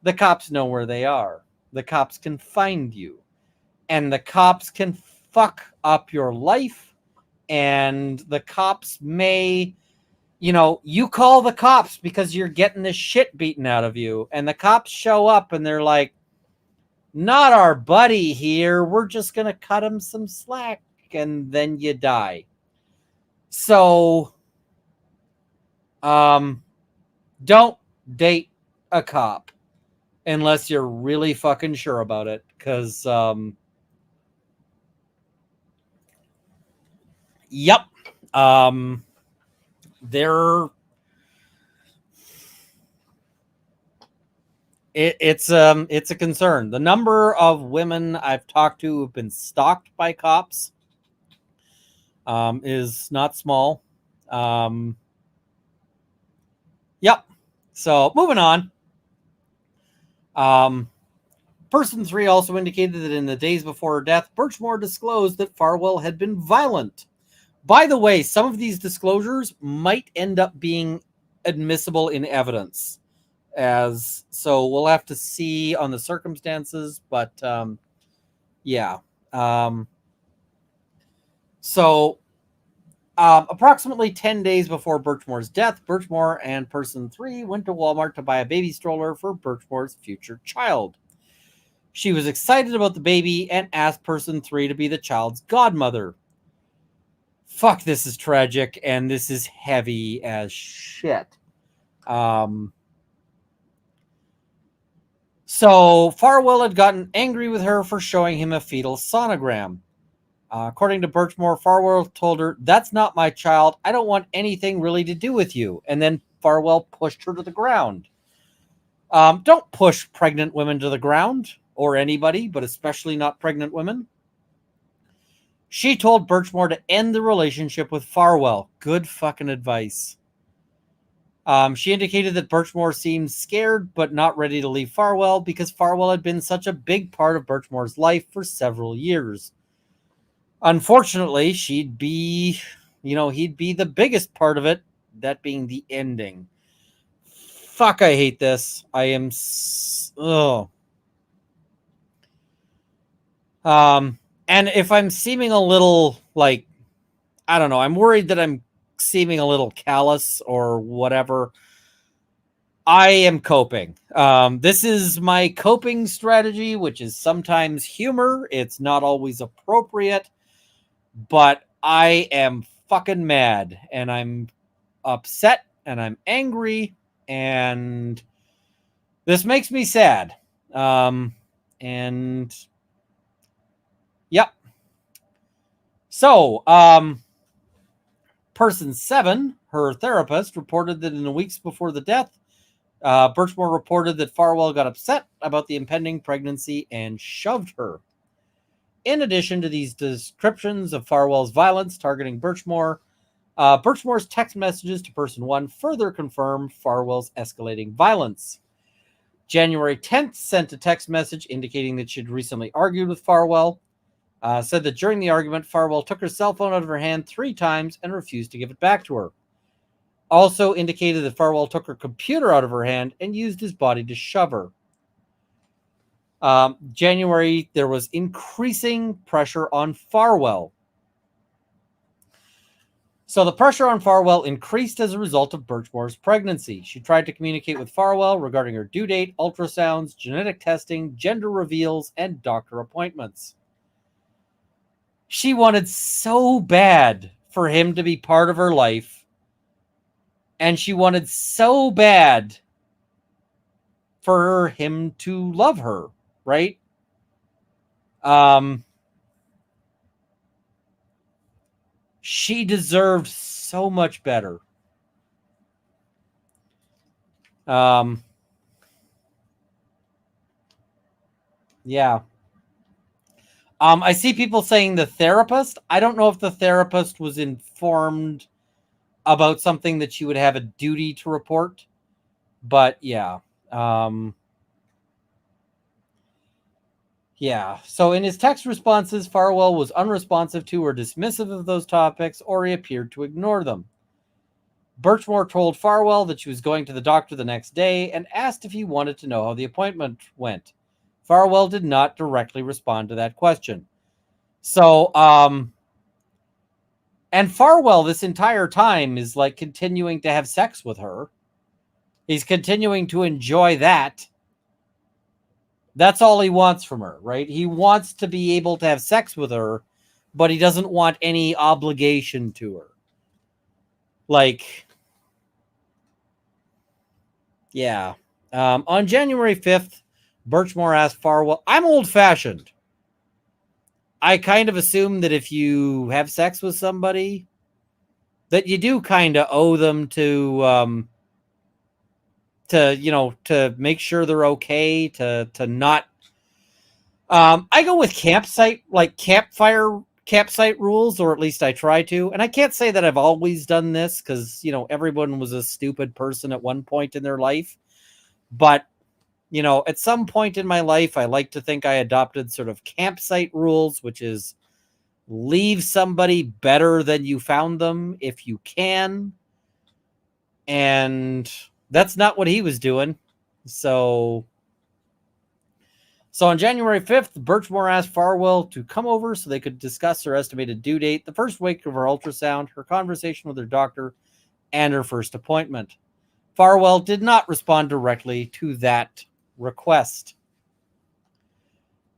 the cops know where they are. The cops can find you. And the cops can fuck up your life. And the cops may, you call the cops because you're getting the shit beaten out of you. And the cops show up and they're like, not our buddy here. We're just going to cut him some slack. And then you die. So, don't date a cop unless you're really fucking sure about it. Because, yep. It's a concern. The number of women I've talked to who've been stalked by cops is not small. Yep. So moving on. Person 3 also indicated that in the days before her death, Birchmore disclosed that Farwell had been violent. By the way, some of these disclosures might end up being admissible in evidence. So we'll have to see on the circumstances, but yeah. Approximately 10 days before Birchmore's death, Birchmore and Person 3 went to Walmart to buy a baby stroller for Birchmore's future child. She was excited about the baby and asked Person 3 to be the child's godmother. Fuck, this is tragic, and this is heavy as shit. So Farwell had gotten angry with her for showing him a fetal sonogram. According to Birchmore, Farwell told her, "That's not my child. I don't want anything really to do with you." And then Farwell pushed her to the ground. Don't push pregnant women to the ground, or anybody, but especially not pregnant women. She told Birchmore to end the relationship with Farwell. Good fucking advice. She indicated that Birchmore seemed scared but not ready to leave Farwell because Farwell had been such a big part of Birchmore's life for several years. Unfortunately, he'd be the biggest part of it, that being the ending. Fuck, I hate this. I am... Ugh. And if I'm seeming a little, like, I don't know, I'm worried that I'm seeming a little callous or whatever. I am coping. This is my coping strategy, which is sometimes humor. It's not always appropriate, but I am fucking mad and I'm upset and I'm angry and this makes me sad. And yep. So, Person 7, her therapist, reported that in the weeks before the death, Birchmore reported that Farwell got upset about the impending pregnancy and shoved her. In addition to these descriptions of Farwell's violence targeting Birchmore, Birchmore's text messages to Person 1 further confirmed Farwell's escalating violence. January 10th sent a text message indicating that she'd recently argued with Farwell. said that during the argument, Farwell took her cell phone out of her hand 3 times and refused to give it back to her. Also indicated that Farwell took her computer out of her hand and used his body to shove her. January, there was increasing pressure on Farwell. So the pressure on Farwell increased as a result of Birchmore's pregnancy. She tried to communicate with Farwell regarding her due date, ultrasounds, genetic testing, gender reveals, and doctor appointments. She wanted so bad for him to be part of her life, and she wanted so bad for him to love her, right? She deserved so much better. Yeah. I see people saying the therapist. I don't know if the therapist was informed about something that she would have a duty to report, but yeah. Yeah. So in his text responses, Farwell was unresponsive to or dismissive of those topics, or he appeared to ignore them. Birchmore told Farwell that she was going to the doctor the next day and asked if he wanted to know how the appointment went. Farwell did not directly respond to that question. So, and Farwell this entire time is like continuing to have sex with her. He's continuing to enjoy that. That's all he wants from her, right? He wants to be able to have sex with her, but he doesn't want any obligation to her. Like, yeah. On January 5th, Birchmore asked Farwell, I'm old-fashioned. I kind of assume that if you have sex with somebody, that you do kind of owe them to make sure they're okay, to not. I go with campsite rules, or at least I try to. And I can't say that I've always done this because, everyone was a stupid person at one point in their life. But, at some point in my life, I like to think I adopted sort of campsite rules, which is leave somebody better than you found them if you can. And that's not what he was doing. So on January 5th, Birchmore asked Farwell to come over so they could discuss her estimated due date, the first week of her ultrasound, her conversation with her doctor, and her first appointment. Farwell did not respond directly to that request.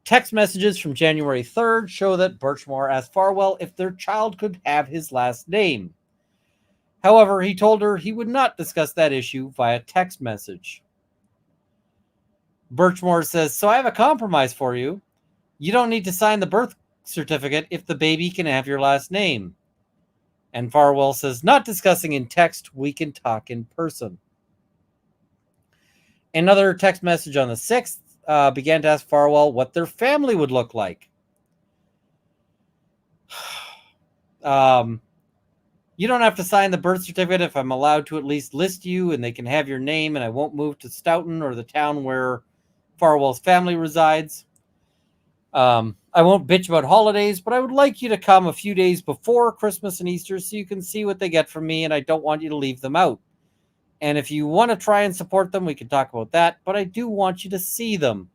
Text messages from January 3rd show that Birchmore asked Farwell if their child could have his last name. However, he told her he would not discuss that issue via text message. Birchmore says, so I have a compromise for you. You don't need to sign the birth certificate if the baby can have your last name. And Farwell says, not discussing in text, we can talk in person. Another text message on the 6th began to ask Farwell what their family would look like. You don't have to sign the birth certificate if I'm allowed to at least list you and they can have your name, and I won't move to Stoughton or the town where Farwell's family resides. I won't bitch about holidays, but I would like you to come a few days before Christmas and Easter so you can see what they get from me, and I don't want you to leave them out. And if you want to try and support them, we can talk about that, but I do want you to see them.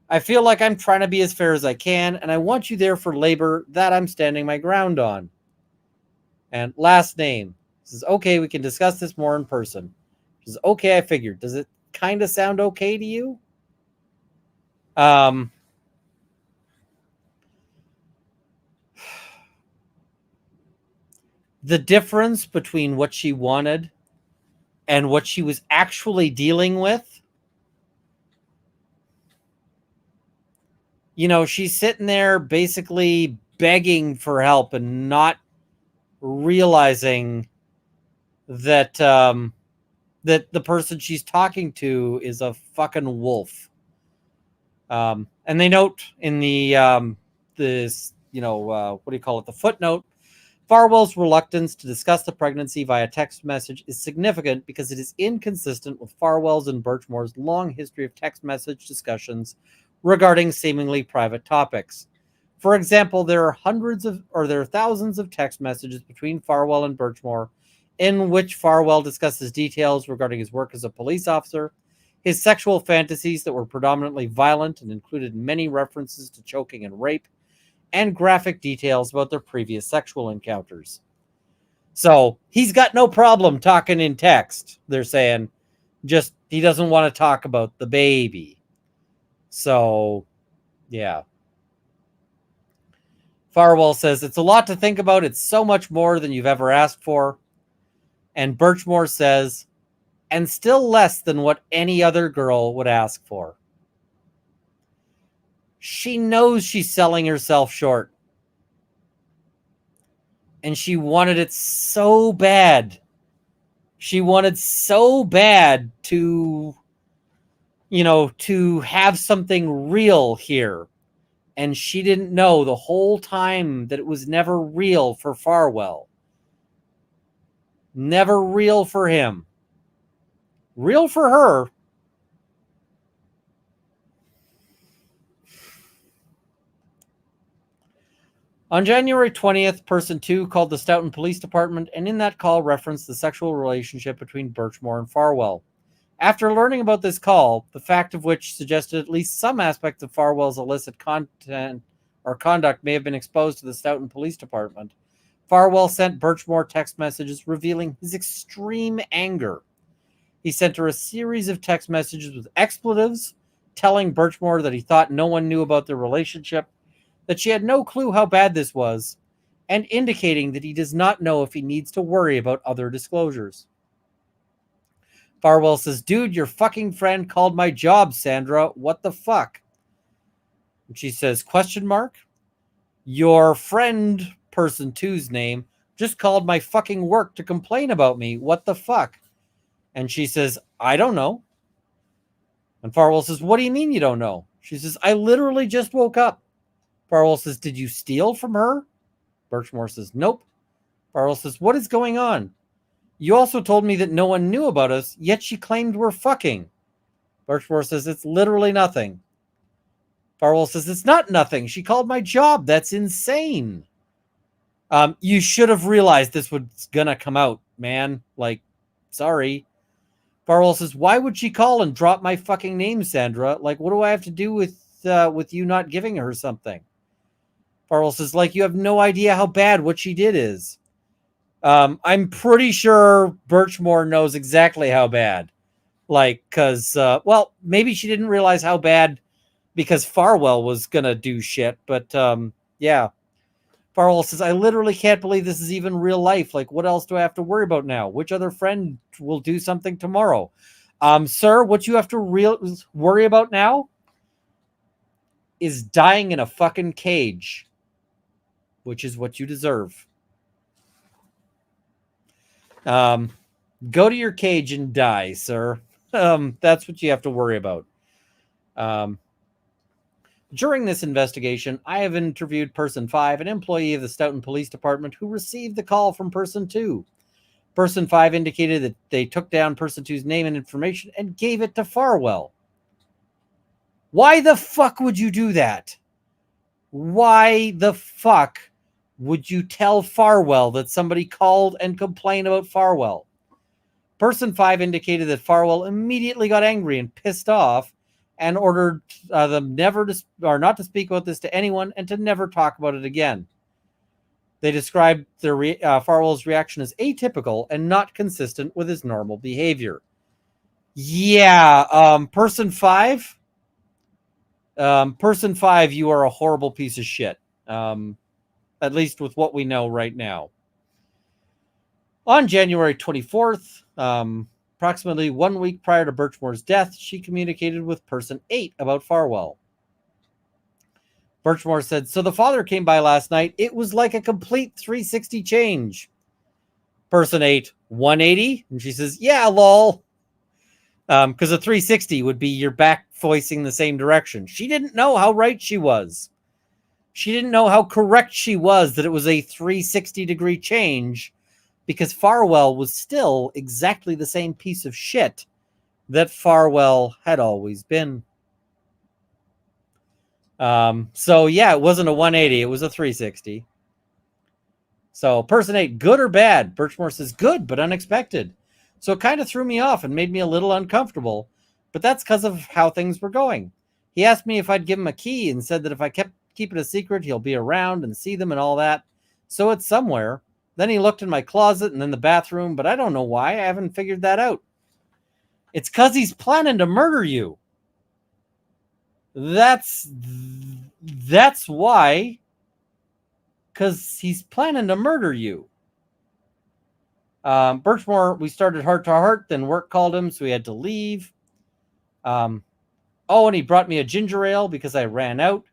I feel like I'm trying to be as fair as I can, and I want you there for labor that I'm standing my ground on. And last name. This is okay, we can discuss this more in person. This is okay, I figured. Does it kind of sound okay to you? The difference between what she wanted and what she was actually dealing with. She's sitting there basically begging for help and not realizing that that the person she's talking to is a fucking wolf. And they note in the the footnote, Farwell's reluctance to discuss the pregnancy via text message is significant because it is inconsistent with Farwell's and Birchmore's long history of text message discussions regarding seemingly private topics. For example, there are thousands of text messages between Farwell and Birchmore in which Farwell discusses details regarding his work as a police officer, his sexual fantasies that were predominantly violent and included many references to choking and rape, and graphic details about their previous sexual encounters. So he's got no problem talking in text, they're saying. Just he doesn't want to talk about the baby. So, yeah. Farwell says, it's a lot to think about. It's so much more than you've ever asked for. And Birchmore says, and still less than what any other girl would ask for. She knows she's selling herself short. And she wanted it so bad. She wanted so bad to, to have something real here. And she didn't know the whole time that it was never real for Farwell. Never real for him. Real for her. On January 20th, person 2 called the Stoughton Police Department, and in that call referenced the sexual relationship between Birchmore and Farwell. After learning about this call, the fact of which suggested at least some aspects of Farwell's illicit content or conduct may have been exposed to the Stoughton Police Department, Farwell sent Birchmore text messages revealing his extreme anger. He sent her a series of text messages with expletives, telling Birchmore that he thought no one knew about their relationship, that she had no clue how bad this was, and indicating that he does not know if he needs to worry about other disclosures. Farwell says, dude, your fucking friend called my job, Sandra. What the fuck? And she says, question mark? Your friend, person 2's name, just called my fucking work to complain about me. What the fuck? And she says, I don't know. And Farwell says, what do you mean you don't know? She says, I literally just woke up. Farwell says, did you steal from her? Birchmore says, nope. Farwell says, what is going on? You also told me that no one knew about us, yet she claimed we're fucking. Birchmore says, it's literally nothing. Farwell says, it's not nothing. She called my job. That's insane. You should have realized this was gonna come out, man. Like, sorry. Farwell says, why would she call and drop my fucking name, Sandra? Like, what do I have to do with you not giving her something? Farwell says, like, you have no idea how bad what she did is. I'm pretty sure Birchmore knows exactly how bad. Like, because, well, maybe she didn't realize how bad because Farwell was going to do shit. But, yeah. Farwell says, I literally can't believe this is even real life. Like, what else do I have to worry about now? Which other friend will do something tomorrow? Sir, what you have to worry about now is dying in a fucking cage, which is what you deserve. Go to your cage and die, sir. That's what you have to worry about. During this investigation, I have interviewed person 5, an employee of the Stoughton Police Department who received the call from person 2. Person 5 indicated that they took down person 2's name and information and gave it to Farwell. Why the fuck would you do that? Why the fuck would you tell Farwell that somebody called and complained about Farwell? Person 5 indicated that Farwell immediately got angry and pissed off and ordered them not to speak about this to anyone and to never talk about it again. They described Farwell's reaction as atypical and not consistent with his normal behavior. Yeah, person 5? Person 5, you are a horrible piece of shit. At least with what we know right now. On January 24th, approximately 1 week prior to Birchmore's death, she communicated with person 8 about Farwell. Birchmore said, so the father came by last night. It was like a complete 360 change. Person 8, 180? And she says, yeah, lol. Because a 360 would be your back voicing the same direction. She didn't know how right she was. She didn't know how correct she was that it was a 360-degree change because Farwell was still exactly the same piece of shit that Farwell had always been. So yeah, it wasn't a 180, it was a 360. So person 8, good or bad? Birchmore says good, but unexpected. So it kind of threw me off and made me a little uncomfortable, but that's because of how things were going. He asked me if I'd give him a key and said that if I keep it a secret, he'll be around and see them and all that. So it's somewhere. Then he looked in my closet and then the bathroom, but I don't know why. I haven't figured that out. It's because he's planning to murder you. That's why. Because he's planning to murder you. Birchmore, we started heart to heart, then work called him, so he had to leave. And he brought me a ginger ale because I ran out.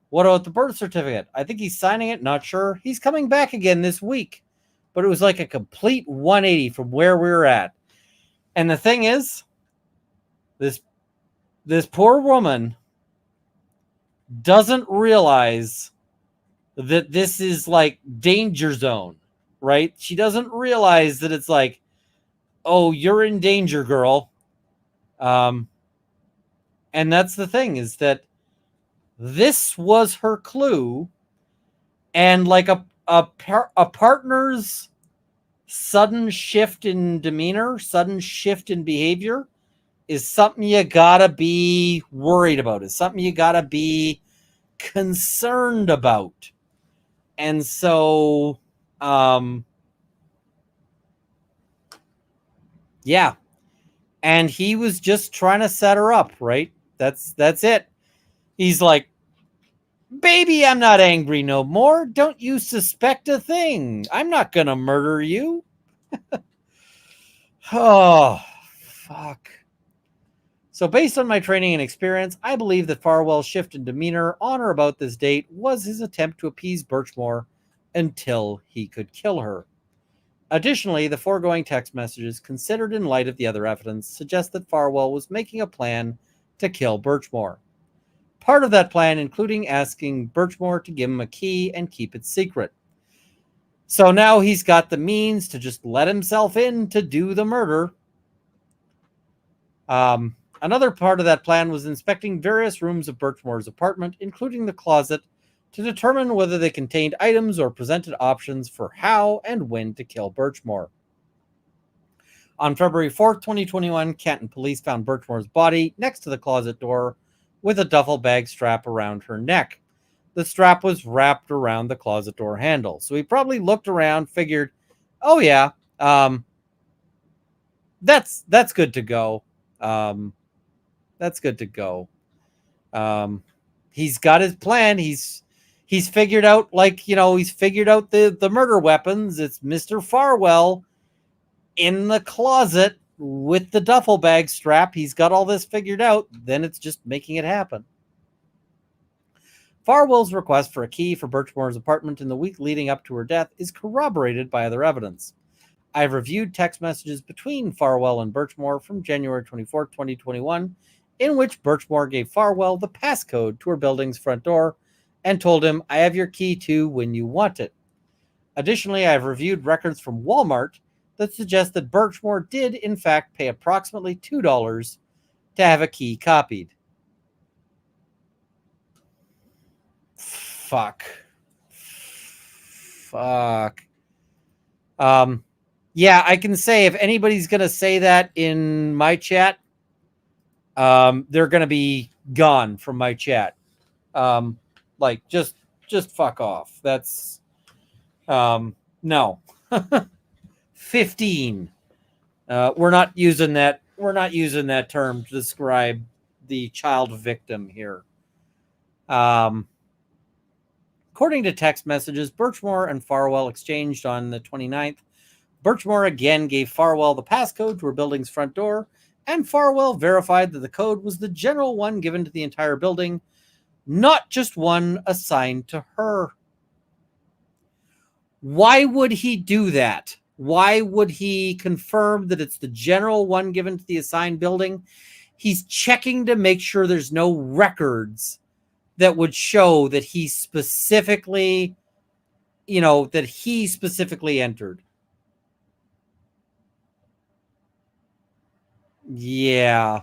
What about the birth certificate? I think he's signing it, not sure. He's coming back again this week. But it was like a complete 180 from where we were at. And the thing is, this poor woman doesn't realize that this is like danger zone, right? She doesn't realize that it's like, oh, you're in danger, girl. And that's the thing, is that this was her clue, and like a partner's sudden shift in demeanor, sudden shift in behavior is something you gotta be worried about. Is something you gotta be concerned about. And so, yeah. And he was just trying to set her up, right? That's it. He's like, baby, I'm not angry no more. Don't you suspect a thing. I'm not going to murder you. Oh, fuck. So based on my training and experience, I believe that Farwell's shift in demeanor on or about this date was his attempt to appease Birchmore until he could kill her. Additionally, the foregoing text messages, considered in light of the other evidence, suggest that Farwell was making a plan to kill Birchmore. Part of that plan including asking Birchmore to give him a key and keep it secret. So now he's got the means to just let himself in to do the murder. Another part of that plan was inspecting various rooms of Birchmore's apartment, including the closet, to determine whether they contained items or presented options for how and when to kill Birchmore. On February 4th, 2021, Canton police found Birchmore's body next to the closet door with a duffel bag strap around her neck. The strap was wrapped around the closet door handle. So he probably looked around, figured, oh yeah, that's good to go. That's good to go. He's got his plan. He's figured out, he's figured out the murder weapons. It's Mr. Farwell in the closet with the duffel bag strap. He's got all this figured out. Then it's just making it happen. Farwell's request for a key for Birchmore's apartment in the week leading up to her death is corroborated by other evidence. I've reviewed text messages between Farwell and Birchmore from January 24, 2021, in which Birchmore gave Farwell the passcode to her building's front door and told him, I have your key too when you want it. Additionally, I've reviewed records from Walmart that suggest that Birchmore did, in fact, pay approximately $2 to have a key copied. Fuck. Yeah, I can say if anybody's going to say that in my chat, they're going to be gone from my chat. Like, just fuck off. That's, no. 15. We're not using that. We're not using that term to describe the child victim here. According to text messages Birchmore and Farwell exchanged on the 29th, Birchmore again gave Farwell the passcode to her building's front door, and Farwell verified that the code was the general one given to the entire building, not just one assigned to her. Why would he do that? Why would he confirm that it's the general one given to the assigned building? He's checking to make sure there's no records that would show that he specifically, entered. Yeah.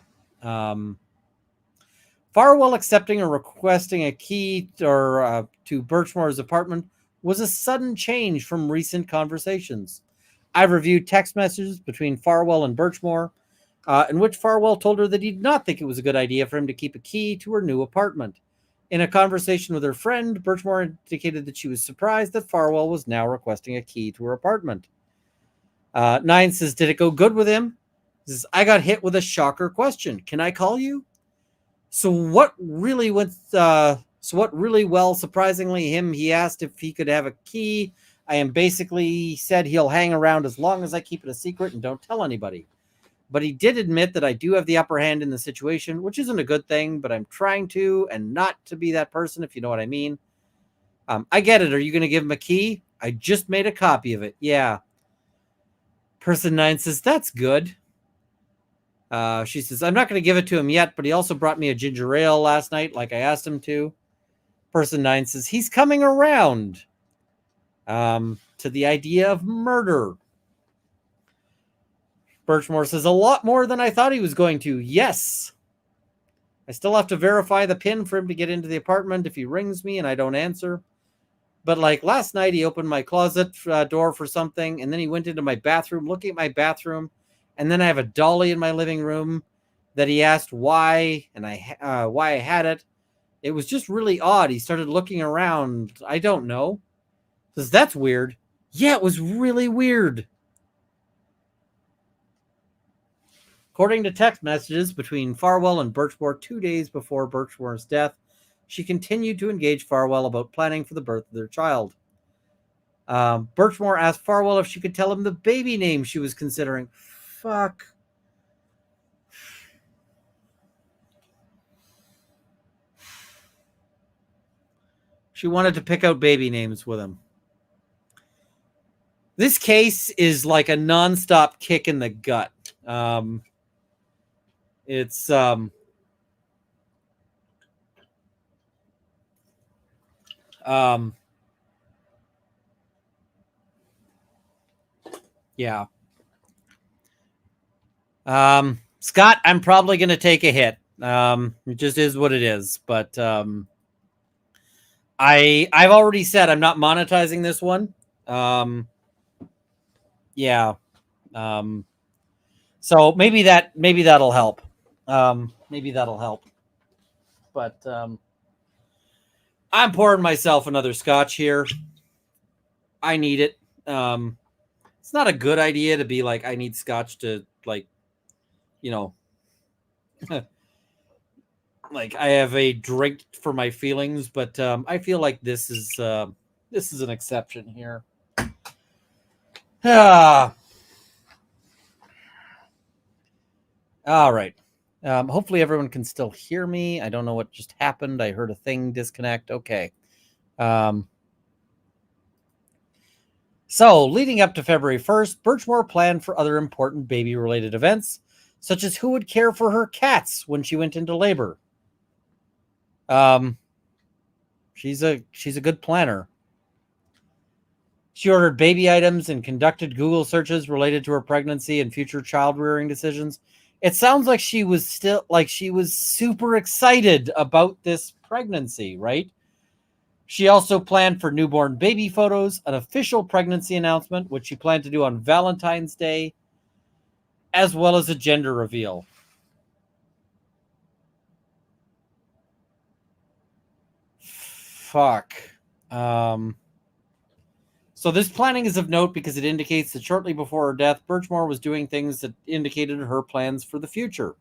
Farwell accepting or requesting a key to Birchmore's apartment was a sudden change from recent conversations. I've reviewed text messages between Farwell and Birchmore, in which Farwell told her that he did not think it was a good idea for him to keep a key to her new apartment. In a conversation with her friend, Birchmore indicated that she was surprised that Farwell was now requesting a key to her apartment. Nine says, did it go good with him? He says, I got hit with a shocker question. Can I call you? So what really well, surprisingly, he asked if he could have a key. I am basically said he'll hang around as long as I keep it a secret and don't tell anybody. But he did admit that I do have the upper hand in the situation, which isn't a good thing, but I'm trying to and not to be that person, if you know what I mean. I get it. Are you going to give him a key? I just made a copy of it. Yeah. Person 9 says, that's good. She says, I'm not going to give it to him yet, but he also brought me a ginger ale last night like I asked him to. Person 9 says, he's coming around to the idea of murder. Birchmore says, a lot more than I thought he was going to. Yes. I still have to verify the PIN for him to get into the apartment if he rings me and I don't answer. But like last night, he opened my closet door for something, and then he went into my bathroom, looking at my bathroom, and then I have a dolly in my living room that he asked why, and why I had it. It was just really odd. He started looking around. I don't know. Says, that's weird. Yeah, it was really weird. According to text messages between Farwell and Birchmore 2 days before Birchmore's death, she continued to engage Farwell about planning for the birth of their child. Birchmore asked Farwell if she could tell him the baby name she was considering. Fuck. She wanted to pick out baby names with him. This case is like a nonstop kick in the gut. It's yeah. Scott, I'm probably going to take a hit. It just is what it is. But I've already said I'm not monetizing this one. Yeah. So maybe that'll help. Maybe that'll help. But I'm pouring myself another scotch here. I need it. It's not a good idea to be like, I need scotch to, like, you know, like I have a drink for my feelings, but I feel like this is an exception here. All right. Hopefully everyone can still hear me. I don't know what just happened. I heard a thing disconnect. Okay. So, leading up to February 1st, Birchmore planned for other important baby-related events, such as who would care for her cats when she went into labor. She's a good planner. She ordered baby items and conducted Google searches related to her pregnancy and future child rearing decisions. It sounds like she was super excited about this pregnancy, right? She also planned for newborn baby photos, an official pregnancy announcement, which she planned to do on Valentine's Day, as well as a gender reveal. Fuck. So this planning is of note because it indicates that shortly before her death, Birchmore was doing things that indicated her plans for the future.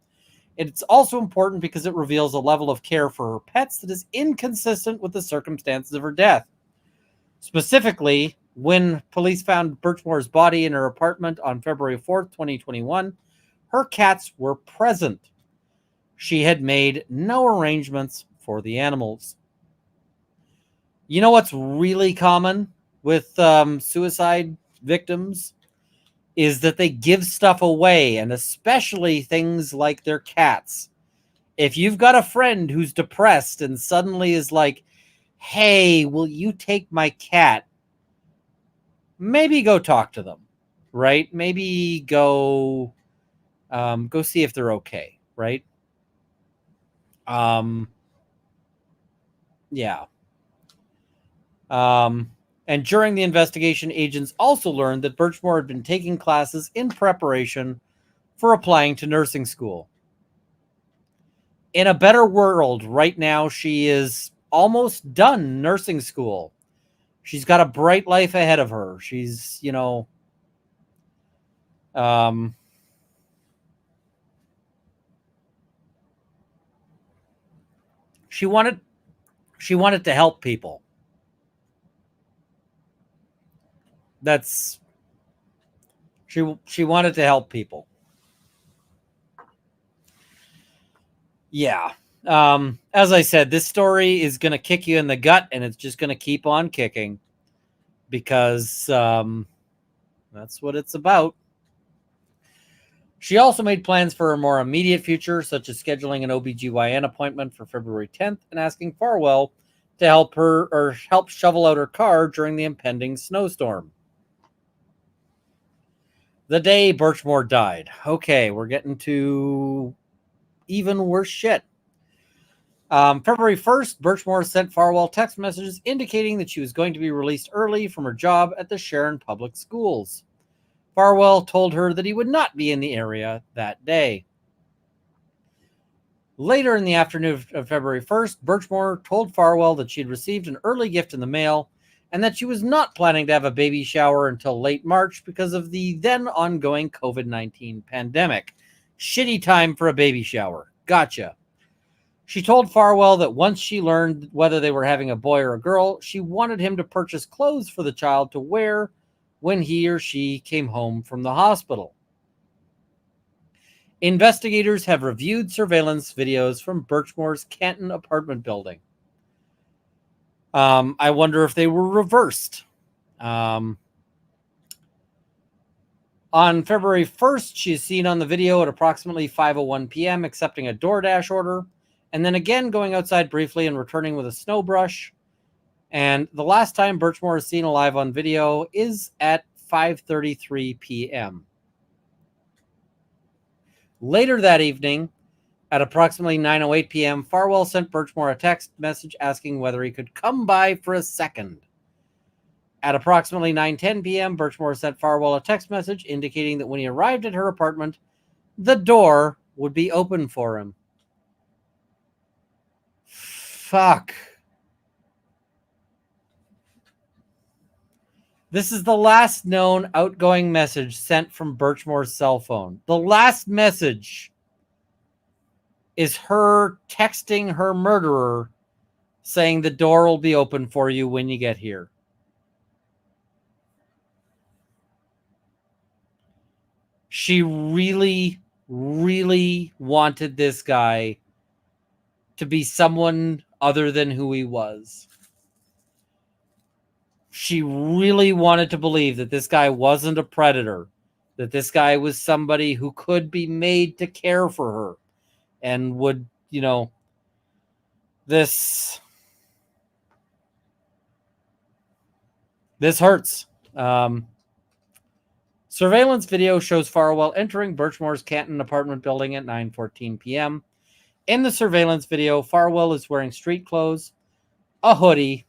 It's also important because it reveals a level of care for her pets that is inconsistent with the circumstances of her death. Specifically, when police found Birchmore's body in her apartment on February 4th, 2021, her cats were present. She had made no arrangements for the animals. You know what's really common with suicide victims is that they give stuff away, and especially things like their cats. If you've got a friend who's depressed and suddenly is like, hey, will you take my cat? Maybe go talk to them, right? Maybe go see if they're okay, right? Yeah. And during the investigation, agents also learned that Birchmore had been taking classes in preparation for applying to nursing school. In a better world, right now, she is almost done nursing school. She's got a bright life ahead of her. She's, she wanted to help people. She wanted to help people. Yeah. As I said, this story is going to kick you in the gut, and it's just going to keep on kicking because that's what it's about. She also made plans for a more immediate future, such as scheduling an OBGYN appointment for February 10th and asking Farwell to help shovel out her car during the impending snowstorm. The day Birchmore died. Okay, we're getting to even worse shit. February 1st, Birchmore sent Farwell text messages indicating that she was going to be released early from her job at the Sharon Public Schools. Farwell told her that he would not be in the area that day. Later in the afternoon of February 1st, Birchmore told Farwell that she had received an early gift in the mail and that she was not planning to have a baby shower until late March because of the then ongoing COVID-19 pandemic. Shitty time for a baby shower. Gotcha. She told Farwell that once she learned whether they were having a boy or a girl, she wanted him to purchase clothes for the child to wear when he or she came home from the hospital. Investigators have reviewed surveillance videos from Birchmore's Canton apartment building. I wonder if they were reversed. On February 1st, she is seen on the video at approximately 5:01 p.m. accepting a DoorDash order, and then again going outside briefly and returning with a snow brush. And the last time Birchmore is seen alive on video is at 5:33 p.m. Later that evening, at approximately 9:08 p.m., Farwell sent Birchmore a text message asking whether he could come by for a second. At approximately 9:10 p.m., Birchmore sent Farwell a text message indicating that when he arrived at her apartment, the door would be open for him. Fuck. This is the last known outgoing message sent from Birchmore's cell phone. The last message is her texting her murderer saying the door will be open for you when you get here. She really, really wanted this guy to be someone other than who he was. She really wanted to believe that this guy wasn't a predator, that this guy was somebody who could be made to care for her and would, this hurts. Surveillance video shows Farwell entering Birchmore's Canton apartment building at 9:14 p.m. In the surveillance video, Farwell is wearing street clothes, a hoodie.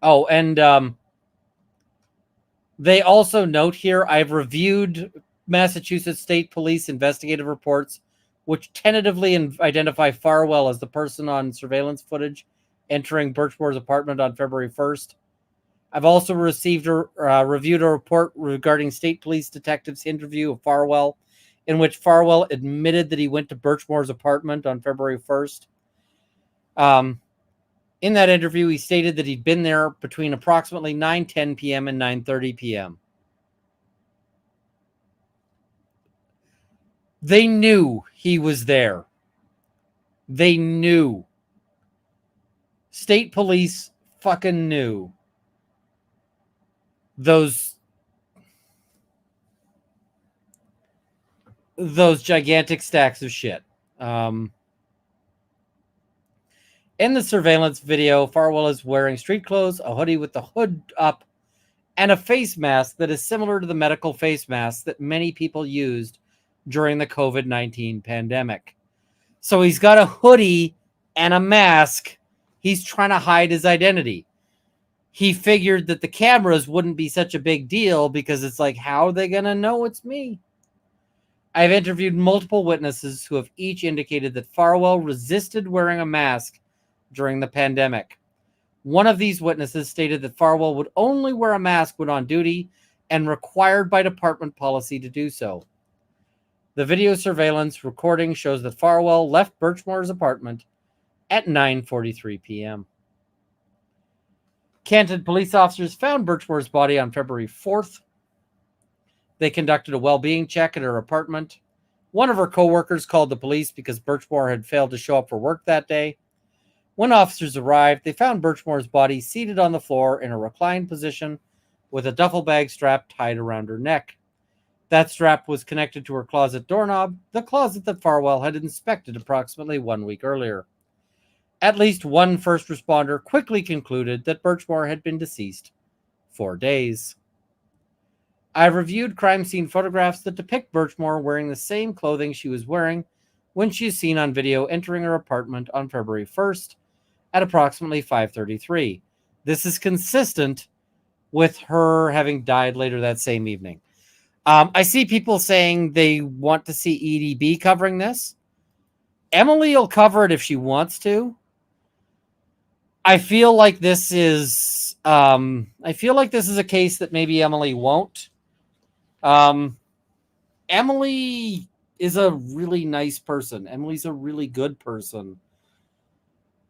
Oh, and they also note here, I've reviewed Massachusetts State Police investigative reports, which tentatively identify Farwell as the person on surveillance footage entering Birchmore's apartment on February 1st. I've also reviewed a report regarding state police detectives' interview of Farwell, in which Farwell admitted that he went to Birchmore's apartment on February 1st. In that interview, he stated that he'd been there between approximately 9:10 p.m. and 9:30 p.m. They knew he was there. They knew. State police fucking knew. Those gigantic stacks of shit. In the surveillance video, Farwell is wearing street clothes, a hoodie with the hood up, and a face mask that is similar to the medical face masks that many people used during the COVID-19 pandemic. So he's got a hoodie and a mask. He's trying to hide his identity. He figured that the cameras wouldn't be such a big deal because it's like, how are they going to know it's me? I've interviewed multiple witnesses who have each indicated that Farwell resisted wearing a mask during the pandemic. One of these witnesses stated that Farwell would only wear a mask when on duty and required by department policy to do so. The video surveillance recording shows that Farwell left Birchmore's apartment at 9:43 p.m. Canton police officers found Birchmore's body on February 4th. They conducted a well-being check at her apartment. One of her co-workers called the police because Birchmore had failed to show up for work that day. When officers arrived, they found Birchmore's body seated on the floor in a reclined position with a duffel bag strap tied around her neck. That strap was connected to her closet doorknob, the closet that Farwell had inspected approximately 1 week earlier. At least one first responder quickly concluded that Birchmore had been deceased 4 days. I've reviewed crime scene photographs that depict Birchmore wearing the same clothing she was wearing when she is seen on video entering her apartment on February 1st at approximately 5:33. This is consistent with her having died later that same evening. I see people saying they want to see EDB covering this. Emily will cover it if she wants to. I feel like this is a case that maybe Emily won't. Emily is a really nice person. Emily's a really good person.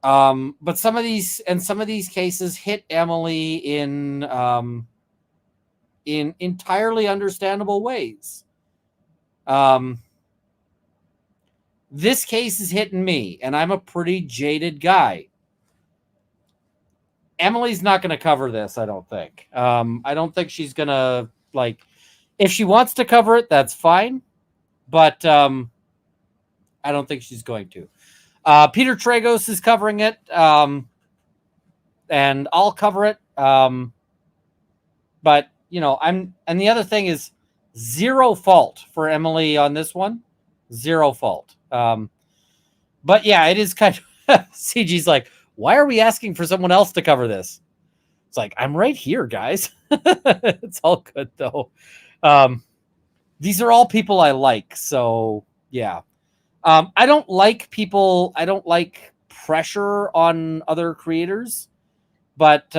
But some of these cases hit Emily in entirely understandable ways. This case is hitting me, and I'm a pretty jaded guy. Emily's not going to cover this, I don't think. I don't think she's going to, if she wants to cover it, that's fine. But I don't think she's going to. Peter Tragos is covering it, and I'll cover it. But, and the other thing is zero fault for Emily on this one. Zero fault. But yeah, it is kind of, CG's like, why are we asking for someone else to cover this? It's like, I'm right here, guys. It's all good, though. These are all people I like, so yeah. I don't like pressure on other creators, but,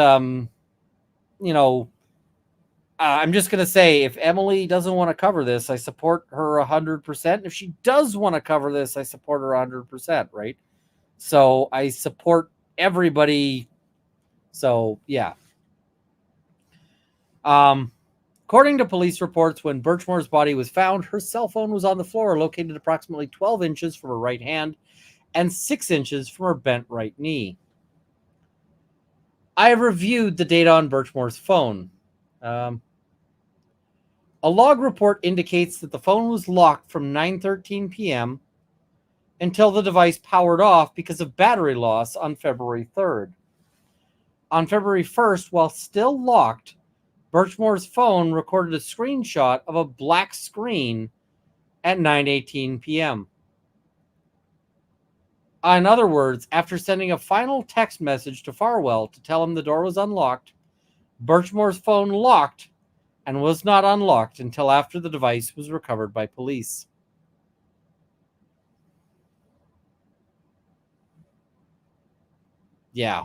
I'm just going to say, if Emily doesn't want to cover this, I support her 100%. If she does want to cover this, I support her 100%, right? So I support everybody. So, yeah. According to police reports, when Birchmore's body was found, her cell phone was on the floor, located approximately 12 inches from her right hand and 6 inches from her bent right knee. I have reviewed the data on Birchmore's phone. A log report indicates that the phone was locked from 9:13 p.m. until the device powered off because of battery loss on February 3rd. On February 1st, while still locked, Birchmore's phone recorded a screenshot of a black screen at 9:18 p.m. In other words, after sending a final text message to Farwell to tell him the door was unlocked, Birchmore's phone locked and was not unlocked until after the device was recovered by police. Yeah.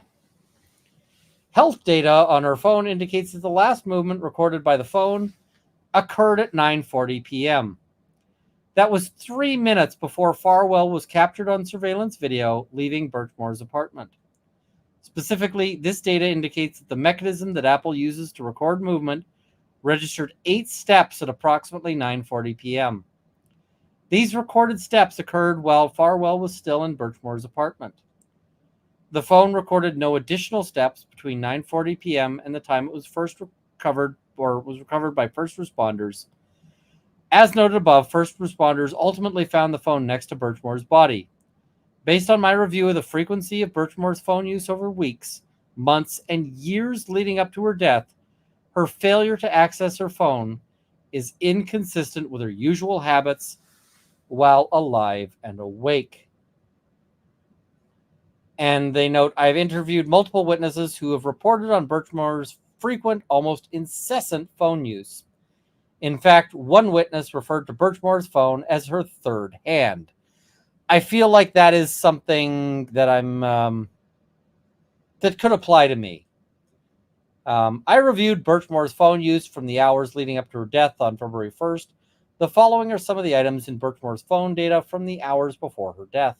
Health data on her phone indicates that the last movement recorded by the phone occurred at 9:40 p.m. That was 3 minutes before Farwell was captured on surveillance video leaving Birchmore's apartment. Specifically, this data indicates that the mechanism that Apple uses to record movement registered 8 steps at approximately 9:40 p.m. These recorded steps occurred while Farwell was still in Birchmore's apartment. The phone recorded no additional steps between 9:40 p.m. and the time it was first recovered or was recovered by first responders. As noted above, first responders ultimately found the phone next to Birchmore's body. Based on my review of the frequency of Birchmore's phone use over weeks, months, and years leading up to her death, her failure to access her phone is inconsistent with her usual habits while alive and awake. And they note, I've interviewed multiple witnesses who have reported on Birchmore's frequent, almost incessant phone use. In fact, one witness referred to Birchmore's phone as her third hand. I feel like that is something that that could apply to me. I reviewed Birchmore's phone use from the hours leading up to her death on February 1st. The following are some of the items in Birchmore's phone data from the hours before her death.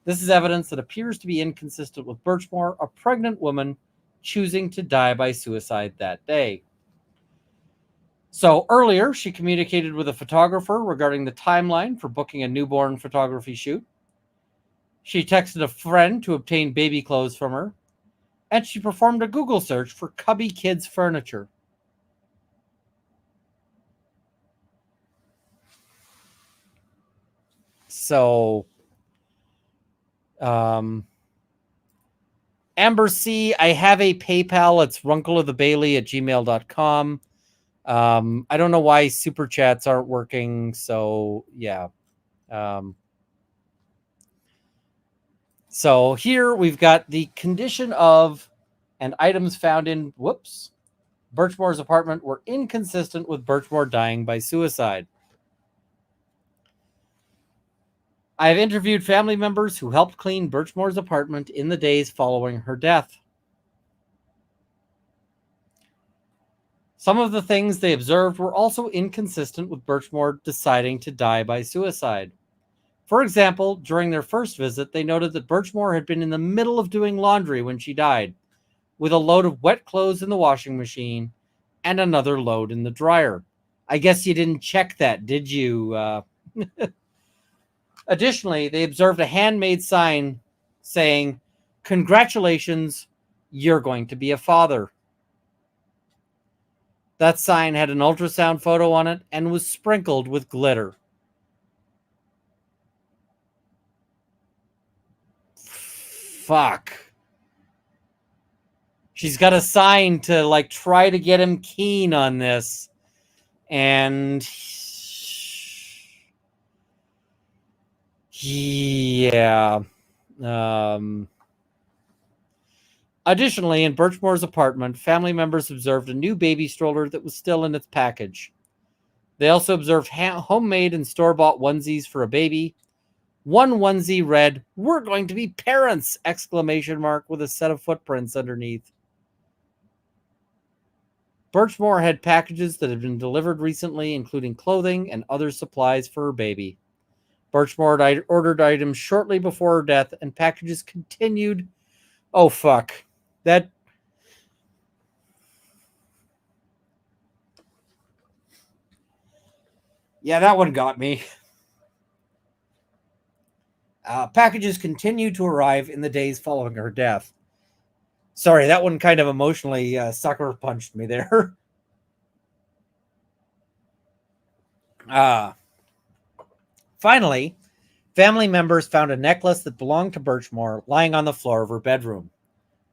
This is evidence that appears to be inconsistent with Birchmore, a pregnant woman choosing to die by suicide that day. So earlier, she communicated with a photographer regarding the timeline for booking a newborn photography shoot. She texted a friend to obtain baby clothes from her. And she performed a Google search for Cubby Kids furniture. So, Amber C, I have a PayPal. It's runkleofthebailey@gmail.com. I don't know why super chats aren't working. So, yeah. So here we've got the condition of and items found in, Birchmore's apartment were inconsistent with Birchmore dying by suicide. I have interviewed family members who helped clean Birchmore's apartment in the days following her death. Some of the things they observed were also inconsistent with Birchmore deciding to die by suicide. For example, during their first visit, they noted that Birchmore had been in the middle of doing laundry when she died, with a load of wet clothes in the washing machine and another load in the dryer. I guess you didn't check that, did you? Additionally, they observed a handmade sign saying, "Congratulations, you're going to be a father." That sign had an ultrasound photo on it and was sprinkled with glitter. Fuck. She's got a sign to try to get him keen on this. And yeah. Additionally, in Birchmore's apartment, family members observed a new baby stroller that was still in its package. They also observed homemade and store-bought onesies for a baby. One onesie read, "We're going to be parents!" with a set of footprints underneath. Birchmore had packages that had been delivered recently, including clothing and other supplies for her baby. Birchmore had ordered items shortly before her death, and packages continued. Oh, fuck. That... Yeah, that one got me. Packages continued to arrive in the days following her death. Sorry, that one kind of emotionally sucker punched me there. Finally, family members found a necklace that belonged to Birchmore lying on the floor of her bedroom.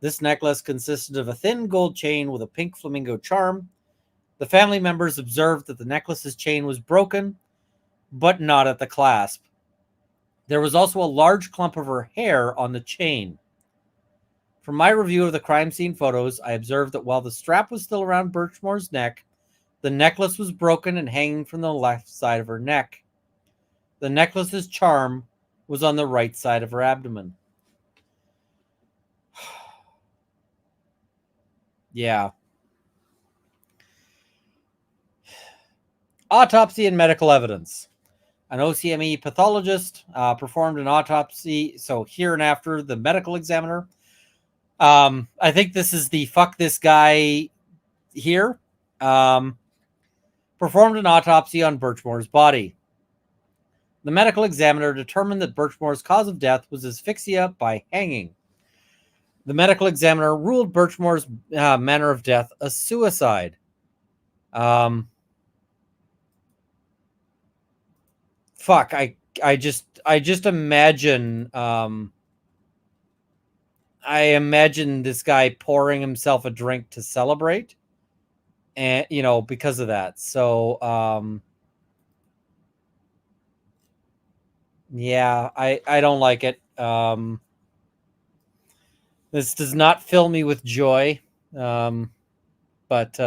This necklace consisted of a thin gold chain with a pink flamingo charm. The family members observed that the necklace's chain was broken, but not at the clasp. There was also a large clump of her hair on the chain. From my review of the crime scene photos, I observed that while the strap was still around Birchmore's neck, the necklace was broken and hanging from the left side of her neck. The necklace's charm was on the right side of her abdomen. Yeah. Autopsy and medical evidence. An OCME pathologist performed an autopsy. So here and after, the medical examiner. I think this is the fuck this guy here. Performed an autopsy on Birchmore's body. The medical examiner determined that Birchmore's cause of death was asphyxia by hanging. The medical examiner ruled Birchmore's manner of death a suicide. Fuck, I just imagine I imagine this guy pouring himself a drink to celebrate, and because of that. So yeah, I don't like it. This does not fill me with joy. But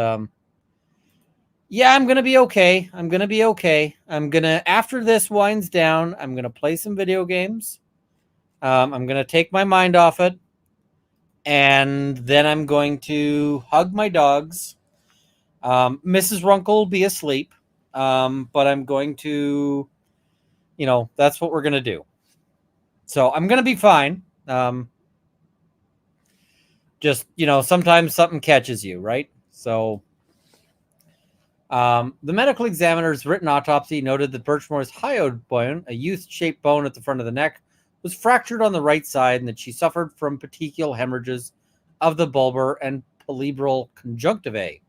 yeah, I'm going to be okay. I'm going to be okay. After this winds down, I'm going to play some video games. I'm going to take my mind off it. And then I'm going to hug my dogs. Mrs. Runkle will be asleep. But I'm going to, that's what we're going to do. So I'm going to be fine. Just, sometimes something catches you, right? So the medical examiner's written autopsy noted that Birchmore's hyoid bone, a youth-shaped bone at the front of the neck, was fractured on the right side and that she suffered from petechial hemorrhages of the bulbar and palpebral conjunctivae.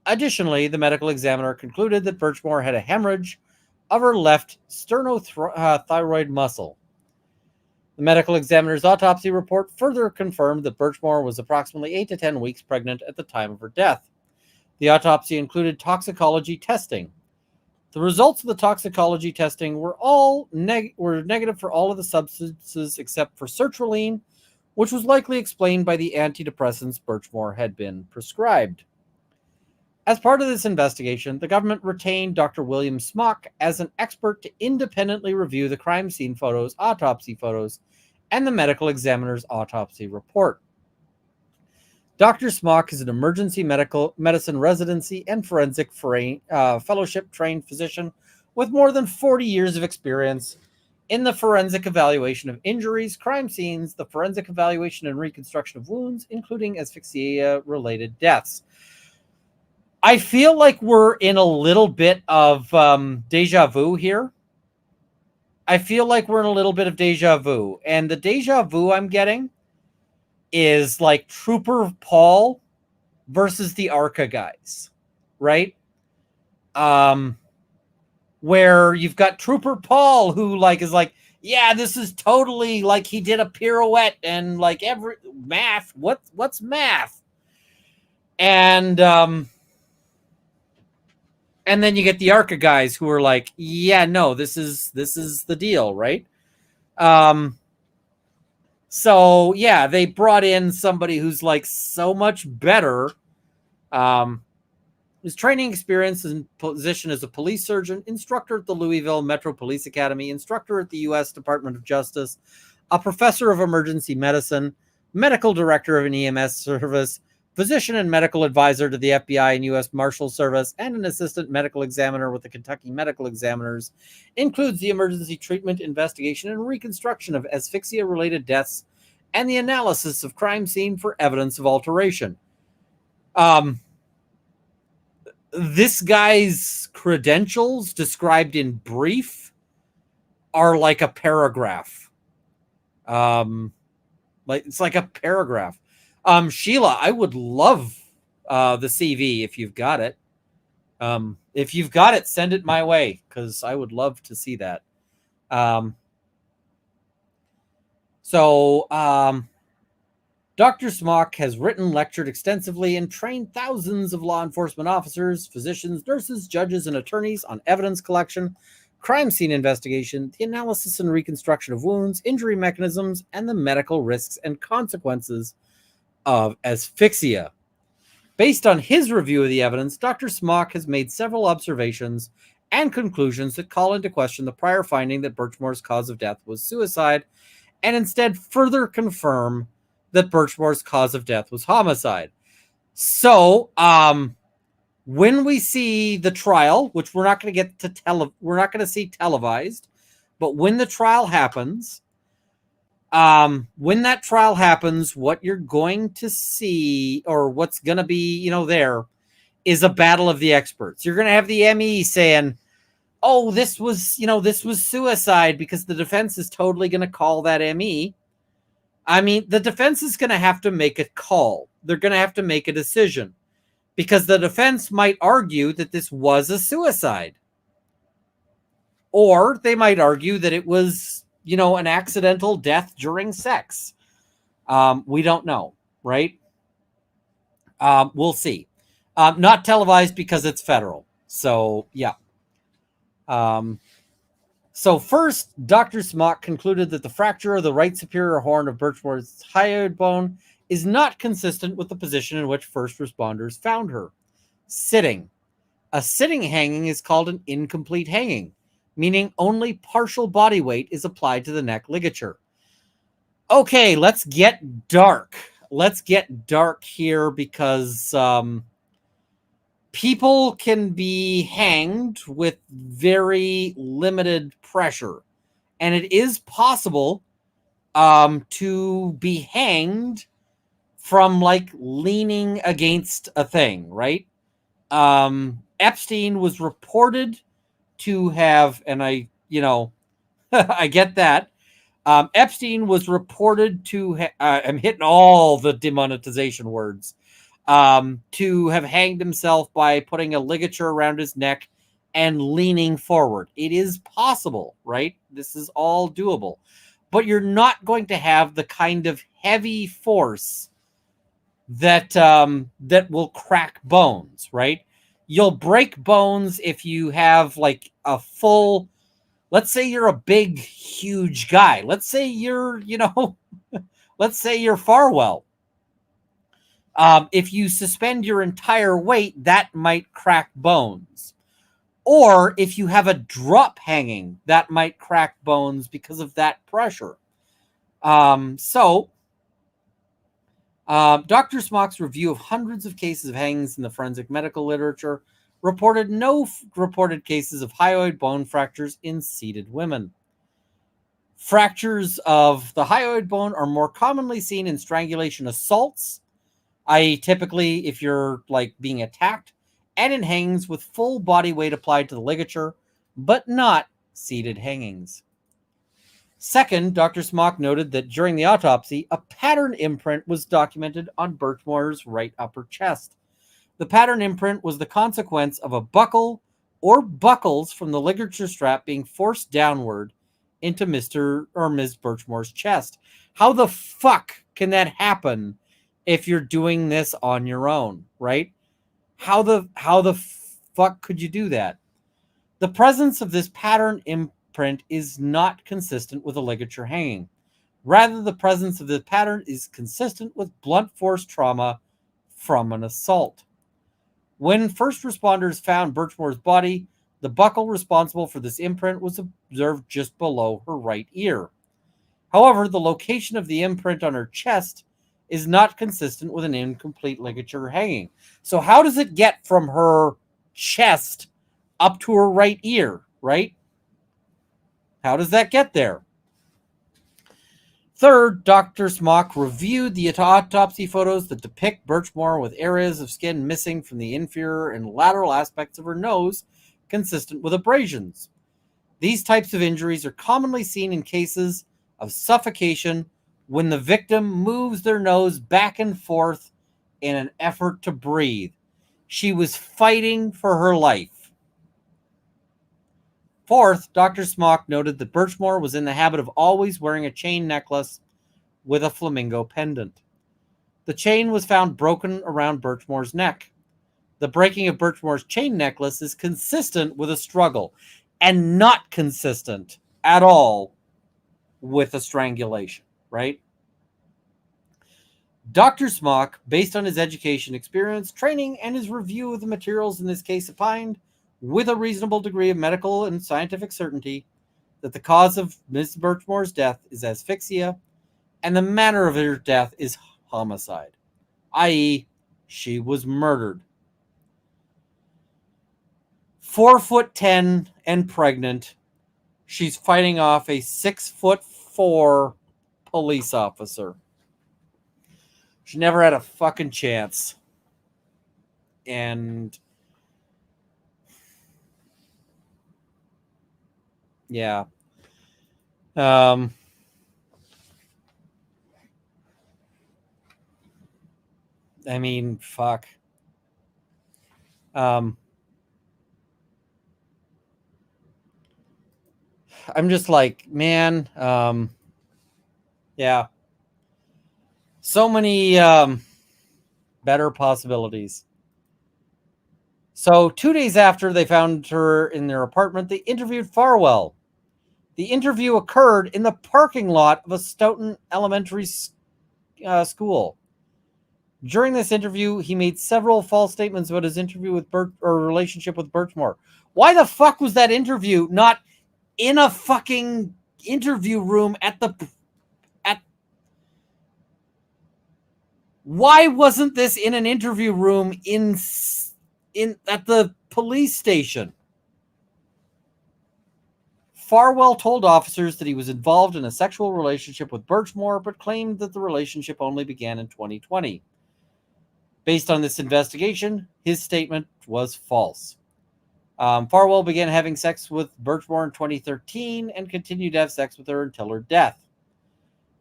Additionally, the medical examiner concluded that Birchmore had a hemorrhage of her left sternothyroid muscle. The medical examiner's autopsy report further confirmed that Birchmore was approximately 8 to 10 weeks pregnant at the time of her death. The autopsy included toxicology testing. The results of the toxicology testing were negative for all of the substances except for sertraline, which was likely explained by the antidepressants Birchmore had been prescribed. As part of this investigation, the government retained Dr. William Smock as an expert to independently review the crime scene photos, autopsy photos, and the medical examiner's autopsy report. Dr. Smock is an emergency medicine residency and forensic fellowship-trained physician with more than 40 years of experience in the forensic evaluation of injuries, crime scenes, the forensic evaluation and reconstruction of wounds, including asphyxia-related deaths. I feel like we're in a little bit of deja vu here. And the deja vu I'm getting is like Trooper Paul versus the ARCA guys, right? Where you've got Trooper Paul who is like, yeah, this is totally like he did a pirouette and like every math. What's math? And then you get the ARCA guys who are like, yeah, no, this is the deal, right? So yeah, they brought in somebody who's like so much better. His training experience and position as a police surgeon, instructor at the Louisville Metro Police Academy, instructor at the U.S. Department of Justice, a professor of emergency medicine, medical director of an EMS service, physician and medical advisor to the FBI and U.S. Marshal Service, and an assistant medical examiner with the Kentucky Medical Examiners, includes the emergency treatment, investigation, and reconstruction of asphyxia-related deaths and the analysis of crime scene for evidence of alteration. This guy's credentials, described in brief, are like a paragraph. It's like a paragraph. Sheila, I would love the CV if you've got it. If you've got it, send it my way because I would love to see that. Dr. Smock has written, lectured extensively, and trained thousands of law enforcement officers, physicians, nurses, judges, and attorneys on evidence collection, crime scene investigation, the analysis and reconstruction of wounds, injury mechanisms, and the medical risks and consequences of asphyxia. Based on his review of the evidence, Dr. Smock has made several observations and conclusions that call into question the prior finding that Birchmore's cause of death was suicide, and instead further confirm that Birchmore's cause of death was homicide. So, when we see the trial, which we're not going to get to we're not going to see televised, but when the trial happens, what you're going to see, or what's going to be, there, is a battle of the experts. You're going to have the ME saying, "Oh, this was suicide," because the defense is totally going to call that ME. I mean, the defense is going to have to make a call. They're going to have to make a decision because the defense might argue that this was a suicide. Or they might argue that it was, an accidental death during sex. We don't know, right? We'll see. Not televised because it's federal. So, yeah. So first, Dr. Smock concluded that the fracture of the right superior horn of Birchmore's hyoid bone is not consistent with the position in which first responders found her, sitting. A sitting hanging is called an incomplete hanging, meaning only partial body weight is applied to the neck ligature. Okay, let's get dark. Let's get dark here because people can be hanged with very limited pressure. And it is possible to be hanged from like leaning against a thing, right? Epstein was reported to have, and I I get that. Epstein was reported to I'm hitting all the demonetization words. To have hanged himself by putting a ligature around his neck and leaning forward. It is possible, right? This is all doable. But you're not going to have the kind of heavy force that that will crack bones, right? You'll break bones if you have like a full, let's say you're a big, huge guy. Let's say you're, let's say you're Farwell. If you suspend your entire weight, that might crack bones. Or if you have a drop hanging, that might crack bones because of that pressure. Dr. Smock's review of hundreds of cases of hangings in the forensic medical literature reported no reported cases of hyoid bone fractures in seated women. Fractures of the hyoid bone are more commonly seen in strangulation assaults, i.e. typically if you're like being attacked, and in hangings with full body weight applied to the ligature, but not seated hangings. Second, Dr. Smock noted that during the autopsy, a pattern imprint was documented on Birchmore's right upper chest. The pattern imprint was the consequence of a buckle or buckles from the ligature strap being forced downward into Mr. or Ms. Birchmore's chest. How the fuck can that happen if you're doing this on your own, right? How the fuck could you do that? The presence of this pattern imprint is not consistent with a ligature hanging. Rather, the presence of the pattern is consistent with blunt force trauma from an assault. When first responders found Birchmore's body, the buckle responsible for this imprint was observed just below her right ear. However, the location of the imprint on her chest is not consistent with an incomplete ligature hanging. So how does it get from her chest up to her right ear, right? How does that get there? Third, Dr. Smock reviewed the autopsy photos that depict Birchmore with areas of skin missing from the inferior and lateral aspects of her nose, consistent with abrasions. These types of injuries are commonly seen in cases of suffocation when the victim moves their nose back and forth in an effort to breathe. She was fighting for her life. Fourth, Dr. Smock noted that Birchmore was in the habit of always wearing a chain necklace with a flamingo pendant. The chain was found broken around Birchmore's neck. The breaking of Birchmore's chain necklace is consistent with a struggle and not consistent at all with a strangulation, right? Dr. Smock, based on his education, experience, training, and his review of the materials in this case, opined, with a reasonable degree of medical and scientific certainty, that the cause of Ms. Birchmore's death is asphyxia, and the manner of her death is homicide, i.e., she was murdered. 4'10" and pregnant, she's fighting off a 6'4" police officer. She never had a fucking chance. And yeah. I mean, fuck. I'm just like, man, yeah. So many better possibilities. So 2 days after they found her in their apartment, they interviewed Farwell. The interview occurred in the parking lot of a Stoughton Elementary school. During this interview, he made several false statements about his interview with relationship with Birchmore. Why the fuck was that interview not in a fucking interview room at why wasn't this in an interview room at the police station? Farwell told officers that he was involved in a sexual relationship with Birchmore, but claimed that the relationship only began in 2020. Based on this investigation, his statement was false. Farwell began having sex with Birchmore in 2013 and continued to have sex with her until her death.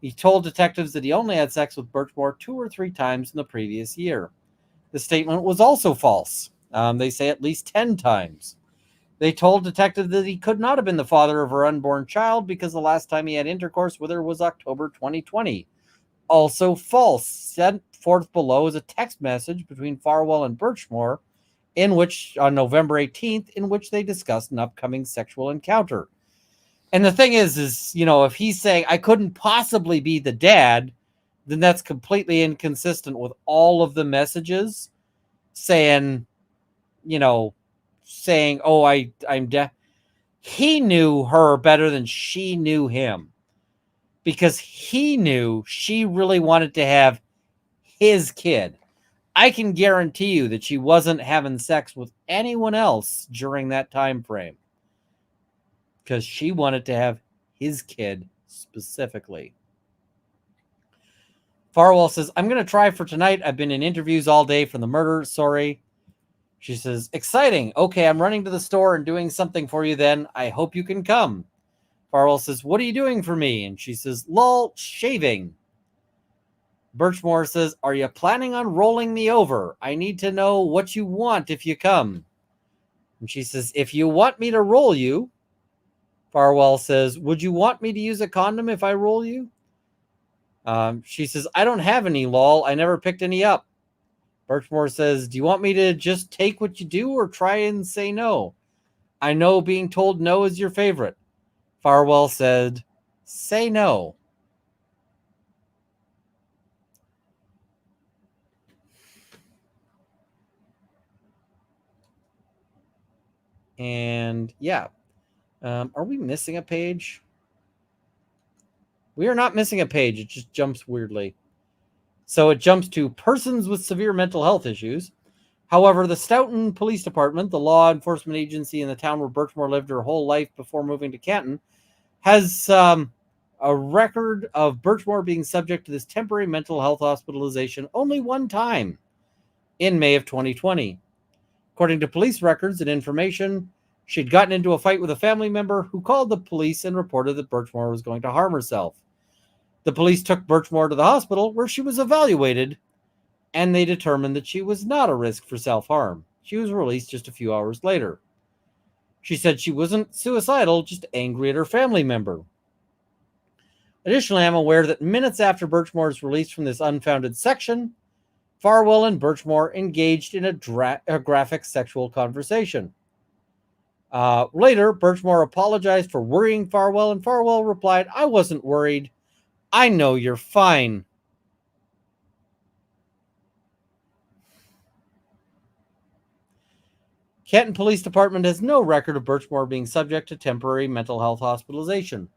He told detectives that he only had sex with Birchmore 2 or 3 times in the previous year. The statement was also false. They say at least 10 times. They told detectives that he could not have been the father of her unborn child because the last time he had intercourse with her was October 2020. Also false. Sent forth below is a text message between Farwell and Birchmore on November 18th, in which they discussed an upcoming sexual encounter. And the thing is, if he's saying, I couldn't possibly be the dad, then that's completely inconsistent with all of the messages saying, oh, I'm deaf. He knew her better than she knew him because he knew she really wanted to have his kid. I can guarantee you that she wasn't having sex with anyone else during that time frame because she wanted to have his kid specifically. Farwell says, I'm going to try for tonight. I've been in interviews all day for the murder. Sorry. She says, exciting. Okay, I'm running to the store and doing something for you then. I hope you can come. Farwell says, what are you doing for me? And she says, lol, shaving. Birchmore says, are you planning on rolling me over? I need to know what you want if you come. And she says, if you want me to roll you. Farwell says, would you want me to use a condom if I roll you? She says, I don't have any, lol. I never picked any up. Birchmore says, do you want me to just take what you do or try and say no? I know being told no is your favorite. Farwell said, say no. And yeah. Are we missing a page? We are not missing a page. It just jumps weirdly. So it jumps to persons with severe mental health issues. However, the Stoughton Police Department, the law enforcement agency in the town where Birchmore lived her whole life before moving to Canton, has a record of Birchmore being subject to this temporary mental health hospitalization only one time in May of 2020. According to police records and information, she'd gotten into a fight with a family member who called the police and reported that Birchmore was going to harm herself. The police took Birchmore to the hospital where she was evaluated, and they determined that she was not a risk for self-harm. She was released just a few hours later. She said she wasn't suicidal, just angry at her family member. Additionally, I'm aware that minutes after Birchmore's release from this unfounded section, Farwell and Birchmore engaged in a graphic sexual conversation. Later, Birchmore apologized for worrying Farwell, and Farwell replied, I wasn't worried. I know you're fine. Canton Police Department has no record of Birchmore being subject to temporary mental health hospitalization.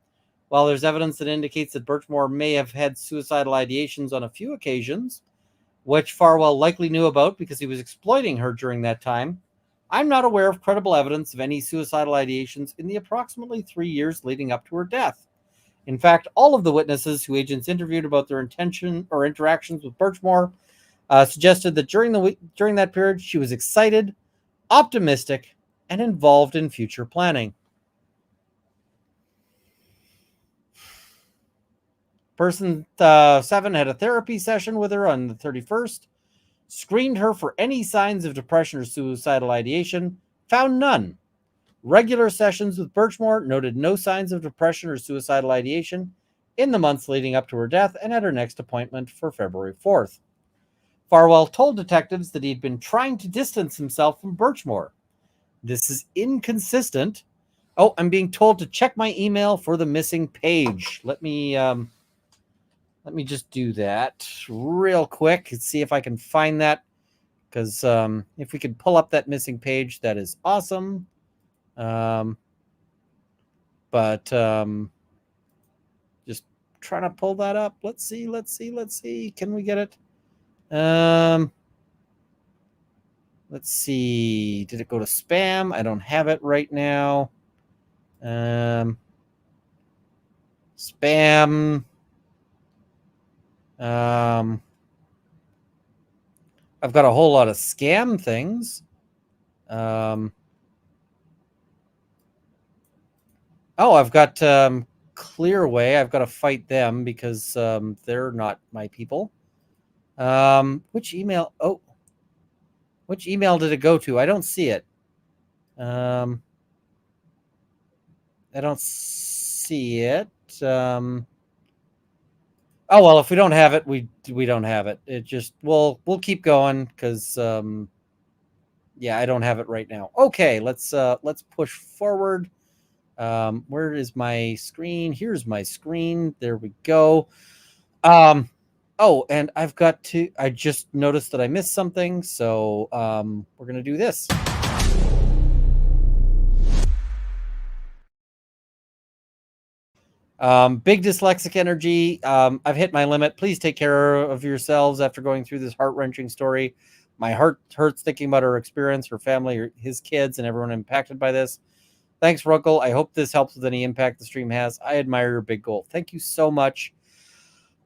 While there's evidence that indicates that Birchmore may have had suicidal ideations on a few occasions, which Farwell likely knew about because he was exploiting her during that time, I'm not aware of credible evidence of any suicidal ideations in the approximately 3 years leading up to her death. In fact, all of the witnesses who agents interviewed about their intention or interactions with Birchmore suggested that during that period, she was excited, optimistic, and involved in future planning. Person 7 had a therapy session with her on the 31st, screened her for any signs of depression or suicidal ideation, found none. Regular sessions with Birchmore noted no signs of depression or suicidal ideation in the months leading up to her death and at her next appointment for February 4th. Farwell told detectives that he'd been trying to distance himself from Birchmore. This is inconsistent Oh, I'm being told to check my email for the missing page. Let me just do that real quick and see if I can find that. Because if we can pull up that missing page, that is awesome. But just trying to pull that up. Let's see. Can we get it? Let's see. Did it go to spam? I don't have it right now. Spam. I've got a whole lot of scam things. Oh, I've got Clearway. I've got to fight them because they're not my people. Which email? Oh, which email did it go to? I don't see it. I don't see it. Oh well, if we don't have it, we don't have it. It just we'll keep going because yeah, I don't have it right now. Okay, let's push forward. Where is my screen? Here's my screen. There we go. Oh, and I've got to. I just noticed that I missed something, so we're gonna do this. Big dyslexic energy. I've hit my limit. Please take care of yourselves after going through this heart-wrenching story. My heart hurts thinking about her experience, her family, his kids, and everyone impacted by this. Thanks, Ruckle. I hope this helps with any impact the stream has. I admire your big goal. Thank you so much.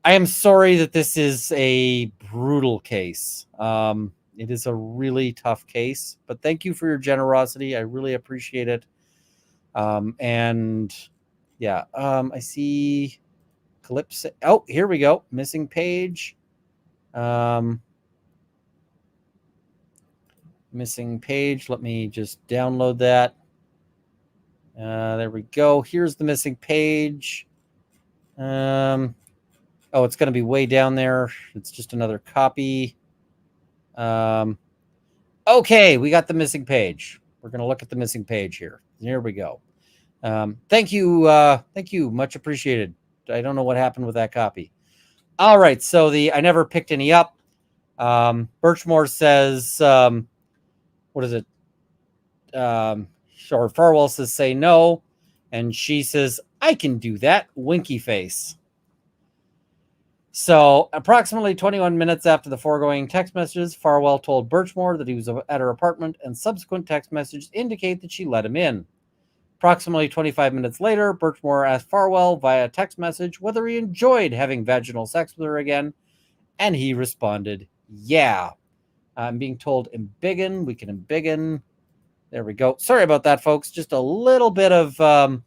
I am sorry that this is a brutal case. It is a really tough case, but thank you for your generosity. I really appreciate it. And yeah, I see Calypso. Oh, here we go. Missing page. Missing page. Let me just download that. There we go. Here's the missing page. Oh, it's going to be way down there. It's just another copy. Okay, we got the missing page. We're going to look at the missing page here. Here we go. Thank you. Thank you. Much appreciated. I don't know what happened with that copy. All right. So I never picked any up. Birchmore says, what is it? Or Farwell says, say no. And she says, I can do that. Winky face. So approximately 21 minutes after the foregoing text messages, Farwell told Birchmore that he was at her apartment, and subsequent text messages indicate that she let him in. Approximately 25 minutes later, Birchmore asked Farwell via text message whether he enjoyed having vaginal sex with her again, and he responded, yeah. I'm being told embiggen. We can embiggen. There we go. Sorry about that, folks. Just a little bit of...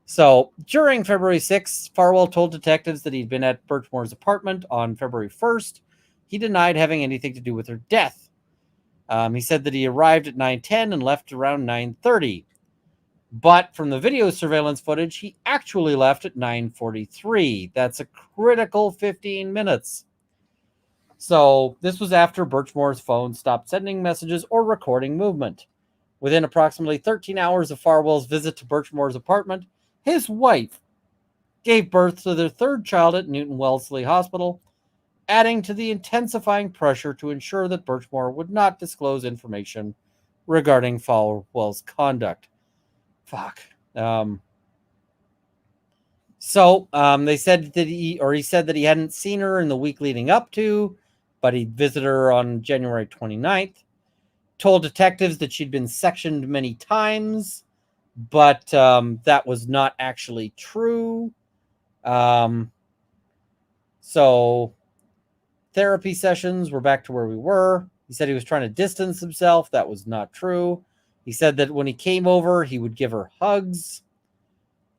So during February 6th, Farwell told detectives that he'd been at Birchmore's apartment on February 1st. He denied having anything to do with her death. He said that he arrived at 9:10 and left around 9:30. But from the video surveillance footage, he actually left at 9:43. That's a critical 15 minutes. So this was after Birchmore's phone stopped sending messages or recording movement. Within approximately 13 hours of Farwell's visit to Birchmore's apartment, his wife gave birth to their third child at Newton Wellesley Hospital, adding to the intensifying pressure to ensure that Birchmore would not disclose information regarding Farwell's conduct. Fuck. So they said that he said that he hadn't seen her in the week leading up to, but he'd visited her on January 29th. Told detectives that she'd been sectioned many times, but that was not actually true. So therapy sessions were back to where we were. He said he was trying to distance himself. That was not true. He said that when he came over, he would give her hugs.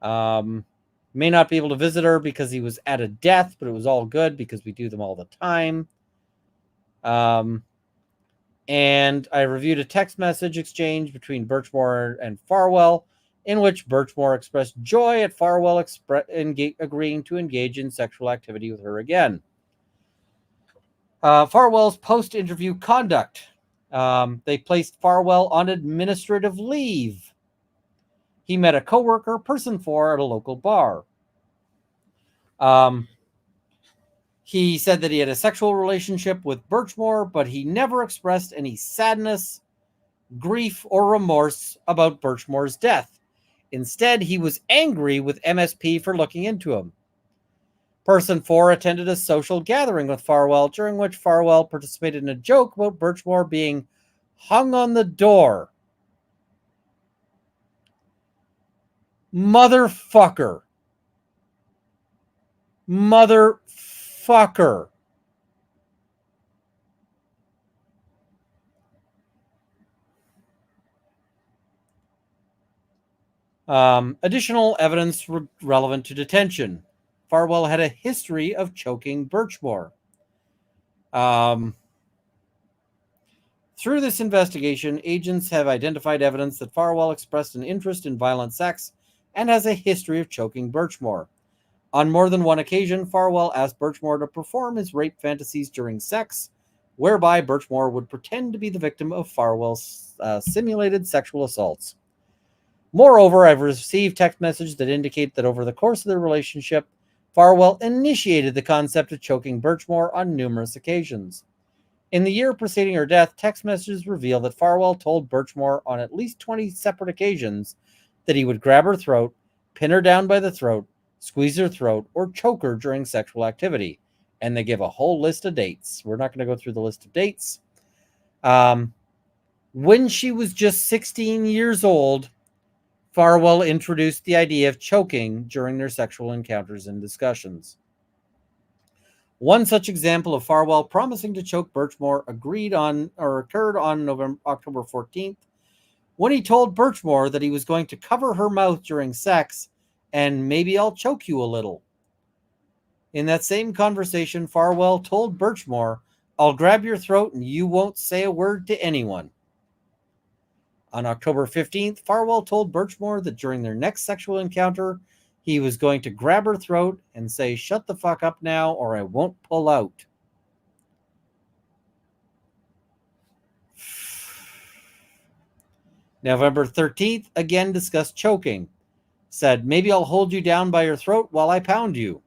May not be able to visit her because he was at a death, but it was all good because we do them all the time. And I reviewed a text message exchange between Birchmore and Farwell, in which Birchmore expressed joy at Farwell agreeing to engage in sexual activity with her again. Farwell's post-interview conduct. They placed Farwell on administrative leave he met a coworker, person 4, at a local bar. He said that he had a sexual relationship with Birchmore, but he never expressed any sadness, grief, or remorse about Birchmore's death. Instead, he was angry with MSP for looking into him. Person 4 attended a social gathering with Farwell, during which Farwell participated in a joke about Birchmore being hung on the door. Motherfucker. Motherfucker. Additional evidence relevant to detention. Farwell had a history of choking Birchmore. Through this investigation, agents have identified evidence that Farwell expressed an interest in violent sex and has a history of choking Birchmore. On more than one occasion, Farwell asked Birchmore to perform his rape fantasies during sex, whereby Birchmore would pretend to be the victim of Farwell's simulated sexual assaults. Moreover, I've received text messages that indicate that over the course of their relationship, Farwell initiated the concept of choking Birchmore on numerous occasions. In the year preceding her death, text messages reveal that Farwell told Birchmore on at least 20 separate occasions that he would grab her throat, pin her down by the throat, squeeze her throat, or choke her during sexual activity. And they give a whole list of dates. We're not going to go through the list of dates. When she was just 16 years old, Farwell introduced the idea of choking during their sexual encounters and discussions. One such example of Farwell promising to choke Birchmore occurred on October 14th, when he told Birchmore that he was going to cover her mouth during sex and maybe I'll choke you a little. In that same conversation, Farwell told Birchmore, I'll grab your throat and you won't say a word to anyone. On October 15th, Farwell told Birchmore that during their next sexual encounter, he was going to grab her throat and say, shut the fuck up now or I won't pull out. November 13th, again discussed choking. Said, maybe I'll hold you down by your throat while I pound you.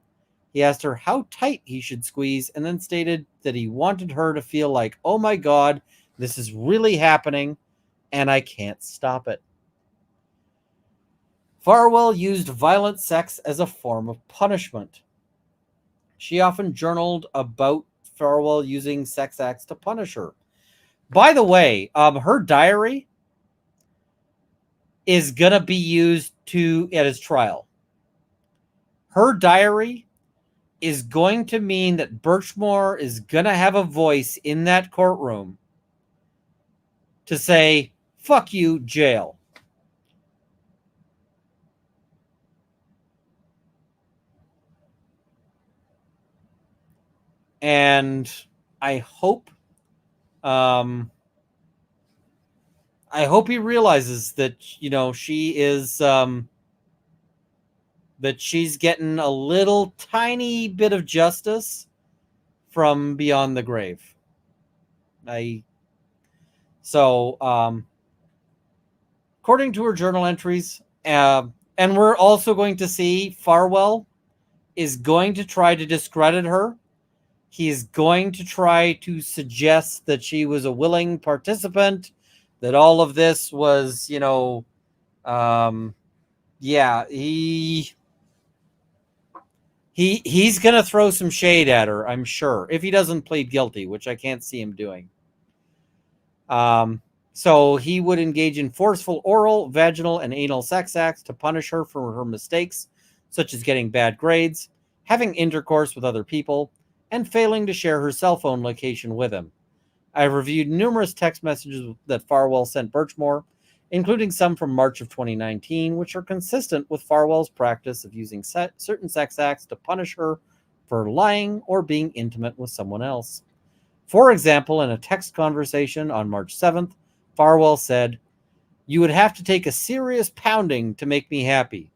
He asked her how tight he should squeeze and then stated that he wanted her to feel like, oh my God, this is really happening and I can't stop it. Farwell used violent sex as a form of punishment. She often journaled about Farwell using sex acts to punish her. By the way, her diary is going to be used at his trial. Her diary is going to mean that Birchmore is going to have a voice in that courtroom to say, fuck you, jail. And I hope he realizes that, she is, that she's getting a little tiny bit of justice from beyond the grave. According to her journal entries, and we're also going to see Farwell is going to try to discredit her. He's going to try to suggest that she was a willing participant, that all of this was, he's going to throw some shade at her, I'm sure, if he doesn't plead guilty, which I can't see him doing. So he would engage in forceful oral, vaginal, and anal sex acts to punish her for her mistakes, such as getting bad grades, having intercourse with other people, and failing to share her cell phone location with him. I have reviewed numerous text messages that Farwell sent Birchmore, including some from March of 2019, which are consistent with Farwell's practice of using certain sex acts to punish her for lying or being intimate with someone else. For example, in a text conversation on March 7th, Farwell said, "You would have to take a serious pounding to make me happy."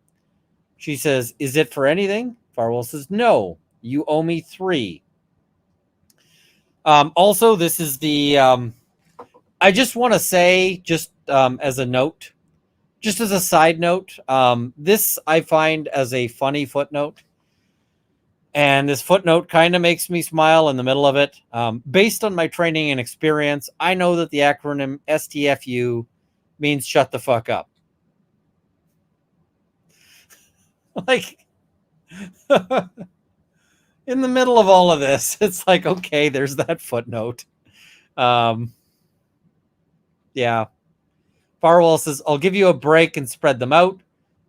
She says, "Is it for anything?" Farwell says, "No, you owe me 3. Also, this is the, I just want to say, just as a note, Just as a side note, this I find as a funny footnote. And this footnote kind of makes me smile in the middle of it. Based on my training and experience, I know that the acronym STFU means shut the fuck up. Like, in the middle of all of this, it's like, okay, there's that footnote. Yeah. Farwell says, I'll give you a break and spread them out.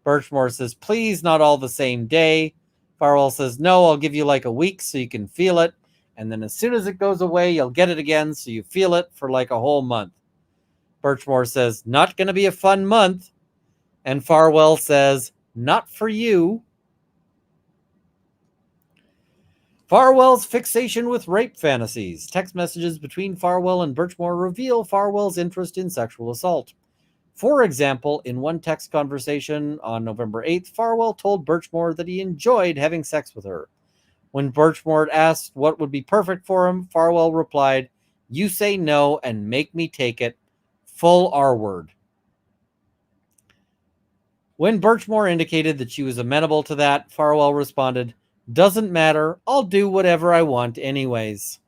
Birchmore says, please, not all the same day. Farwell says, no, I'll give you like a week so you can feel it. And then as soon as it goes away, you'll get it again so you feel it for like a whole month. Birchmore says, not going to be a fun month. And Farwell says, not for you. Farwell's fixation with rape fantasies. Text messages between Farwell and Birchmore reveal Farwell's interest in sexual assault. For example, in one text conversation on November 8th, Farwell told Birchmore that he enjoyed having sex with her. When Birchmore asked what would be perfect for him, Farwell replied, you say no and make me take it. Full R word. When Birchmore indicated that she was amenable to that, Farwell responded, doesn't matter, I'll do whatever I want anyways.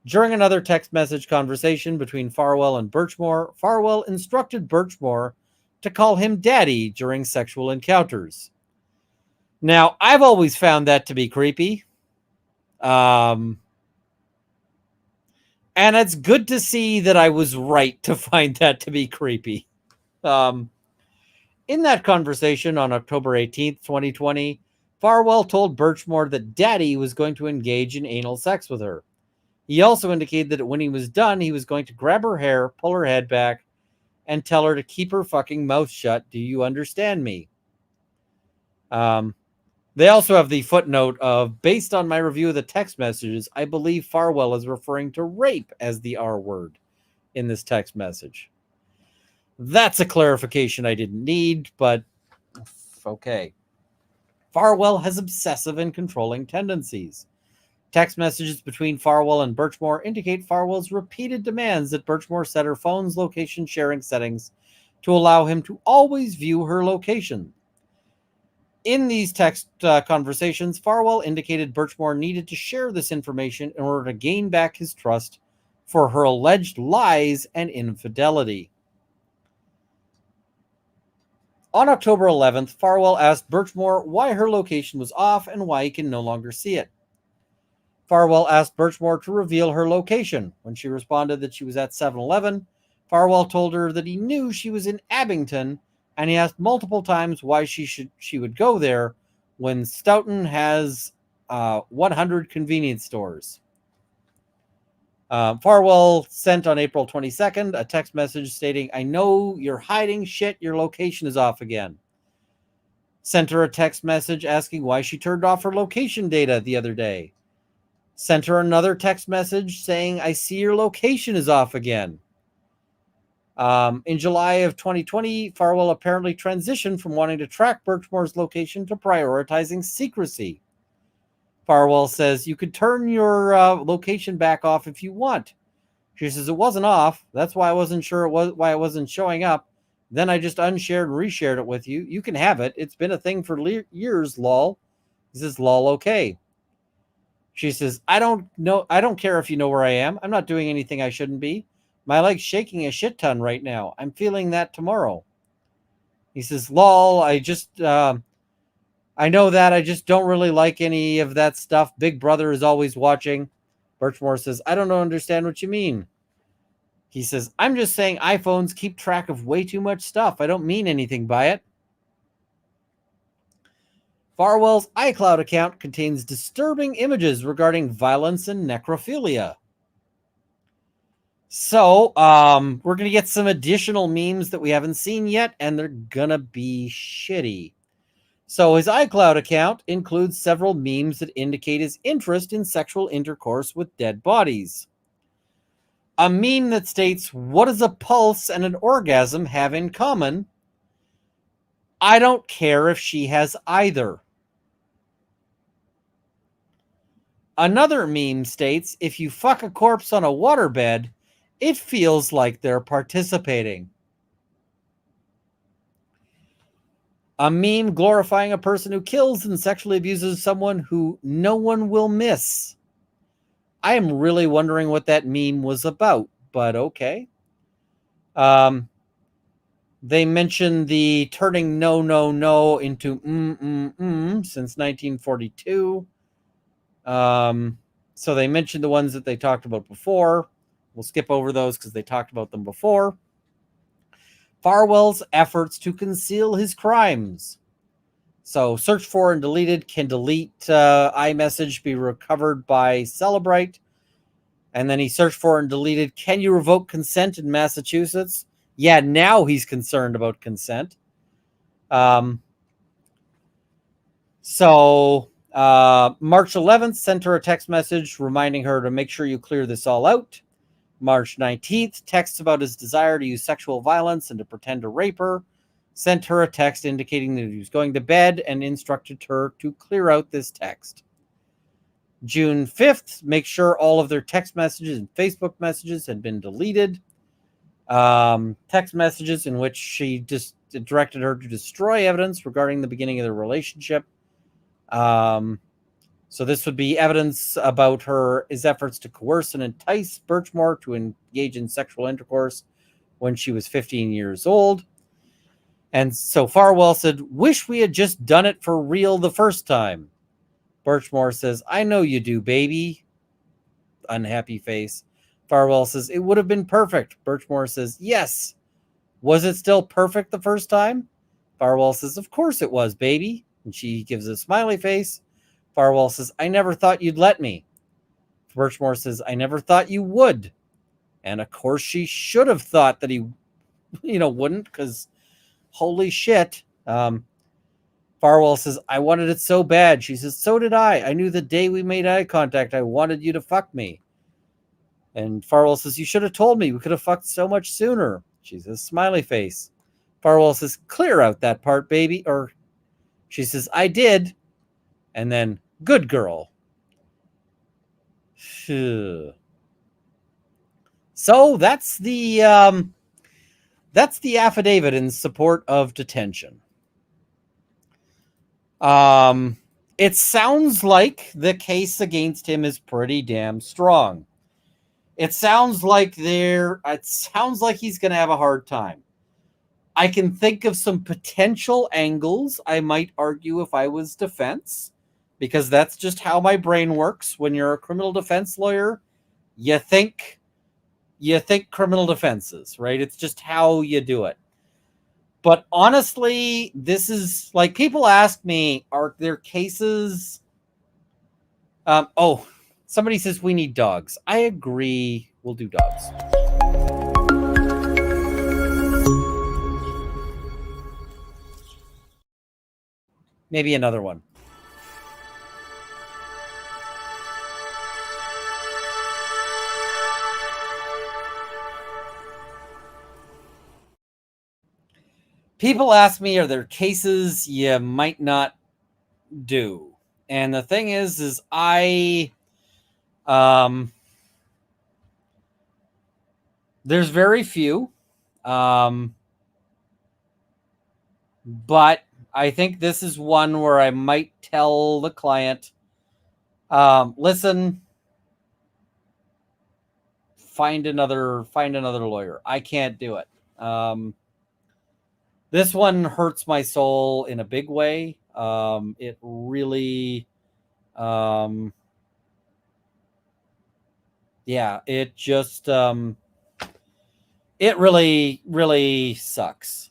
During another text message conversation between Farwell and Birchmore, Farwell instructed Birchmore to call him daddy during sexual encounters. Now, I've always found that to be creepy. And it's good to see that I was right to find that to be creepy. In that conversation on October 18th, 2020, Farwell told Birchmore that daddy was going to engage in anal sex with her. He also indicated that when he was done, he was going to grab her hair, pull her head back, and tell her to keep her fucking mouth shut. Do you understand me? They also have the footnote of, based on my review of the text messages, I believe Farwell is referring to rape as the R word in this text message. That's a clarification I didn't need, but okay. Farwell has obsessive and controlling tendencies. Text messages between Farwell and Birchmore indicate Farwell's repeated demands that Birchmore set her phone's location sharing settings to allow him to always view her location. In these text conversations, Farwell indicated Birchmore needed to share this information in order to gain back his trust for her alleged lies and infidelity. On October 11th, Farwell asked Birchmore why her location was off and why he can no longer see it. Farwell asked Birchmore to reveal her location. When she responded that she was at 7-Eleven, Farwell told her that he knew she was in Abington, and he asked multiple times why she would go there when Stoughton has 100 convenience stores. Farwell sent on April 22nd a text message stating, I know you're hiding shit, your location is off again. Sent her a text message asking why she turned off her location data the other day. Sent her another text message saying, I see your location is off again. In July of 2020, Farwell apparently transitioned from wanting to track Birchmore's location to prioritizing secrecy. Farwell says, you could turn your location back off if you want. She says, it wasn't off. That's why I wasn't sure why it wasn't showing up. Then I just unshared and reshared it with you. You can have it. It's been a thing for years, lol. He says, lol, okay. She says, I don't care if you know where I am. I'm not doing anything I shouldn't be. My leg's shaking a shit ton right now. I'm feeling that tomorrow. He says, lol, I know that. I just don't really like any of that stuff. Big brother is always watching. Birchmore says, I don't understand what you mean. He says, I'm just saying iPhones keep track of way too much stuff. I don't mean anything by it. Farwell's iCloud account contains disturbing images regarding violence and necrophilia. So, we're going to get some additional memes that we haven't seen yet, and they're going to be shitty. So, his iCloud account includes several memes that indicate his interest in sexual intercourse with dead bodies. A meme that states, what does a pulse and an orgasm have in common? I don't care if she has either. Another meme states, if you fuck a corpse on a waterbed, it feels like they're participating. A meme glorifying a person who kills and sexually abuses someone who no one will miss. I am really wondering what that meme was about, but okay. They mentioned the turning no, no, no into since 1942. So they mentioned the ones that they talked about before. We'll skip over those because they talked about them before. Farwell's efforts to conceal his crimes. So search for and deleted. Can delete iMessage be recovered by Celebrite? And then he searched for and deleted. Can you revoke consent in Massachusetts? Yeah, now he's concerned about consent. So March 11th, sent her a text message reminding her to make sure you clear this all out. March 19th, texts about his desire to use sexual violence and to pretend to rape her. Sent her a text indicating that he was going to bed and instructed her to clear out this text. June 5th, make sure all of their text messages and Facebook messages had been deleted. Text messages in which she just directed her to destroy evidence regarding the beginning of their relationship. So this would be evidence about his efforts to coerce and entice Birchmore to engage in sexual intercourse when she was 15 years old. And so Farwell said, wish we had just done it for real the first time. Birchmore says, I know you do, baby. Unhappy face. Farwell says, it would have been perfect. Birchmore says, yes. Was it still perfect the first time? Farwell says, of course it was, baby. And she gives a smiley face. Farwell says, I never thought you'd let me. Birchmore says, I never thought you would. And of course she should have thought that he, wouldn't, because holy shit. Farwell says, I wanted it so bad. She says, so did I. I knew the day we made eye contact, I wanted you to fuck me. And Farwell says, you should have told me. We could have fucked so much sooner. She says, smiley face. Farwell says, clear out that part, baby. Or she says, I did. And then, good girl. So that's the affidavit in support of detention. It sounds like the case against him is pretty damn strong. It sounds like he's going to have a hard time. I can think of some potential angles I might argue if I was defense, because that's just how my brain works. When you're a criminal defense lawyer, you think criminal defenses, right? It's just how you do it. But honestly, this is like, people ask me, are there cases? Somebody says we need dogs. I agree. We'll do dogs. Maybe another one. People ask me, are there cases you might not do? And the thing is there's very few. But I think this is one where I might tell the client, listen, find another lawyer. I can't do it. This one hurts my soul in a big way. It really, it just, it really, really sucks.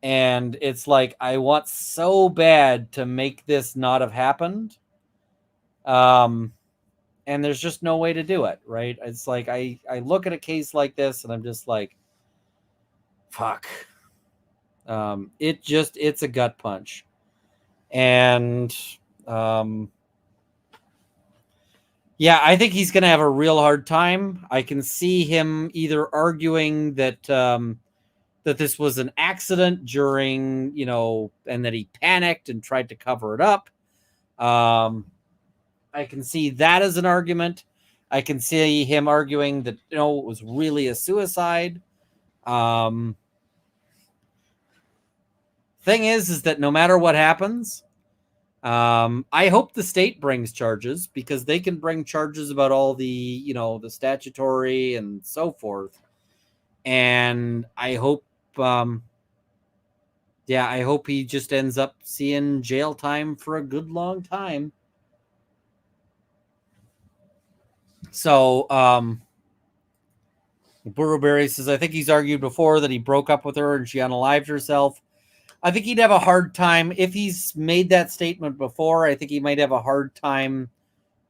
And it's like, I want so bad to make this not have happened. And there's just no way to do it, right? It's like, I look at a case like this and I'm just like, fuck. It's a gut punch. And, I think he's going to have a real hard time. I can see him either arguing that, that this was an accident during, and that he panicked and tried to cover it up. I can see that as an argument. I can see him arguing that, it was really a suicide. thing is that no matter what happens, I hope the state brings charges, because they can bring charges about all the, the statutory and so forth. And I hope, I hope he just ends up seeing jail time for a good long time. So, Burrowberry says, I think he's argued before that he broke up with her and she unalived herself. I think he'd have a hard time if he's made that statement before. I think he might have a hard time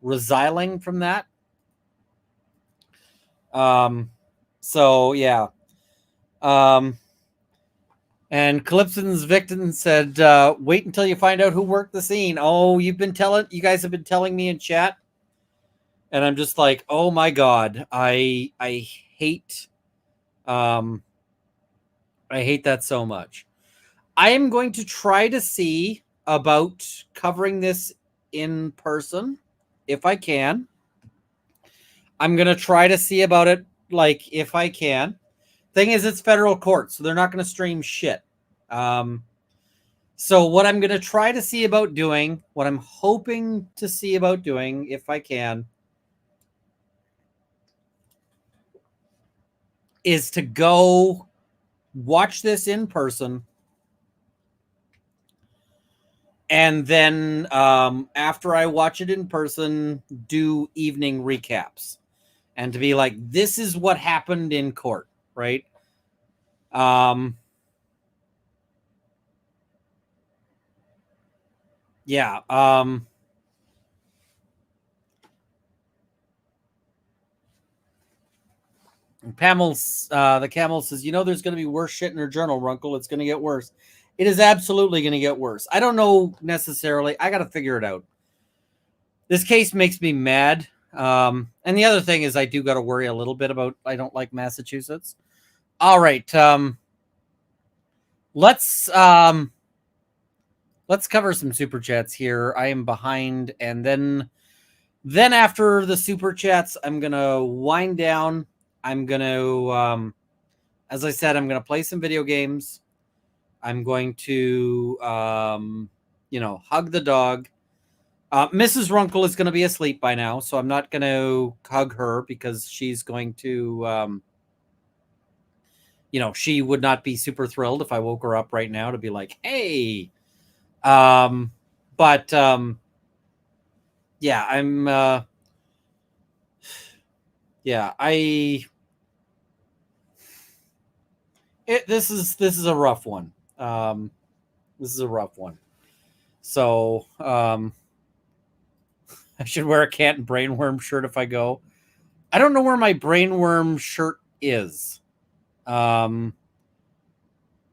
resiling from that. So yeah. And Calypson's victim said, wait until you find out who worked the scene. Oh, you guys have been telling me in chat. And I'm just like, oh my God, I hate that so much. I am going to try to see about covering this in person if I can. I'm going to try to see about it, like, if I can. Thing is, it's federal court, so they're not going to stream shit. So what I'm going to try to see about doing, what I'm hoping to see about doing, if I can, is to go watch this in person, and then after I watch it in person, do evening recaps, and to be like, this is what happened in court, right? Yeah. The camel says, there's going to be worse shit in her journal, Runkle. It's going to get worse. It is absolutely going to get worse. I don't know necessarily. I got to figure it out. This case makes me mad. And the other thing is I do got to worry a little bit about, I don't like Massachusetts. All right. Let's cover some super chats here. I am behind. And then after the super chats, I'm going to wind down. I'm going to, as I said, I'm going to play some video games. I'm going to, hug the dog. Mrs. Runkle is going to be asleep by now, so I'm not going to hug her because she's going to, she would not be super thrilled if I woke her up right now to be like, hey. Yeah, I'm, this is a rough one. This is a rough one. So, I should wear a cat and brainworm shirt if I go. I don't know where my brainworm shirt is.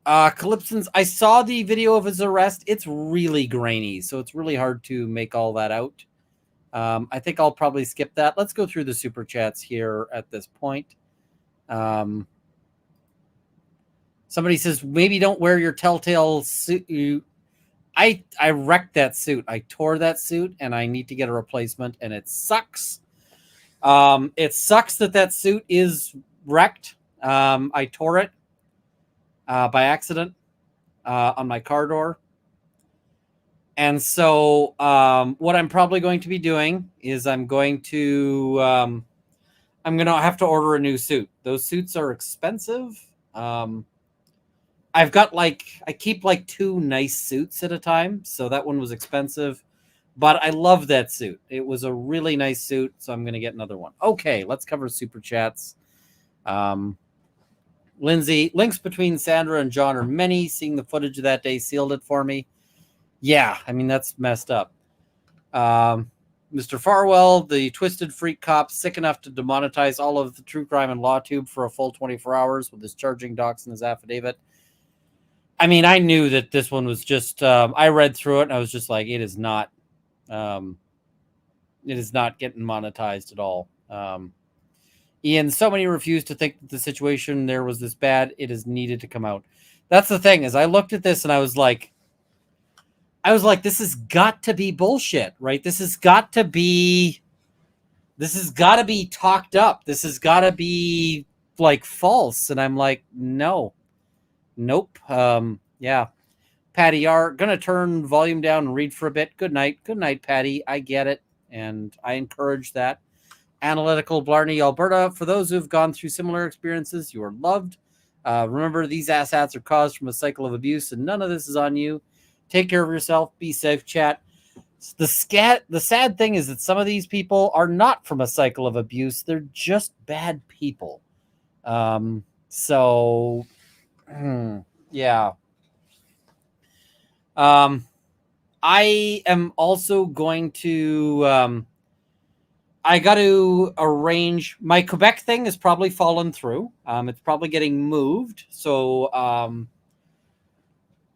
Calypson's, I saw the video of his arrest. It's really grainy, so it's really hard to make all that out. I think I'll probably skip that. Let's go through the super chats here at this point. Somebody says, maybe don't wear your telltale suit. I wrecked that suit. I tore that suit, and I need to get a replacement, and it sucks. It sucks that suit is wrecked. I tore it by accident on my car door. And so what I'm probably going to be doing is I'm going to have to order a new suit. Those suits are expensive. I've got I keep two nice suits at a time. So that one was expensive, but I love that suit. It was a really nice suit. So I'm going to get another one. Okay, let's cover super chats. Lindsay, links between Sandra and John are many. Seeing the footage of that day sealed it for me. Yeah, I mean, that's messed up. Mr. Farwell, the twisted freak cop, sick enough to demonetize all of the true crime and law tube for a full 24 hours with his charging docs in his affidavit. I mean, I knew that this one was just, I read through it and I was just like, it is not getting monetized at all. Ian, so many refuse to think that the situation there was this bad. It is needed to come out. That's the thing, is I looked at this and I was like, this has got to be bullshit, right? This has got to be talked up. This has got to be false. And I'm like, no, nope. Yeah. Patty R. Gonna turn volume down and read for a bit. Good night. Good night, Patty. I get it, and I encourage that. Analytical Blarney, Alberta. For those who've gone through similar experiences, you are loved. Remember, these asshats are caused from a cycle of abuse, and none of this is on you. Take care of yourself. Be safe, chat. The sad thing is that some of these people are not from a cycle of abuse. They're just bad people. So, yeah. I am also going to... I got to arrange... My Quebec thing has probably fallen through. It's probably getting moved. So...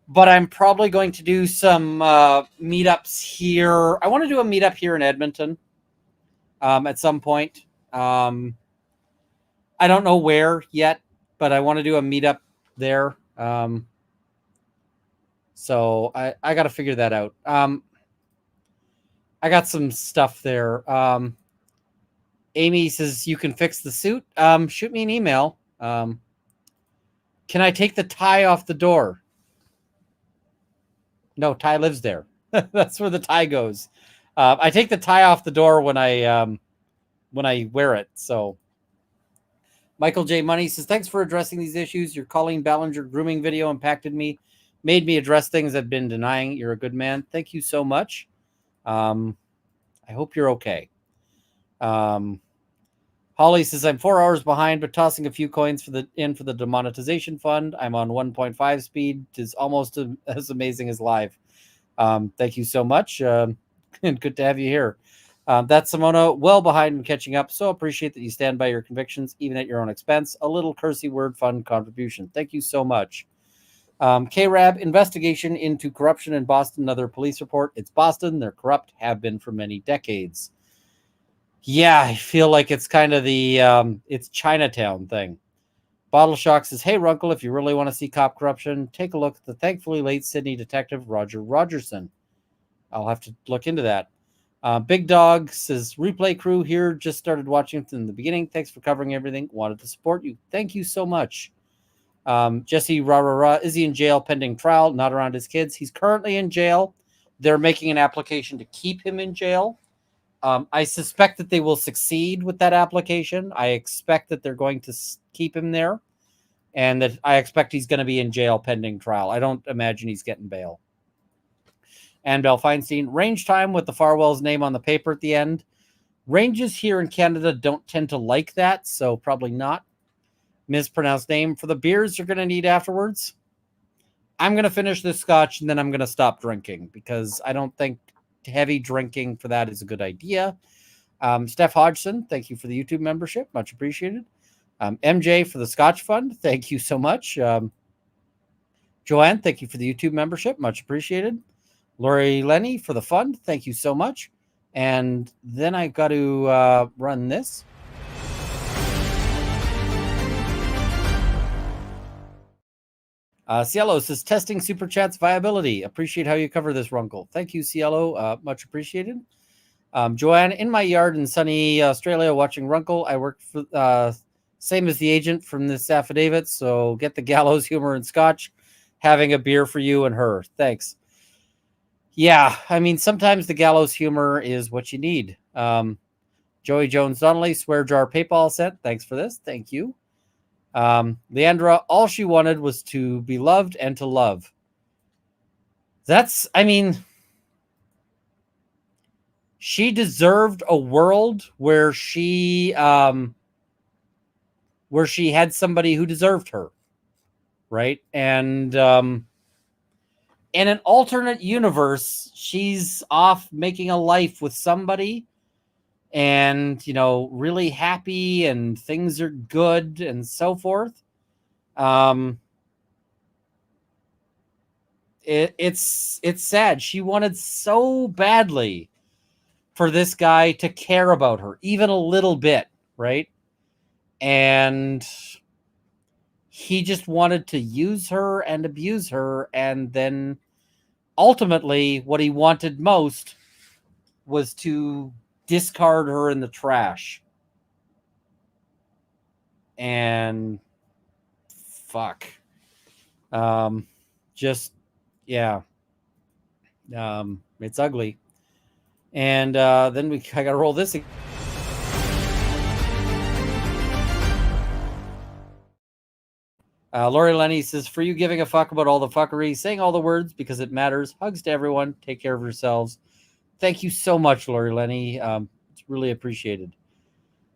but I'm probably going to do some meetups here. I want to do a meetup here in Edmonton at some point. I don't know where yet, but I want to do a meetup there. So I got to figure that out. I got some stuff there. Amy says, you can fix the suit. Shoot me an email. Can I take the tie off the door? No, Ty lives there. That's where the tie goes. I take the tie off the door when I wear it. So Michael J. Money says, thanks for addressing these issues. Your Colleen Ballinger grooming video impacted me, made me address things I've been denying. You're a good man. Thank you so much. I hope you're okay. Holly says, I'm 4 hours behind, but tossing a few coins for the demonetization fund. I'm on 1.5 speed. It's almost as amazing as live. Thank you so much. And good to have you here. That's Simona, well behind and catching up. So appreciate that you stand by your convictions, even at your own expense. A little cursey word fund contribution. Thank you so much. KRAB, investigation into corruption in Boston. Another police report. It's Boston. They're corrupt, have been for many decades. Yeah, I feel like it's kind of the it's Chinatown thing. Bottle Shock says, hey, Runkle, if you really want to see cop corruption, take a look at the thankfully late Sydney detective Roger Rogerson. I'll have to look into that. Big Dog says, replay crew here, just started watching from the beginning. Thanks for covering everything. Wanted to support you. Thank you so much. Jesse Rah, is he in jail pending trial? Not around his kids. He's currently in jail. They're making an application to keep him in jail. I suspect that they will succeed with that application. I expect that they're going to keep him there, and that I expect he's going to be in jail pending trial. I don't imagine he's getting bail. And Bell Feinstein, range time with the Farwell's name on the paper at the end. Ranges here in Canada don't tend to like that, so probably not. Mispronounced name for the beers you're going to need afterwards. I'm going to finish this scotch, and then I'm going to stop drinking, because I don't think heavy drinking for that is a good idea. Steph Hodgson, thank you for the YouTube membership. Much appreciated. MJ for the Scotch Fund. Thank you so much. Joanne, thank you for the YouTube membership. Much appreciated. Lori Lenny for the fund. Thank you so much. And then I got to run this. Cielo says, testing Super Chat's viability. Appreciate how you cover this, Runkle. Thank you, Cielo. Much appreciated. Joanne, in my yard in sunny Australia watching Runkle. I work for, same as the agent from this affidavit, so get the gallows humor and scotch. Having a beer for you and her. Thanks. Yeah, I mean, sometimes the gallows humor is what you need. Joey Jones Donnelly, swear jar PayPal sent. Thanks for this. Thank you. Leandra, all she wanted was to be loved and to love. That's, I mean, she deserved a world where she had somebody who deserved her, right? And in an alternate universe, she's off making a life with somebody, and, you know, really happy, and things are good and so forth. It's sad. She wanted so badly for this guy to care about her, even a little bit, right? And he just wanted to use her and abuse her, and then ultimately what he wanted most was to discard her in the trash. And fuck. Just Yeah. It's ugly. And then I got to roll this again. Lori Lenny says, for you giving a fuck about all the fuckery, saying all the words because it matters. Hugs to everyone. Take care of yourselves. Thank you so much, Lori Lenny. It's really appreciated.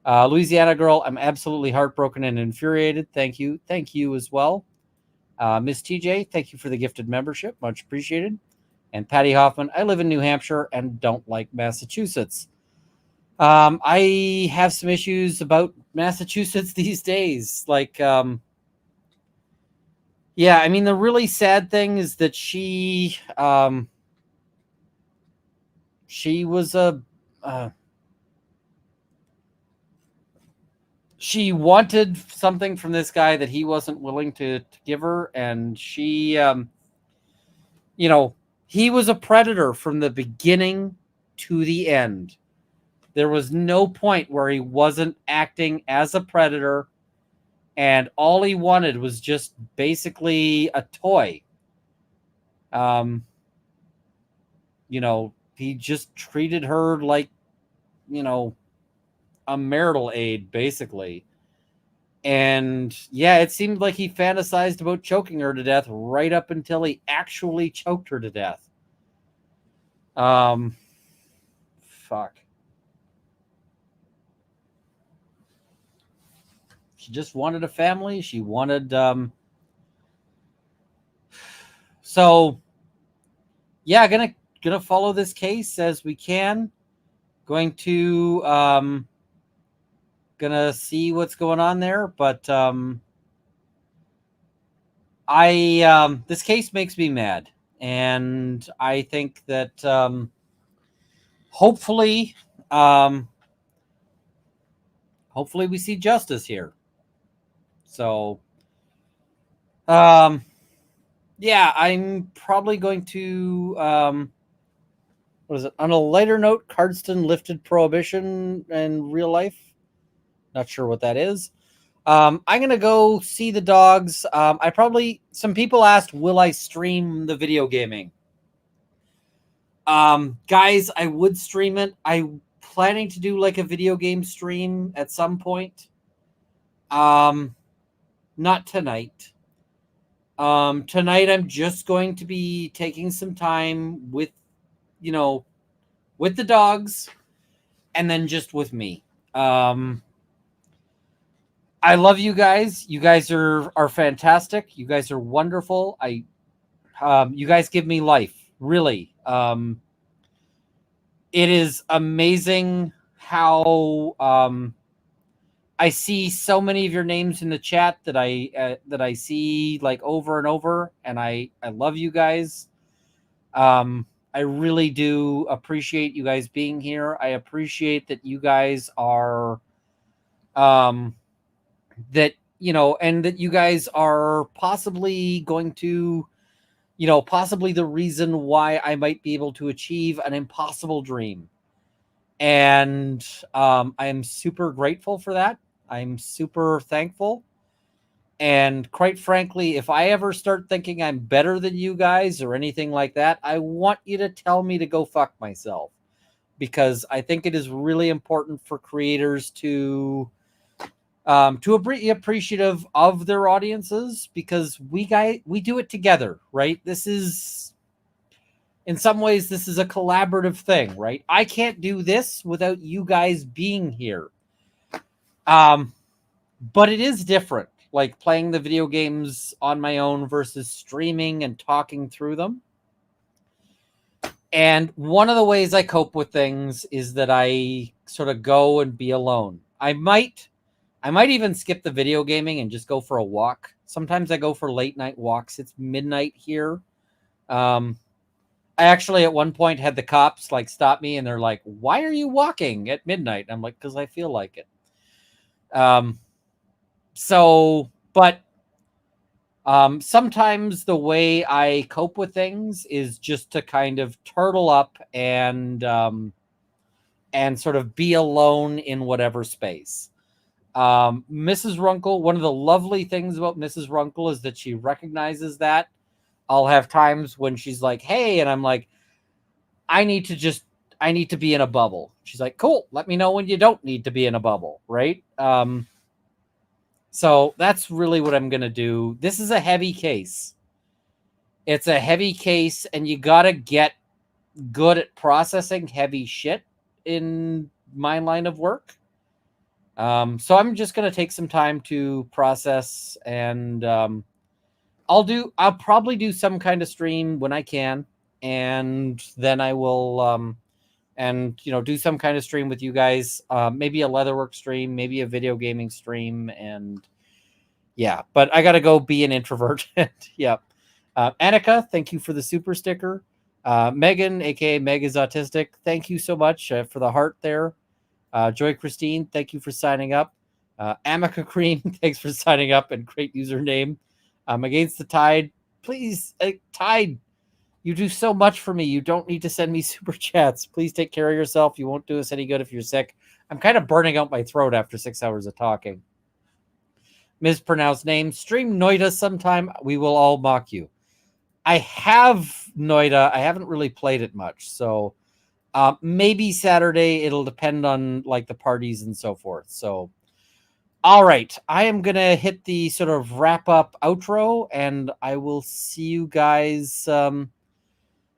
Louisiana girl, I'm absolutely heartbroken and infuriated. Thank you. Thank you as well. Miss TJ, thank you for the gifted membership. Much appreciated. And Patty Hoffman, I live in New Hampshire and don't like Massachusetts. I have some issues about Massachusetts these days. Like, yeah, I mean, the really sad thing is that she was she wanted something from this guy that he wasn't willing to give her. And she, he was a predator from the beginning to the end. There was no point where he wasn't acting as a predator. And all he wanted was just basically a toy. He just treated her like, a marital aid, basically. And yeah, it seemed like he fantasized about choking her to death right up until he actually choked her to death. Fuck. She just wanted a family. She wanted, so yeah, gonna follow this case as we can. Going to, gonna see what's going on there, but this case makes me mad, and I think that hopefully we see justice here. So yeah, I'm probably going to what is it? On a lighter note, Cardston lifted prohibition in real life. Not sure what that is. I'm going to go see the dogs. Some people asked, will I stream the video gaming? Guys, I would stream it. I'm planning to do like a video game stream at some point. Not tonight. Tonight I'm just going to be taking some time with, with the dogs and then just with me. I love you guys. You guys are fantastic. You guys are wonderful. You guys give me life, really. It is amazing how I see so many of your names in the chat that I see like over and over, and I love you guys. I really do appreciate you guys being here. I appreciate that you guys are that and that you guys are possibly going to possibly the reason why I might be able to achieve an impossible dream. And I'm super grateful for that. I'm super thankful. And quite frankly, if I ever start thinking I'm better than you guys or anything like that, I want you to tell me to go fuck myself, because I think it is really important for creators to be appreciative of their audiences, because we do it together, right? This is, in some ways, this is a collaborative thing, right? I can't do this without you guys being here. But it is different, like playing the video games on my own versus streaming and talking through them. And one of the ways I cope with things is that I sort of go and be alone. I might even skip the video gaming and just go for a walk. Sometimes I go for late night walks. It's midnight here. I actually at one point had the cops like stop me and they're like, "Why are you walking at midnight?" I'm like, "Because I feel like it." Sometimes the way I cope with things is just to kind of turtle up and sort of be alone in whatever space. Mrs. Runkle, one of the lovely things about Mrs. Runkle is that she recognizes that. I'll have times when she's like, hey, and I'm like, I need to be in a bubble. She's like, cool, let me know when you don't need to be in a bubble, right? So that's really what I'm going to do. This is a heavy case. It's a heavy case, and you got to get good at processing heavy shit in my line of work. So I'm just going to take some time to process, and I'll probably do some kind of stream when I can, and then I will do some kind of stream with you guys, maybe a leatherwork stream, maybe a video gaming stream, and yeah, but I got to go be an introvert. Yep. Annika, thank you for the super sticker. Megan, aka Meg is autistic, thank you so much for the heart there. Joy Christine, thank you for signing up. Amica Cream, thanks for signing up, and great username. Against the Tide, please, Tide, you do so much for me. You don't need to send me super chats. Please take care of yourself. You won't do us any good if you're sick. I'm kind of burning out my throat after 6 hours of talking. Mispronounced name. Stream Noida sometime. We will all mock you. I have Noida. I haven't really played it much. So maybe Saturday. It'll depend on like the parties and so forth. So, all right. I am going to hit the sort of wrap up outro, and I will see you guys.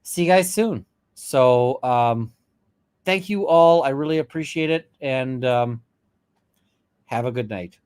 See you guys soon. So thank you all. I really appreciate it. And have a good night.